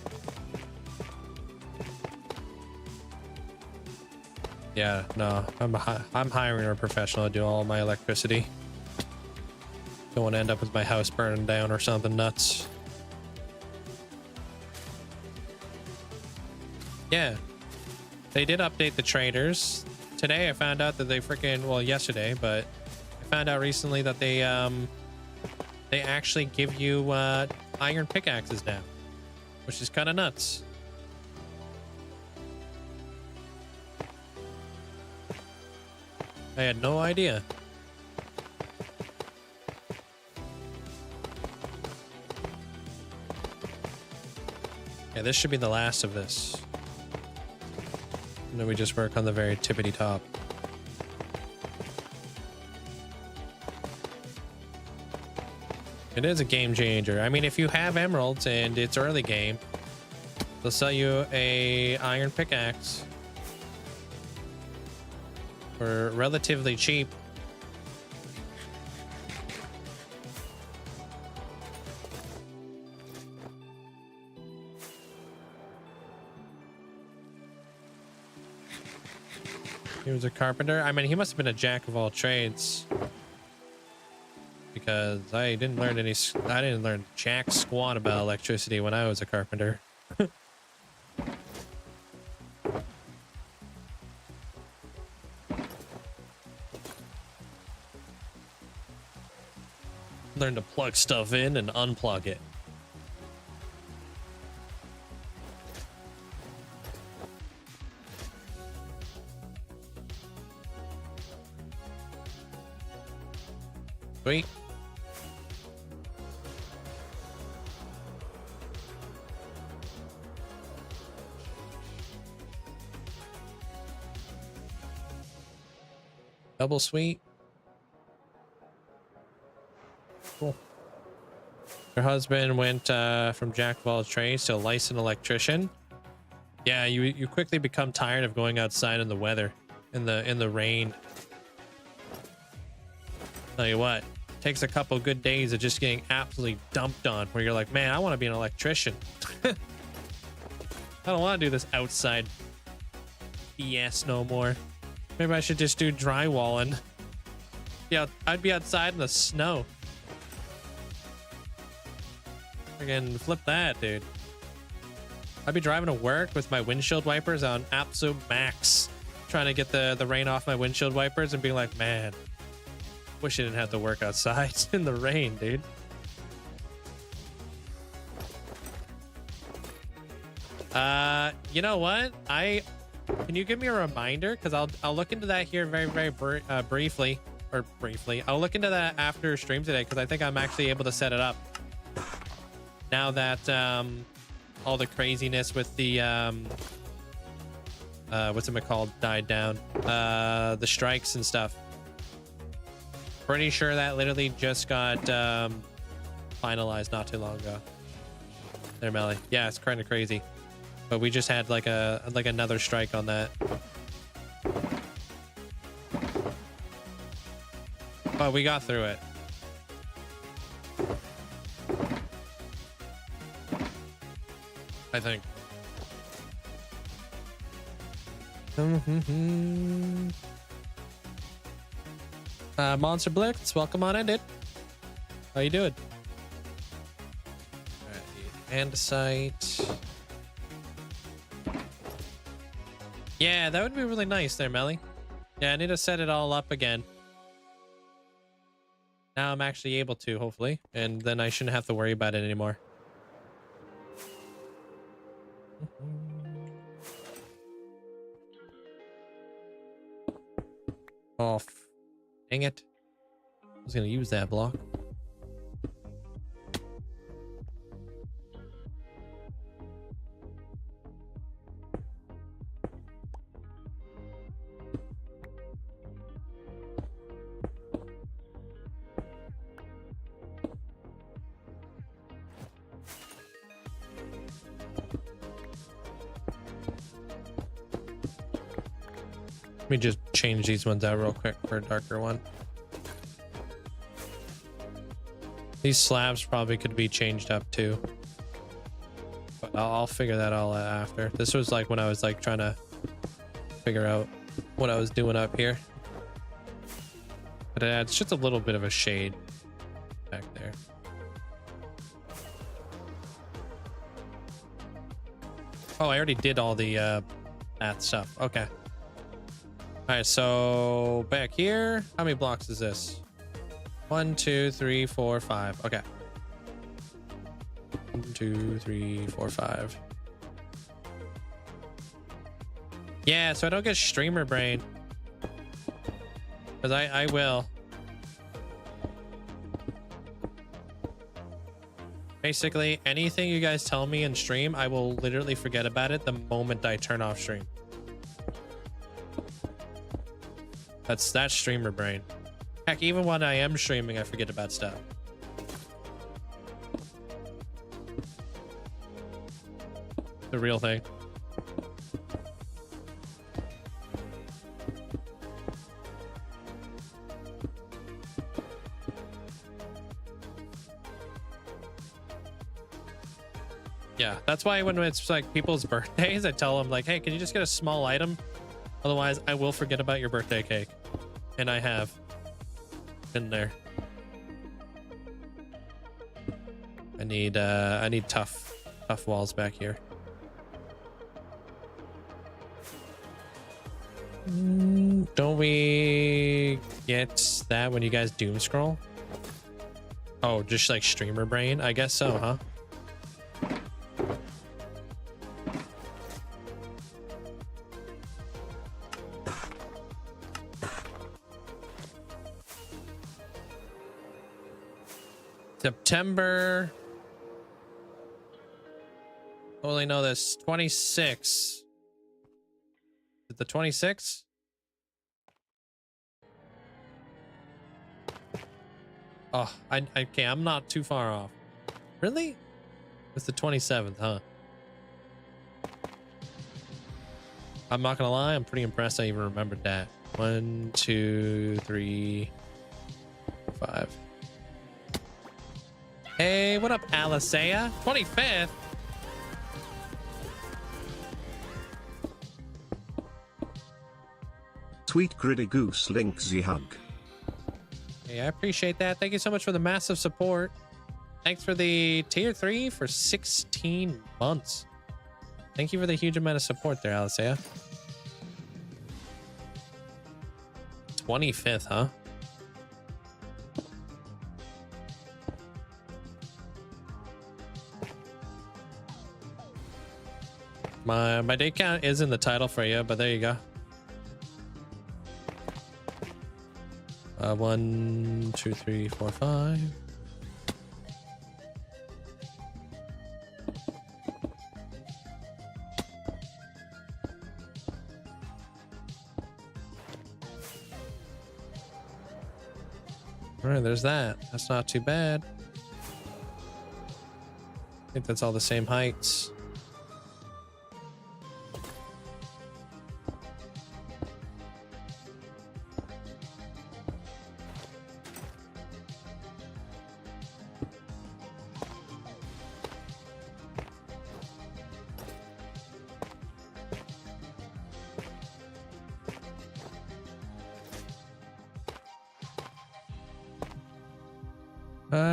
[SPEAKER 1] Yeah, no, I'm hiring a professional to do all my electricity. Don't want to end up with my house burning down or something nuts. Yeah, they did update the traders. Today I found out that they freaking, well, yesterday, but I found out recently that they actually give you iron pickaxes now, which is kind of nuts. I had no idea. Yeah, this should be the last of this. And then we just work on the very tippity top. It is a game changer. I mean, if you have emeralds and it's early game, they'll sell you a iron pickaxe for relatively cheap. He was a carpenter. I mean, he must have been a jack of all trades, because I didn't learn jack squat about electricity when I was a carpenter. Learn to plug stuff in and unplug it. Sweet. Double sweet. Cool. Her husband went from jack of all trades to licensed electrician. Yeah, you quickly become tired of going outside in the weather, in the rain. Tell you what, takes a couple good days of just getting absolutely dumped on, where you're like, man, I want to be an electrician. I don't want to do this outside BS no more. Maybe I should just do drywalling. Yeah, I'd be outside in the snow. Friggin' flip that, dude. I'd be driving to work with my windshield wipers on absolute max, trying to get the rain off my windshield wipers and being like, man, wish I didn't have to work outside in the rain, dude. You know what? Can you give me a reminder? Because I'll look into that here very briefly. I'll look into that after stream today, because I think I'm actually able to set it up now that all the craziness with the what's it called died down, the strikes and stuff. Pretty sure that literally just got finalized not too long ago. There, Melly. Yeah, it's kind of crazy, but we just had like another strike on that. But we got through it. I think. Monster Blitz, welcome on in, dude. How you doing? Alright, andesite. Yeah, that would be really nice there, Melly. Yeah, I need to set it all up again. Now I'm actually able to, hopefully, and then I shouldn't have to worry about it anymore. Oh, dang it. I was going to use that block. Let me just change these ones out real quick for a darker one. These slabs probably could be changed up too, but I'll figure that all out after. This was like when I was like trying to figure out what I was doing up here, but it adds just a little bit of a shade back there. Oh, I already did all the that stuff. Okay. All right, so back here, how many blocks is this? 1, 2, 3, 4, 5. Okay. 1, 2, 3, 4, 5. Yeah, so I don't get streamer brain. Because I will. Basically, anything you guys tell me in stream, I will literally forget about it the moment I turn off stream. That's streamer brain. Heck, even when I am streaming, I forget about stuff. The real thing. Yeah, that's why when it's like people's birthdays, I tell them like, hey, can you just get a small item? Otherwise, I will forget about your birthday cake. And I have been there. I need tough walls back here. Don't we get that when you guys doom scroll? Oh, just like streamer brain? I guess so, huh? September. Only know this 26. Is it the 26th? Oh, okay, I'm not too far off. Really? It's the 27th, huh? I'm not gonna lie, I'm pretty impressed I even remembered that. 1, 2, 3, 5. Hey, what up, Alicea? 25th?
[SPEAKER 3] Sweet gritty goose Linkzzey hug.
[SPEAKER 1] Hey, I appreciate that. Thank you so much for the massive support. Thanks for the tier 3 for 16 months. Thank you for the huge amount of support there, Alicea. 25th, huh? My day count is in the title for you, but there you go. 1, 2, 3, 4, 5. All right, there's that. That's not too bad. I think that's all the same heights.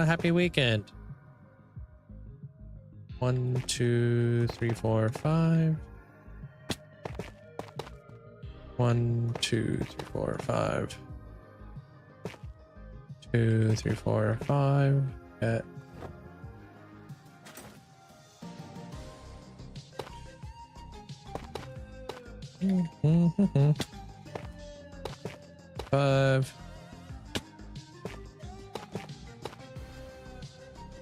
[SPEAKER 1] Happy weekend. 1, 2, 3, 4, 5. 1, 2, 3, 4, 5. 2, 3, 4, 5. Yeah. Mm-hmm. 5.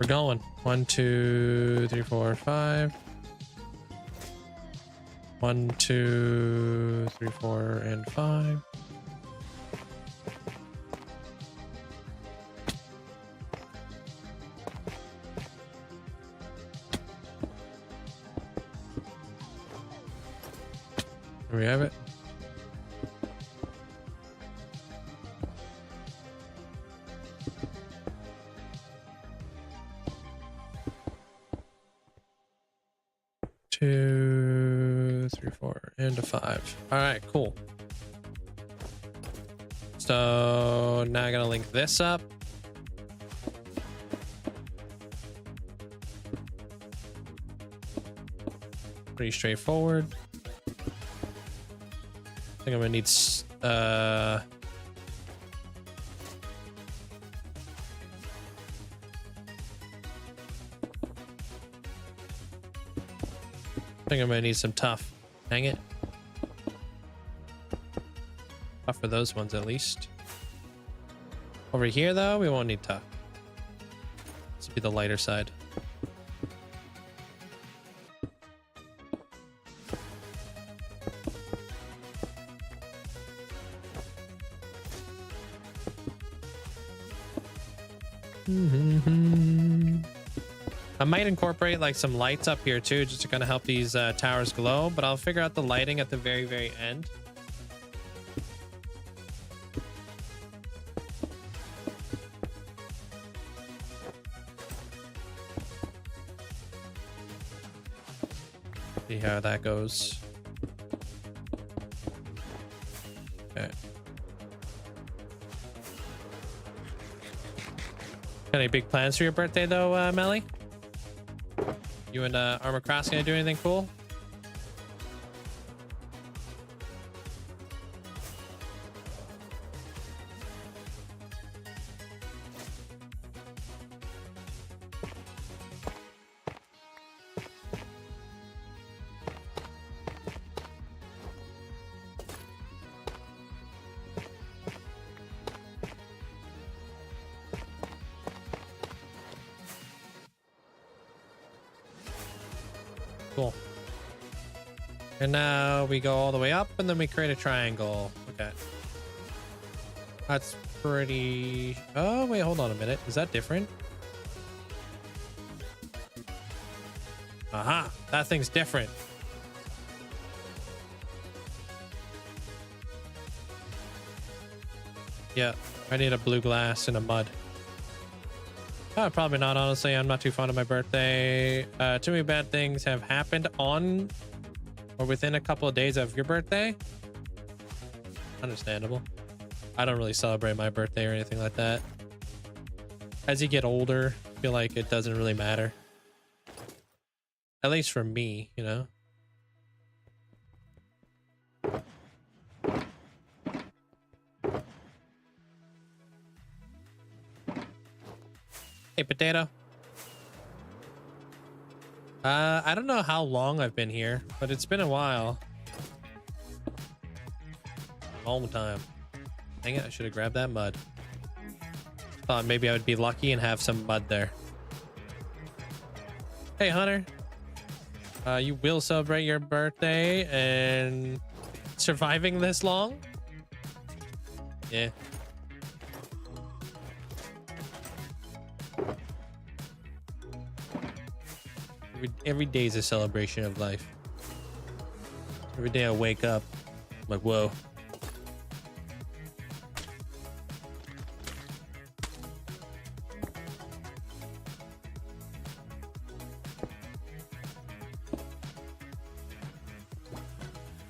[SPEAKER 1] We're going. 1, 2, 3, 4, 5. 1, 2, 3, 4, and 5. There we have it. Two, 3, 4, and a 5. All right, cool. So now I gotta link this up. Pretty straightforward. I think I'm gonna need I think I'm gonna need some tough. Dang it. Tough for those ones at least. Over here though, we won't need tough. This will be the lighter side. I might incorporate like some lights up here too, just to kind of help these towers glow, but I'll figure out the lighting at the very, very end. See how that goes. Okay. Got any big plans for your birthday though, Melly? You and Armor Cross gonna do anything cool? Cool. And now we go all the way up and then we create a triangle. Okay. That's pretty... Oh, wait, hold on a minute. Is that different? Aha! That thing's different. Yeah, I need a blue glass and a mud. Probably not, honestly. I'm not too fond of my birthday. Too many bad things have happened on or within a couple of days of your birthday. Understandable. I don't really celebrate my birthday or anything like that. As you get older, I feel like it doesn't really matter. At least for me, you know? Hey, potato. I don't know how long I've been here, but it's been a while. All the time. Dang it, I should have grabbed that mud. Thought maybe I would be lucky and have some mud there. Hey, Hunter. You will celebrate your birthday and surviving this long? Yeah. Every day is a celebration of life. Every day I wake up, I'm like, whoa.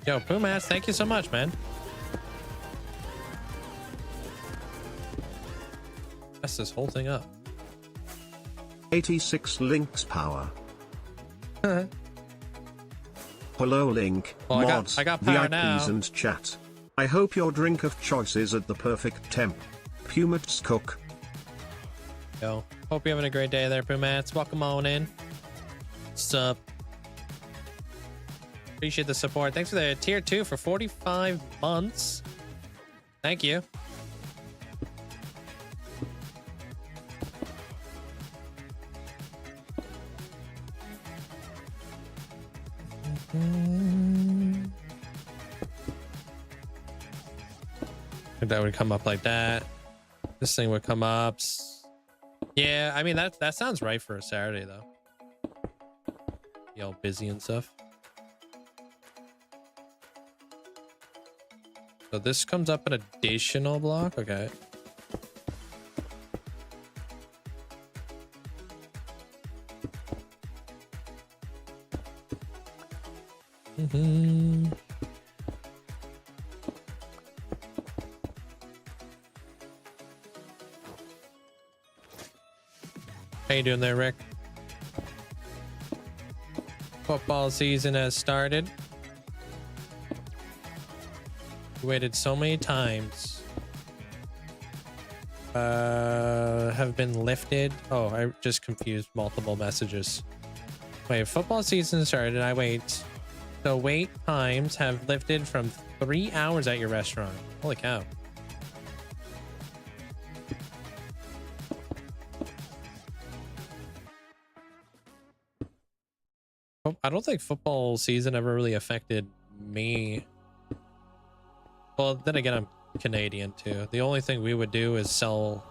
[SPEAKER 1] Yo, Pumas, thank you so much, man. Mess this whole thing up.
[SPEAKER 3] 86 links power. Hello, Link,
[SPEAKER 1] well,
[SPEAKER 3] mods,
[SPEAKER 1] I got power
[SPEAKER 3] VIPs
[SPEAKER 1] now.
[SPEAKER 3] and chat. I hope your drink of choice is at the perfect temp. Pumat's cook.
[SPEAKER 1] Yo, hope you're having a great day there, Pumats. Welcome on in. What's up? Appreciate the support. Thanks for the tier 2 for 45 months. Thank you. That would come up like that. This thing would come up. Yeah, I mean that sounds right for a Saturday though. Be all busy and stuff. So this comes up an additional block. Okay. How you doing there, Rick? Football season has started. We waited so many times. Have been lifted. Oh, I just confused multiple messages. Wait, football season started and I wait. So wait times have lifted from 3 hours at your restaurant. Holy cow. I don't think football season ever really affected me. Well, then again, I'm Canadian too. The only thing we would do is sell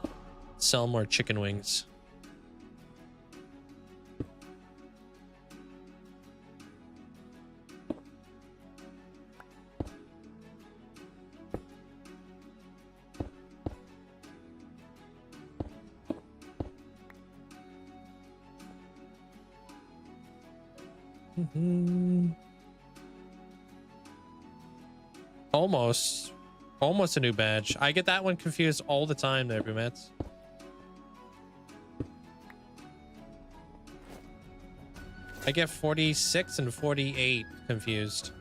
[SPEAKER 1] more chicken wings. Almost a new badge. I get that one confused all the time there, Boomets. I get 46 and 48 confused.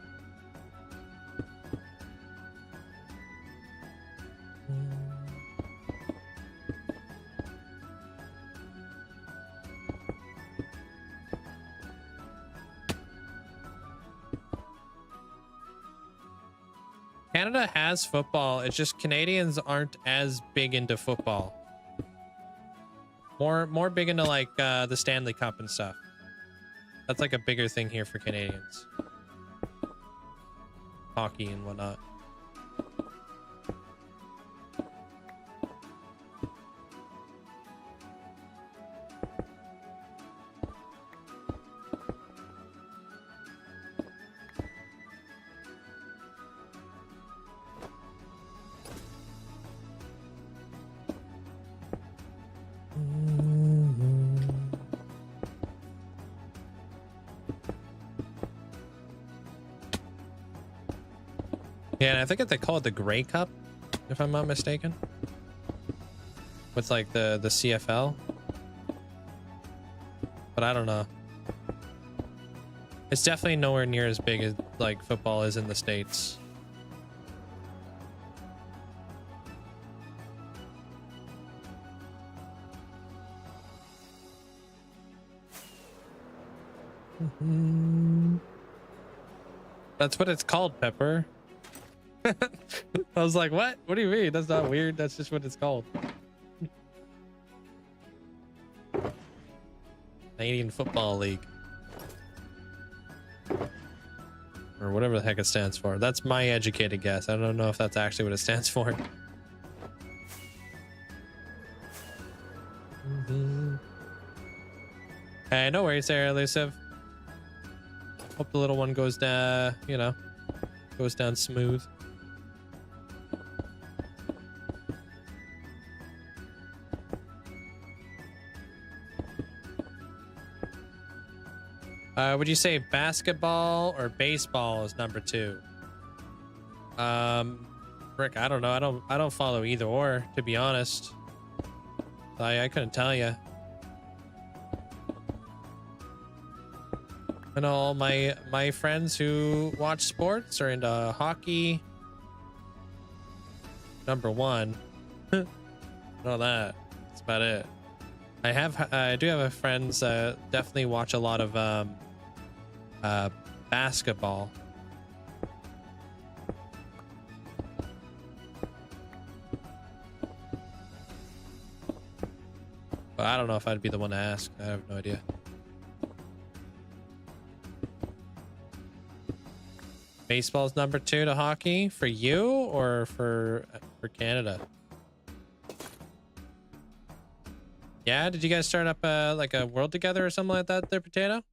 [SPEAKER 1] Canada has football. It's just Canadians aren't as big into football. More big into like the Stanley Cup and stuff. That's like a bigger thing here for Canadians. Hockey and whatnot. Yeah, and I think they call it the Grey Cup, if I'm not mistaken. With like the CFL. But I don't know. It's definitely nowhere near as big as like football is in the States. That's what it's called, Pepper. I was like, what? What do you mean? That's not weird. That's just what it's called. Canadian Football League. Or whatever the heck it stands for. That's my educated guess. I don't know if that's actually what it stands for. Hey, no worries there, Elusive. Hope the little one goes down, you know, goes down smooth. Would you say basketball or baseball is number 2? Rick, I don't know. I don't follow either or, to be honest. I couldn't tell you. I know all my friends who watch sports are into hockey. Number 1. Know that. That's about it. I do have friends definitely watch a lot of basketball. But I don't know if I'd be the one to ask. I have no idea. Baseball's number 2 to hockey for you or for Canada? Yeah, did you guys start up like a world together or something like that there, Potato?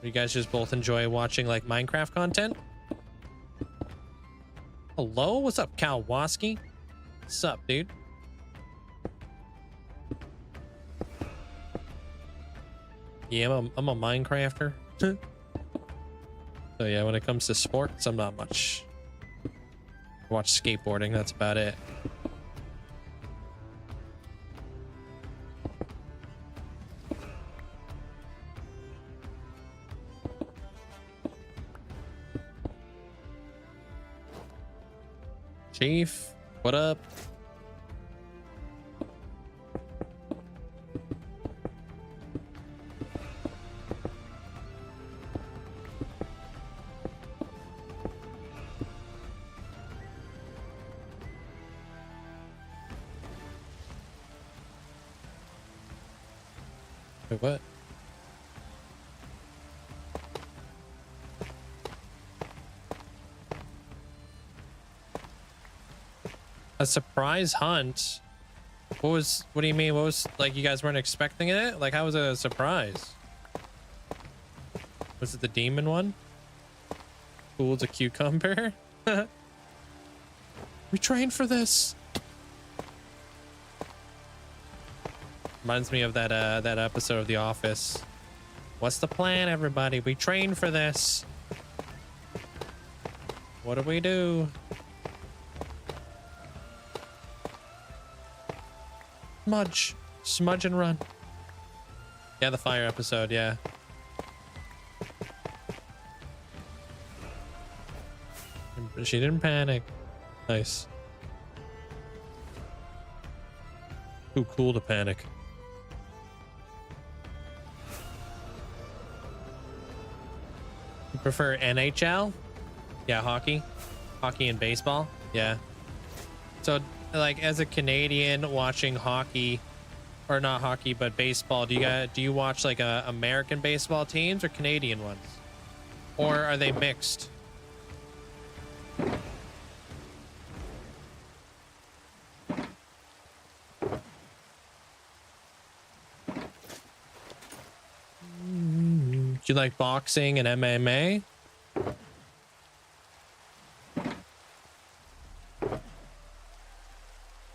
[SPEAKER 1] You guys just both enjoy watching like Minecraft content? Hello, what's up, Kalwaski? What's up, dude? Yeah, I'm a Minecrafter. So yeah, when it comes to sports, I'm not much. I watch skateboarding, that's about it. Chief, what up? Wait, what? A surprise hunt? What do you mean? What was, like, you guys weren't expecting it? Like, how was it a surprise? Was it the demon one? Fool's a cucumber? We trained for this. Reminds me of that that episode of The Office. What's the plan, everybody? We trained for this. What do we do? Smudge and run. Yeah, the fire episode, yeah. She didn't panic. Nice. Too cool to panic. You prefer NHL? Yeah, hockey. Hockey and baseball. Yeah. So, like, as a Canadian watching hockey, or not hockey but baseball, do you watch like American baseball teams or Canadian ones, or are they mixed? Do you like boxing and MMA?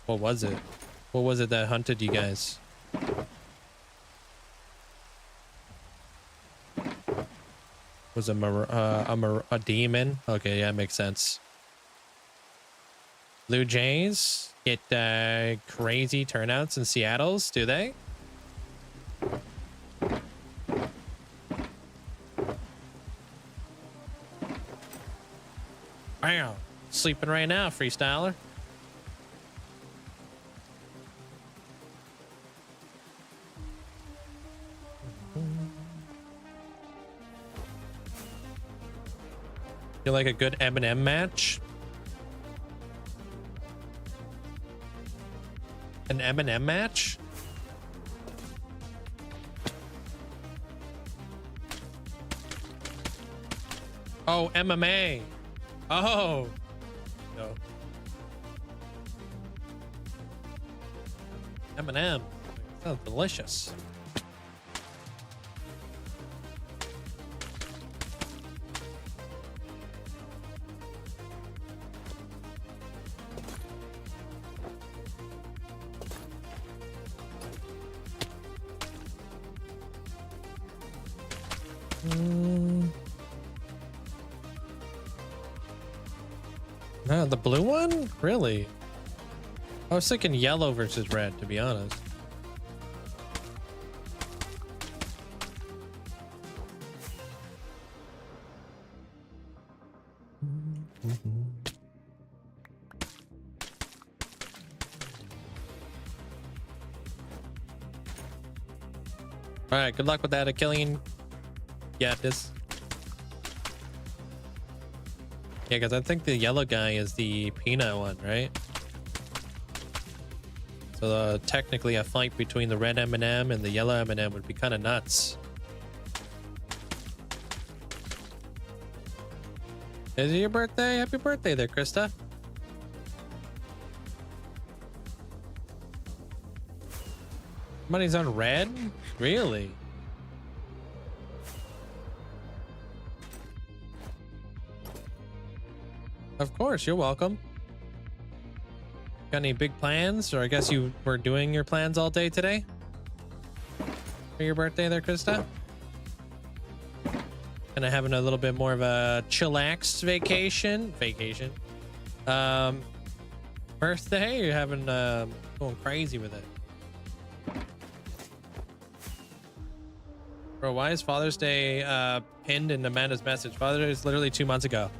[SPEAKER 1] What was it? What was it that hunted you guys? Was a demon? Okay, yeah, makes sense. Blue Jays get crazy turnouts in Seattle's, do they? Wow, sleeping right now, freestyler. You like a good Eminem match? An Eminem match? Oh, MMA. Oh. No. Eminem. Sounds delicious. No, the blue one? Really? I was thinking yellow versus red, to be honest. All right, good luck with that, Achillean. Yeah, this. Yeah, because I think the yellow guy is the peanut one, right? So technically a fight between the red M&M and the yellow M&M would be kind of nuts. Is it your birthday? Happy birthday there, Krista. Money's on red? Really? Of course, you're welcome. Got any big plans? Or I guess you were doing your plans all day today? For your birthday there, Krista? Kinda having a little bit more of a chillaxed vacation. Birthday? You're having, going crazy with it. Bro, why is Father's Day pinned in Amanda's message? Father's Day is literally 2 months ago.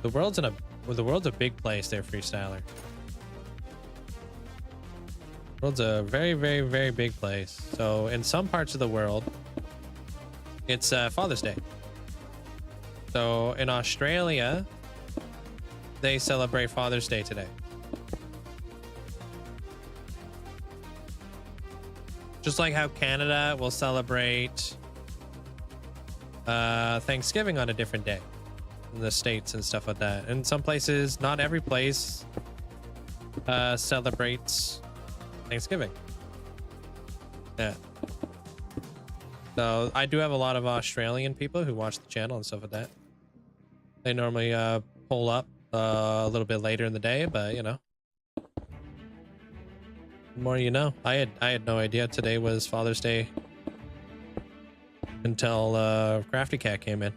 [SPEAKER 1] The world's a big place there, freestyler. World's a very, very, very big place. So in some parts of the world, it's Father's Day. So in Australia, they celebrate Father's Day today. Just like how Canada will celebrate Thanksgiving on a different day in the States and stuff like that. In some places, not every place celebrates Thanksgiving. Yeah. So I do have a lot of Australian people who watch the channel and stuff like that. They normally pull up a little bit later in the day, but you know, the more you know. I had no idea today was Father's Day until Crafty Cat came in.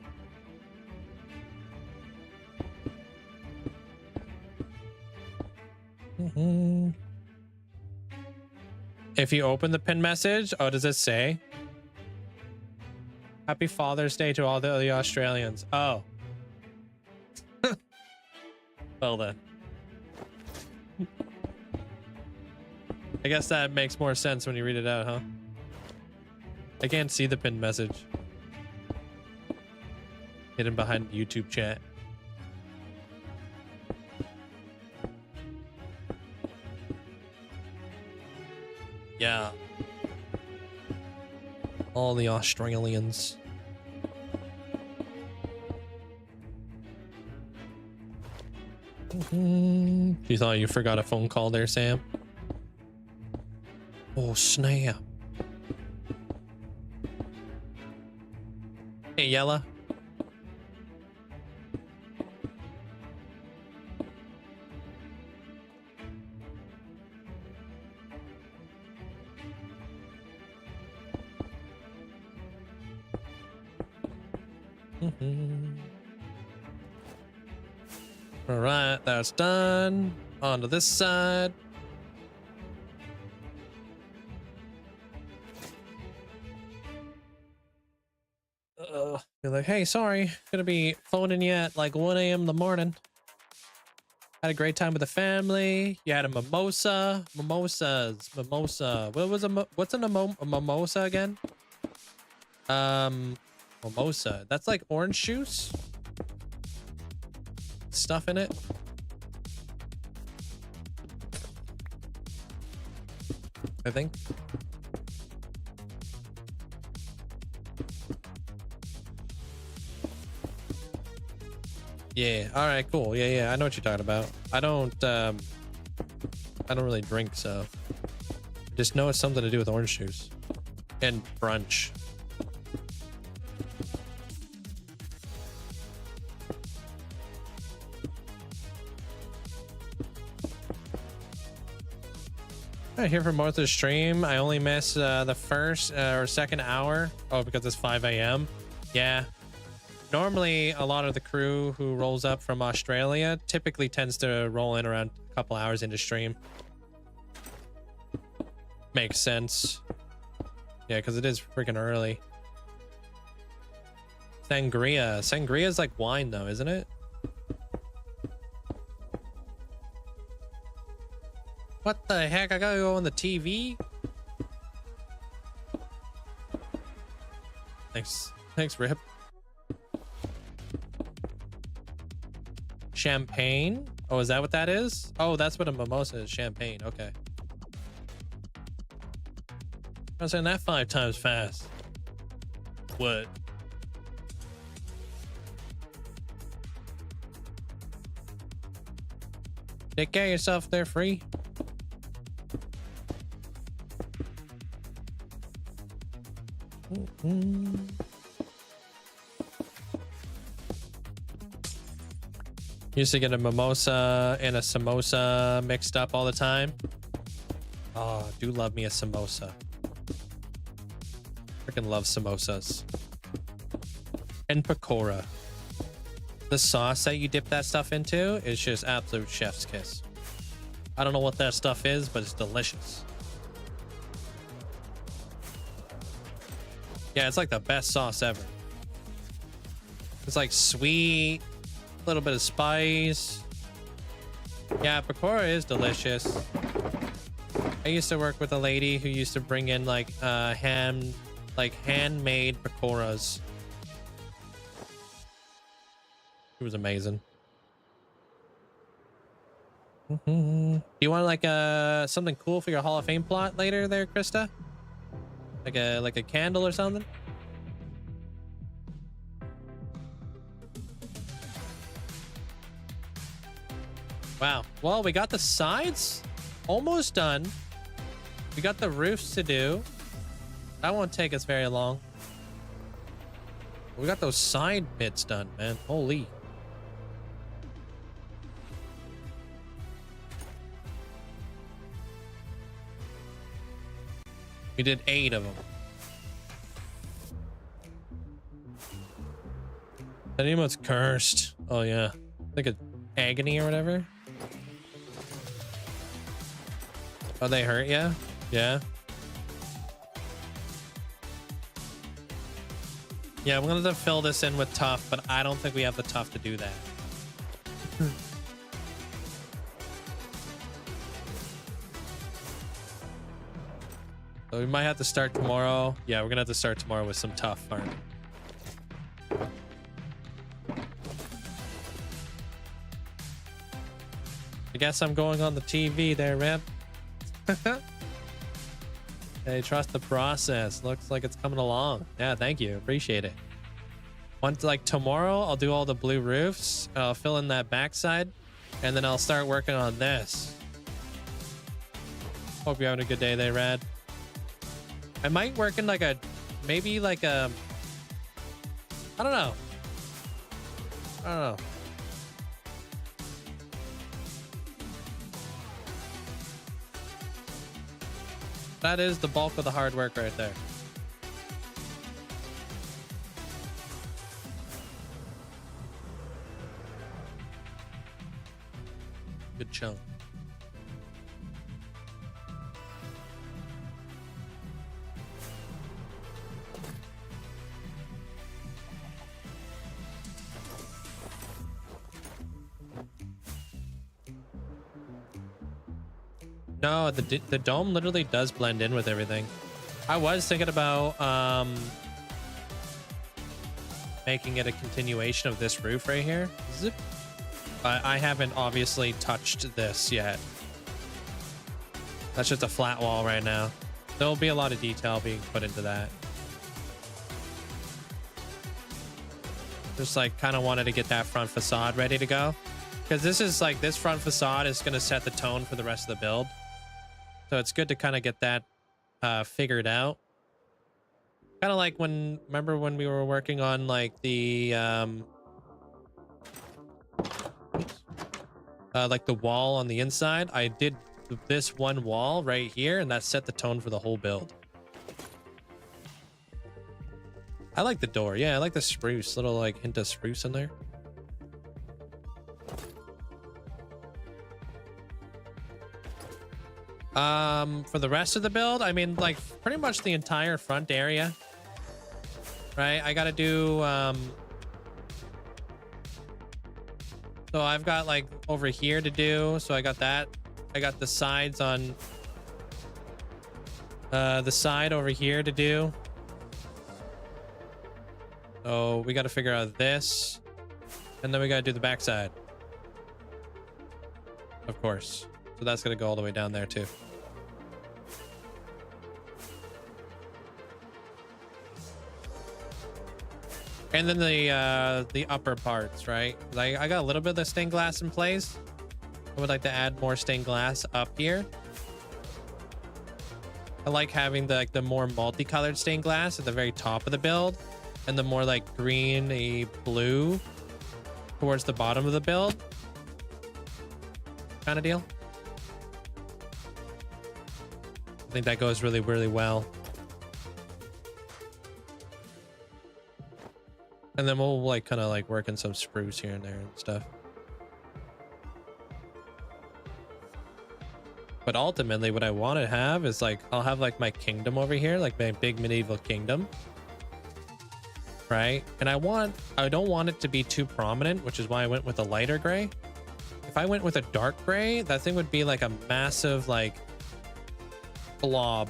[SPEAKER 1] If you open the pin message, oh, does it say Happy Father's Day to all the Australians? Oh. Well then. I guess that makes more sense when you read it out, huh? I can't see the pinned message. Hidden behind YouTube chat. Yeah. All the Australians. You thought you forgot a phone call there, Sam? Oh, snap. Hey, Yella. All right, that's done. On to this side. You're like, hey, sorry, gonna be phoning you at like 1 a.m. in the morning. Had a great time with the family. You had a mimosa. Mimosa. What was what's a mimosa again? Mimosa. That's like orange juice. Stuff in it. I think. Yeah. All right. Cool. Yeah. I know what you're talking about. I don't really drink, so I just know it's something to do with orange juice and brunch. Here for most of the stream. I only miss the first or second hour. Oh, because it's 5 a.m. Yeah. Normally, a lot of the crew who rolls up from Australia typically tends to roll in around a couple hours into stream. Makes sense. Yeah, because it is freaking early. Sangria. Sangria is like wine, though, isn't it? What the heck? I gotta go on the TV? Thanks. Thanks, Rip. Champagne? Oh, is that what that is? Oh, that's what a mimosa is. Champagne. Okay. I was saying that 5 times fast. What? Take care of yourself there, Free. Used to get a mimosa and a samosa mixed up all the time. Oh, I do love me a samosa. Freaking love samosas. And pakora. The sauce that you dip that stuff into is just absolute chef's kiss. I don't know what that stuff is, but it's delicious. Yeah, it's like the best sauce ever. It's like sweet, A little bit of spice. Yeah, pakora is delicious. I used to work with a lady who used to bring in like handmade pakoras. It was amazing. Do you want like something cool for your Hall of Fame plot later there, Krista? Like a candle or something? Wow. Well, we got the sides almost done. We got the roofs to do. That won't take us very long. We got those side bits done, man. Holy. We did 8 of them. That emote's cursed. Oh yeah. Like a agony or whatever. Oh, they hurt ya? Yeah. Yeah, I'm gonna have to fill this in with tough, but I don't think we have the tough to do that. So we might have to start tomorrow. Yeah, we're gonna have to start tomorrow with some tough farming. I guess I'm going on the TV there, Rip. Hey, trust the process. Looks like it's coming along. Yeah, thank you. Appreciate it. Once, like tomorrow, I'll do all the blue roofs. I'll fill in that backside, and then I'll start working on this. Hope you're having a good day there, Rad. I might work in like maybe like I don't know. I don't know. That is the bulk of the hard work right there. Good chunk. No, the dome literally does blend in with everything. I was thinking about making it a continuation of this roof right here. Zip. But I haven't obviously touched this yet. That's just a flat wall right now. There'll be a lot of detail being put into that. Just like kind of wanted to get that front facade ready to go. Because this is like, this front facade is going to set the tone for the rest of the build. So it's good to kind of get that figured out. Kind of like remember when we were working on like the like the wall on the inside. I did this one wall right here, and that set the tone for the whole build. I like the door. Yeah, I like the spruce, little like hint of spruce in there. For the rest of the build, I mean, like pretty much the entire front area, right? I gotta do so I've got like over here to do, so I got that. I got the sides on the side over here to do. So we got to figure out this, and then we got to do the backside, of course. So that's gonna go all the way down there too. And then the upper parts, right? Like I got a little bit of the stained glass in place. I would like to add more stained glass up here. I like having the more multicolored stained glass at the very top of the build, and the more like green, blue towards the bottom of the build, kind of deal. I think that goes really, really well. And then we'll like kind of like work in some spruce here and there and stuff. But ultimately what I want to have is like, I'll have like my kingdom over here, like my big medieval kingdom. right? And I don't want it to be too prominent, which is why I went with a lighter gray. If I went with a dark gray, that thing would be like a massive like blob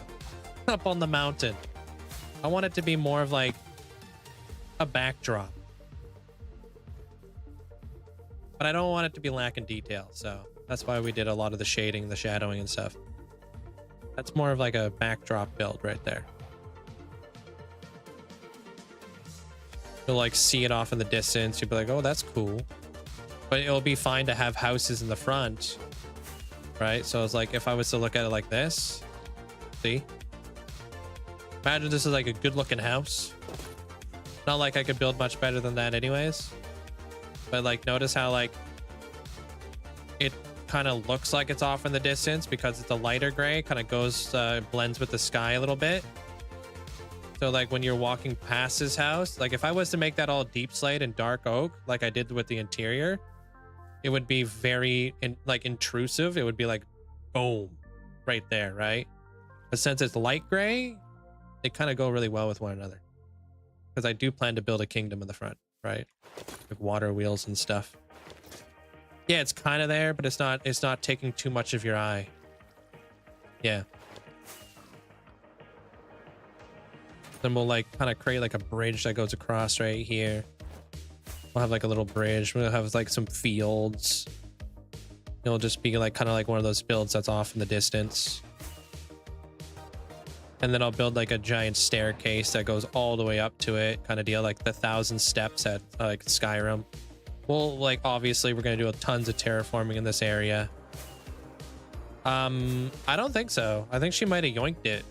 [SPEAKER 1] up on the mountain. I want it to be more of like a backdrop, but I don't want it to be lacking detail, so that's why we did a lot of the shading, the shadowing and stuff. That's more of like a backdrop build right there. You'll like see it off in the distance. You'll be like, oh, that's cool. But it'll be fine to have houses in the front, right? So it's like, if I was to look at it like this, see? Imagine this is like a good looking house. Not like I could build much better than that anyways. But like, notice how like it kind of looks like it's off in the distance because it's a lighter gray, kind of goes, blends with the sky a little bit. So like when you're walking past his house, like if I was to make that all deep slate and dark oak, like I did with the interior, it would be very like intrusive. It would be like, boom, right there, right? But since it's light gray, they kind of go really well with one another. Because I do plan to build a kingdom in the front, right? With water wheels and stuff. Yeah, it's kind of there, but it's not taking too much of your eye. Yeah. Then we'll like kind of create like a bridge that goes across right here. We'll have like a little bridge. We'll have like some fields. It'll just be like kind of like one of those builds that's off in the distance. And then I'll build like a giant staircase that goes all the way up to it, kind of deal, like the 1,000 steps at like Skyrim. Well, like obviously we're gonna do tons of terraforming in this area. I don't think so. I think she might have yoinked it.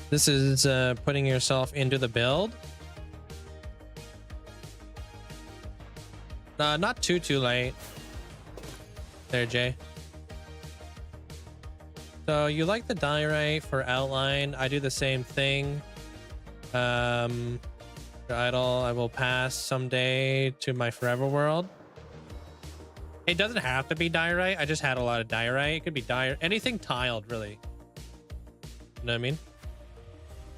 [SPEAKER 1] This is putting yourself into the build. Not too late. There, Jay. So you like the diorite for outline. I do the same thing. Idle, I will pass someday to my forever world. It doesn't have to be diorite. I just had a lot of diorite. It could be anything tiled, really. You know what I mean?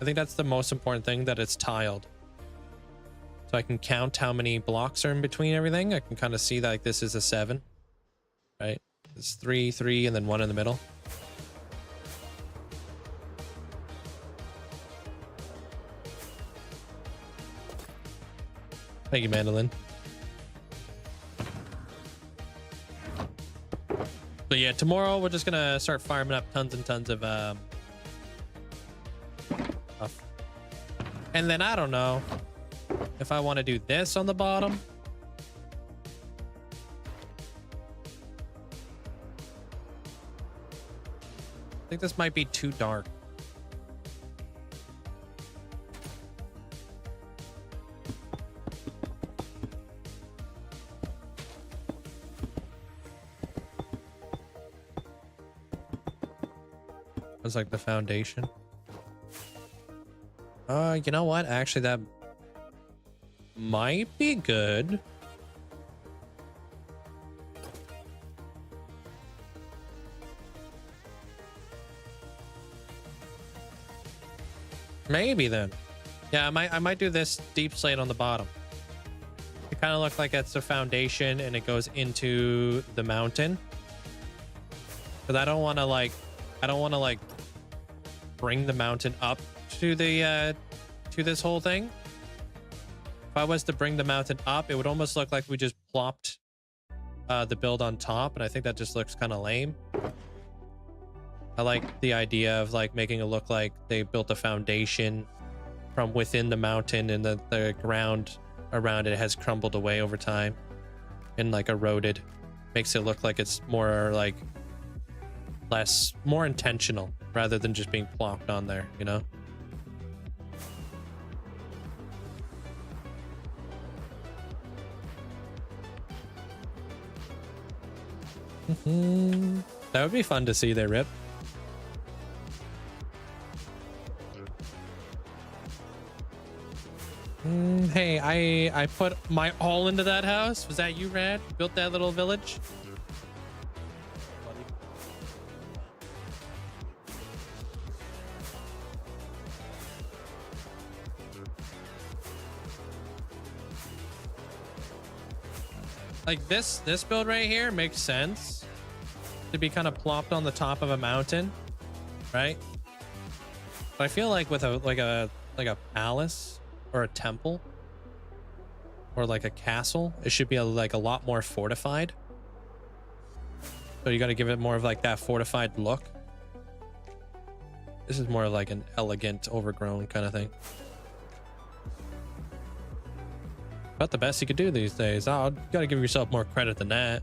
[SPEAKER 1] I think that's the most important thing, that it's tiled. So I can count how many blocks are in between everything. I can kind of see that like this is a 7, right? It's 3, 3, and then 1 in the middle. Thank you, Mandolin. So yeah, tomorrow we're just gonna start farming up tons and tons of stuff. And then I don't know if I want to do this on the bottom. I think this might be too dark. It's like the foundation. You know what? Actually, that might be good. Maybe then. Yeah, I might do this deep slate on the bottom. It kind of looks like it's the foundation and it goes into the mountain. Because I don't want to like bring the mountain up to the to this whole thing. If I was to bring the mountain up, it would almost look like we just plopped the build on top, and I think that just looks kind of lame. I like the idea of like making it look like they built a foundation from within the mountain, and the ground around it has crumbled away over time and like eroded. Makes it look like it's more like more intentional rather than just being plopped on there, you know? That would be fun to see there, Rip. Hey, I put my all into that house. Was that you, Rad? Built that little village? Like this build right here makes sense to be kind of plopped on the top of a mountain, right? But I feel like with a palace or a temple or like a castle, it should be like a lot more fortified. So you got to give it more of like that fortified look. This is more like an elegant, overgrown kind of thing. About the best you could do these days. Oh, you gotta give yourself more credit than that.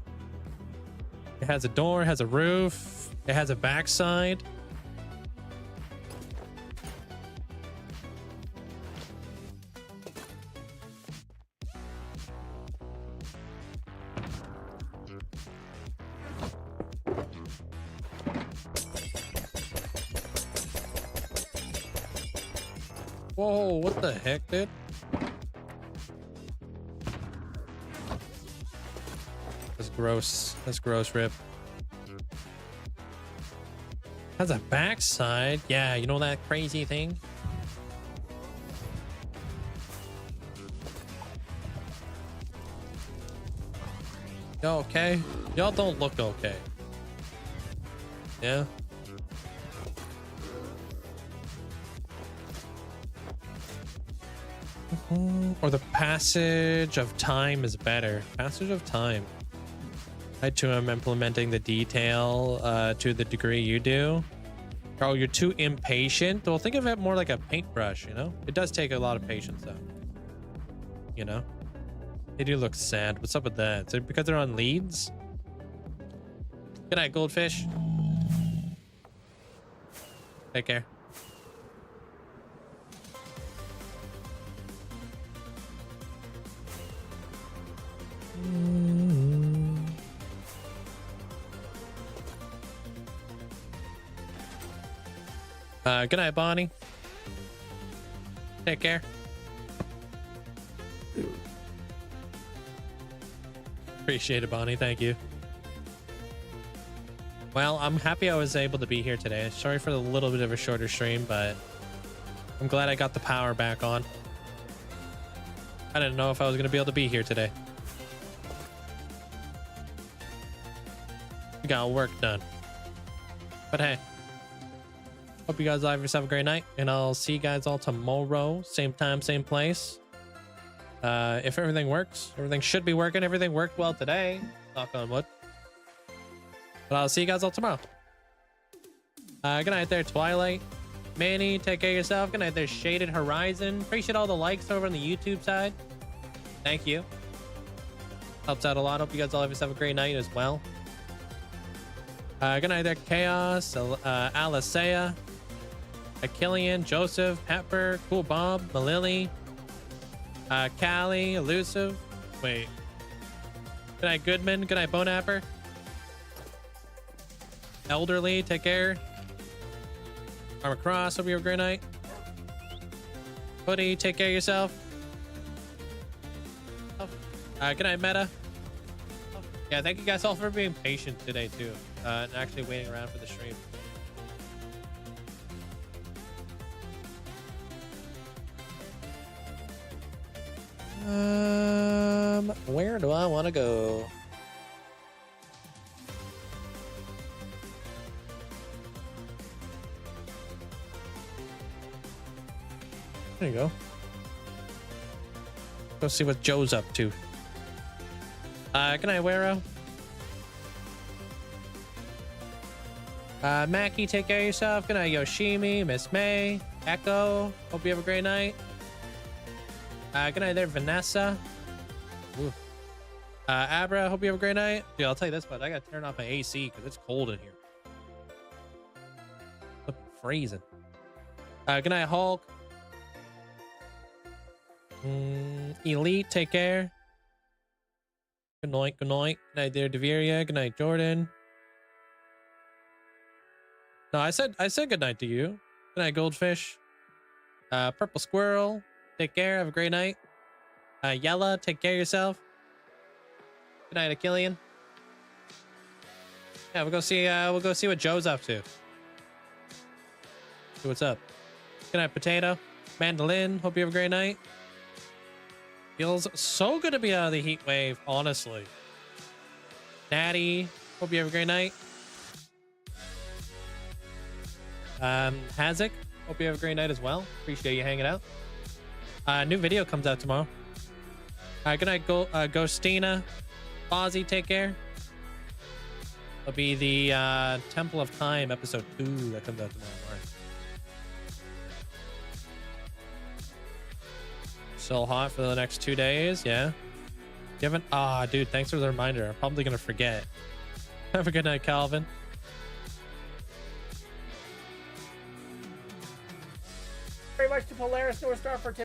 [SPEAKER 1] It has a door, has a roof, it has a backside. Whoa, what the heck, dude? That's gross. That's gross, Rip. Has a backside. Yeah, you know that crazy thing? Y'all okay? Y'all don't look okay. Yeah? Or the passage of time is better. Passage of time. I too am implementing the detail to the degree you do. Oh, you're too impatient? Well, think of it more like a paintbrush, you know? It does take a lot of patience, though. You know? They do look sad. What's up with that? Is it because they're on leads? Good night, goldfish. Take care. Good night, Bonnie. Take care. Appreciate it, Bonnie. Thank you. Well, I'm happy I was able to be here today. Sorry for the little bit of a shorter stream, but I'm glad I got the power back on. I didn't know if I was going to be able to be here today. We got work done. But hey, hope you guys have yourself a great night, and I'll see you guys all tomorrow. Same time, same place. If everything works, everything should be working. Everything worked well today. Knock on wood. But I'll see you guys all tomorrow. Good night there, Twilight. Manny, take care of yourself. Good night there, Shaded Horizon. Appreciate all the likes over on the YouTube side. Thank you. Helps out a lot. Hope you guys all have yourself a great night as well. Good night there, Chaos, Alicea, Achillian, Joseph, Pepper, Cool Bob, Malili, Callie, Elusive. Wait. Good night, Goodman. Good night, Bonapper. Elderly, take care. Armor Cross, hope you have a great night. Hoodie, take care of yourself. Good night, Meta. Yeah, thank you guys all for being patient today, too. And actually waiting around for the stream. Where do I want to go? There you go. Go see what Joe's up to. Good night, Wero. Mackie, take care of yourself. Good night, Yoshimi, Miss May, Echo. Hope you have a great night. Good night there, Vanessa. Ooh. Abra, hope you have a great night. Dude, I'll tell you this, but I gotta turn off my AC because it's cold in here. It's freezing. Good night, Hulk. Elite, take care. Good night, good night. Good night there, Deveria. Good night, Jordan. No, I said good night to you. Good night, Goldfish. Purple Squirrel. Take care. Have a great night. Yella, take care of yourself. Good night, Achillean. Yeah, we'll go see what Joe's up to. See what's up. Good night, Potato. Mandolin, hope you have a great night. Feels so good to be out of the heat wave, honestly. Natty, hope you have a great night. Hazak, hope you have a great night as well. Appreciate you hanging out. New video comes out tomorrow. Good night, Ghostina. Fozzie, take care. It'll be the Temple of Time episode 2 that comes out tomorrow morning. Still hot for the next 2 days, yeah. You haven't? Ah, dude, thanks for the reminder. I'm probably gonna forget. Have a good night, Calvin.
[SPEAKER 4] Very much to Polaris North Star for